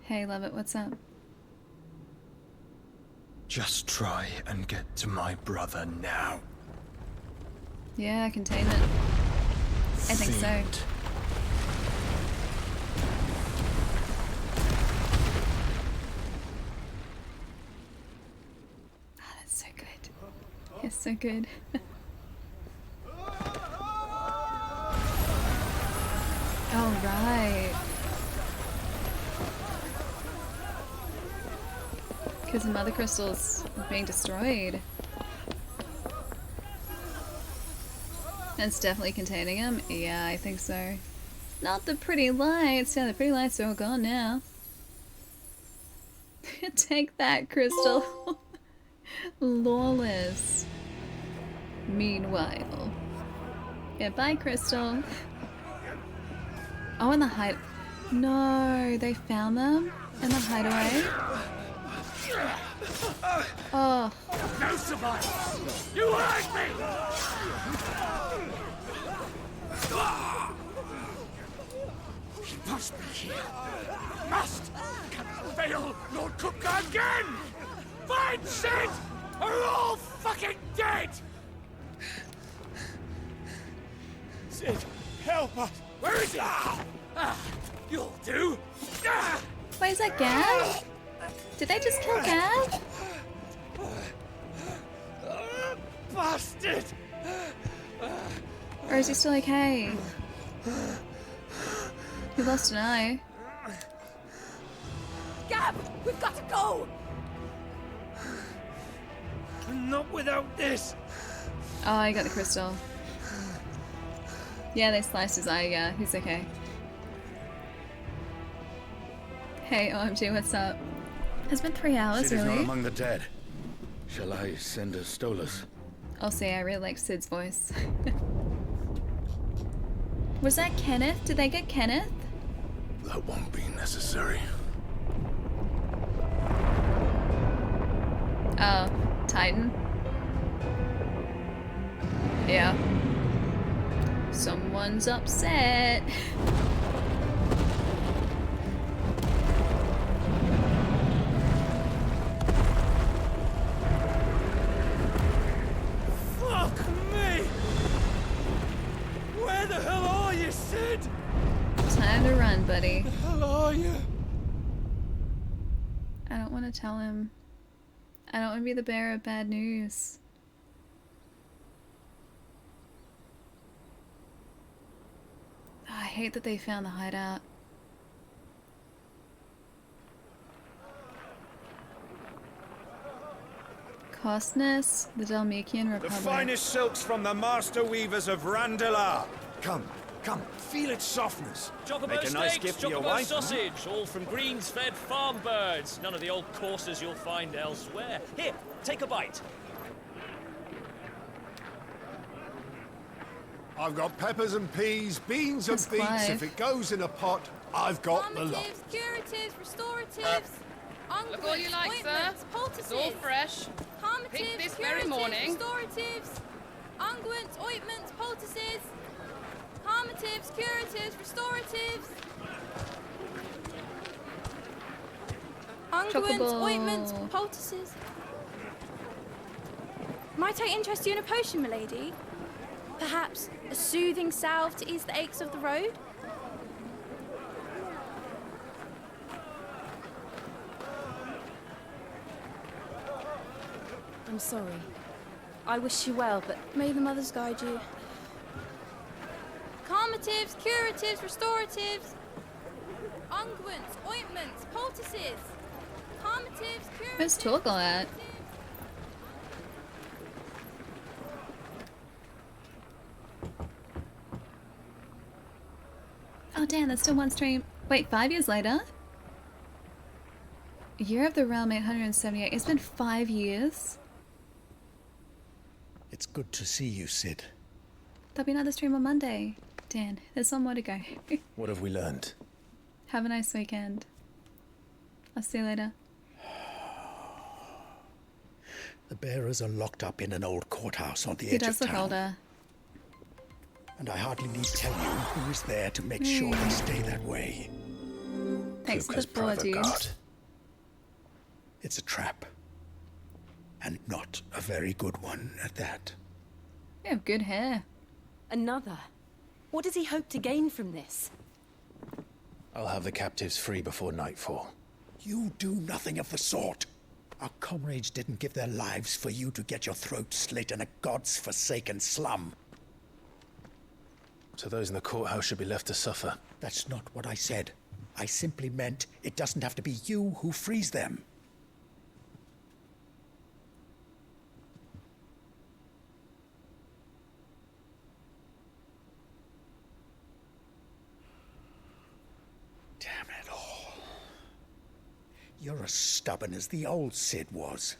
Speaker 1: Hey, Lovett, what's up?
Speaker 4: Just try and get to my brother now.
Speaker 1: Yeah, containment. I think so. Oh, that's so good. It's so good. Oh, right. Because the Mother Crystal's being destroyed. And it's definitely containing him? Yeah, I think so. Not the pretty lights. Yeah, the pretty lights are all gone now. Take that, Crystal. Lawless. Meanwhile. Yeah, bye, Crystal. Oh, in the hide... No, they found them in the hideaway. Oh.
Speaker 15: No survival! You hurt me! He must be here. Must! Cannot fail Lord Cookgar again! Find Sid! Or we're all fucking dead! Sid, help us! Where is he? You'll do!
Speaker 1: Wait, is that Gav? Did they just kill Gav?
Speaker 15: Bastard!
Speaker 1: Or is he still okay? He lost an eye.
Speaker 17: Gab, we've got to go!
Speaker 15: Not without this!
Speaker 1: Oh, I got the crystal. Yeah, they sliced his eye, yeah, he's okay. Hey, OMG, what's up? It's been 3 hours,
Speaker 14: Sid is
Speaker 1: really?
Speaker 14: not among the dead. Shall I send a Stolas?
Speaker 1: I'll say I really like Sid's voice. Was that Kenneth? Did they get Kenneth?
Speaker 14: That won't be necessary.
Speaker 1: Oh, Titan? Yeah. Someone's upset.
Speaker 15: Fuck me! Where the hell are you, Sid?
Speaker 1: Time to run, buddy.
Speaker 15: Where the hell are you?
Speaker 1: I don't want to tell him. I don't want to be the bearer of bad news. hate that they found the hideout. Costness, the Dalmatian
Speaker 13: The
Speaker 1: Republic.
Speaker 13: finest silks from the master weavers of Randalar. Come, feel its softness.
Speaker 20: Chocobo
Speaker 13: Make a nice
Speaker 20: steaks,
Speaker 13: gift for your
Speaker 20: chocobo
Speaker 13: wife.
Speaker 20: sausage, all from greens-fed farm birds. None of the old courses you'll find elsewhere. Here, take a bite.
Speaker 9: I've got peppers and peas, beans and
Speaker 1: That's
Speaker 9: beets.
Speaker 1: Clive.
Speaker 9: If it goes in a pot, I've got the lot.
Speaker 21: Calmatives, curatives, restoratives,
Speaker 22: Look all you like,
Speaker 21: ointments,
Speaker 22: sir.
Speaker 21: poultices.
Speaker 22: It's all fresh.
Speaker 21: Calmatives,
Speaker 22: Picked this very
Speaker 21: curatives,
Speaker 22: morning.
Speaker 21: restoratives, unguents, ointments, poultices. Calmatives, curatives, restoratives. Unguents,
Speaker 1: Chocobo.
Speaker 21: ointments, poultices. Might I interest you in a potion, milady? Perhaps a soothing salve to ease the aches of the road?
Speaker 22: I'm sorry. I wish you well, but
Speaker 21: May the mothers guide you. Calmatives, curatives, restoratives. Unguents, ointments, poultices. Calmatives, curatives.
Speaker 1: Where's Torgal at? Oh damn, that's still one stream. Wait, 5 years later? Year of the Realm 878. It's been 5 years.
Speaker 25: It's good to see you, Sid.
Speaker 1: There'll be another stream on Monday. Dan, there's one more to go.
Speaker 7: What have we learned?
Speaker 1: Have a nice weekend. I'll see you later.
Speaker 25: The bearers are locked up in an old courthouse on the
Speaker 1: He
Speaker 25: edge
Speaker 1: does
Speaker 25: of
Speaker 1: look
Speaker 25: town.
Speaker 1: older.
Speaker 25: And I hardly need tell you who is there to make sure they stay that way.
Speaker 1: Thanks for
Speaker 25: Luca's
Speaker 1: the follow,
Speaker 25: private
Speaker 1: dude.
Speaker 25: guard. It's a trap. And not a very good one at that.
Speaker 1: You have good hair.
Speaker 6: Another. What does he hope to gain from this?
Speaker 7: I'll have the captives free before nightfall.
Speaker 25: You do nothing of the sort. Our comrades didn't give their lives for you to get your throat slit in a god's forsaken slum.
Speaker 7: So those in the courthouse should be left to suffer.
Speaker 25: That's not what I said. I simply meant it doesn't have to be you who frees them. Damn it all. You're as stubborn as the old Sid was.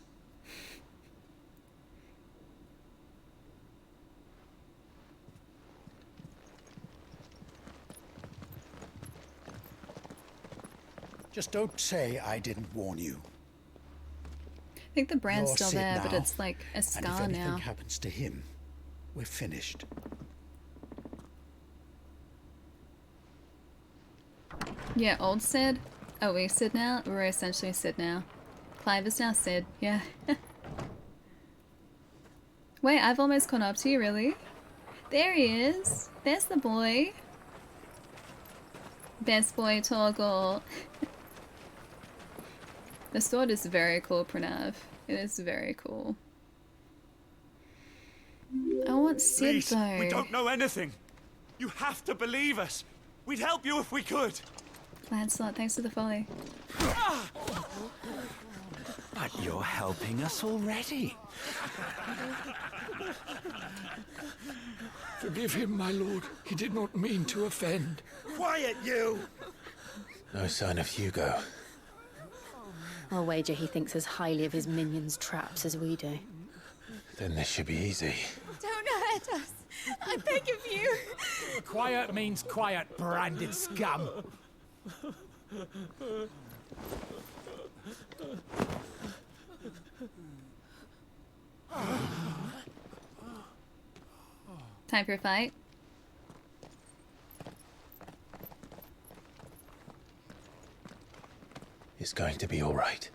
Speaker 25: Just don't say I didn't warn you.
Speaker 1: I think the brand's
Speaker 25: You're
Speaker 1: still
Speaker 25: Sid
Speaker 1: there, but
Speaker 25: now,
Speaker 1: it's like a
Speaker 25: and
Speaker 1: scar
Speaker 25: if anything
Speaker 1: now.
Speaker 25: happens to him, we're finished.
Speaker 1: Yeah, old Sid. Oh, we're Sid now? We're essentially Sid now. Clive is now Sid, yeah. Wait, I've almost caught up to you, really? There he is. There's the boy. Best boy Torgal. The sword is very cool, Pranav. It is very cool. I want Sid,
Speaker 13: Please,
Speaker 1: though.
Speaker 13: we don't know anything. You have to believe us. We'd help you if we could.
Speaker 1: Lancelot, thanks for the follow.
Speaker 23: But you're helping us already.
Speaker 19: Forgive him, my lord. He did not mean to offend.
Speaker 13: Quiet, you!
Speaker 7: No sign of Hugo.
Speaker 6: I'll wager he thinks as highly of his minions' traps as we do.
Speaker 7: Then this should be easy.
Speaker 21: Don't hurt us. I beg of you.
Speaker 26: Quiet means quiet, branded scum.
Speaker 1: Time for a fight.
Speaker 7: It's going to be all right.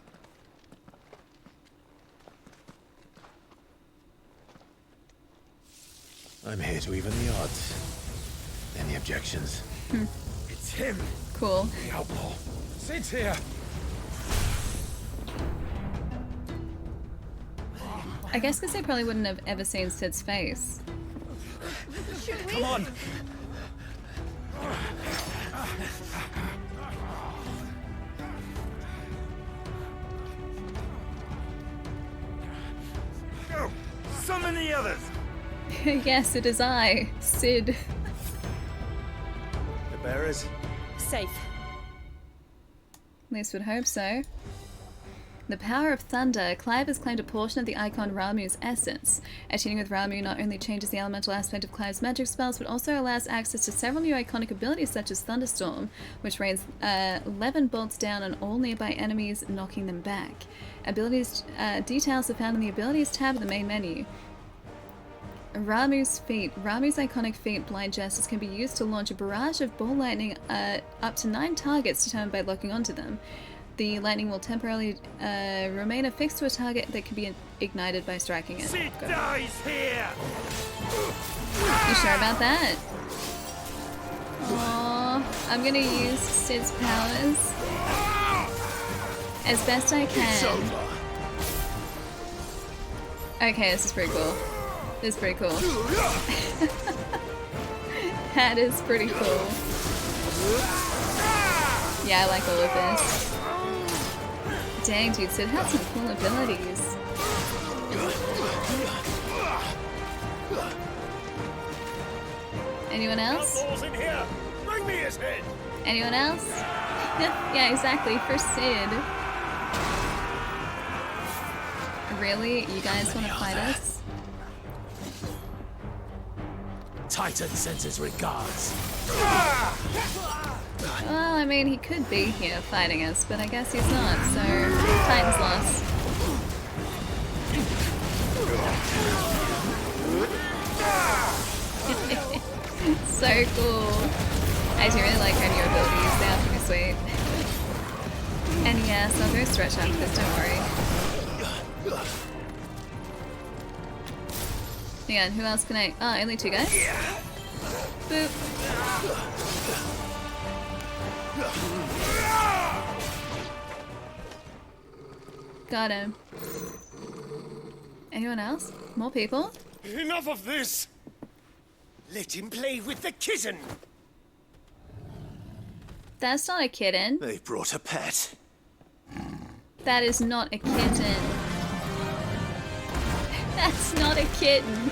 Speaker 7: I'm here to even the odds. Any objections?
Speaker 13: It's him.
Speaker 1: Cool.
Speaker 13: The outlaw. Sid's here.
Speaker 1: I guess because they probably wouldn't have ever seen Sid's face.
Speaker 21: Should we?
Speaker 13: Come on. than the others.
Speaker 1: Yes, it is I, Sid.
Speaker 13: The bearers?
Speaker 22: Safe.
Speaker 1: At least would hope so. The power of thunder. Clive has claimed a portion of the icon Ramuh's essence. Attuning with Ramuh not only changes the elemental aspect of Clive's magic spells, but also allows access to several new iconic abilities such as Thunderstorm, which rains 11 bolts down on all nearby enemies, knocking them back. Abilities details are found in the Abilities tab of the main menu. Ramuh's feat. Ramuh's iconic feat, Blind Justice, can be used to launch a barrage of ball lightning up to 9 targets determined by locking onto them. The lightning will temporarily remain affixed to a target that can be ignited by striking it.
Speaker 13: Sid dies here!
Speaker 1: You sure about that? Aww, I'm gonna use Sid's powers as best I can. Okay, this is pretty cool. This is pretty cool. That is pretty cool. Yeah, I like all of this. Dang, dude, Sid had some cool abilities. Anyone else?
Speaker 13: In here. Bring me his head.
Speaker 1: Anyone else? Yeah, exactly, for Sid. Really? You guys want to fight us?
Speaker 3: Titan sends his regards.
Speaker 1: Well, I mean, he could be here fighting us, but I guess he's not, so Titan's lost. So cool. I do really like her new abilities, they are pretty sweet. And yes, I'll go stretch after this, don't worry. Hang on, who else can I... Oh, only 2 guys? Boop. Got him. Anyone else? More people?
Speaker 13: Enough of this! Let him play with the kitten!
Speaker 1: That's not a kitten.
Speaker 3: They brought a pet.
Speaker 1: That is not a kitten. That's not a kitten.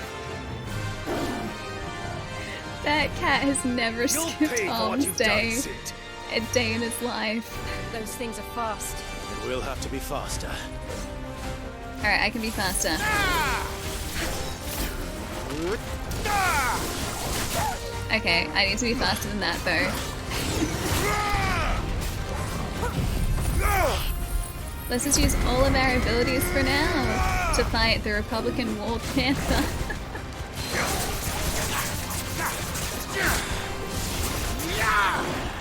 Speaker 1: That cat has never skipped Tom's day. A day in his life.
Speaker 22: Those things are fast.
Speaker 3: We'll have to be faster.
Speaker 1: Alright, I can be faster. Okay, I need to be faster than that though. Let's just use all of our abilities for now to fight the Republican War Panther.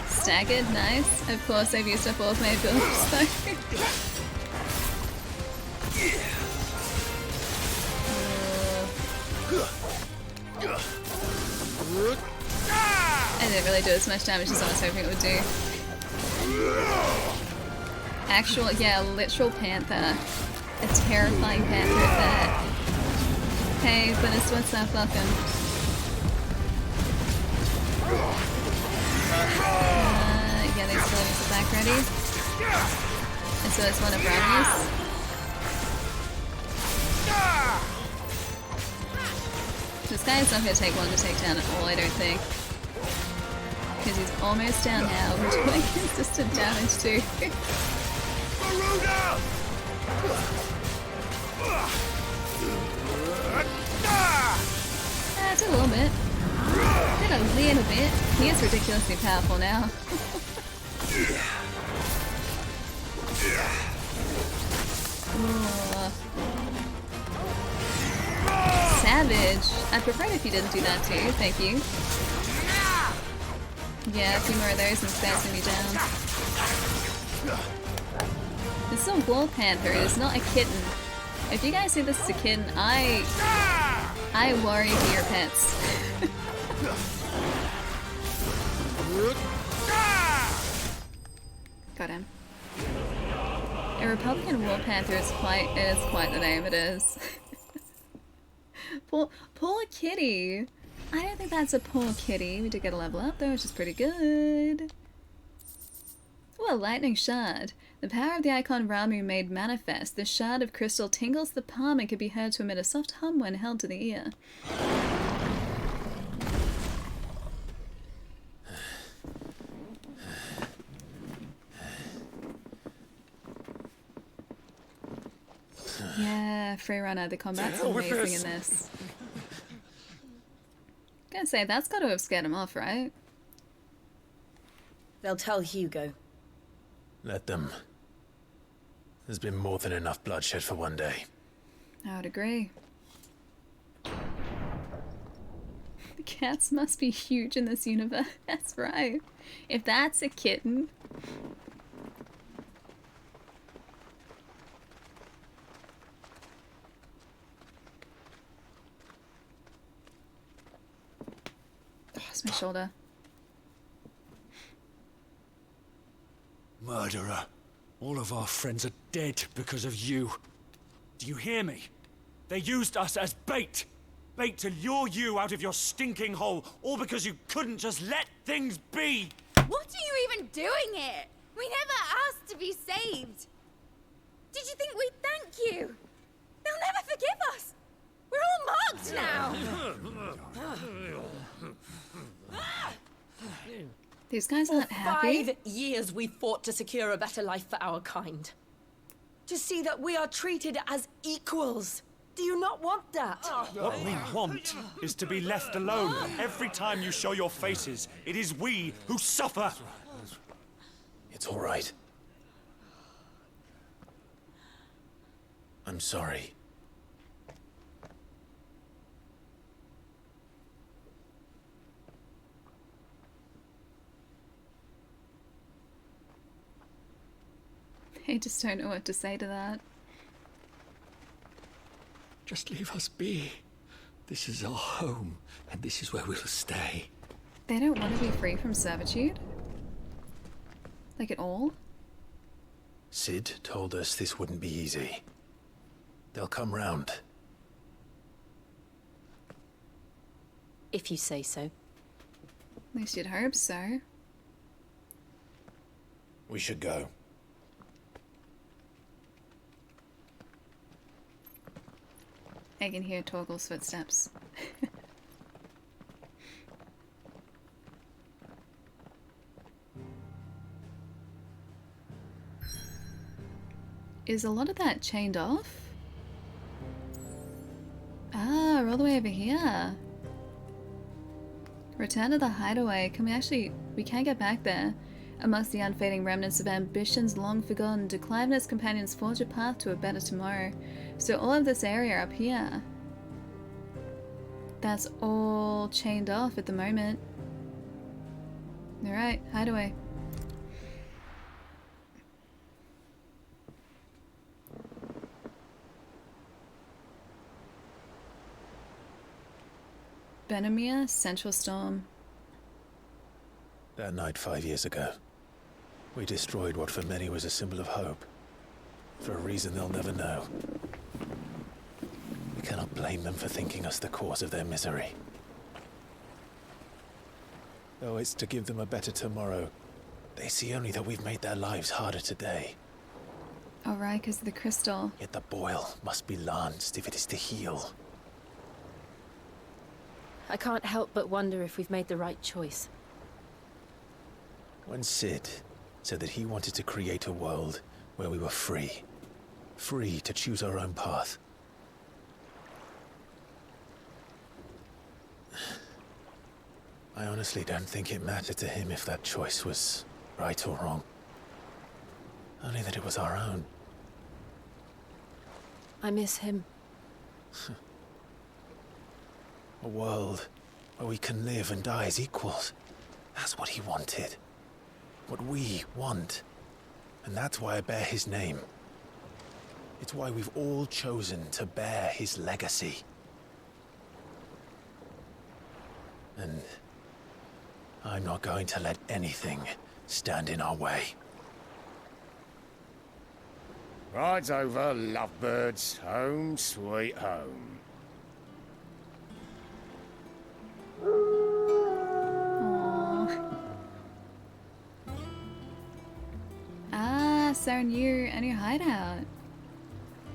Speaker 1: Staggered, nice. Of course I've used up all of my abilities though. I didn't really do as much damage as I was hoping it would do. Actual, yeah, literal panther. A terrifying panther at that. Hey, Buddhist, what's up? Welcome. Yeah, they still have the back ready. And so it's one of Ramuh's. This guy is not going to take long to take down at all, I don't think. Because he's almost down now. We're doing consistent damage too. Did a little bit. Did a little bit. He is ridiculously powerful now. Savage. I'd prefer it if you didn't do that too, thank you. Yeah, a few more of those and Spare's gonna be down. This is a War Panther, it is not a kitten. If you guys see this as a kitten, I worry for your pets. Got him. A Republican War Panther is quite the name, it is. Poor kitty. I don't think that's a poor kitty. We did get a level up though, which is pretty good. Oh, a lightning shard. The power of the icon Ramu made manifest. The shard of crystal tingles the palm and can be heard to emit a soft hum when held to the ear. Yeah, Freerunner, the combat's amazing in this. Gonna say, that's gotta have scared him off, right?
Speaker 2: They'll tell Hugo.
Speaker 7: Let them. There's been more than enough bloodshed for one day.
Speaker 1: I would agree. The cats must be huge in this universe. That's right. If that's a kitten... Oh, it's my shoulder.
Speaker 13: Murderer. All of our friends are dead because of you. Do you hear me? They used us as bait. Bait to lure you out of your stinking hole, all because you couldn't just let things be.
Speaker 21: What are you even doing here? We never asked to be saved. Did you think we'd thank you? They'll never forgive us. We're all marked now.
Speaker 1: These guys aren't happy.
Speaker 2: 5 years we fought to secure a better life for our kind. To see that we are treated as equals. Do you not want that?
Speaker 13: What we want is to be left alone. Every time you show your faces, it is we who suffer.
Speaker 7: It's all right. I'm sorry.
Speaker 1: I just don't know what to say to that.
Speaker 19: Just leave us be. This is our home, and this is where we'll stay.
Speaker 1: They don't want to be free from servitude? Like at all?
Speaker 7: Sid told us this wouldn't be easy. They'll come round.
Speaker 6: If you say so.
Speaker 1: At least you'd hope so.
Speaker 7: We should go.
Speaker 1: I can hear Torgal's footsteps. Is a lot of that chained off? Ah, we're all the way over here. Return to the hideaway. We can't get back there. Amongst the unfading remnants of ambitions long forgotten, do Clive and his companions forge a path to a better tomorrow. So all of this area up here, that's all chained off at the moment. Alright, hideaway. Benamir, Central Storm.
Speaker 7: That night 5 years ago, we destroyed what for many was a symbol of hope. For a reason they'll never know. We cannot blame them for thinking us the cause of their misery. Though it's to give them a better tomorrow, they see only that we've made their lives harder today.
Speaker 1: Alright, because of the crystal.
Speaker 7: Yet the boil must be lanced if it is to heal.
Speaker 6: I can't help but wonder if we've made the right choice.
Speaker 7: When Sid said that he wanted to create a world where we were free. Free to choose our own path. I honestly don't think it mattered to him if that choice was right or wrong. Only that it was our own.
Speaker 6: I miss him.
Speaker 7: A world where we can live and die as equals. That's what he wanted. What we want. And that's why I bear his name. It's why we've all chosen to bear his legacy. And I'm not going to let anything stand in our way.
Speaker 9: Rides over, lovebirds. Home, sweet home.
Speaker 1: is our new hideout.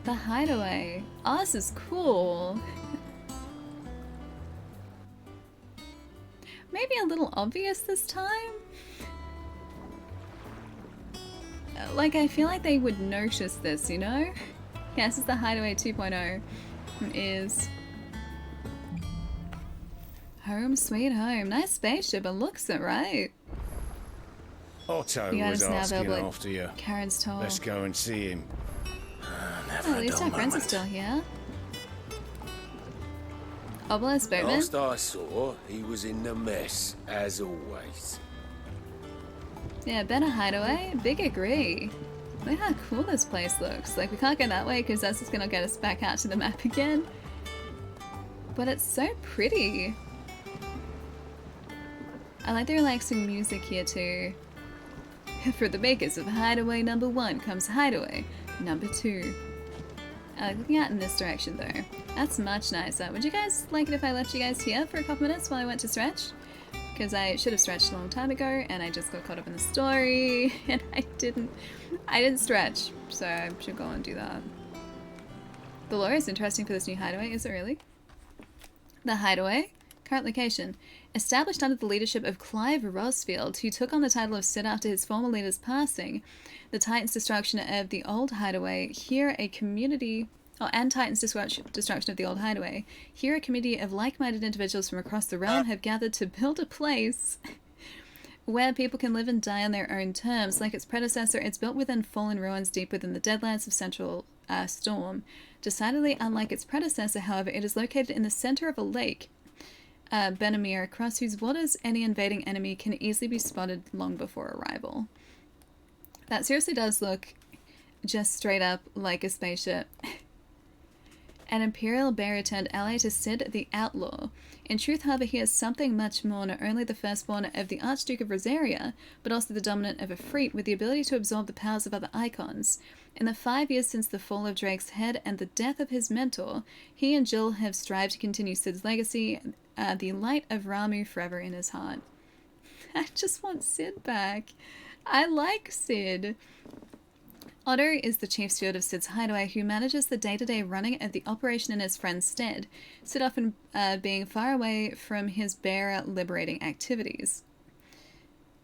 Speaker 1: The Hideaway. Oh, this is cool. Maybe a little obvious this time? Like, I feel like they would notice this, you know? Yeah, this is the Hideaway 2.0. It is home sweet home. Nice spaceship, it looks it, right?
Speaker 5: Otto
Speaker 1: You
Speaker 5: was
Speaker 1: guys now
Speaker 5: asking
Speaker 1: like
Speaker 5: after you.
Speaker 1: Karen's told.
Speaker 5: Let's go and see him.
Speaker 1: Oh, at least our friends are still here. Obelisk Boatman.
Speaker 8: Last I saw, he was in the mess, as always.
Speaker 1: Yeah, better hideaway. Big agree. Look how cool this place looks. Like, we can't go that way because that's just gonna get us back out to the map again. But it's so pretty. I like the relaxing music here too. For the makers of Hideaway number 1 comes Hideaway number 2. I like looking out in this direction though. That's much nicer. Would you guys like it if I left you guys here for a couple minutes while I went to stretch? Because I should have stretched a long time ago and I just got caught up in the story and I didn't stretch, so I should go and do that. The lore is interesting for this new hideaway, is it really? The Hideaway, current location, established under the leadership of Clive Rosfield, who took on the title of Sid after his former leader's passing. The Titans' destruction of the old hideaway, here a community... and Titan's destruction of the old hideaway. Here a community of like-minded individuals from across the realm have gathered to build a place where people can live and die on their own terms. Like its predecessor, it's built within fallen ruins deep within the Deadlands of Central Storm. Decidedly unlike its predecessor, however, it is located in the center of a lake, Benamir, across whose waters any invading enemy can easily be spotted long before arrival. That seriously does look just straight up like a spaceship. An Imperial bearer turned ally to Sid the Outlaw. In truth, however, he is something much more, not only the firstborn of the Archduke of Rosaria, but also the dominant of a Freet with the ability to absorb the powers of other icons. In the 5 years since the fall of Drake's head and the death of his mentor, he and Jill have strived to continue Sid's legacy, the light of Ramu forever in his heart. I just want Sid back. I like Sid. Otto is the chief steward of Sid's hideaway who manages the day-to-day running of the operation in his friend's stead, Sid often being far away from his bearer liberating activities.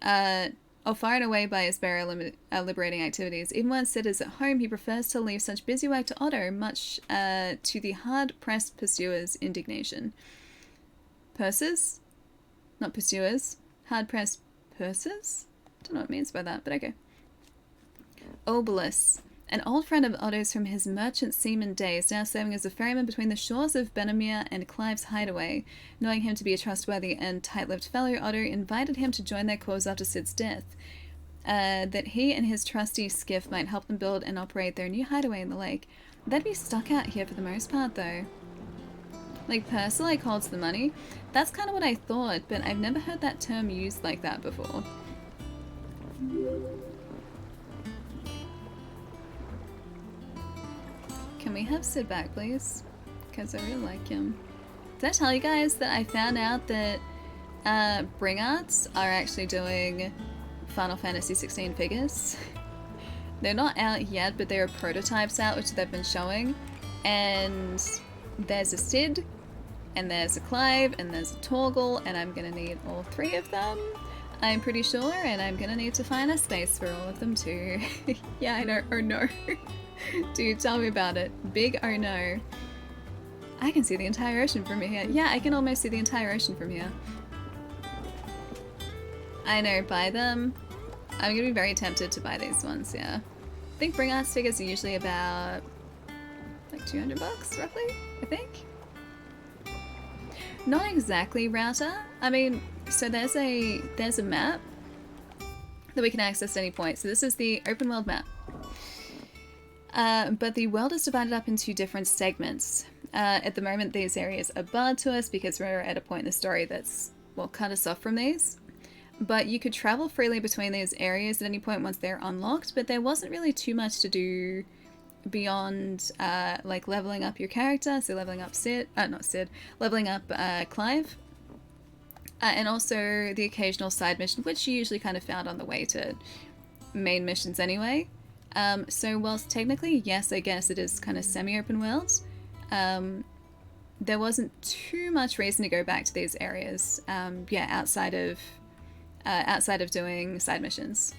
Speaker 1: Or far and away by his bearer liberating activities. Even when Sid is at home, he prefers to leave such busy work to Otto, much to the hard-pressed pursuer's indignation. Pursers? Not pursuers. Hard-pressed pursers? Don't know what it means by that, but okay. Obelisk, an old friend of Otto's from his merchant seaman days, now serving as a ferryman between the shores of Benamir and Clive's hideaway. Knowing him to be a trustworthy and tight-lipped fellow, Otto invited him to join their cause after Sid's death, that he and his trusty skiff might help them build and operate their new hideaway in the lake. They'd be stuck out here for the most part, though. Like, purser, like, holds the money? That's kind of what I thought, but I've never heard that term used like that before. Can we have Sid back, please? Because I really like him. Did I tell you guys that I found out that Bring Arts are actually doing Final Fantasy XVI figures? They're not out yet, but there are prototypes out which they've been showing. And there's a Sid, and there's a Clive, and there's a Torgal, and I'm gonna need all 3 of them. I'm pretty sure, and I'm gonna need to find a space for all of them too. Yeah, I know. Oh no. Dude, tell me about it. Big oh no. I can see the entire ocean from here. Yeah, I can almost see the entire ocean from here. I know, buy them. I'm gonna be very tempted to buy these ones, yeah. I think Bring Arts figures are usually about like 200 bucks, roughly, I think. Not exactly router. I mean, so there's a map that we can access at any point. So this is the open world map. But the world is divided up into different segments. At the moment, these areas are barred to us because we're at a point in the story that's, well, cut us off from these. But you could travel freely between these areas at any point once they're unlocked, but there wasn't really too much to do beyond, like, leveling up your character, so leveling up leveling up Clive. And also the occasional side mission, which you usually kind of found on the way to main missions anyway. So whilst technically, yes, I guess it is kind of semi-open world, there wasn't too much reason to go back to these areas. Yeah, outside of doing side missions.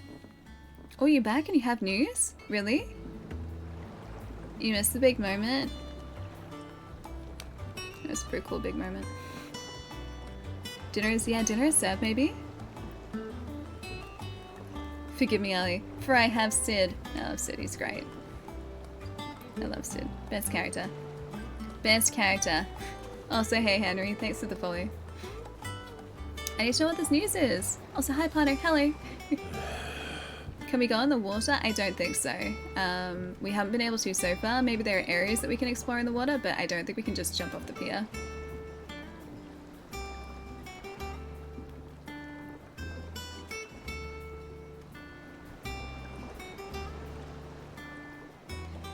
Speaker 1: Oh, you're back and you have news? Really? You missed the big moment? It was a pretty cool big moment. Dinner is served, maybe? Forgive me, Ali, for I have Sid. I love Sid, he's great. I love Sid. Best character. Best character. Also, hey Henry, thanks for the follow. I need to know what this news is. Also, hi Potter, hello. Can we go in the water? I don't think so. We haven't been able to so far. Maybe there are areas that we can explore in the water, but I don't think we can just jump off the pier.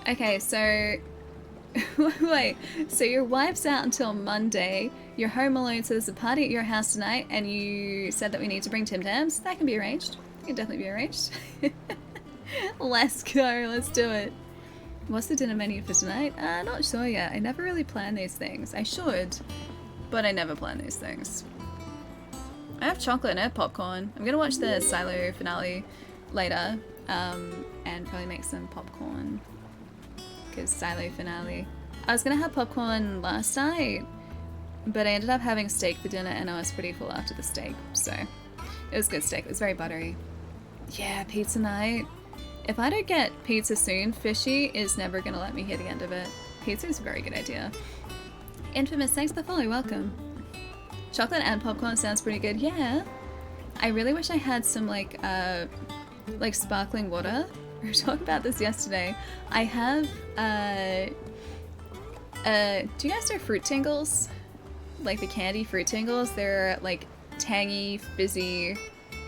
Speaker 1: Okay, so... Wait, so your wife's out until Monday, you're home alone, so there's a party at your house tonight, and you said that we need to bring Tim Tams? That can be arranged. It can definitely be arranged. Let's go, let's do it. What's the dinner menu for tonight? Not sure yet. I never really plan these things. I should, but I never plan these things. I have chocolate and I have popcorn. I'm gonna watch the Silo finale later, and probably make some popcorn. Because Silo finale. I was gonna have popcorn last night, but I ended up having steak for dinner and I was pretty full after the steak, so it was good steak. It was very buttery. Yeah, pizza night. If I don't get pizza soon, Fishy is never gonna let me hear the end of it. Pizza is a very good idea. Infamous, thanks for the follow, welcome. Chocolate and popcorn sounds pretty good. Yeah. I really wish I had some like sparkling water. We were talking about this yesterday. I have, do you guys know Fruit Tingles? Like the candy Fruit Tingles? They're like tangy, fizzy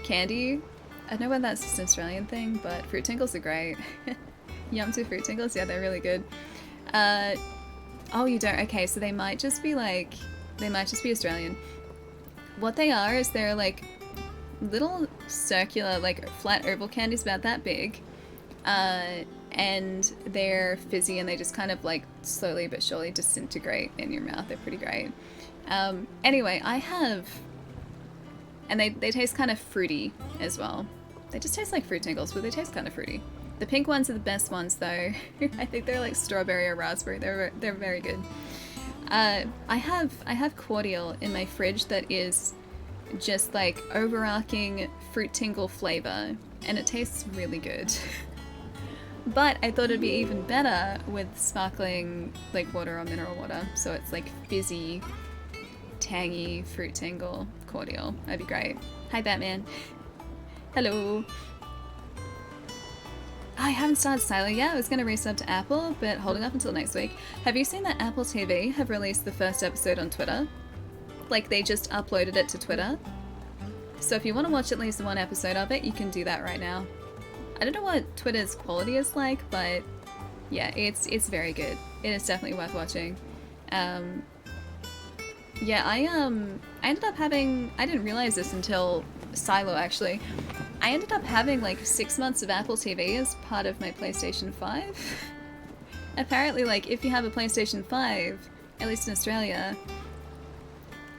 Speaker 1: candy. I don't know whether that's just an Australian thing, but Fruit Tingles are great. Yum to Fruit Tingles? Yeah, they're really good. Oh, you don't? Okay, so they might just be Australian. What they are is they're like little circular, like flat oval candies about that big. And they're fizzy and they just kind of like slowly but surely disintegrate in your mouth. They're pretty great. Anyway, I have, and they taste kind of fruity as well. They just taste like Fruit Tingles, but they taste kind of fruity. The pink ones are the best ones though. I think they're like strawberry or raspberry. They're very good. I have cordial in my fridge that is just like overarching Fruit Tingle flavor, and it tastes really good. But I thought it'd be even better with sparkling like water or mineral water. So it's like fizzy, tangy Fruit Tingle cordial. That'd be great. Hi Batman. Hello. I haven't started Silo yet. I was going to resub to Apple, but holding up until next week. Have you seen that Apple TV have released the first episode on Twitter? Like they just uploaded it to Twitter. So if you want to watch at least one episode of it, you can do that right now. I don't know what Twitter's quality is like, but yeah, it's very good. It is definitely worth watching. Yeah, I ended up having, I didn't realize this until Silo actually. I ended up having like 6 months of Apple TV as part of my PlayStation 5. Apparently, like if you have a PlayStation 5, at least in Australia,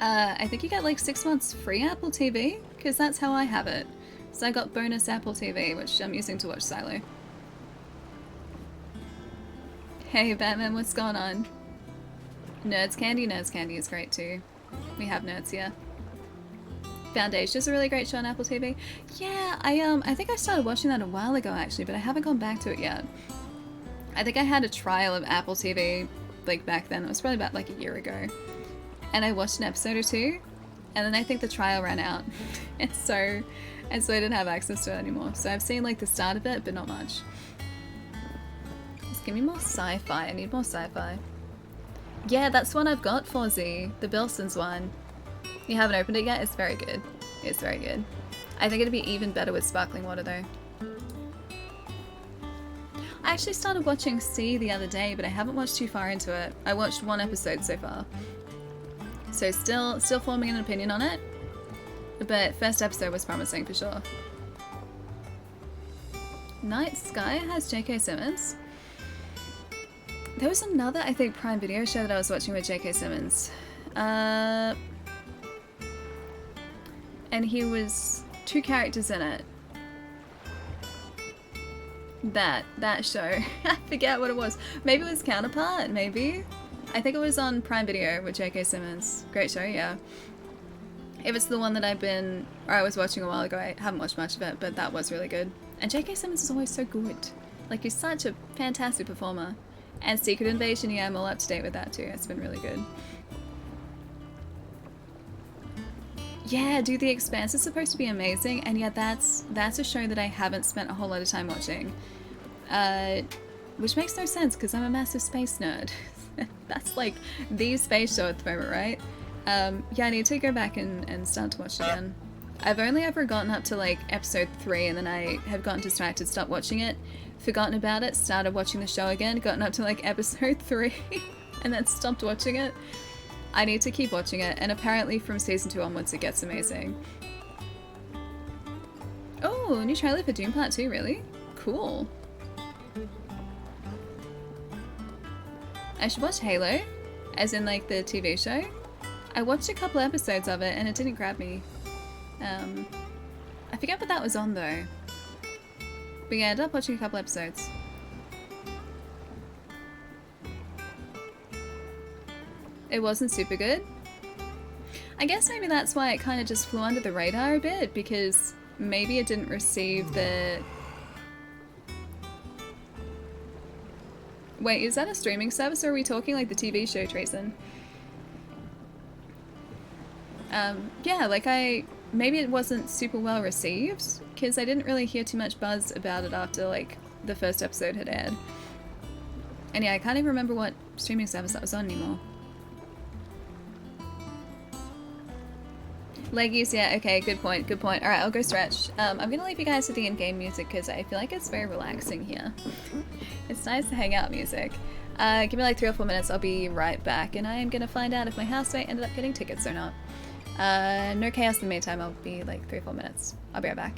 Speaker 1: I think you get like 6 months free Apple TV, because that's how I have it. So I got bonus Apple TV, which I'm using to watch Silo. Hey Batman, what's going on? Nerds Candy is great too. We have nerds here. Foundation is a really great show on Apple TV. Yeah, I think I started watching that a while ago actually, but I haven't gone back to it yet. I think I had a trial of Apple TV like back then. It was probably about like a year ago. And I watched an episode or two, and then I think the trial ran out. And so I didn't have access to it anymore. So I've seen like the start of it, but not much. Just give me more sci-fi. I need more sci-fi. Yeah, that's one I've got, Fozzie. The Bilsons one. You haven't opened it yet? It's very good. It's very good. I think it'd be even better with sparkling water though. I actually started watching C the other day, but I haven't watched too far into it. I watched one episode so far. So still forming an opinion on it. But first episode was promising for sure. Night Sky has J.K. Simmons. There was another, I think, Prime Video show that I was watching with J.K. Simmons. And he was 2 characters in it. That show. I forget what it was. Maybe it was Counterpart, maybe? I think it was on Prime Video with J.K. Simmons. Great show, yeah. If it's the one that I was watching a while ago, I haven't watched much of it, but that was really good. And J.K. Simmons is always so good. Like, he's such a fantastic performer. And Secret Invasion, yeah, I'm all up to date with that too. It's been really good. Yeah, dude, The Expanse is supposed to be amazing, and yet that's a show that I haven't spent a whole lot of time watching. Which makes no sense, because I'm a massive space nerd. That's like the space show at the moment, right? Yeah, I need to go back and start to watch it again. I've only ever gotten up to like episode 3, and then I have gotten distracted, stopped watching it, forgotten about it, started watching the show again, gotten up to like episode 3, and then stopped watching it. I need to keep watching it, and apparently from season 2 onwards it gets amazing. Oh, new trailer for Doom Part 2, really? Cool. I should watch Halo, as in like the TV show. I watched a couple episodes of it and it didn't grab me. I forget what that was on though. But yeah, I ended up watching a couple episodes. It wasn't super good. I guess maybe that's why it kind of just flew under the radar a bit, because maybe it didn't receive the... Wait, is that a streaming service, or are we talking like the TV show, Treason? Yeah, like maybe it wasn't super well received, because I didn't really hear too much buzz about it after like the first episode had aired. And yeah, I can't even remember what streaming service that was on anymore. Leggies, yeah, okay, good point, good point. Alright, I'll go stretch. I'm gonna leave you guys with the in-game music because I feel like it's very relaxing here. It's nice to hang out music. Give me like 3 or 4 minutes, I'll be right back, and I am gonna find out if my housemate ended up getting tickets or not. No chaos in the meantime, I'll be like 3 or 4 minutes. I'll be right back.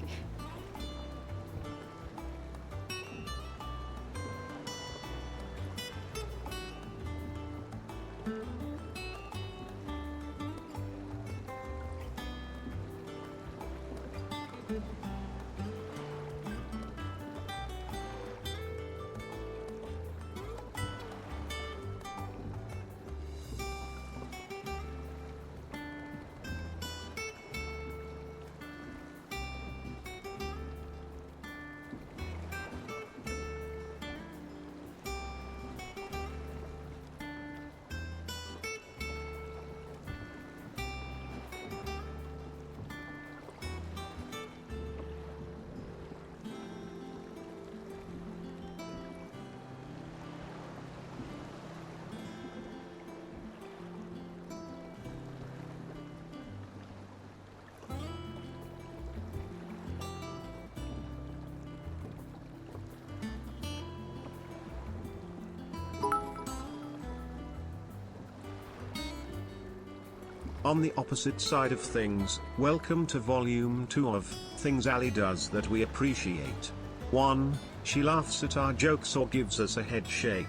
Speaker 10: On the opposite side of things, welcome to Volume 2 of Things Ali Does That We Appreciate. 1. She laughs at our jokes or gives us a head shake.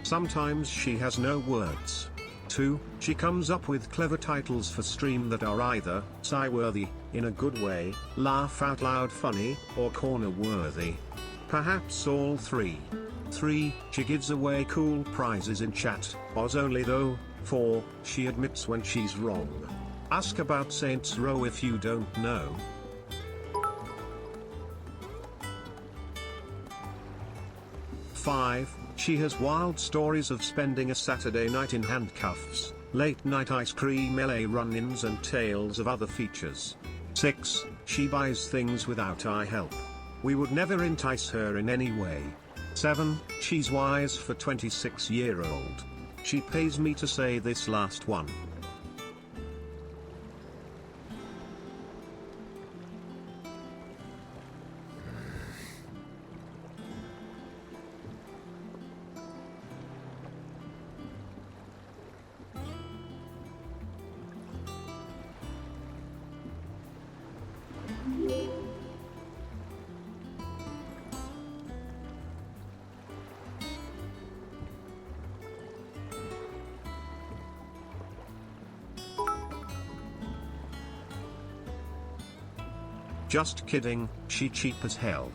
Speaker 10: Sometimes she has no words. 2. She comes up with clever titles for stream that are either sigh-worthy, in a good way, laugh out loud funny, or corner-worthy. Perhaps all 3. 3. She gives away cool prizes in chat, Oz only though. 4. She admits when she's wrong. Ask about Saints Row if you don't know. 5. She has wild stories of spending a Saturday night in handcuffs, late night ice cream LA run-ins and tales of other features. 6. She buys things without our help. We would never entice her in any way. 7. She's wise for 26-year-old. She pays me to say this last one. Just kidding, she cheap as hell.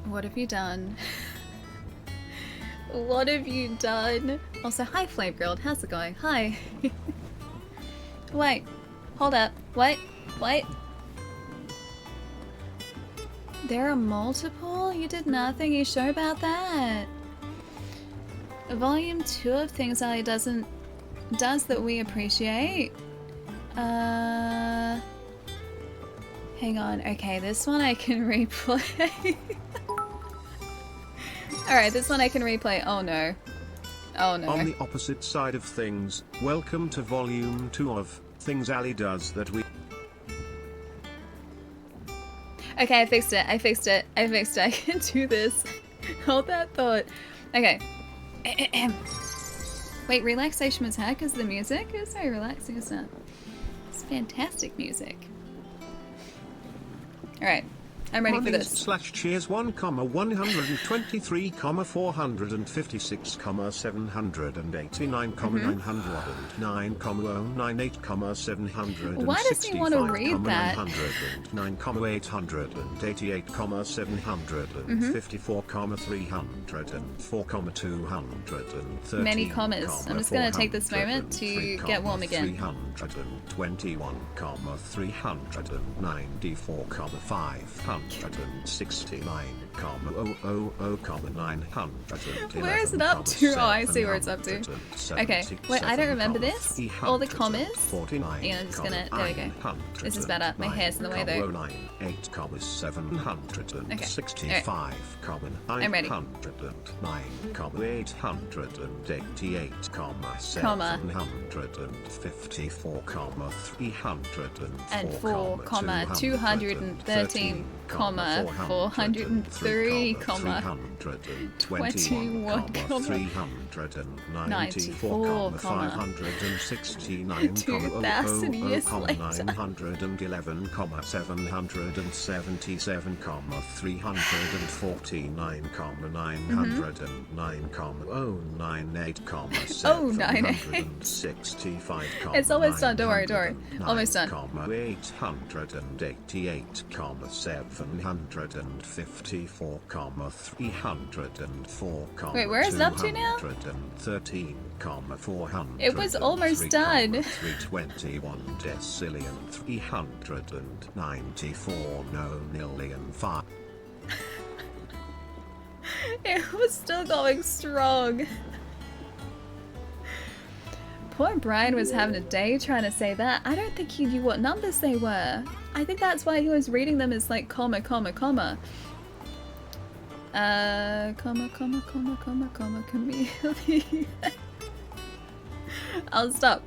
Speaker 1: What have you done? What have you done? Also, hi Flame Grilled, how's it going? Hi. Wait, hold up. Wait. There are multiple? You did nothing, you sure about that? Volume 2 of Things Ali does that we appreciate. Hang on, okay, this one I can replay. Alright, this one I can replay. Oh no. Oh no.
Speaker 10: On the opposite side of things, welcome to Volume 2 of Things Ali Does That We...
Speaker 1: Okay, I fixed it. I can do this. Hold that thought. Okay. Wait, relaxation was had because of the music? It was very relaxing, isn't it? It's fantastic music. Alright. I'm ready for this.
Speaker 10: Slash cheers 1,123, 456, 789, 909, 098, 765,
Speaker 1: why does he want to read that?
Speaker 10: 909, 888, 754, 304, 230.
Speaker 1: Many commas. I'm just going to take this moment to get warm again.
Speaker 10: 321, 394, 569, 900.
Speaker 1: Where is it up to? Oh, I see where it's up to. Okay, wait, I don't remember this. All the commas. Yeah, I'm just gonna. There we go. This is better. My hair's in the way though.
Speaker 10: 8, 765,
Speaker 1: I'm ready.
Speaker 10: 9, 888, 754,
Speaker 1: 304, 213, 403, 21, 94, 569, 2,000 years later.
Speaker 10: 911, 777, 349, 909, 098, 765.
Speaker 1: It's almost done. Don't worry. Almost done.
Speaker 10: 888, 754, 304.
Speaker 1: Wait, where is it up to now?
Speaker 10: 13, 400.
Speaker 1: It was almost done.
Speaker 10: 321 decillion, 394 no million 5.
Speaker 1: It was still going strong. Poor Brian was having a day trying to say that. I don't think he knew what numbers they were. I think that's why he was reading them as like comma. Comma, chameleon. I'll stop.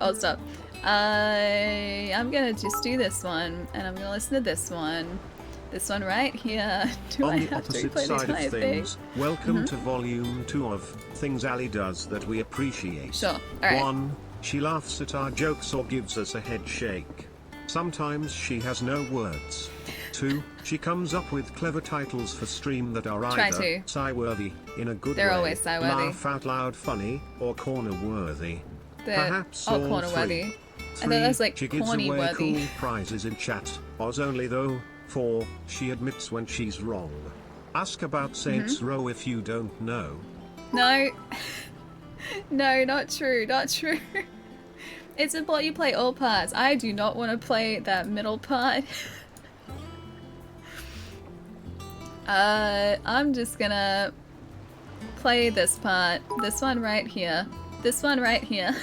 Speaker 1: I'm gonna just do this one, and I'm gonna listen to this one. This one right here. Do I have to replay the entire thing?
Speaker 10: Welcome to Volume 2 of Things Ali Does That We Appreciate.
Speaker 1: Sure. All right.
Speaker 10: 1. She laughs at our jokes or gives us a head shake. Sometimes she has no words. 2. She comes up with clever titles for stream that are
Speaker 1: Try
Speaker 10: either
Speaker 1: to.
Speaker 10: sigh-worthy, in a good
Speaker 1: They're
Speaker 10: way,
Speaker 1: always sigh-worthy.
Speaker 10: laugh out loud funny, or corner-worthy.
Speaker 1: Perhaps
Speaker 10: all
Speaker 1: corner-worthy.
Speaker 10: three.
Speaker 1: I thought that was like
Speaker 10: She gives away
Speaker 1: corny-worthy.
Speaker 10: cool prizes in chat. Oz only though. 4. She admits when she's wrong. Ask about Saints Row if you don't know.
Speaker 1: No. No, not true, not true. It's important you play all parts. I do not want to play that middle part. I'm just gonna play this part. This one right here. This one right here.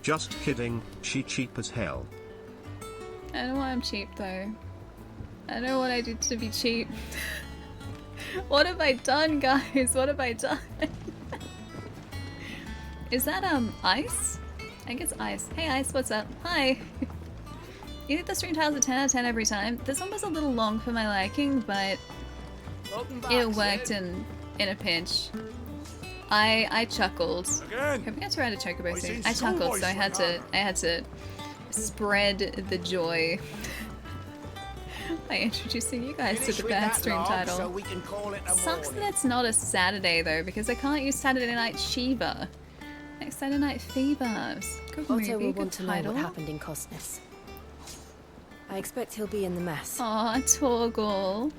Speaker 10: Just kidding, she cheap as hell.
Speaker 1: I know I'm cheap though. I know what I did to be cheap. What have I done, guys? What have I done? Is that Ice? I think it's Ice. Hey Ice, what's up? Hi. You think the stream tile's a 10 out of 10 every time? This one was a little long for my liking, but it worked in a pinch. I chuckled. Hoping I tried to chocobo soon. I chuckled, so I had to spread the joy by introducing you guys to the bad stream title.
Speaker 15: So we can call it a
Speaker 1: Sucks
Speaker 15: morning.
Speaker 1: that it's not a Saturday though, because I can't use Saturday Night Shiva. Like Saturday Night Fever. Good movie,
Speaker 6: Otto will
Speaker 1: good
Speaker 6: want to know
Speaker 1: title.
Speaker 6: what happened in Cosness. I expect he'll be in the mess.
Speaker 1: Aw, Torgal.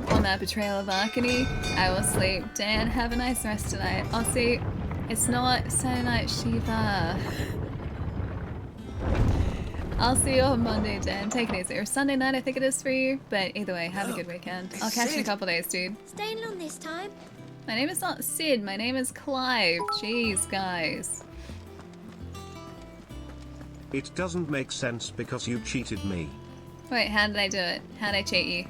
Speaker 1: On that betrayal of Arkany, I will sleep. Dan, have a nice rest tonight. I'll see. It's not Saturday Night Shiva. I'll see you on Monday, Dan. Take it easy. Or Sunday night, I think it is for you. But either way, have a good weekend. I'll catch you in a couple days, dude.
Speaker 21: Staying long this time?
Speaker 1: My name is not Sid. My name is Clive. Jeez, guys.
Speaker 10: It doesn't make sense because you cheated me.
Speaker 1: Wait, how did I do it? How did I cheat you?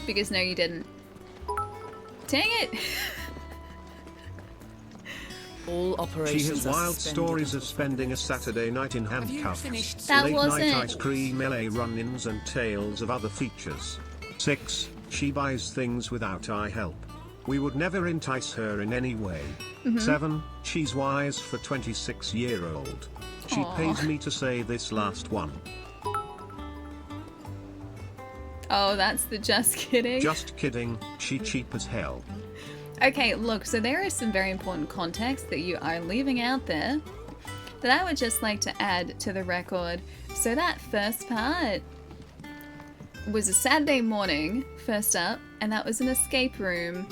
Speaker 1: Because no, you didn't. Dang it!
Speaker 6: All operations
Speaker 10: She has
Speaker 6: are
Speaker 10: wild
Speaker 6: suspended
Speaker 10: stories of spending a Saturday night in handcuffs,
Speaker 1: That
Speaker 10: late
Speaker 1: wasn't-
Speaker 10: night ice cream LA run-ins and tales of other features. 6. She buys things without eye help. We would never entice her in any way. 7. She's wise for 26-year-old. She
Speaker 1: Aw.
Speaker 10: pays me to say this last one.
Speaker 1: Oh, that's the just kidding.
Speaker 10: Just kidding, she cheap as hell.
Speaker 1: Okay, look, so there is some very important context that you are leaving out there that I would just like to add to the record. So that first part was a Saturday morning, first up, and that was an escape room.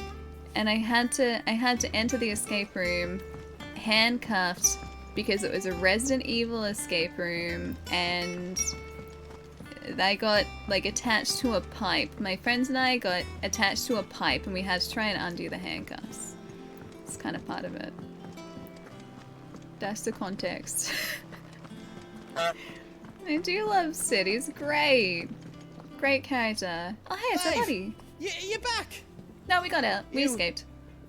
Speaker 1: And I had to enter the escape room handcuffed because it was a Resident Evil escape room, and I got like attached to a pipe. My friends and I got attached to a pipe and we had to try and undo the handcuffs. It's kind of part of it. That's the context. I do love Sid, he's great. Great character. Oh hey, it's our buddy.
Speaker 4: You're back.
Speaker 1: No, we got out. We escaped.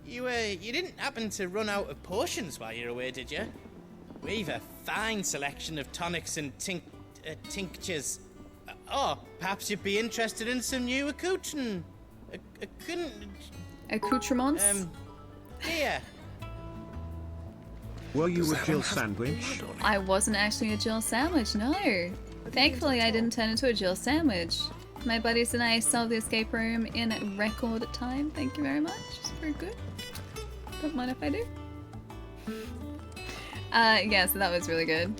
Speaker 4: You didn't happen to run out of potions while you're away, did you? We've a fine selection of tonics and tinctures. Perhaps you'd be interested in some new
Speaker 1: accoutrements?
Speaker 4: Yeah.
Speaker 10: Were you a Jill sandwich?
Speaker 1: I wasn't actually a Jill sandwich, no. Thankfully, I didn't turn into a Jill sandwich. My buddies and I solved the escape room in record time. Thank you very much. It's very good. Don't mind if I do. Yeah, so that was really good.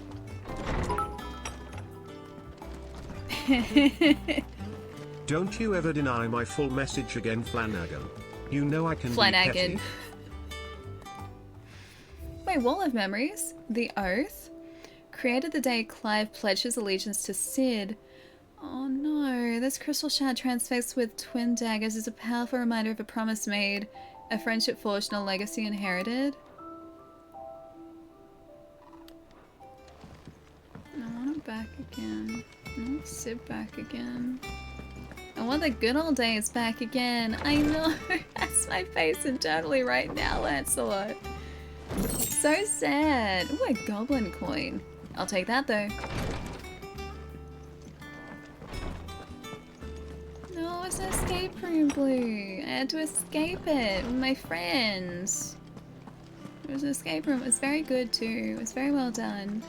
Speaker 10: Don't you ever deny my full message again, Flanagan. You know I can be petty.
Speaker 1: Wait, Wall of Memories? The Oath? Created the day Clive pledged his allegiance to Sid. Oh no, this crystal shard transfixed with twin daggers is a powerful reminder of a promise made, a friendship forged and a legacy inherited. I want it back again. I want Sid back again. I want the good old days back again. I know, that's my face internally right now, Lancelot. So sad. Ooh, a goblin coin. I'll take that though. No, it's an escape room, Blue. I had to escape it with my friends. It was an escape room. It was very good too. It was very well done.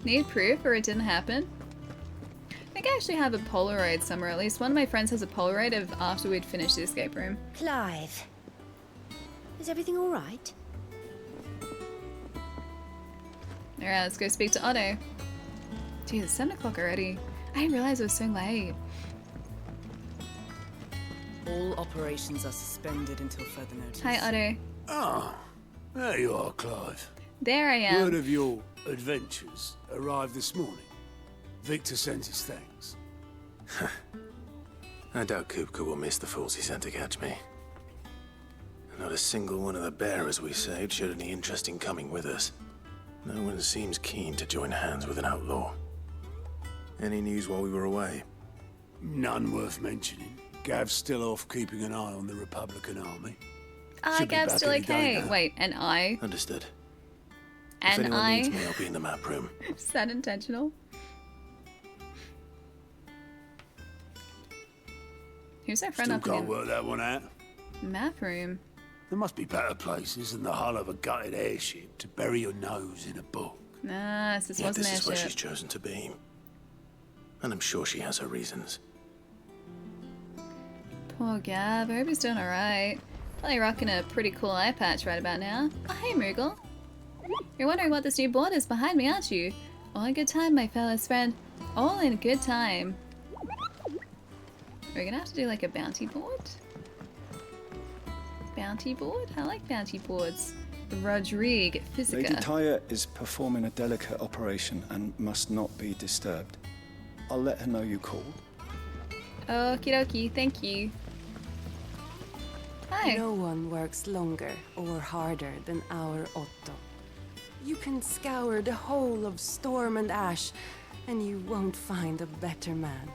Speaker 1: Need proof or it didn't happen? I think I actually have a Polaroid somewhere. At least one of my friends has a Polaroid of after we'd finished the escape room.
Speaker 11: Clive, is everything all right?
Speaker 1: Alright, let's go speak to Otto. Geez, it's 7 o'clock already. I didn't realize it was so late.
Speaker 12: All operations are suspended until further notice.
Speaker 1: Hi, Otto.
Speaker 16: Ah, there you are, Clive.
Speaker 1: There I am.
Speaker 16: Word of your adventures arrived this morning. Victor sends his thanks.
Speaker 7: I doubt Kupka will miss the fools he sent to catch me. Not a single one of the bearers we saved showed any interest in coming with us. No one seems keen to join hands with an outlaw. Any news while we were away?
Speaker 16: None worth mentioning. Gav's still off keeping an eye on the Republican army.
Speaker 1: Gav's still okay. Wait, and I?
Speaker 7: Understood.
Speaker 1: And
Speaker 7: if anyone
Speaker 1: I?
Speaker 7: needs me, I'll be in the map room.
Speaker 1: Is that intentional? Who's our friend
Speaker 16: Still
Speaker 1: up
Speaker 16: can't
Speaker 1: again?
Speaker 16: work that one out.
Speaker 1: Map room.
Speaker 16: There must be better places than the hull of a gutted airship to bury your nose in a book.
Speaker 1: Nah, this
Speaker 7: Yeah,
Speaker 1: wasn't
Speaker 7: this is where
Speaker 1: airship.
Speaker 7: she's chosen to be. And I'm sure she has her reasons.
Speaker 1: Poor Gav. I hope he's doing alright. Probably rocking a pretty cool eye patch right about now. Oh, hey, Moogle. You're wondering what this new board is behind me, aren't you? All in good time, my fellows friend. All in good time. We're gonna have to do like a bounty board? Bounty board? I like bounty boards. Rodrigue, Physica.
Speaker 17: Lady Tyre is performing a delicate operation and must not be disturbed. I'll let her know you called.
Speaker 1: Okie dokie, thank you. Hi.
Speaker 6: No one works longer or harder than our Otto. You can scour the whole of Storm and Ash, and you won't find a better man.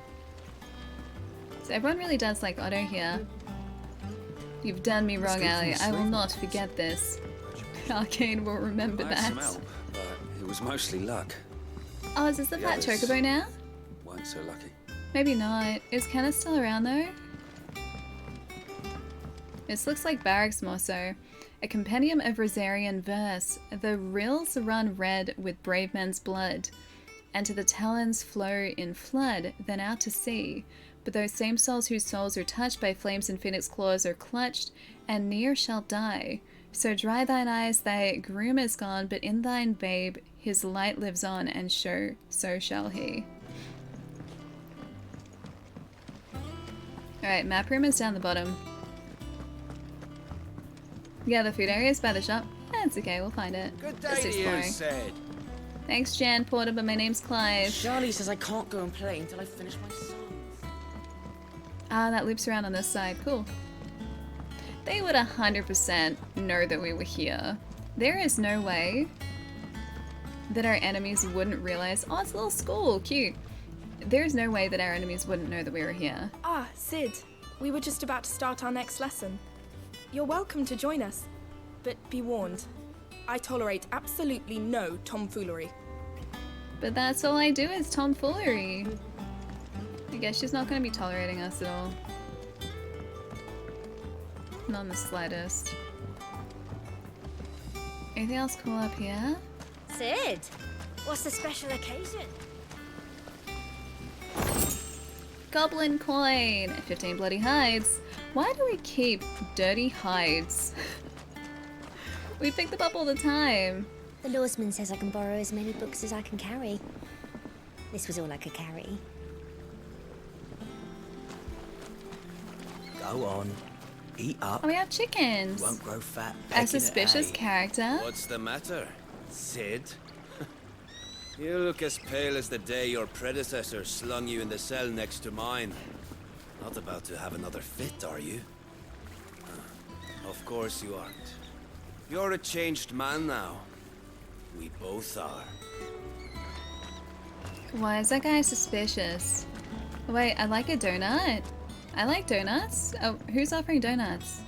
Speaker 1: So everyone really does like Otto here. You've done me wrong, Ali. I will not forget this. Arcane will remember
Speaker 8: I had
Speaker 1: that.
Speaker 8: some help, but it was mostly luck.
Speaker 1: Oh, is this the fat
Speaker 8: others
Speaker 1: chocobo now?
Speaker 8: Weren't so lucky.
Speaker 1: Maybe not. Is Kenneth still around though? This looks like barracks more so. A compendium of Rosarian verse. The rills run red with brave men's blood, and to the talons flow in flood, then out to sea. But those same souls whose souls are touched by flames and phoenix claws are clutched, and near shall die. So dry thine eyes, thy groom is gone, but in thine babe his light lives on, and so shall he. Alright, map room is down the bottom. Yeah, the food area is by the shop. It's okay, we'll find it.
Speaker 23: Good
Speaker 1: Just
Speaker 23: day to you,
Speaker 1: exploring.
Speaker 23: Sid.
Speaker 1: Thanks, Jan Porter, but my name's Clive.
Speaker 12: Charlie says I can't go and play until I finish my songs.
Speaker 1: Ah, that loops around on this side. Cool. They would 100% know that we were here. There is no way that our enemies wouldn't realize. Oh, it's a little school. Cute. There's no way that our enemies wouldn't know that we were here.
Speaker 18: Ah, Sid. We were just about to start our next lesson. You're welcome to join us, but be warned. I tolerate absolutely no tomfoolery.
Speaker 1: But that's all I do is tomfoolery. I guess she's not going to be tolerating us at all. Not in the slightest. Anything else cool up here?
Speaker 11: Sid, what's the special occasion?
Speaker 1: Goblin coin! 15 bloody hides. Why do we keep dirty hides? We pick them up all the time.
Speaker 11: The lawsman says I can borrow as many books as I can carry. This was all I could carry.
Speaker 23: Go on. Eat up.
Speaker 1: Oh, we have chickens.
Speaker 23: Won't grow fat.
Speaker 1: A suspicious character.
Speaker 8: What's the matter, Sid? You look as pale as the day your predecessor slung you in the cell next to mine. Not about to have another fit, are you? Of course you aren't. You're a changed man now. We both are.
Speaker 1: Why is that guy suspicious? Wait, I like a donut. I like donuts. Oh, who's offering donuts?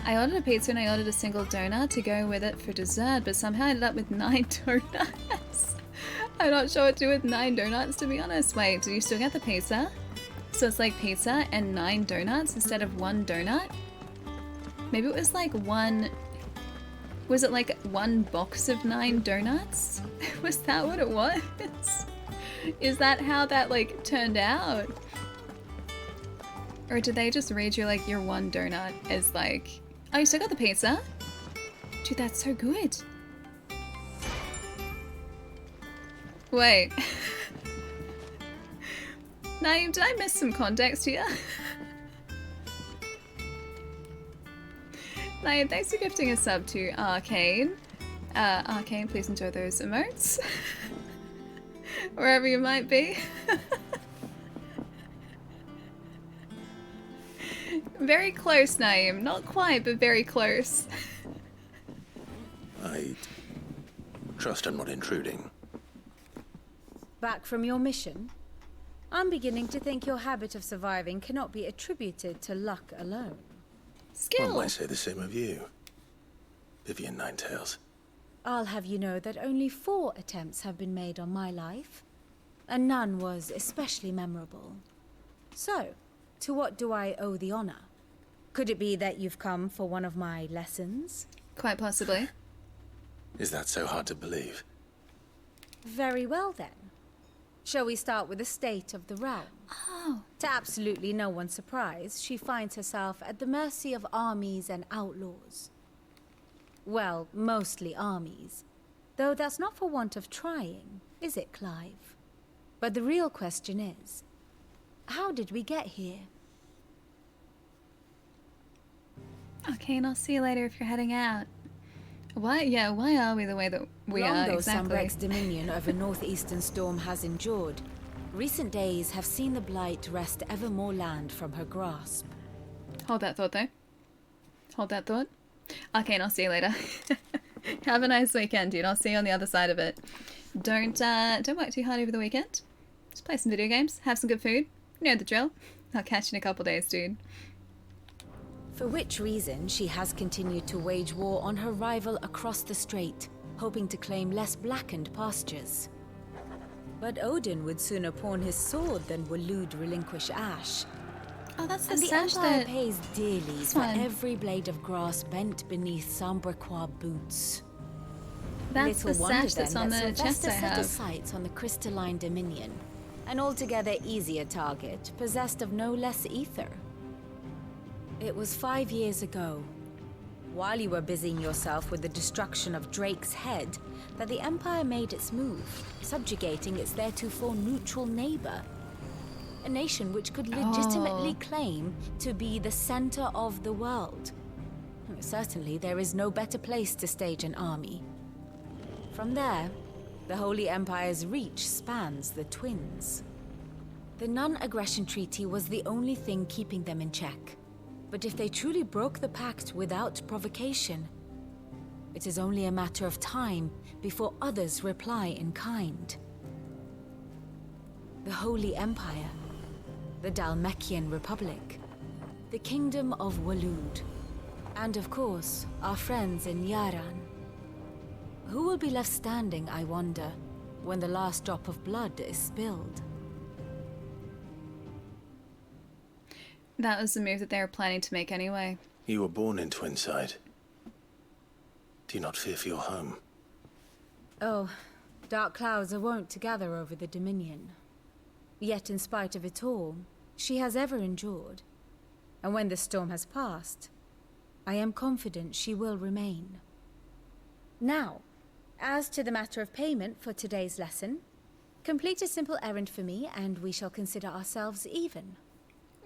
Speaker 1: I ordered a pizza and I ordered a single donut to go with it for dessert, but somehow I ended up with 9 donuts. I'm not sure what to do with 9 donuts, to be honest. Wait, did you still get the pizza? So it's like pizza and 9 donuts instead of 1 donut? Maybe it was like one... Was it like 1 box of 9 donuts? Was that what it was? Is that how that like turned out? Or did they just read you like your 1 donut as like... Oh, you still got the pizza? Dude, that's so good. Wait. Naeem, did I miss some context here? Naeem, thanks for gifting a sub to Arcane. Arcane, please enjoy those emotes. Wherever you might be. Very close, Naeem. Not quite, but very close.
Speaker 3: I trust I'm not intruding.
Speaker 14: Back from your mission? I'm beginning to think your habit of surviving cannot be attributed to luck alone.
Speaker 1: Skill!
Speaker 3: One might say the same of you, Vivian Ninetails.
Speaker 14: I'll have you know that only 4 attempts have been made on my life, and none was especially memorable. So, to what do I owe the honor? Could it be that you've come for one of my lessons?
Speaker 1: Quite possibly.
Speaker 3: Is that so hard to believe?
Speaker 14: Very well then. Shall we start with the state of the realm?
Speaker 1: Oh.
Speaker 14: To absolutely no one's surprise, she finds herself at the mercy of armies and outlaws. Well, mostly armies. Though that's not for want of trying, is it, Clive? But the real question is, how did we get here?
Speaker 1: Okay, and I'll see you later if you're heading out. Why are we the way that we are, exactly?
Speaker 14: Sambrek's dominion over northeastern storm has endured, recent days have seen the blight wrest ever more land from her grasp.
Speaker 1: Hold that thought, though. Hold that thought. Okay, and I'll see you later. Have a nice weekend, dude. I'll see you on the other side of it. Don't work too hard over the weekend. Just play some video games, have some good food. You know the drill. I'll catch you in a couple days, dude.
Speaker 14: For which reason, she has continued to wage war on her rival across the strait, hoping to claim less blackened pastures. But Odin would sooner pawn his sword than Waloed relinquish Ash.
Speaker 1: Oh, that's
Speaker 14: and
Speaker 1: the
Speaker 14: the
Speaker 1: sash
Speaker 14: Empire
Speaker 1: that...
Speaker 14: pays dearly
Speaker 1: This
Speaker 14: for
Speaker 1: one.
Speaker 14: every blade of grass bent beneath Sambrequois boots.
Speaker 1: That's
Speaker 14: Little
Speaker 1: the
Speaker 14: wonder
Speaker 1: sash that's
Speaker 14: then
Speaker 1: on
Speaker 14: that
Speaker 1: the chest
Speaker 14: Sylvester
Speaker 1: I
Speaker 14: set
Speaker 1: have.
Speaker 14: his sights on the crystalline dominion, an altogether easier target, possessed of no less ether. It was 5 years ago, while you were busying yourself with the destruction of Drake's head, that the Empire made its move, subjugating its theretofore neutral neighbor. A nation which could legitimately claim to be the center of the world. Certainly, there is no better place to stage an army. From there, the Holy Empire's reach spans the Twins. The non-aggression treaty was the only thing keeping them in check. But if they truly broke the pact without provocation, it is only a matter of time before others reply in kind. The Holy Empire, the Dhalmekian Republic, the Kingdom of Waloed, and of course, our friends in Yaran. Who will be left standing, I wonder, when the last drop of blood is spilled?
Speaker 1: That was the move that they were planning to make anyway.
Speaker 3: You were born in Twinside. Do you not fear for your home?
Speaker 14: Oh, dark clouds are wont to gather over the Dominion. Yet in spite of it all, she has ever endured. And when the storm has passed, I am confident she will remain. Now, as to the matter of payment for today's lesson, complete a simple errand for me and we shall consider ourselves even.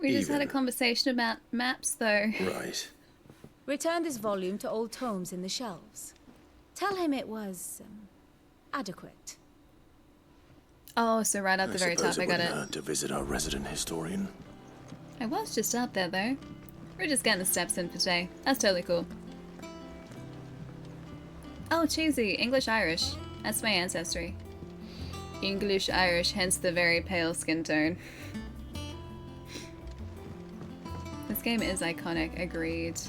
Speaker 1: We just had a conversation about maps, though.
Speaker 3: Right.
Speaker 14: Return this volume to old tomes in the shelves. Tell him it was adequate.
Speaker 1: Oh, so right at the very top, I got it.
Speaker 3: To visit our resident historian.
Speaker 1: I was just up there, though. We're just getting the steps in for today. That's totally cool. Oh, cheesy. English-Irish. That's my ancestry. English-Irish, hence the very pale skin tone. This game is iconic, agreed.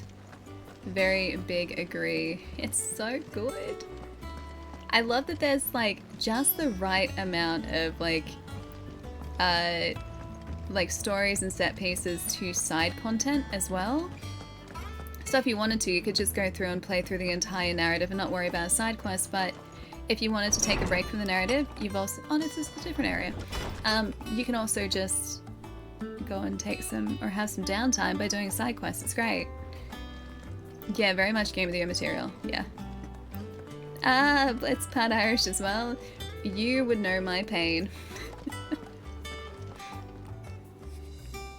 Speaker 1: Very big agree. It's so good. I love that there's like just the right amount of like like stories and set pieces to side content as well. So if you wanted to, you could just go through and play through the entire narrative and not worry about a side quest. But if you wanted to take a break from the narrative, you've also... Oh, this is a different area. You can also just go and take some, or have some downtime by doing side quests. It's great. Yeah, very much Game of the Year material. Yeah. It's part Irish as well. You would know my pain.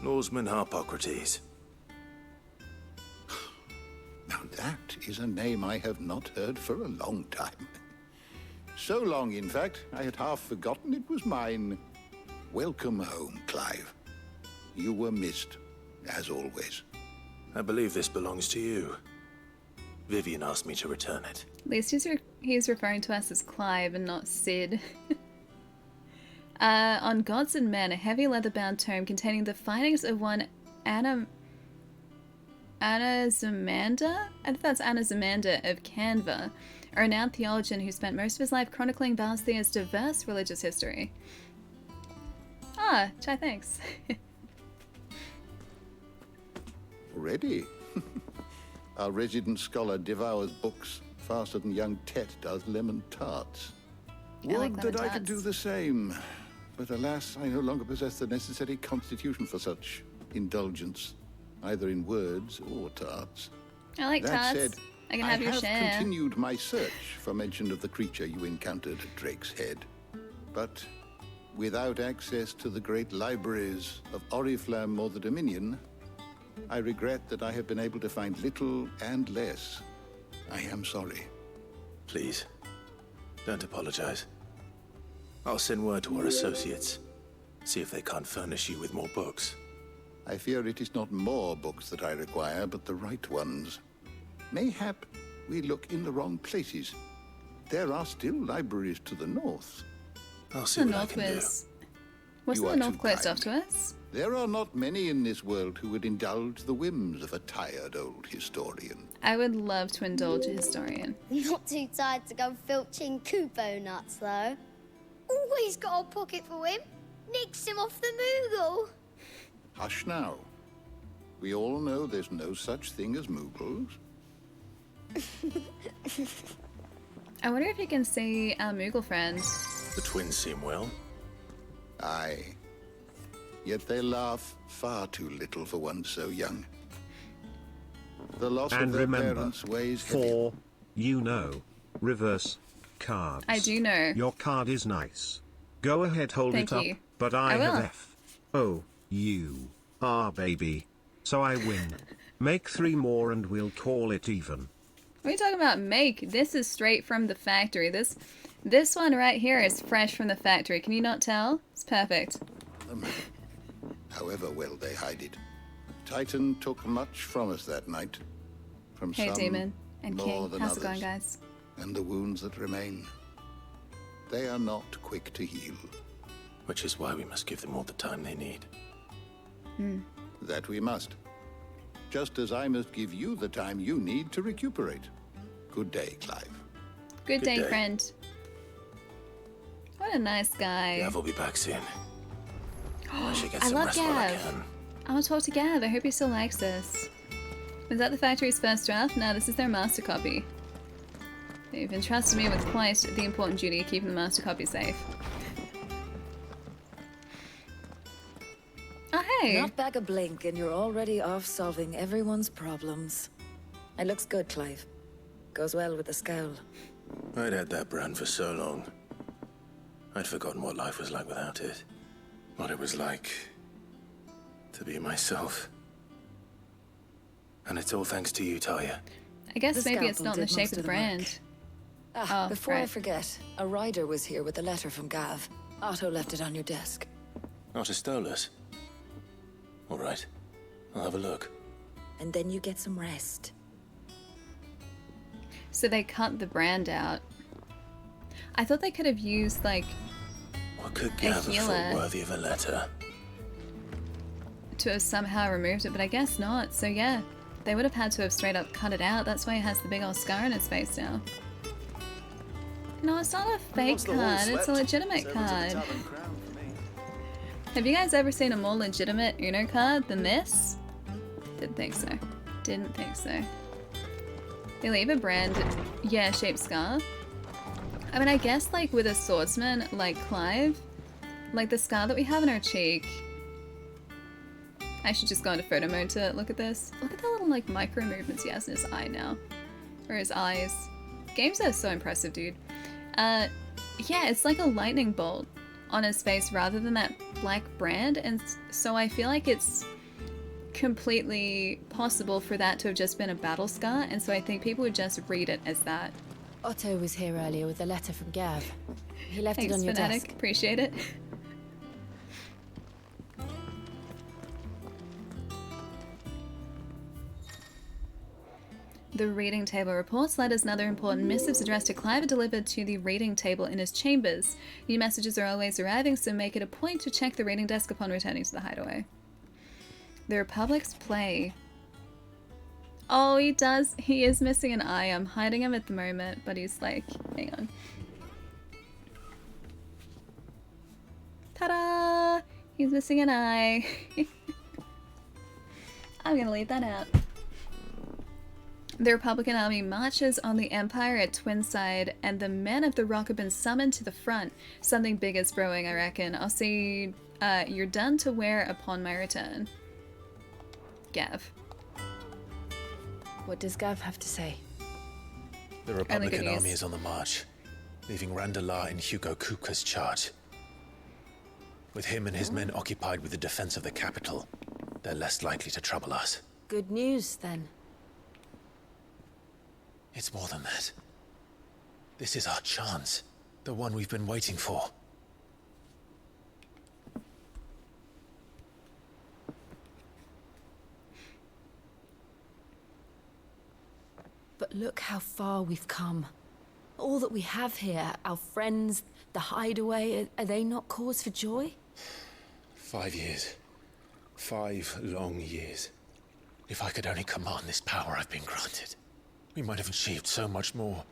Speaker 7: Norseman Harpocrates.
Speaker 2: Now that is a name I have not heard for a long time. So long, in fact, I had half forgotten it was mine. Welcome home, Clive. You were missed, as always.
Speaker 7: I believe this belongs to you. Vivian asked me to return it.
Speaker 1: At least he's referring to us as Clive and not Sid. On Gods and Men, a heavy leather-bound tome containing the findings of one Anaximander? I think that's Anaximander of Canva, a renowned theologian who spent most of his life chronicling Balthia's diverse religious history. Ah, Chai, thanks.
Speaker 2: Already? Our resident scholar devours books faster than young Tet does lemon tarts. Would that I could do the same. But alas, I no longer possess the necessary constitution for such indulgence, either in words or tarts.
Speaker 1: I like
Speaker 2: that
Speaker 1: tarts.
Speaker 2: Said,
Speaker 1: I can have your share.
Speaker 2: I have continued my search for mention of the creature you encountered at Drake's Head. But without access to the great libraries of Oriflamme or the Dominion, I regret that I have been able to find little and less. I am sorry.
Speaker 7: Please, don't apologize. I'll send word to our associates. See if they can't furnish you with more books.
Speaker 2: I fear it is not more books that I require, but the right ones. Mayhap we look in the wrong places. There are still libraries to the north.
Speaker 7: I'll see what I can do.
Speaker 1: Wasn't the North closed off to us?
Speaker 2: There are not many in this world who would indulge the whims of a tired old historian.
Speaker 1: I would love to indulge a historian.
Speaker 20: Not too tired to go filching Kupo nuts, though. Always got a pocket for him. Nicks him off the Moogle.
Speaker 2: Hush now. We all know there's no such thing as Moogles.
Speaker 1: I wonder if you can see our Moogle friend.
Speaker 7: The twins seem well.
Speaker 2: Aye. Yet they laugh far too little for one so young. The loss
Speaker 10: And
Speaker 2: of their
Speaker 10: remember,
Speaker 2: parents weighs
Speaker 10: for, you know, reverse cards.
Speaker 1: I do know.
Speaker 10: Your card is nice. Go ahead, hold
Speaker 1: Thank
Speaker 10: it up,
Speaker 1: you.
Speaker 10: but I
Speaker 1: will.
Speaker 10: have F. Oh, you are baby. So I win. Make 3 more and we'll call it even.
Speaker 1: What are you talking about? Make? This is straight from the factory. This one right here is fresh from the factory. Can you not tell? It's perfect.
Speaker 2: However well they hide it. Titan took much from us that night. From
Speaker 1: Hey,
Speaker 2: some
Speaker 1: Damon and
Speaker 2: more
Speaker 1: King.
Speaker 2: than
Speaker 1: How's
Speaker 2: others.
Speaker 1: it going, guys?
Speaker 2: And the wounds that remain, they are not quick to heal.
Speaker 7: Which is why we must give them all the time they need.
Speaker 2: That we must. Just as I must give you the time you need to recuperate. Good day, Clive.
Speaker 1: Good day, friend. What a nice guy.
Speaker 7: Gav will be back soon. I should get
Speaker 1: I
Speaker 7: some
Speaker 1: love
Speaker 7: rest while I
Speaker 1: Gav.
Speaker 7: can.
Speaker 1: I want to talk to Gav. I hope he still likes this. Was that the factory's first draft? No, this is their master copy. They've entrusted me with quite the important duty of keeping the master copy safe. Oh, hey!
Speaker 22: Not back a blink and you're already off solving everyone's problems. It looks good, Clive. Goes well with the scowl.
Speaker 7: I'd had that brand for so long. I'd forgotten what life was like without it. What it was like to be myself. And it's all thanks to you, Talia.
Speaker 1: I guess
Speaker 22: The
Speaker 1: maybe it's
Speaker 22: scalpel
Speaker 1: not in the
Speaker 22: did
Speaker 1: shape
Speaker 22: most
Speaker 1: of the
Speaker 22: of the
Speaker 1: brand.
Speaker 22: Ah,
Speaker 1: Oh,
Speaker 22: before I
Speaker 1: right.
Speaker 22: forget, a rider was here with a letter from Gav. Otto left it on your desk.
Speaker 7: Not a Stolas. All right. I'll have a look.
Speaker 22: And then you get some rest.
Speaker 1: So they cut the brand out. I thought they could have used, like,
Speaker 7: What could
Speaker 1: a
Speaker 7: Gav have
Speaker 1: healer
Speaker 7: thought worthy of a letter?
Speaker 1: to have somehow removed it, but I guess not. So yeah, they would have had to have straight up cut it out. That's why he has the big old scar on his face now. No, it's not a fake
Speaker 17: Once the hall
Speaker 1: card. It's a
Speaker 17: swept,
Speaker 1: legitimate
Speaker 17: servants of the
Speaker 1: card.
Speaker 17: Tavern Crown for me.
Speaker 1: Have you guys ever seen a more legitimate Uno card than this? Didn't think so. Didn't think so. They leave a brand, yeah, shaped scar. I mean, I guess like with a swordsman like Clive, like the scar that we have in our cheek. I should just go into photo mode to look at this. Look at the little like micro movements he has in his eye now. Or his eyes. Games are so impressive, dude. Yeah, it's like a lightning bolt on his face rather than that black brand, and so I feel like it's completely possible for that to have just been a battle scar, and so I think people would just read it as that.
Speaker 14: Otto was here earlier with a letter from Gav. He left
Speaker 1: Thanks,
Speaker 14: it on your
Speaker 1: Fanatic.
Speaker 14: desk.
Speaker 1: Appreciate it. The reading table reports letters and other important missives addressed to Clive are delivered to the reading table in his chambers. New messages are always arriving, so make it a point to check the reading desk upon returning to the hideaway. The Republic's play. Oh, he does. He is missing an eye. I'm hiding him at the moment, but he's like, hang on. Ta-da! He's missing an eye. I'm gonna leave that out. The Republican army marches on the Empire at Twinside, and the men of the Rock have been summoned to the front. Something big is brewing, I reckon. I'll see you're done to wear upon my return. Gav.
Speaker 6: What does Gav have to say?
Speaker 7: The Republican army is on the march, leaving Randalar in Hugo Kuka's charge. With him and his men occupied with the defense of the capital, they're less likely to trouble us.
Speaker 6: Good news, then.
Speaker 7: It's more than that. This is our chance. The one we've been waiting for.
Speaker 6: But look how far we've come. All that we have here, our friends, the hideaway, are they not cause for joy?
Speaker 7: 5 years. 5 long years. If I could only command this power I've been granted, we might have achieved so much more.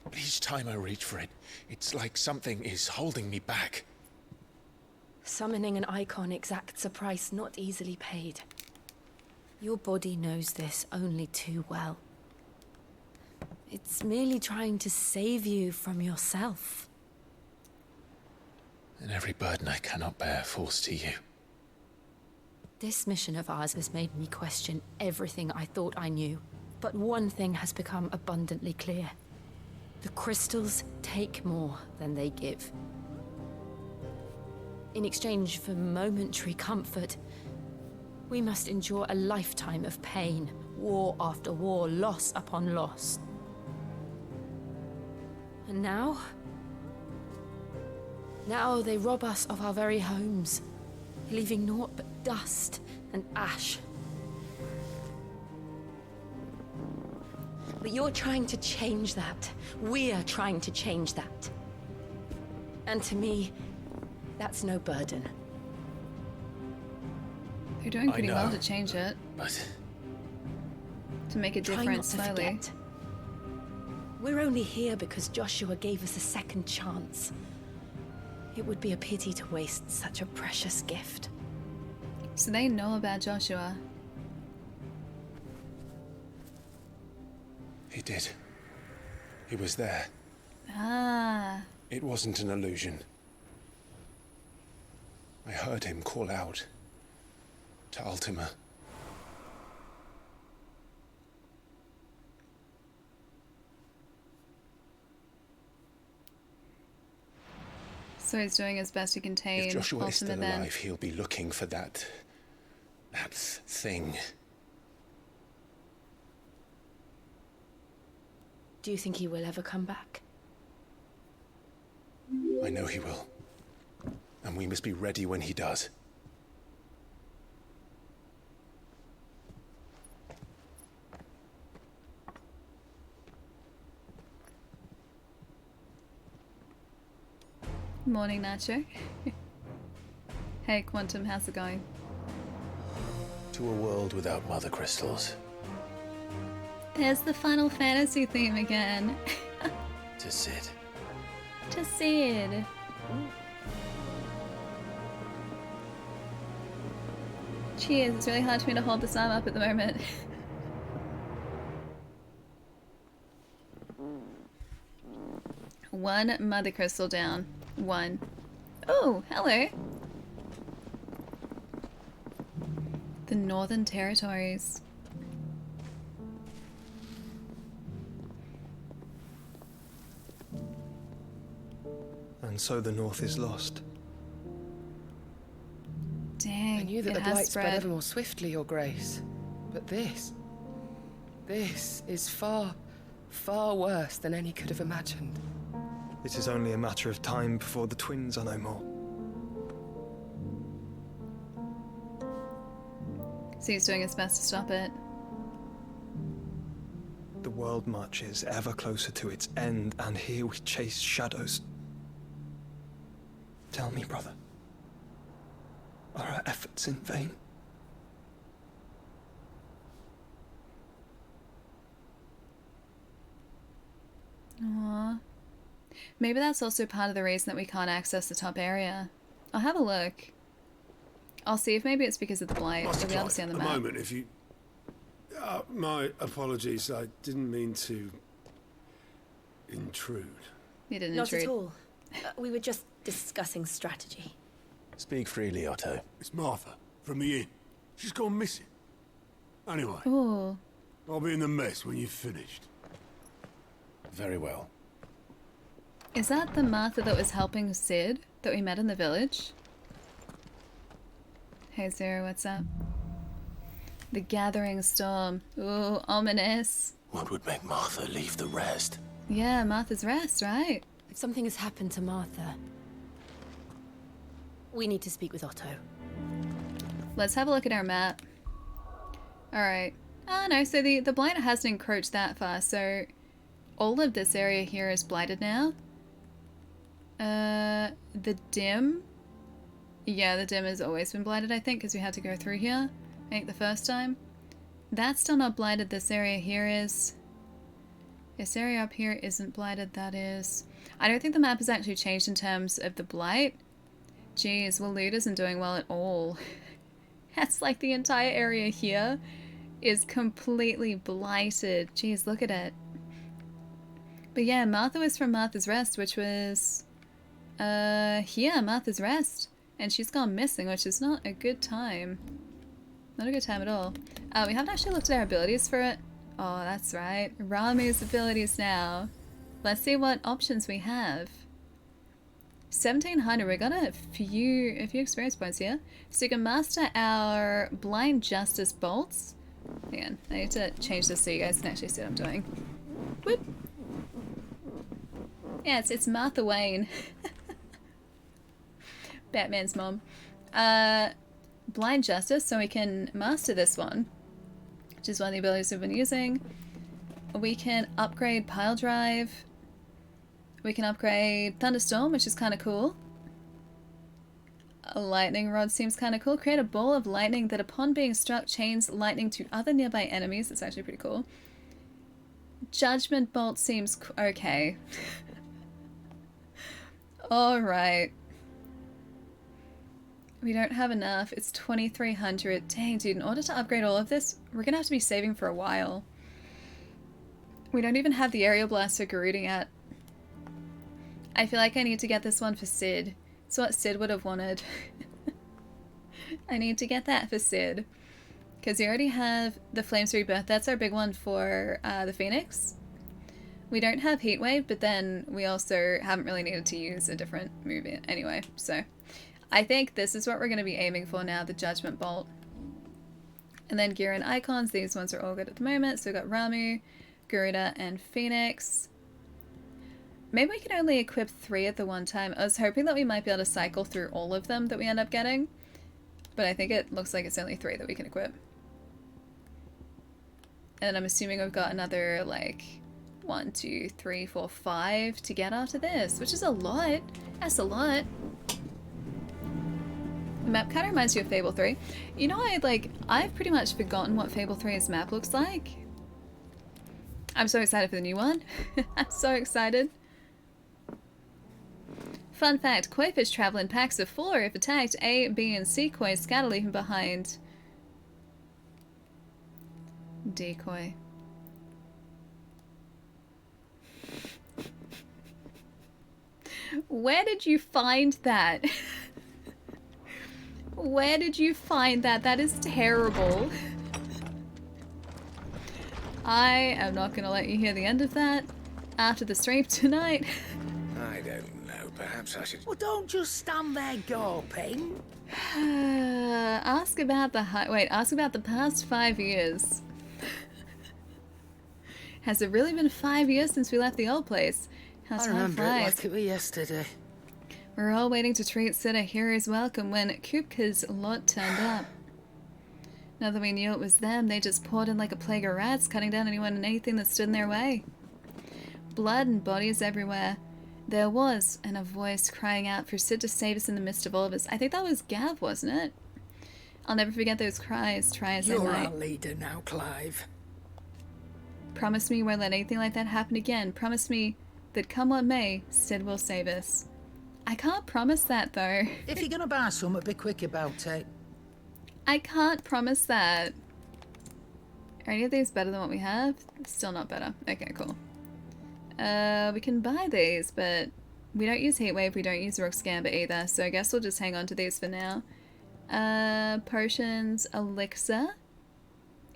Speaker 7: But each time I reach for it, it's like something is holding me back.
Speaker 6: Summoning an icon exacts a price not easily paid. Your body knows this only too well. It's merely trying to save you from yourself.
Speaker 7: And every burden I cannot bear falls to you.
Speaker 6: This mission of ours has made me question everything I thought I knew. But one thing has become abundantly clear. The crystals take more than they give. In exchange for momentary comfort, we must endure a lifetime of pain, war after war, loss upon loss. And now they rob us of our very homes, leaving naught but dust and ash. But you're trying to change that. We're trying to change that. And to me, that's no burden.
Speaker 1: You're doing pretty well to change it.
Speaker 7: But
Speaker 1: to make a difference slowly.
Speaker 6: We're only here because Joshua gave us a second chance. It would be a pity to waste such a precious gift.
Speaker 1: So they know about Joshua.
Speaker 7: He did. He was there.
Speaker 1: Ah.
Speaker 7: It wasn't an illusion. I heard him call out to Ultima.
Speaker 1: So he's doing his best to contain
Speaker 7: If Joshua
Speaker 1: Ultima
Speaker 7: is still
Speaker 1: then.
Speaker 7: alive, he'll be looking for that thing.
Speaker 6: Do you think he will ever come back?
Speaker 7: I know he will. And we must be ready when he does.
Speaker 1: Morning, Nacho. Hey, Quantum, how's it going?
Speaker 7: To a world without mother crystals.
Speaker 1: There's the Final Fantasy theme again.
Speaker 7: To Sid.
Speaker 1: To Sid. Cheers, it's really hard for me to hold this arm up at the moment. One mother crystal down. One. Oh, hello. The Northern Territories.
Speaker 9: And so the North is lost.
Speaker 1: Dang,
Speaker 13: I knew that
Speaker 1: it
Speaker 13: the
Speaker 1: has
Speaker 13: blight spread
Speaker 1: spread.
Speaker 13: ever more swiftly, Your Grace. But this is far, far worse than any could have imagined.
Speaker 9: It is only a matter of time before the twins are no more.
Speaker 1: So he's doing his best to stop it.
Speaker 9: The world marches ever closer to its end, and here we chase shadows. Tell me, brother, are our efforts in vain?
Speaker 1: Aww. Maybe that's also part of the reason that we can't access the top area. I'll have a look. I'll see if maybe it's because of the blight.
Speaker 16: Master
Speaker 1: We'll be able to see on the
Speaker 16: a
Speaker 1: map.
Speaker 16: moment, if you... my apologies, I didn't mean to... intrude.
Speaker 1: You didn't
Speaker 6: Not
Speaker 1: intrude.
Speaker 6: at all. We were just discussing strategy.
Speaker 3: Speak freely, Otto.
Speaker 16: It's Martha, from the inn. She's gone missing. Anyway,
Speaker 1: Ooh.
Speaker 16: I'll be in the mess when you've finished.
Speaker 3: Very well.
Speaker 1: Is that the Martha that was helping Sid that we met in the village? Hey Zero, what's up? The Gathering Storm. Ooh, ominous.
Speaker 3: What would make Martha leave the rest?
Speaker 1: Yeah, Martha's Rest, right?
Speaker 6: If something has happened to Martha, we need to speak with Otto.
Speaker 1: Let's have a look at our map. Alright. Oh no, so the blight hasn't encroached that far, so all of this area here is blighted now. The dim. Yeah, the dim has always been blighted, I think, because we had to go through here. I think the first time. That's still not blighted. This area here is. This area up here isn't blighted, that is. I don't think the map has actually changed in terms of the blight. Jeez, Waloed isn't doing well at all. That's like the entire area here is completely blighted. Jeez, look at it. But yeah, Martha was from Martha's Rest, which was here, Martha's Rest. And she's gone missing, which is not a good time. Not a good time at all. We haven't actually looked at our abilities for it. Oh, that's right. Ramu's abilities now. Let's see what options we have. 1700, we got a few experience points here. So you can master our Blind Justice bolts. Hang on, I need to change this so you guys can actually see what I'm doing. Whoop. Yeah, it's Martha Wayne. Batman's mom. Blind Justice, so we can master this one, which is one of the abilities we've been using. We can upgrade Pile Drive. We can upgrade Thunderstorm, which is kind of cool. A Lightning Rod seems kind of cool. Create a ball of lightning that upon being struck chains lightning to other nearby enemies. That's actually pretty cool. Judgment Bolt seems okay. Alright. We don't have enough. It's 2300. Dang, dude, in order to upgrade all of this, we're gonna have to be saving for a while. We don't even have the Aerial Blast for Garuda yet. I feel like I need to get this one for Sid. It's what Sid would have wanted. I need to get that for Sid. Because we already have the Flames Rebirth. That's our big one for the Phoenix. We don't have Heatwave, but then we also haven't really needed to use a different move anyway, so... I think this is what we're going to be aiming for now, the Judgment Bolt. And then gear and icons, these ones are all good at the moment. So we've got Ramu, Garuda, and Phoenix. Maybe we can only equip 3 at the one time. I was hoping that we might be able to cycle through all of them that we end up getting. But I think it looks like it's only 3 that we can equip. And I'm assuming we've got another, like, 1, 2, 3, 4, 5 to get after this, which is a lot. That's a lot. The map kind of reminds you of Fable 3. You know, I've pretty much forgotten what Fable 3's map looks like. I'm so excited for the new one. I'm so excited. Fun fact, koi fish travel in packs of 4. If attacked, A, B, and C koi scatter, leaving behind Decoy. Where did you find that? Where did you find that? That is terrible. I am not going to let you hear the end of that after the stream tonight.
Speaker 5: I don't know. Perhaps I should... Well, don't just stand there gawping.
Speaker 1: Ask about the past 5 years. Has it really been 5 years since we left the old place? How
Speaker 5: I
Speaker 1: time
Speaker 5: remember it
Speaker 1: flies.
Speaker 5: like it was yesterday.
Speaker 1: We're all waiting to treat Sid a hero's welcome when Kupka's lot turned up. Now that we knew it was them, they just poured in like a plague of rats, cutting down anyone and anything that stood in their way. Blood and bodies everywhere. There was, and a voice crying out for Sid to save us in the midst of all of us. I think that was Gav, wasn't it? I'll never forget those cries, try as I
Speaker 5: You're
Speaker 1: might.
Speaker 5: our leader now, Clive.
Speaker 1: Promise me you won't let anything like that happen again. Promise me that come what may, Sid will save us. I can't promise that though.
Speaker 5: If you're gonna buy something, be quick about it.
Speaker 1: I can't promise that. Are any of these better than what we have? Still not better. Okay, cool. We can buy these, but we don't use Heatwave, we don't use Rook's Gambit either, so I guess we'll just hang on to these for now. Potions, Elixir.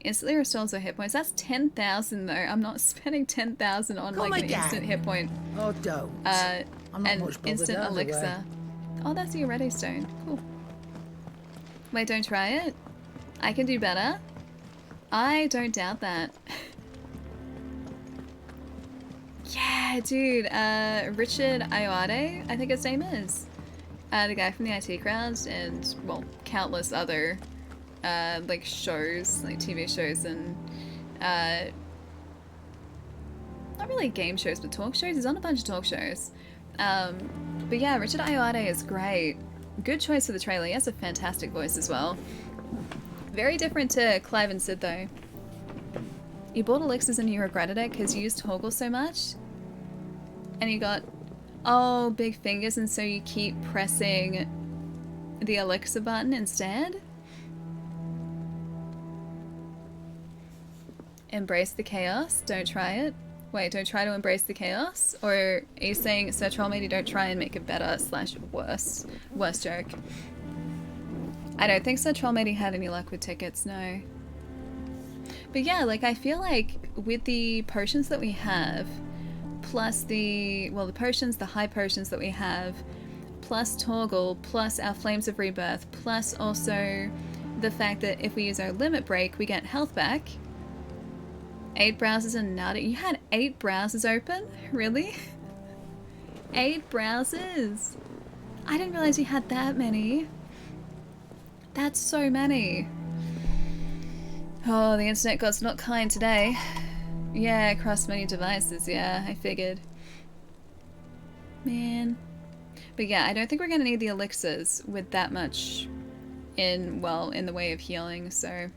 Speaker 1: Instantly restores our hit points. That's 10,000 though. I'm not spending 10,000 on
Speaker 5: Come
Speaker 1: like an
Speaker 5: again.
Speaker 1: instant hit point.
Speaker 5: Oh, don't. I'm not
Speaker 1: An
Speaker 5: much bothered
Speaker 1: instant
Speaker 5: either way.
Speaker 1: elixir. Oh, that's your Redstone. Cool. Wait, don't try it. I can do better. I don't doubt that. Yeah, dude. Richard Ayoade, I think his name is. The guy from the IT crowd and, well, countless other like shows, like TV shows and not really game shows, but talk shows. He's on a bunch of talk shows. But yeah, Richard Ayoade is great. Good choice for the trailer. He has a fantastic voice as well. Very different to Clive and Sid though. You bought elixirs and you regretted it because you used Toggle so much? And you got, oh, big fingers, and so you keep pressing the elixir button instead? Embrace the chaos? Don't try it? Wait, don't try to embrace the chaos? Or are you saying, Sir Trollmatey, don't try and make it better / worse? Worse joke. I don't think Sir Trollmatey had any luck with tickets, no. But yeah, like, I feel like with the potions that we have, plus the potions, the high potions that we have, plus Torgal, plus our Flames of Rebirth, plus also the fact that if we use our limit break, we get health back. 8 browsers and nada. You had 8 browsers open? Really? 8 browsers? I didn't realize you had that many. That's so many. Oh, the internet god's not kind today. Yeah, across many devices, yeah, I figured. Man. But yeah, I don't think we're gonna need the elixirs with that much in the way of healing, so...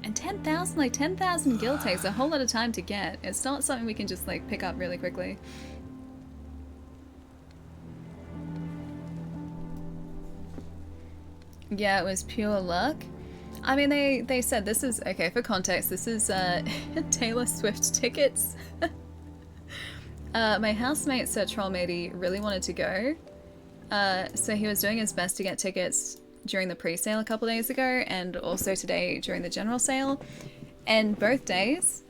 Speaker 1: And 10,000, like 10,000 gil takes a whole lot of time to get. It's not something we can just like pick up really quickly. Yeah, it was pure luck. I mean, they said this is, okay, for context, this is Taylor Swift tickets. My housemate, Sir Trollmatey, really wanted to go. So he was doing his best to get tickets during the pre-sale a couple days ago and also today during the general sale. And both days,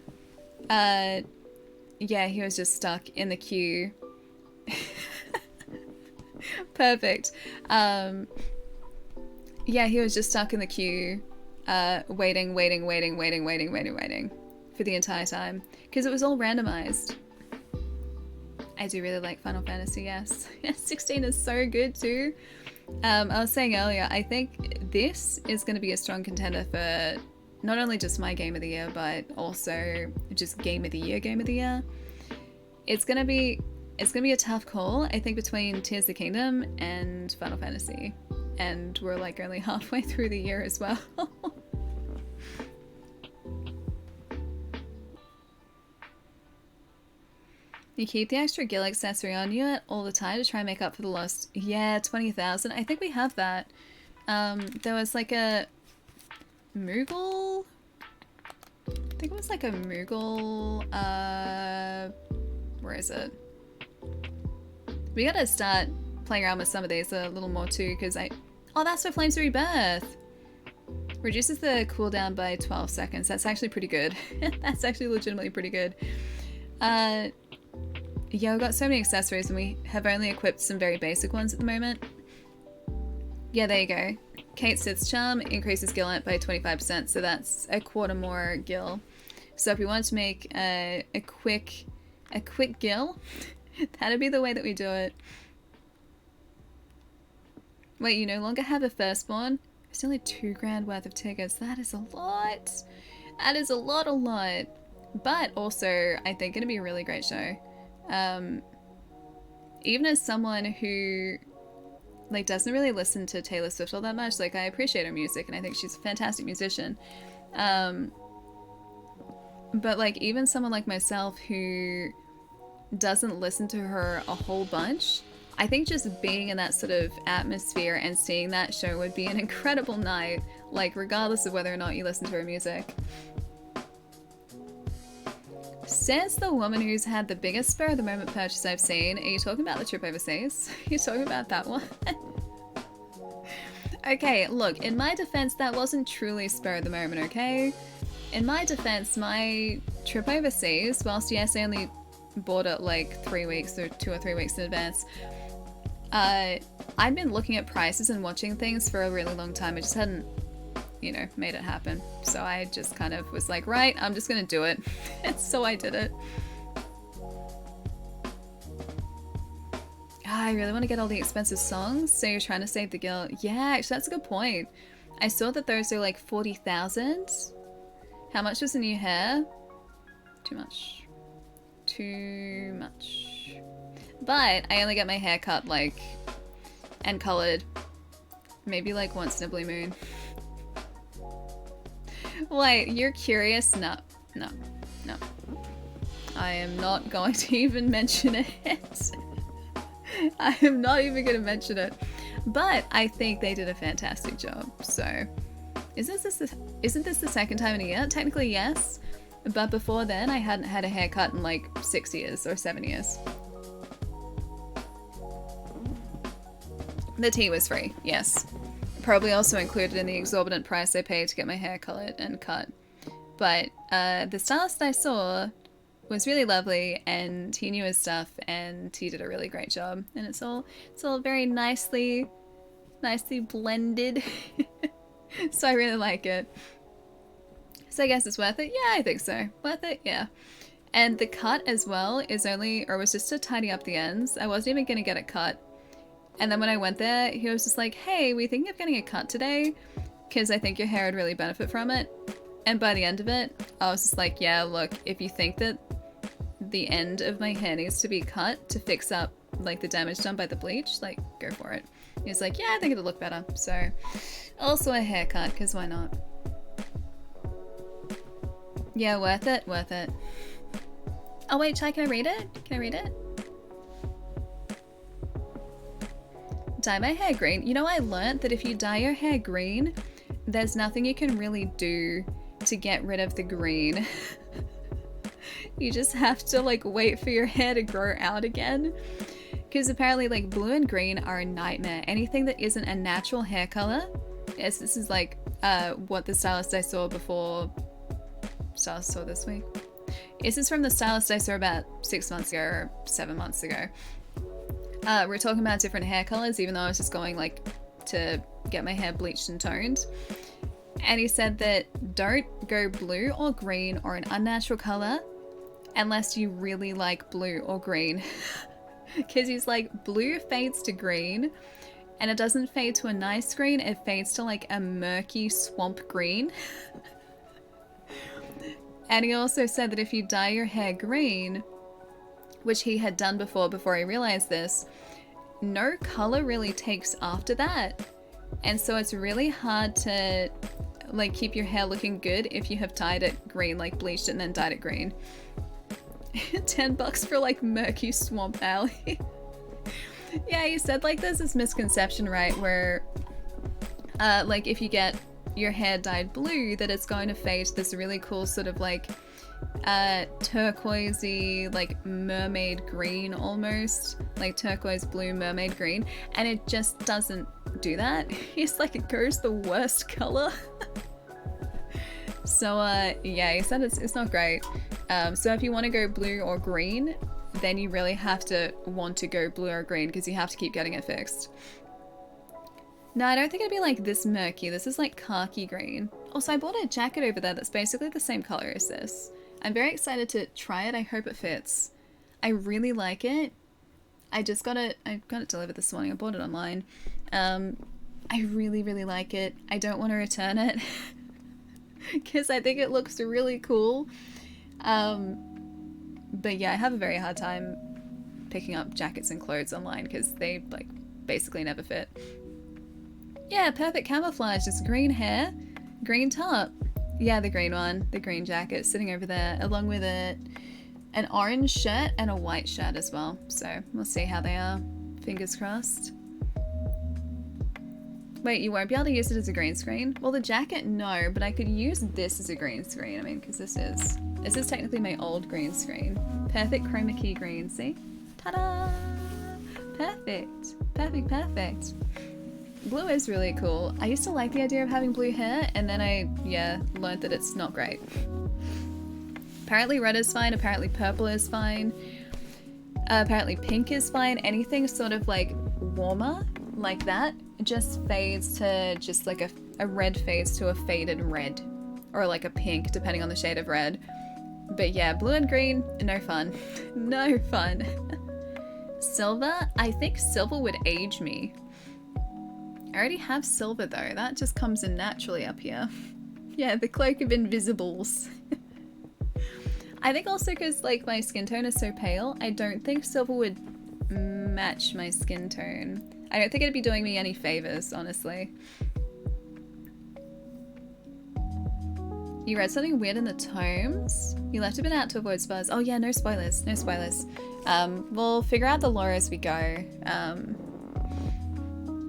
Speaker 1: yeah, he was just stuck in the queue. Perfect. Yeah, he was just stuck in the queue, waiting for the entire time because it was all randomized. I do really like Final Fantasy, yes. 16 is so good too. I was saying earlier, I think this is going to be a strong contender for not only just my game of the year, but also just game of the year. It's gonna be a tough call, I think, between Tears of the Kingdom and Final Fantasy. And we're like only halfway through the year as well. You keep the extra Gil accessory on you all the time to try and make up for the lost. Yeah, 20,000. I think we have that. There was like a Moogle? I think think it was like a Moogle, where is it? We gotta start playing around with some of these a little more too, because oh, that's for Flames Rebirth! Reduces the cooldown by 12 seconds. That's actually pretty good. That's actually legitimately pretty good. Yeah, we've got so many accessories and we have only equipped some very basic ones at the moment. Yeah, there you go. Kate Sith's Charm increases gil int by 25%, so that's a quarter more gil. So if we want to make a quick gil, that'd be the way that we do it. Wait, you no longer have a firstborn? It's only $2,000 worth of tickets. That is a lot. That is a lot. But also, I think it'd be a really great show. Even as someone who like doesn't really listen to Taylor Swift all that much, like I appreciate her music and I think she's a fantastic musician. But like even someone like myself who doesn't listen to her a whole bunch, I think just being in that sort of atmosphere and seeing that show would be an incredible night, like regardless of whether or not you listen to her music. Says the woman who's had the biggest spur of the moment purchase I've seen. Are you talking about the trip overseas? Are you talking about that one? Okay, look, in my defense, that wasn't truly spur of the moment, okay? In my defense, my trip overseas, whilst yes, I only bought it like 3 weeks or 2 or 3 weeks in advance, I'd been looking at prices and watching things for a really long time. I just hadn't, you know, made it happen. So I just kind of was like, right, I'm just gonna do it. And so I did it. I really want to get all the expensive songs, so you're trying to save the gil. Yeah, actually that's a good point. I saw that those are like 40,000. How much was the new hair? Too much. Too much. But I only get my hair cut like and colored maybe like once in a blue moon. Wait, you're curious? No. I am not going to even mention it. I am not even going to mention it. But I think they did a fantastic job. So, isn't this the second time in a year? Technically, yes. But before then, I hadn't had a haircut in like 6 years or 7 years. The tea was free, yes. Probably also included in the exorbitant price I paid to get my hair colored and cut. But the stylist I saw was really lovely, and he knew his stuff, and he did a really great job. And it's all very nicely blended. So I really like it. So I guess it's worth it. Yeah, I think so. Worth it, yeah. And the cut as well was just to tidy up the ends. I wasn't even gonna get it cut. And then when I went there, he was just like, hey, we thinking of getting a cut today, because I think your hair would really benefit from it. And by the end of it, I was just like, yeah, look, if you think that the end of my hair needs to be cut to fix up like the damage done by the bleach, like go for it. He was like, yeah, I think it'll look better. So also a haircut, because why not? Yeah, worth it, worth it. Oh wait, Chai, can I read it? Can I read it? Dye my hair green. You know, I learnt that if you dye your hair green, there's nothing you can really do to get rid of the green. You just have to like wait for your hair to grow out again. Because apparently like blue and green are a nightmare. Anything that isn't a natural hair color, yes, this is like what the stylist I saw before, stylist saw this week. This is from the stylist I saw about 6 months ago or 7 months ago. We're talking about different hair colors, even though I was just going like to get my hair bleached and toned. And he said that don't go blue or green or an unnatural color unless you really like blue or green. Because he's like, blue fades to green and it doesn't fade to a nice green, it fades to like a murky swamp green. And he also said that if you dye your hair green, which he had done before he realized this, no color really takes after that. And so it's really hard to like keep your hair looking good if you have dyed it green, like bleached it and then dyed it green. $10 for like murky swamp alley. Yeah, he said like there's this misconception, right, where like if you get your hair dyed blue that it's going to fade to this really cool sort of like turquoisey, like mermaid green almost, like turquoise blue mermaid green, and it just doesn't do that. It's like it goes the worst color. So yeah, he said it's not great. So if you want to go blue or green, then you really have to want to go blue or green because you have to keep getting it fixed. No, I don't think it'd be like this murky. This is like khaki green. Also, I bought a jacket over there that's basically the same color as this. I'm very excited to try it. I hope it fits. I really like it. I got it delivered this morning. I bought it online. I really, really like it. I don't want to return it because I think it looks really cool. But yeah, I have a very hard time picking up jackets and clothes online because they like basically never fit. Yeah, perfect camouflage. Just green hair, green top. Yeah, the green one, the green jacket sitting over there, along with an orange shirt and a white shirt as well. So we'll see how they are. Fingers crossed. Wait, you won't be able to use it as a green screen? Well, the jacket, no, but I could use this as a green screen. I mean, because this is technically my old green screen. Perfect chroma key green, see? Ta-da! Perfect. Perfect, perfect. Blue is really cool. I used to like the idea of having blue hair, and then I learned that it's not great. Apparently red is fine, apparently purple is fine, apparently pink is fine. Anything sort of like warmer like that just fades to just like a red fades to a faded red, or like a pink depending on the shade of red. But yeah, blue and green, no fun. No fun. Silver? I think silver would age me. I already have silver though, that just comes in naturally up here. Yeah, the cloak of invisibles. I think also because like my skin tone is so pale, I don't think silver would match my skin tone. I don't think it'd be doing me any favors, honestly. You read something weird in the tomes? You left a bit out to avoid spoilers. Oh yeah, no spoilers, no spoilers. We'll figure out the lore as we go.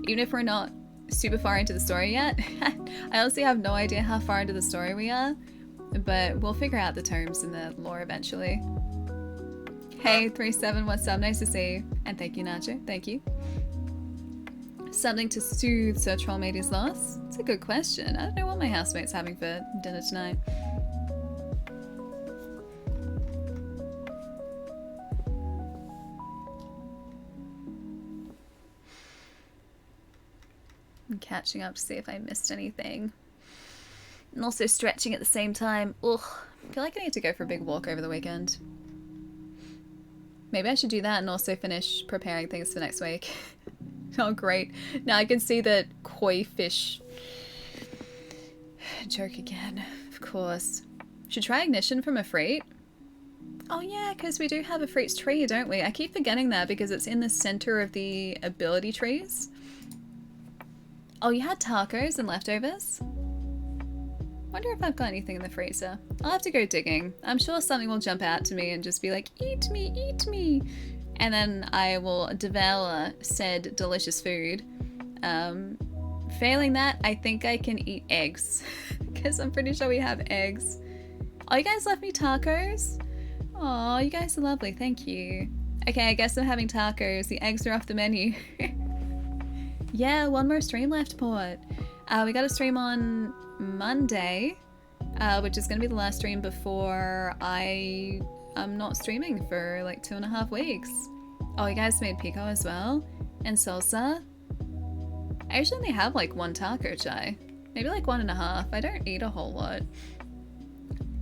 Speaker 1: Even if we're not super far into the story yet. I honestly have no idea how far into the story we are, but we'll figure out the tomes and the lore eventually. Hey, 37, what's up? Nice to see you. And thank you, Nacho. Thank you. Something to soothe Sir Trollmatey's loss? It's a good question. I don't know what my housemate's having for dinner tonight. I'm catching up to see if I missed anything. And also stretching at the same time. Ugh, I feel like I need to go for a big walk over the weekend. Maybe I should do that and also finish preparing things for next week. Oh, great. Now I can see the koi fish joke again, of course. Should try ignition from a freight. Oh yeah, because we do have a freight's tree, don't we? I keep forgetting that because it's in the center of the ability trees. Oh, you had tacos and leftovers? Wonder if I've got anything in the freezer. I'll have to go digging. I'm sure something will jump out to me and just be like, eat me, eat me. And then I will devour said delicious food. Failing that, I think I can eat eggs. Because I'm pretty sure we have eggs. Oh, you guys left me tacos? Oh, you guys are lovely, thank you. Okay, I guess I'm having tacos. The eggs are off the menu. Yeah, one more stream left, Port. We got a stream on Monday, which is going to be the last stream before I'm not streaming for like 2.5 weeks. Oh, you guys made pico as well? And salsa? I usually only have like one taco chai. Maybe like 1.5. I don't eat a whole lot.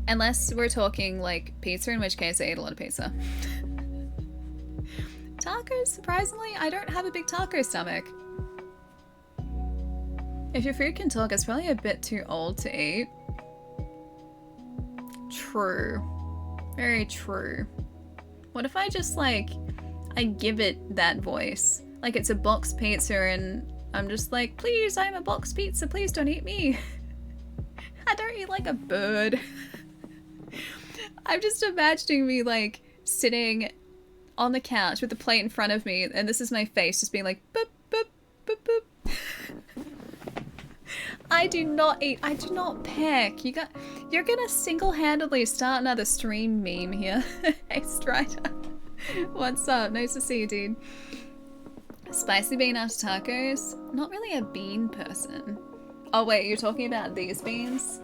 Speaker 1: Unless we're talking like pizza, in which case I ate a lot of pizza. Tacos, surprisingly, I don't have a big taco stomach. If your food can talk, it's probably a bit too old to eat. True. Very true. What if I just like, I give it that voice? Like it's a box pizza and I'm just like, please, I'm a box pizza, please don't eat me. I don't eat like a bird. I'm just imagining me like sitting on the couch with the plate in front of me and this is my face just being like, boop, boop, boop, boop. I I do not eat. I do not peck. You're gonna single-handedly start another stream meme here. Hey, Strider. What's up? Nice to see you, dude. Spicy bean after tacos? Not really a bean person. Oh wait, you're talking about these beans?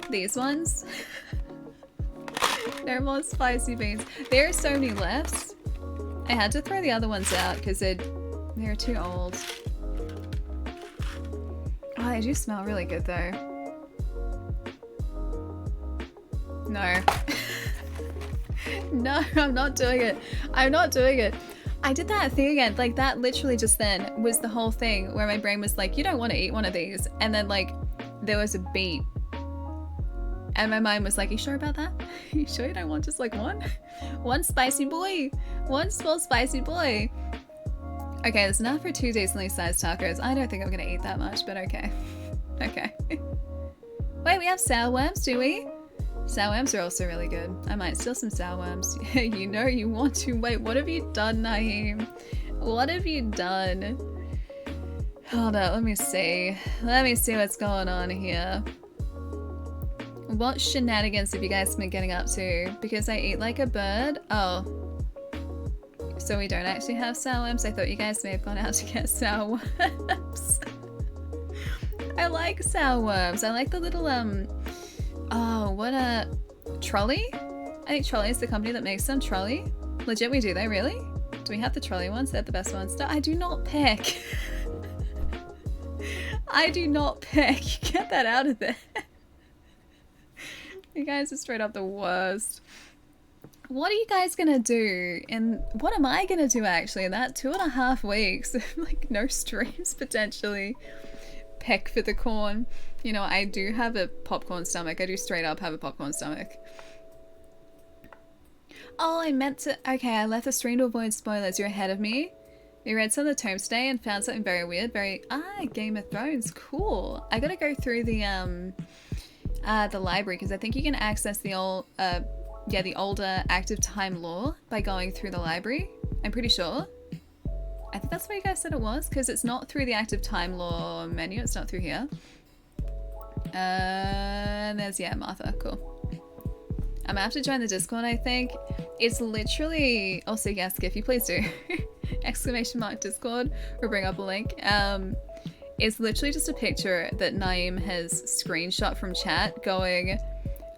Speaker 1: These ones? No more spicy beans. There are so many left. I had to throw the other ones out because they're too old. Oh, they do smell really good though. No. No, I'm not doing it. I'm not doing it. I did that thing again. Like that literally just then was the whole thing where my brain was like, you don't want to eat one of these. And then like there was a beat. And my mind was like, you sure about that? You sure you don't want just like one? One spicy boy. One small spicy boy. Okay, that's enough for 2 decently sized tacos. I don't think I'm gonna eat that much, but okay. Okay. Wait, we have sour worms, do we? Sour worms are also really good. I might steal some sour worms. You know you want to. Wait, what have you done, Naeem? What have you done? Hold up, let me see. Let me see what's going on here. What shenanigans have you guys been getting up to? Because I eat like a bird? Oh. So we don't actually have sour worms? I thought you guys may have gone out to get sour worms. I like sour worms. I like the little, oh, what a... Trolley? I think Trolley is the company that makes them. Trolley? Legit, we do they? Really? Do we have the Trolley ones? They're the best ones. No, I do not peck. I do not peck. Get that out of there. You guys are straight up the worst. What are you guys gonna do? And what am I gonna do actually in that 2.5 weeks? Like no streams potentially. Peck for the corn. You know, I do have a popcorn stomach. I do straight up have a popcorn stomach. Oh, I meant to... Okay, I left the stream to avoid spoilers. You're ahead of me. We read some of the tomes today and found something very weird. Game of Thrones. Cool. I gotta go through the library because I think you can access the old... yeah, the older active time lore by going through the library. I'm pretty sure. I think that's what you guys said it was, because it's not through the active time lore menu. It's not through here. And there's, yeah, Martha. Cool. I'm gonna have to join the Discord, I think. It's literally... Also, yes, Skiffy, please do. Exclamation mark Discord. We'll bring up a link. It's literally just a picture that Naeem has screenshot from chat going,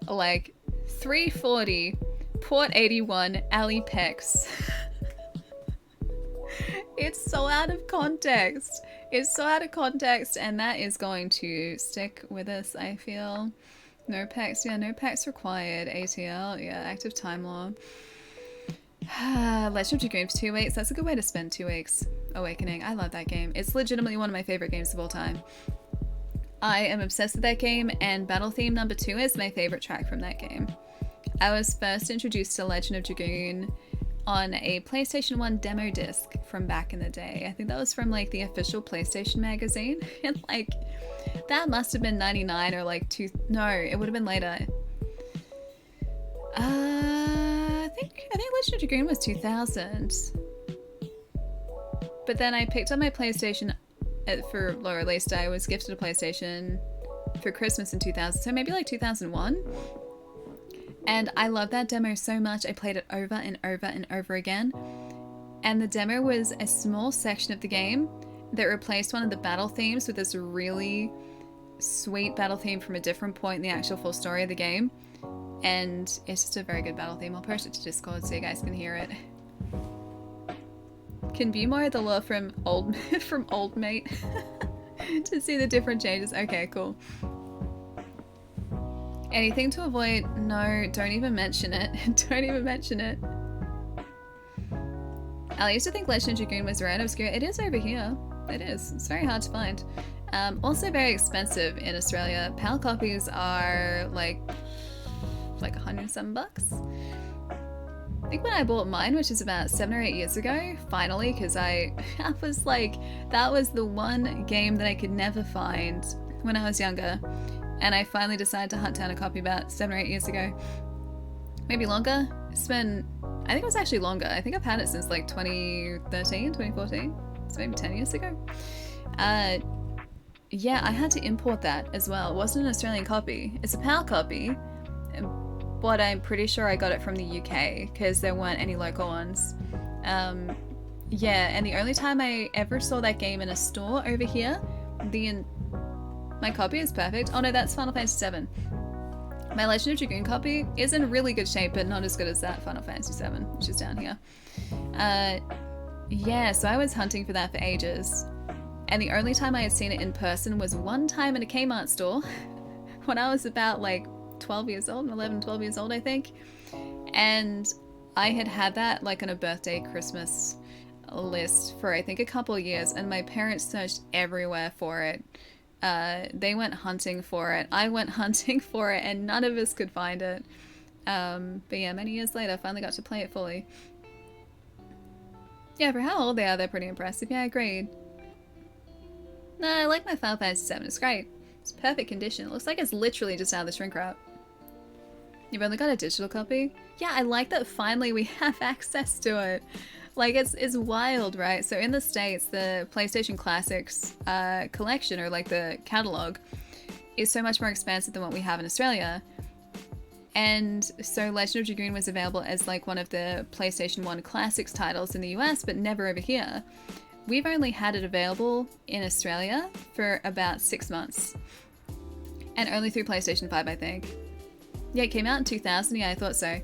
Speaker 1: like, 340, Port 81, Ali Pex. It's so out of context. It's so out of context, and that is going to stick with us, I feel. No packs, yeah, no packs required. ATL, yeah, active time law. Legend of Dragoon for 2 weeks. That's a good way to spend 2 weeks. Awakening. I love that game. It's legitimately one of my favorite games of all time. I am obsessed with that game, and Battle Theme number 2 is my favorite track from that game. I was first introduced to Legend of Dragoon on a PlayStation 1 demo disc from back in the day. I think that was from like the official PlayStation magazine. And like, that must have been 99 or like no, it would have been later. I think Legend of Dragoon was 2000. But then I picked up my PlayStation for low release day. I was gifted a PlayStation for Christmas in 2000, so maybe like 2001. And I love that demo so much. I played it over and over and over again. And the demo was a small section of the game that replaced one of the battle themes with this really sweet battle theme from a different point in the actual full story of the game. And it's just a very good battle theme. I'll post it to Discord so you guys can hear it. Can view more of the lore from old mate to see the different changes. Okay, cool. Anything to avoid? No, don't even mention it. Don't even mention it. I used to think Legend of Dragoon was rare and obscure. It is over here. It is. It's very hard to find. Also very expensive in Australia. PAL copies are like $107. I think when I bought mine, which is about 7 or 8 years ago, finally, because that was the one game that I could never find when I was younger. And I finally decided to hunt down a copy about 7 or 8 years ago. Maybe longer. I think it was actually longer. I think I've had it since like 2013, 2014. So maybe 10 years ago. yeah, I had to import that as well. It wasn't an Australian copy. It's a PAL copy, but I'm pretty sure I got it from the UK because there weren't any local ones. Yeah, and the only time I ever saw that game in a store over here, my copy is perfect. Oh no, that's Final Fantasy VII. My Legend of Dragoon copy is in really good shape, but not as good as that Final Fantasy VII, which is down here. Yeah, so I was hunting for that for ages. And the only time I had seen it in person was one time in a Kmart store when I was about like 12 years old, 11, 12 years old, I think. And I had that like on a birthday, Christmas list for I think a couple of years, and my parents searched everywhere for it. They went hunting for it. I went hunting for it, and none of us could find it. But yeah, many years later, I finally got to play it fully. Yeah, for how old they are, they're pretty impressive. Yeah, agreed. No, I like my Final Fantasy VII. It's great. It's perfect condition. It looks like it's literally just out of the shrink wrap. You've only got a digital copy? Yeah, I like that finally we have access to it. Like, it's wild, right? So in the States, the PlayStation Classics collection, or like the catalog, is so much more expansive than what we have in Australia. And so Legend of Dragoon was available as like one of the PlayStation 1 Classics titles in the US, but never over here. We've only had it available in Australia for about 6 months. And only through PlayStation 5, I think. Yeah, it came out in 2000. Yeah, I thought so.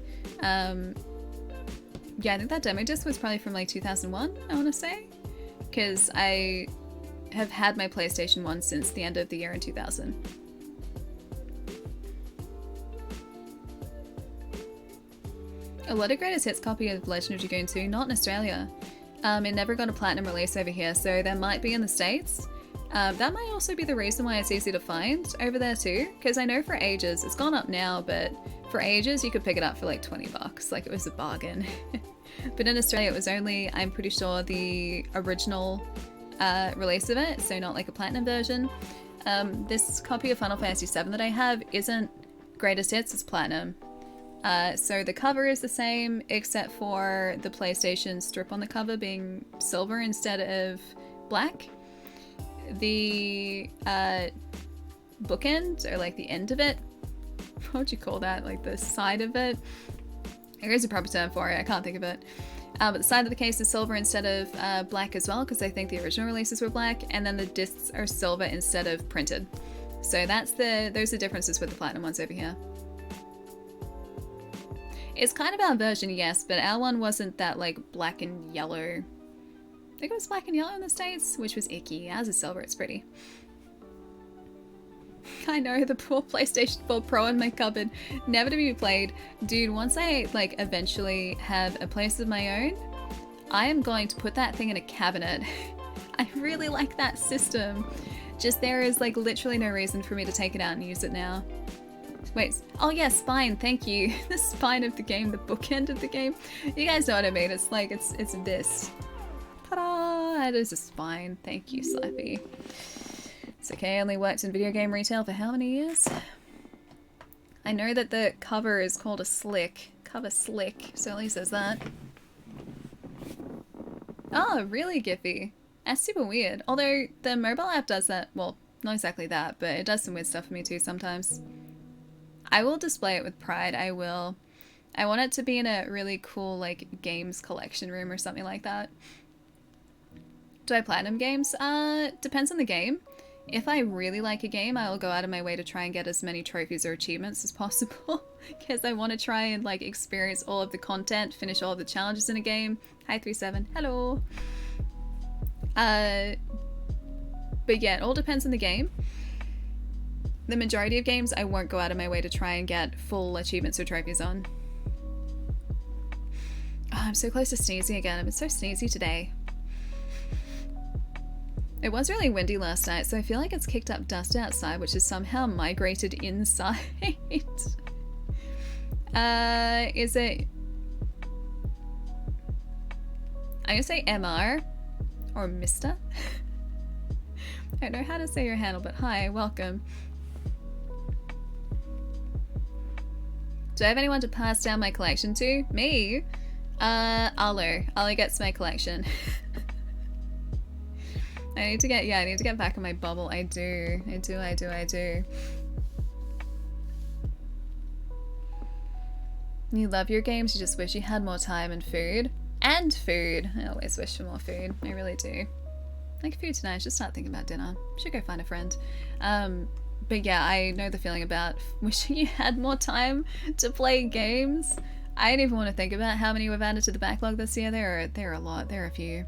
Speaker 1: Yeah, I think that demo disc was probably from like 2001, I want to say. Because I have had my PlayStation 1 since the end of the year in 2000. A lot of greatest hits copy of Legend of Dragoon 2, not in Australia. It never got a platinum release over here, so there might be in the States. That might also be the reason why it's easy to find over there too, because I know for ages, it's gone up now, but for ages you could pick it up for like 20 bucks, like it was a bargain. But in Australia it was only, I'm pretty sure, the original release of it, so not like a platinum version. This copy of Final Fantasy VII that I have isn't greatest hits, it's platinum. So the cover is the same, except for the PlayStation strip on the cover being silver instead of black. The bookend, or like the end of it, what would you call that? Like the side of it? There is a proper term for it, I can't think of it. But the side of the case is silver instead of black as well, because I think the original releases were black, and then the discs are silver instead of printed. So those are differences with the platinum ones over here. It's kind of our version, yes, but our one wasn't that like black and yellow. I think it was black and yellow in the States, which was icky. Ours is silver, it's pretty. I know, the poor PlayStation 4 Pro in my cupboard, never to be played. Dude, once I like eventually have a place of my own, I am going to put that thing in a cabinet. I really like that system. Just there is like literally no reason for me to take it out and use it now. Wait, oh yeah, spine, thank you. The spine of the game, the bookend of the game. You guys know what I mean, it's like, it's this. Ta-da! That is a spine. Thank you, Slappy. It's okay, I only worked in video game retail for how many years? I know that the cover is called a slick. Cover slick, certainly says that. Oh, really, Giphy? That's super weird. Although the mobile app does that, well, not exactly that, but it does some weird stuff for me too sometimes. I will display it with pride, I will. I want it to be in a really cool, like, games collection room or something like that. Do I platinum games? Depends on the game. If I really like a game, I will go out of my way to try and get as many trophies or achievements as possible. Because I want to try and, like, experience all of the content, finish all of the challenges in a game. Hi, 37. Hello! But yeah, it all depends on the game. The majority of games I won't go out of my way to try and get full achievements or trophies on. Oh, I'm so close to sneezing again. I've been so sneezy today. It was really windy last night, so I feel like it's kicked up dust outside, which has somehow migrated inside. Is it... I'm gonna say MR or Mr. I don't know how to say your handle, but hi, welcome. Do I have anyone to pass down my collection to? Me? Arlo. Arlo gets my collection. I need to get back in my bubble. I do. You love your games, you just wish you had more time and food. And food. I always wish for more food. I really do. Like food tonight, I should start thinking about dinner. Should go find a friend. But yeah, I know the feeling about wishing you had more time to play games. I don't even want to think about how many we've added to the backlog this year. There are a lot. There are a few.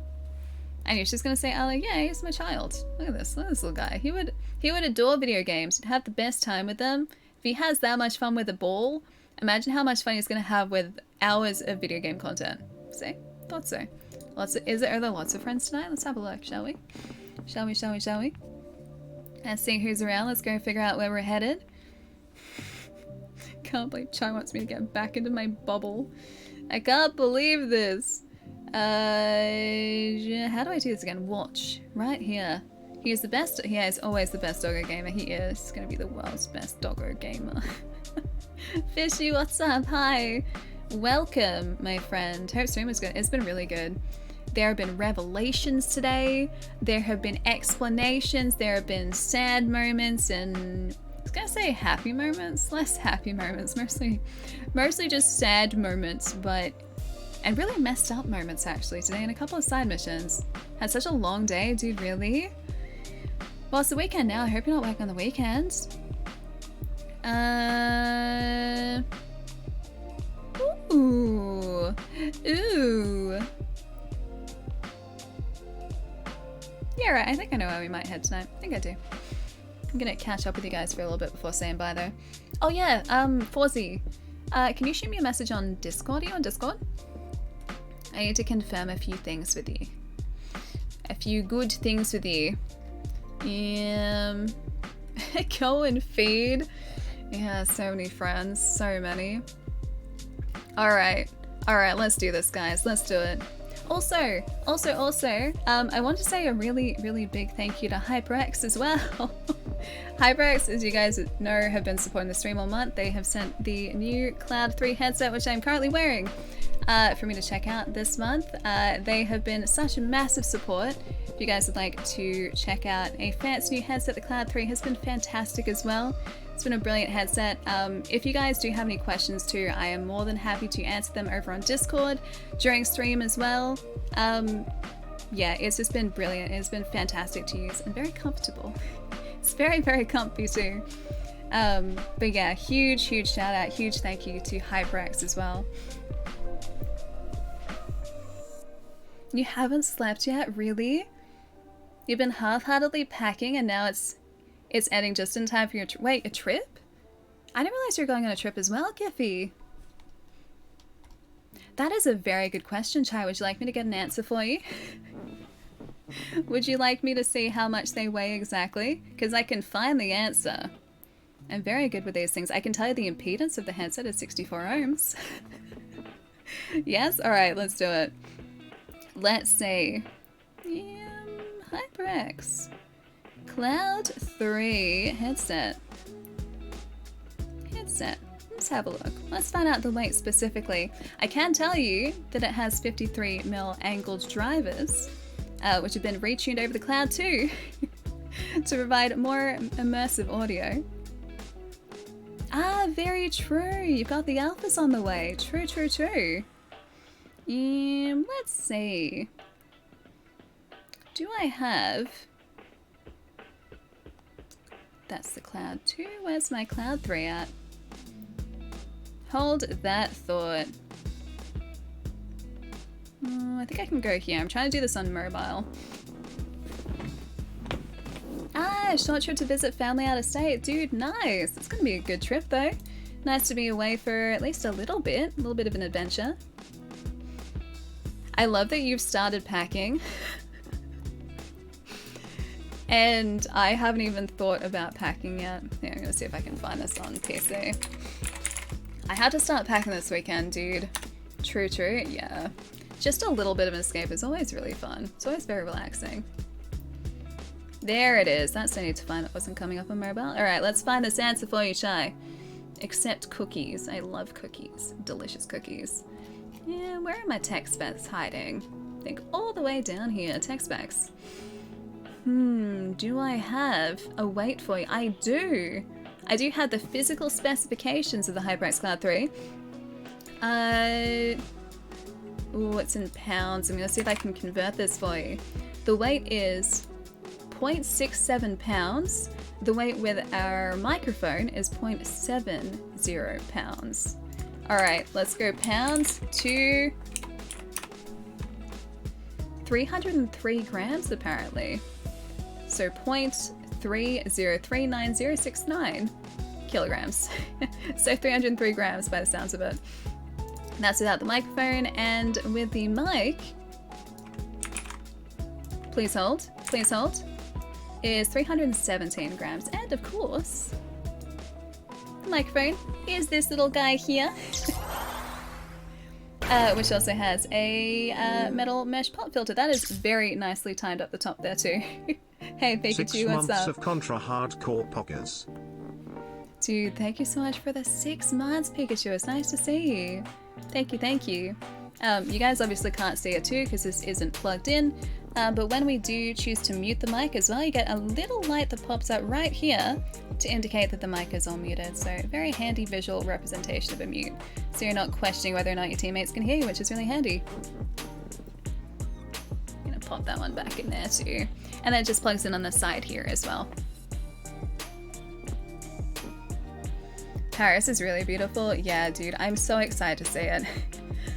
Speaker 1: And you're just gonna say, oh, like, yeah, he's my child. Look at this little guy. He would adore video games. He'd have the best time with them. If he has that much fun with a ball, imagine how much fun he's gonna have with hours of video game content. See? Thought so. Are there lots of friends tonight? Let's have a look, shall we? Shall we? Let's see who's around. Let's go figure out where we're headed. Can't believe Chai wants me to get back into my bubble. I can't believe this. How do I do this again? Watch. Right here. He is the best. He is always the best doggo gamer. He is. He's gonna be the world's best doggo gamer. Fishy, what's up? Hi. Welcome, my friend. Hope stream was good. It's been really good. There have been revelations today. There have been explanations. There have been sad moments and I was gonna say happy moments. Less happy moments. Mostly just sad moments, and really messed up moments actually today, and a couple of side missions. Had such a long day, dude, really? Well, it's the weekend now. I hope you're not working on the weekends. Ooh. Yeah, right. I think I know where we might head tonight. I think I do. I'm gonna catch up with you guys for a little bit before saying bye, though. Oh yeah, Forzy. Can you shoot me a message on Discord? Are you on Discord? I need to confirm a few things with you. A few good things with you. Go and feed. Yeah, so many friends. So many. Alright, let's do this, guys. Let's do it. Also, I want to say a really, really big thank you to HyperX as well. HyperX, as you guys know, have been supporting the stream all month. They have sent the new Cloud 3 headset, which I'm currently wearing, for me to check out this month. They have been such a massive support. If you guys would like to check out a fancy new headset, the Cloud 3 has been fantastic as well. It's been a brilliant headset. If you guys do have any questions too, I am more than happy to answer them over on Discord during stream as well. Yeah, it's just been brilliant. It's been fantastic to use and very comfortable. It's very, very comfy too. But yeah, huge shout out, huge thank you to HyperX as well. You haven't slept yet, really? You've been half-heartedly packing and now it's ending just in time for your wait, a trip? I didn't realize you were going on a trip as well, Giffy. That is a very good question, Chai. Would you like me to get an answer for you? Would you like me to see how much they weigh exactly? Because I can find the answer. I'm very good with these things. I can tell you the impedance of the headset is 64 ohms. Yes? Alright, let's do it. Let's see. HyperX. Cloud 3 headset. Let's have a look. Let's find out the weight specifically. I can tell you that it has 53mm angled drivers, which have been retuned over the Cloud 2 to provide more immersive audio. Ah, very true. You've got the alphas on the way. True. Let's see. Do I have... That's the Cloud 2. Where's my Cloud 3 at? Hold that thought. I think I can go here. I'm trying to do this on mobile. Ah, short trip to visit family out of state. Dude, nice. It's gonna be a good trip though. Nice to be away for at least a little bit of an adventure. I love that you've started packing. And I haven't even thought about packing yet. Yeah, I'm gonna see if I can find this on PC. I had to start packing this weekend, dude. True, yeah. Just a little bit of an escape is always really fun. It's always very relaxing. There it is. That's what I need to find that wasn't coming up on mobile. Alright, let's find this answer for you, Chai. Except cookies. I love cookies. Delicious cookies. Yeah, where are my tech specs hiding? I think all the way down here. Tech specs. Do I have a weight for you? I do. I do have the physical specifications of the HyperX Cloud 3. Ooh, it's in pounds. I'm gonna see if I can convert this for you. The weight is 0.67 pounds. The weight with our microphone is 0.70 pounds. All right, let's go pounds to 303 grams apparently. So 0.303969 kilograms. So 303 grams by the sounds of it. That's without the microphone, and with the mic, please hold, is 317 grams. And of course, the microphone is this little guy here, which also has a metal mesh pop filter. That is very nicely timed up the top there too. Hey Pikachu,
Speaker 10: 6
Speaker 1: what's
Speaker 10: months
Speaker 1: up?
Speaker 10: of Contra Hardcore Poggers.
Speaker 1: Dude, thank you so much for the 6 months, Pikachu. It's nice to see you. Thank you, thank you. You guys obviously can't see it too because this isn't plugged in, but when we do choose to mute the mic as well, you get a little light that pops up right here to indicate that the mic is all muted. So very handy visual representation of a mute. So you're not questioning whether or not your teammates can hear you, which is really handy. I'm gonna pop that one back in there too. And then it just plugs in on the side here as well. Paris is really beautiful. Yeah, dude, I'm so excited to see it.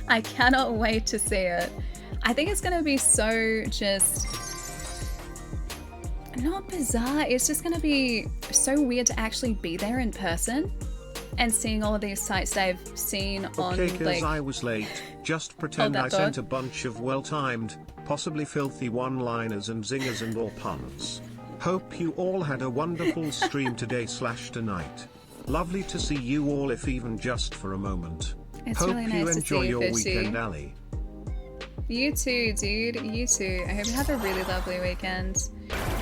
Speaker 1: I cannot wait to see it. I think it's gonna be so just not bizarre. It's just gonna be so weird to actually be there in person and seeing all of these sites that I've seen on
Speaker 10: Okay,
Speaker 1: like.
Speaker 10: I was late. Just pretend
Speaker 1: that
Speaker 10: I
Speaker 1: thought.
Speaker 10: sent a bunch of well-timed, possibly filthy one-liners and zingers and or puns. Hope you all had a wonderful stream today/tonight. Lovely to see you all, if even just for a moment.
Speaker 1: It's
Speaker 10: Hope
Speaker 1: really
Speaker 10: you
Speaker 1: nice to
Speaker 10: enjoy
Speaker 1: see you,
Speaker 10: your
Speaker 1: Fishy.
Speaker 10: weekend, Ali.
Speaker 1: You too, dude. You too. I hope you have a really lovely weekend.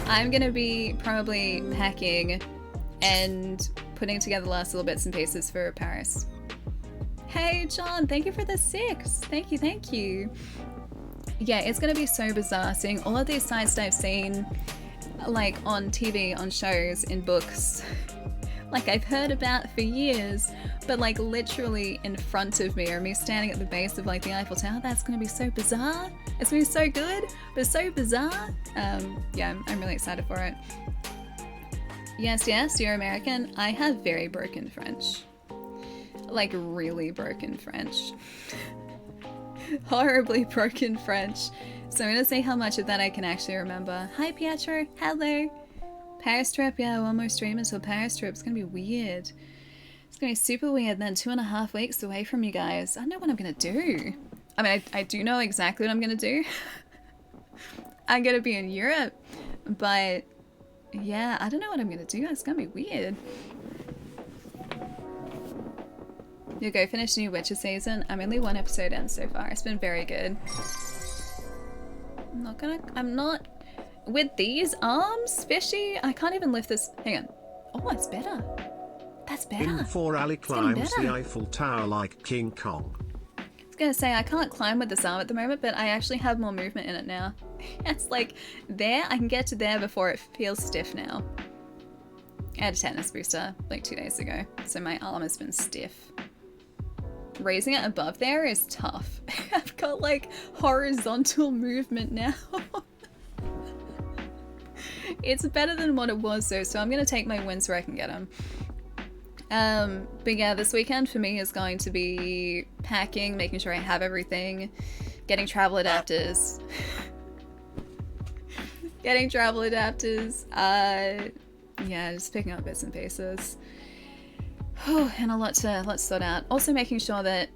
Speaker 1: I'm gonna be probably packing and putting together the last little bits and pieces for Paris. Hey, John, thank you for the 6. Thank you, thank you. Yeah, it's gonna be so bizarre seeing all of these sites that I've seen, like on TV, on shows, in books, like I've heard about for years, but like literally in front of me, or me standing at the base of like the Eiffel Tower. That's gonna be so bizarre. It's gonna be so good, but so bizarre. Yeah, I'm really excited for it. Yes, you're American. I have very broken French. Like really broken French. Horribly broken French. So I'm gonna see how much of that I can actually remember. Hi Pietro, hello. Paris trip, yeah, one more stream until Paris trip. It's gonna be weird. It's gonna be super weird. Then 2.5 weeks away from you guys. I don't know what I'm gonna do. I mean, I do know exactly what I'm gonna do. I'm gonna be in Europe, but yeah, I don't know what I'm gonna do. It's gonna be weird. You go finish new Witcher season. I'm only 1 episode in so far. It's been very good. I'm not with these arms, Fishy. I can't even lift this. Hang on. Oh, it's better. That's better.
Speaker 10: In 4, Ali
Speaker 1: It's getting
Speaker 10: climbs the
Speaker 1: better.
Speaker 10: Eiffel Tower like King Kong.
Speaker 1: I was gonna say I can't climb with this arm at the moment, but I actually have more movement in it now. It's like there, I can get to there before it feels stiff now. I had a tetanus booster like 2 days ago, so my arm has been stiff. Raising it above there is tough. I've got like horizontal movement now. It's better than what it was though, so I'm gonna take my wins where I can get them. But yeah, this weekend for me is going to be packing, making sure I have everything, getting travel adapters. Getting travel adapters, yeah, just picking up bits and pieces. And a lot to sort out. Also making sure that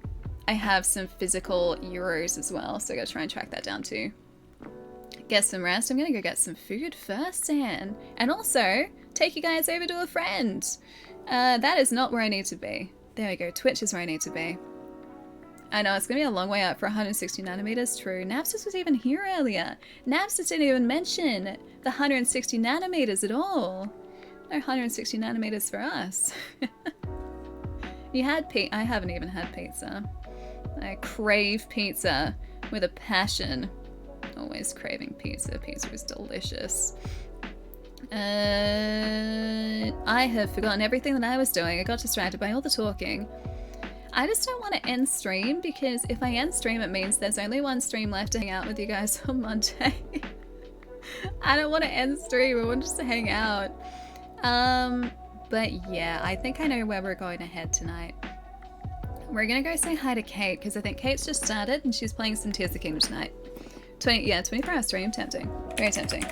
Speaker 1: I have some physical euros as well, so I gotta try and track that down too. Get some rest. I'm gonna go get some food first, and also take you guys over to a friend. That is not where I need to be. There we go. Twitch is where I need to be. I know it's gonna be a long way up for 160 nanometers. True. Napsys was even here earlier. Napsys didn't even mention the 160 nanometers at all. No 160 nanometers for us. You had I haven't even had pizza. I crave pizza with a passion. always craving pizza. Pizza was delicious. I have forgotten everything that I was doing. I got distracted by all the talking. I just don't want to end stream, because if I end stream, it means there's only one stream left to hang out with you guys on Monday. I don't want to end stream. I want just to hang out. But yeah, I think I know where we're going to head tonight. We're gonna go say hi to Kate, because I think Kate's just started and she's playing some Tears of the Kingdom tonight. 24-hour stream, tempting. Very tempting.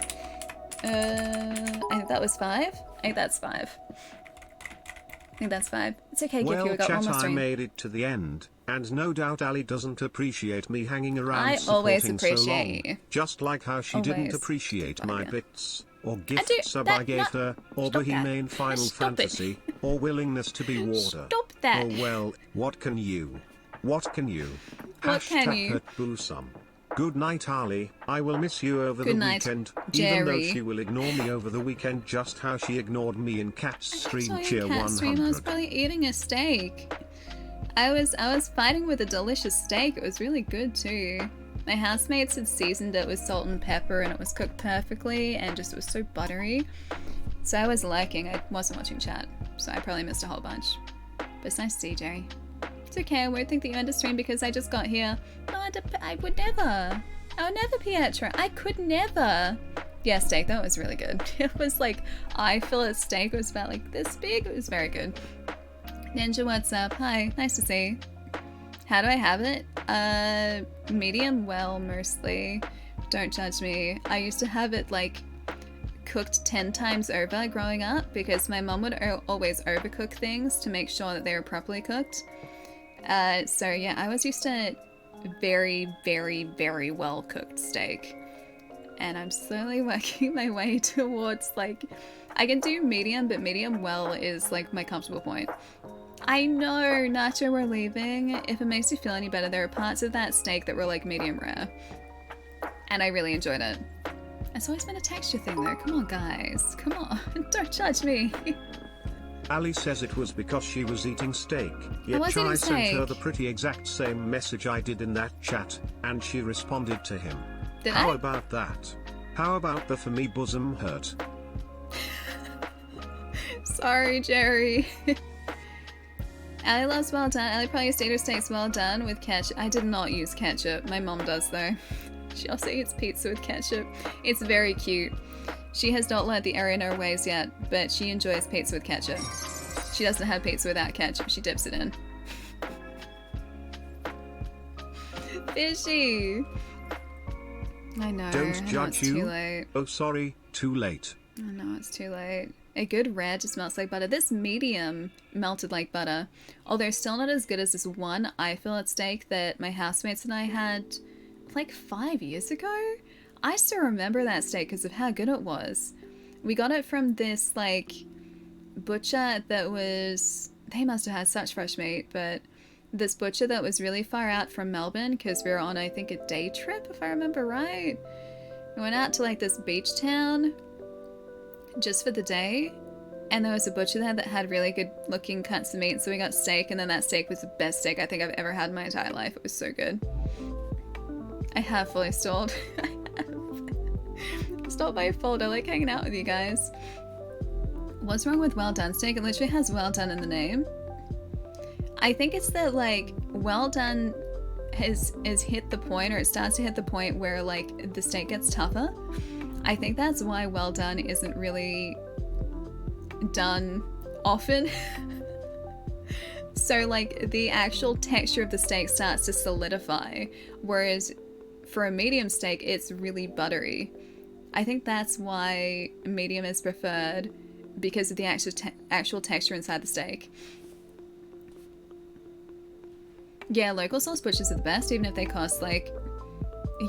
Speaker 1: I think that was 5. I think that's 5. I think that's 5. It's okay,
Speaker 10: well,
Speaker 1: Gifu, we got one more
Speaker 10: chat, I
Speaker 1: stream.
Speaker 10: made it to the end, and no doubt Ali doesn't appreciate me hanging around
Speaker 1: I
Speaker 10: supporting
Speaker 1: always
Speaker 10: so
Speaker 1: appreciate
Speaker 10: long.
Speaker 1: you.
Speaker 10: Just like how she didn't
Speaker 1: Always.
Speaker 10: appreciate my bits, or gift
Speaker 1: do-
Speaker 10: sub
Speaker 1: that-
Speaker 10: I gave her, or
Speaker 1: Stop
Speaker 10: the
Speaker 1: that.
Speaker 10: humane Final
Speaker 1: Stop it.
Speaker 10: Fantasy, or willingness to be water.
Speaker 1: Stop that.
Speaker 10: Oh well, what can you? What can you?
Speaker 1: What can you?
Speaker 10: Hurt boo some. Good night, Ali. I will miss you over
Speaker 1: Good
Speaker 10: the
Speaker 1: night,
Speaker 10: weekend, even though
Speaker 1: Jerry.
Speaker 10: she will ignore me over the weekend, just how she ignored me in Cat's stream
Speaker 1: Sorry,
Speaker 10: cheer
Speaker 1: cat
Speaker 10: 100.
Speaker 1: stream, I was probably eating a steak. I was fighting with a delicious steak. It was really good too. My housemates had seasoned it with salt and pepper, and it was cooked perfectly, and just it was so buttery. So I was lurking. I wasn't watching chat, so I probably missed a whole bunch. But it's nice to see you, Jerry. It's okay. I won't think that you ended stream because I just got here. No, I would never. I would never, Pietro. I could never. Yeah, steak. That was really good. It was like eye fillet steak. It was about like this big. It was very good. Ninja, what's up? Hi. Nice to see you. How do I have it? Medium well, mostly. Don't judge me. I used to have it like cooked 10 times over growing up because my mom would always overcook things to make sure that they were properly cooked. So yeah, I was used to very, very, very well cooked steak. And I'm slowly working my way towards like, I can do medium, but medium well is like my comfortable point. I know, Nacho, we're leaving. If it makes you feel any better, there are parts of that steak that were like medium rare. And I really enjoyed it. It's always been a texture thing though. Come on, guys. Come on. Don't judge me.
Speaker 10: Ali says it was because she was eating steak. Yet
Speaker 1: was eating
Speaker 10: Chai sent her
Speaker 1: steak.
Speaker 10: the pretty exact same message I did in that chat, and she responded to him.
Speaker 1: Did
Speaker 10: How
Speaker 1: I?
Speaker 10: about that? How about the for me bosom hurt?
Speaker 1: Sorry, Jerry. Ali loves well done. Ali probably used tater steaks well done with ketchup. I did not use ketchup. My mom does though. She also eats pizza with ketchup. It's very cute. She has not learned the error in her ways yet, but she enjoys pizza with ketchup. She doesn't have pizza without ketchup. She dips it in. Fishy. I know.
Speaker 10: Don't
Speaker 1: I know
Speaker 10: judge
Speaker 1: it's
Speaker 10: you.
Speaker 1: Too late.
Speaker 10: Oh, sorry, too late.
Speaker 1: I know it's too late. A good rare just melts like butter. This medium melted like butter. Although still not as good as this one eye fillet steak that my housemates and I had like 5 years ago. I still remember that steak because of how good it was. We got it from this like butcher that was, they must have had such fresh meat, but this butcher that was really far out from Melbourne because we were on, I think, a day trip if I remember right. We went out to like this beach town just for the day, and there was a butcher there that had really good looking cuts of meat, so we got steak, and then that steak was the best steak I think I've ever had in my entire life. It was so good. I have fully stalled. It's not my fault. I like hanging out with you guys. What's wrong with well done steak? It literally has well done in the name. I think it's that like well done has hit the point, or it starts to hit the point where like the steak gets tougher. I think that's why well done isn't really done often. So like the actual texture of the steak starts to solidify, whereas for a medium steak it's really buttery. I think that's why medium is preferred, because of the actual texture inside the steak. Yeah, local source butchers are the best, even if they cost like,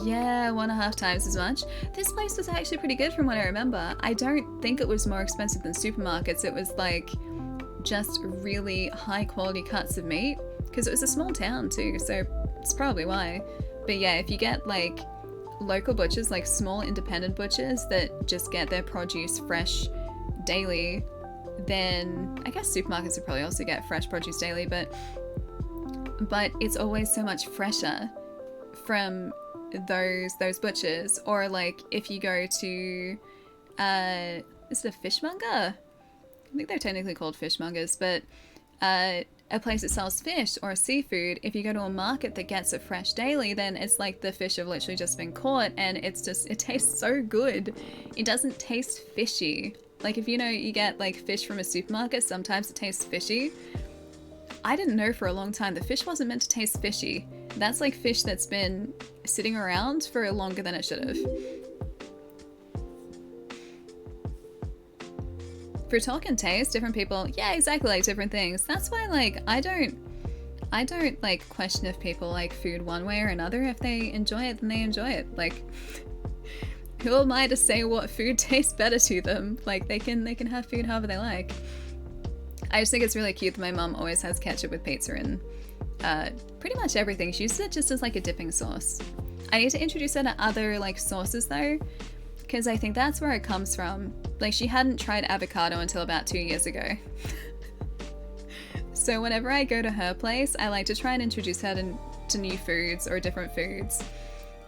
Speaker 1: yeah, 1.5 times as much. This place was actually pretty good from what I remember. I don't think it was more expensive than supermarkets. It was like just really high quality cuts of meat, because it was a small town too, so it's probably why. But yeah, if you get like local butchers, like small independent butchers that just get their produce fresh daily, then I guess supermarkets would probably also get fresh produce daily, but it's always so much fresher from those butchers, or like if you go to is it a fishmonger? I think they're technically called fishmongers, but a place that sells fish or seafood, if you go to a market that gets it fresh daily, then it's like the fish have literally just been caught, and it tastes so good. It doesn't taste fishy. Like if you get like fish from a supermarket, sometimes it tastes fishy. I didn't know for a long time the fish wasn't meant to taste fishy. That's like fish that's been sitting around for longer than it should have. For talk and taste, different people, yeah, exactly, like different things. That's why, like, I don't like question if people like food one way or another. If they enjoy it, then they enjoy it. Like, who am I to say what food tastes better to them? Like, they can have food however they like. I just think it's really cute that my mum always has ketchup with pizza and pretty much everything. She uses it just as like a dipping sauce. I need to introduce her to other like sauces though, because I think that's where it comes from. Like, she hadn't tried avocado until about 2 years ago. So whenever I go to her place, I like to try and introduce her to new foods or different foods,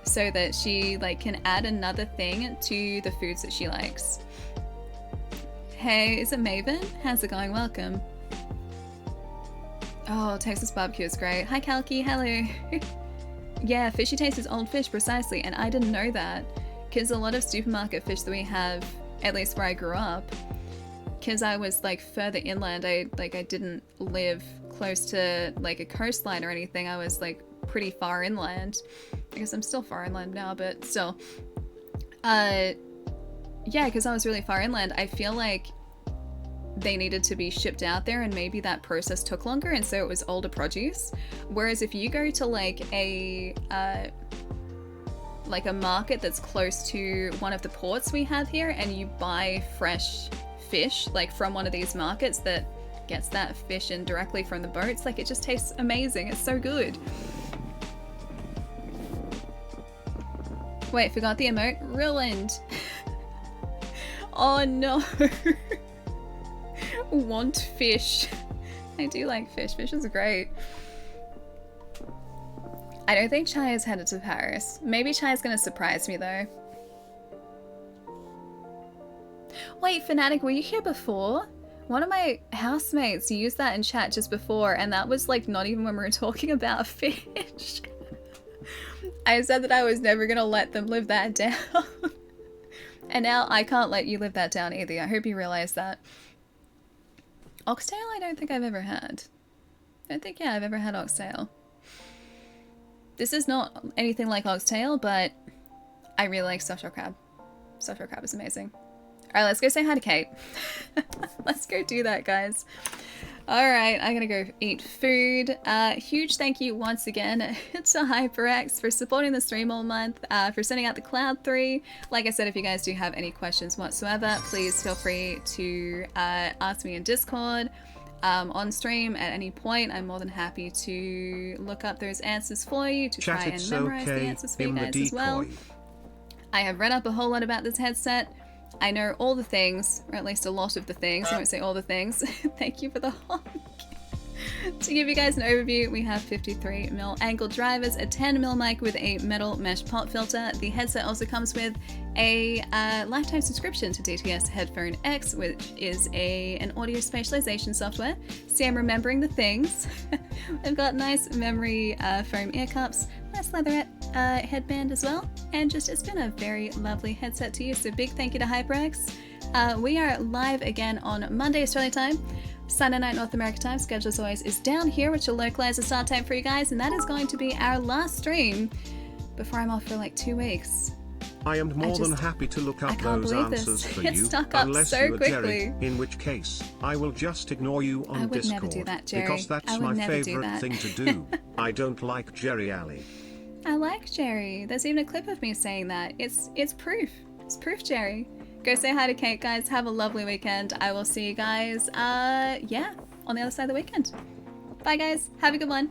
Speaker 1: so that she like can add another thing to the foods that she likes. Hey, is it Maven? How's it going? Welcome. Oh, Texas barbecue is great. Hi Kalki, hello. Yeah, fishy taste is old fish, precisely, and I didn't know that, because a lot of supermarket fish that we have, at least where I grew up, because I was like further inland, I didn't live close to like a coastline or anything. I was like pretty far inland. I guess I'm still far inland now, but still. Yeah, because I was really far inland, I feel like they needed to be shipped out there, and maybe that process took longer, and so it was older produce. Whereas if you go to like a market that's close to one of the ports we have here, and you buy fresh fish like from one of these markets that gets that fish in directly from the boats, like it just tastes amazing. It's so good. Wait, forgot the emote. Ruined. Oh no. Want fish. I do like fish. Fish is great. I don't think Chai is headed to Paris. Maybe Chai is gonna surprise me though. Wait, Fnatic, were you here before? One of my housemates used that in chat just before, and that was like not even when we were talking about fish. I said that I was never gonna let them live that down. And now I can't let you live that down either. I hope you realize that. Oxtail I don't think I've ever had. I don't think, yeah, I've ever had oxtail. This is not anything like oxtail, but I really like stuffed shell crab. Stuffed shell crab is amazing. Alright, let's go say hi to Kate. Let's go do that, guys. Alright, I'm gonna go eat food. Huge thank you once again to HyperX for supporting the stream all month, for sending out the Cloud 3. Like I said, if you guys do have any questions whatsoever, please feel free to ask me in Discord, on stream at any point. I'm more than happy to look up those answers for you, to try and memorize the answers for you guys as well. I have read up a whole lot about this headset. I know all the things, or at least a lot of the things. I won't say all the things. Thank you for the honk. To give you guys an overview, we have 53mm angle drivers, a 10mm mic with a metal mesh pop filter. The headset also comes with a lifetime subscription to DTS Headphone X, which is an audio spatialization software. See, I'm remembering the things. I've got nice memory foam ear cups, nice leatherette headband as well, and just it's been a very lovely headset to use. So big thank you to HyperX. We are live again on Monday Australia time, Sunday night North America time. Schedule as always is down here, which will localize the start time for you guys, and that is going to be our last stream before I'm off for like 2 weeks.
Speaker 10: I am more than happy to look up those answers for
Speaker 1: it
Speaker 10: you,
Speaker 1: stuck up
Speaker 10: unless
Speaker 1: so
Speaker 10: you are
Speaker 1: quickly.
Speaker 10: Jerry, in which case I will just ignore you on
Speaker 1: I would
Speaker 10: Discord,
Speaker 1: never do that, Jerry.
Speaker 10: because that's
Speaker 1: I would
Speaker 10: my
Speaker 1: never do
Speaker 10: favorite
Speaker 1: that.
Speaker 10: thing to do. I don't like Jerry Alley.
Speaker 1: I like Jerry. There's even a clip of me saying that. It's proof. It's proof, Jerry. Go say hi to Kate, guys. Have a lovely weekend. I will see you guys, yeah, on the other side of the weekend. Bye, guys. Have a good one.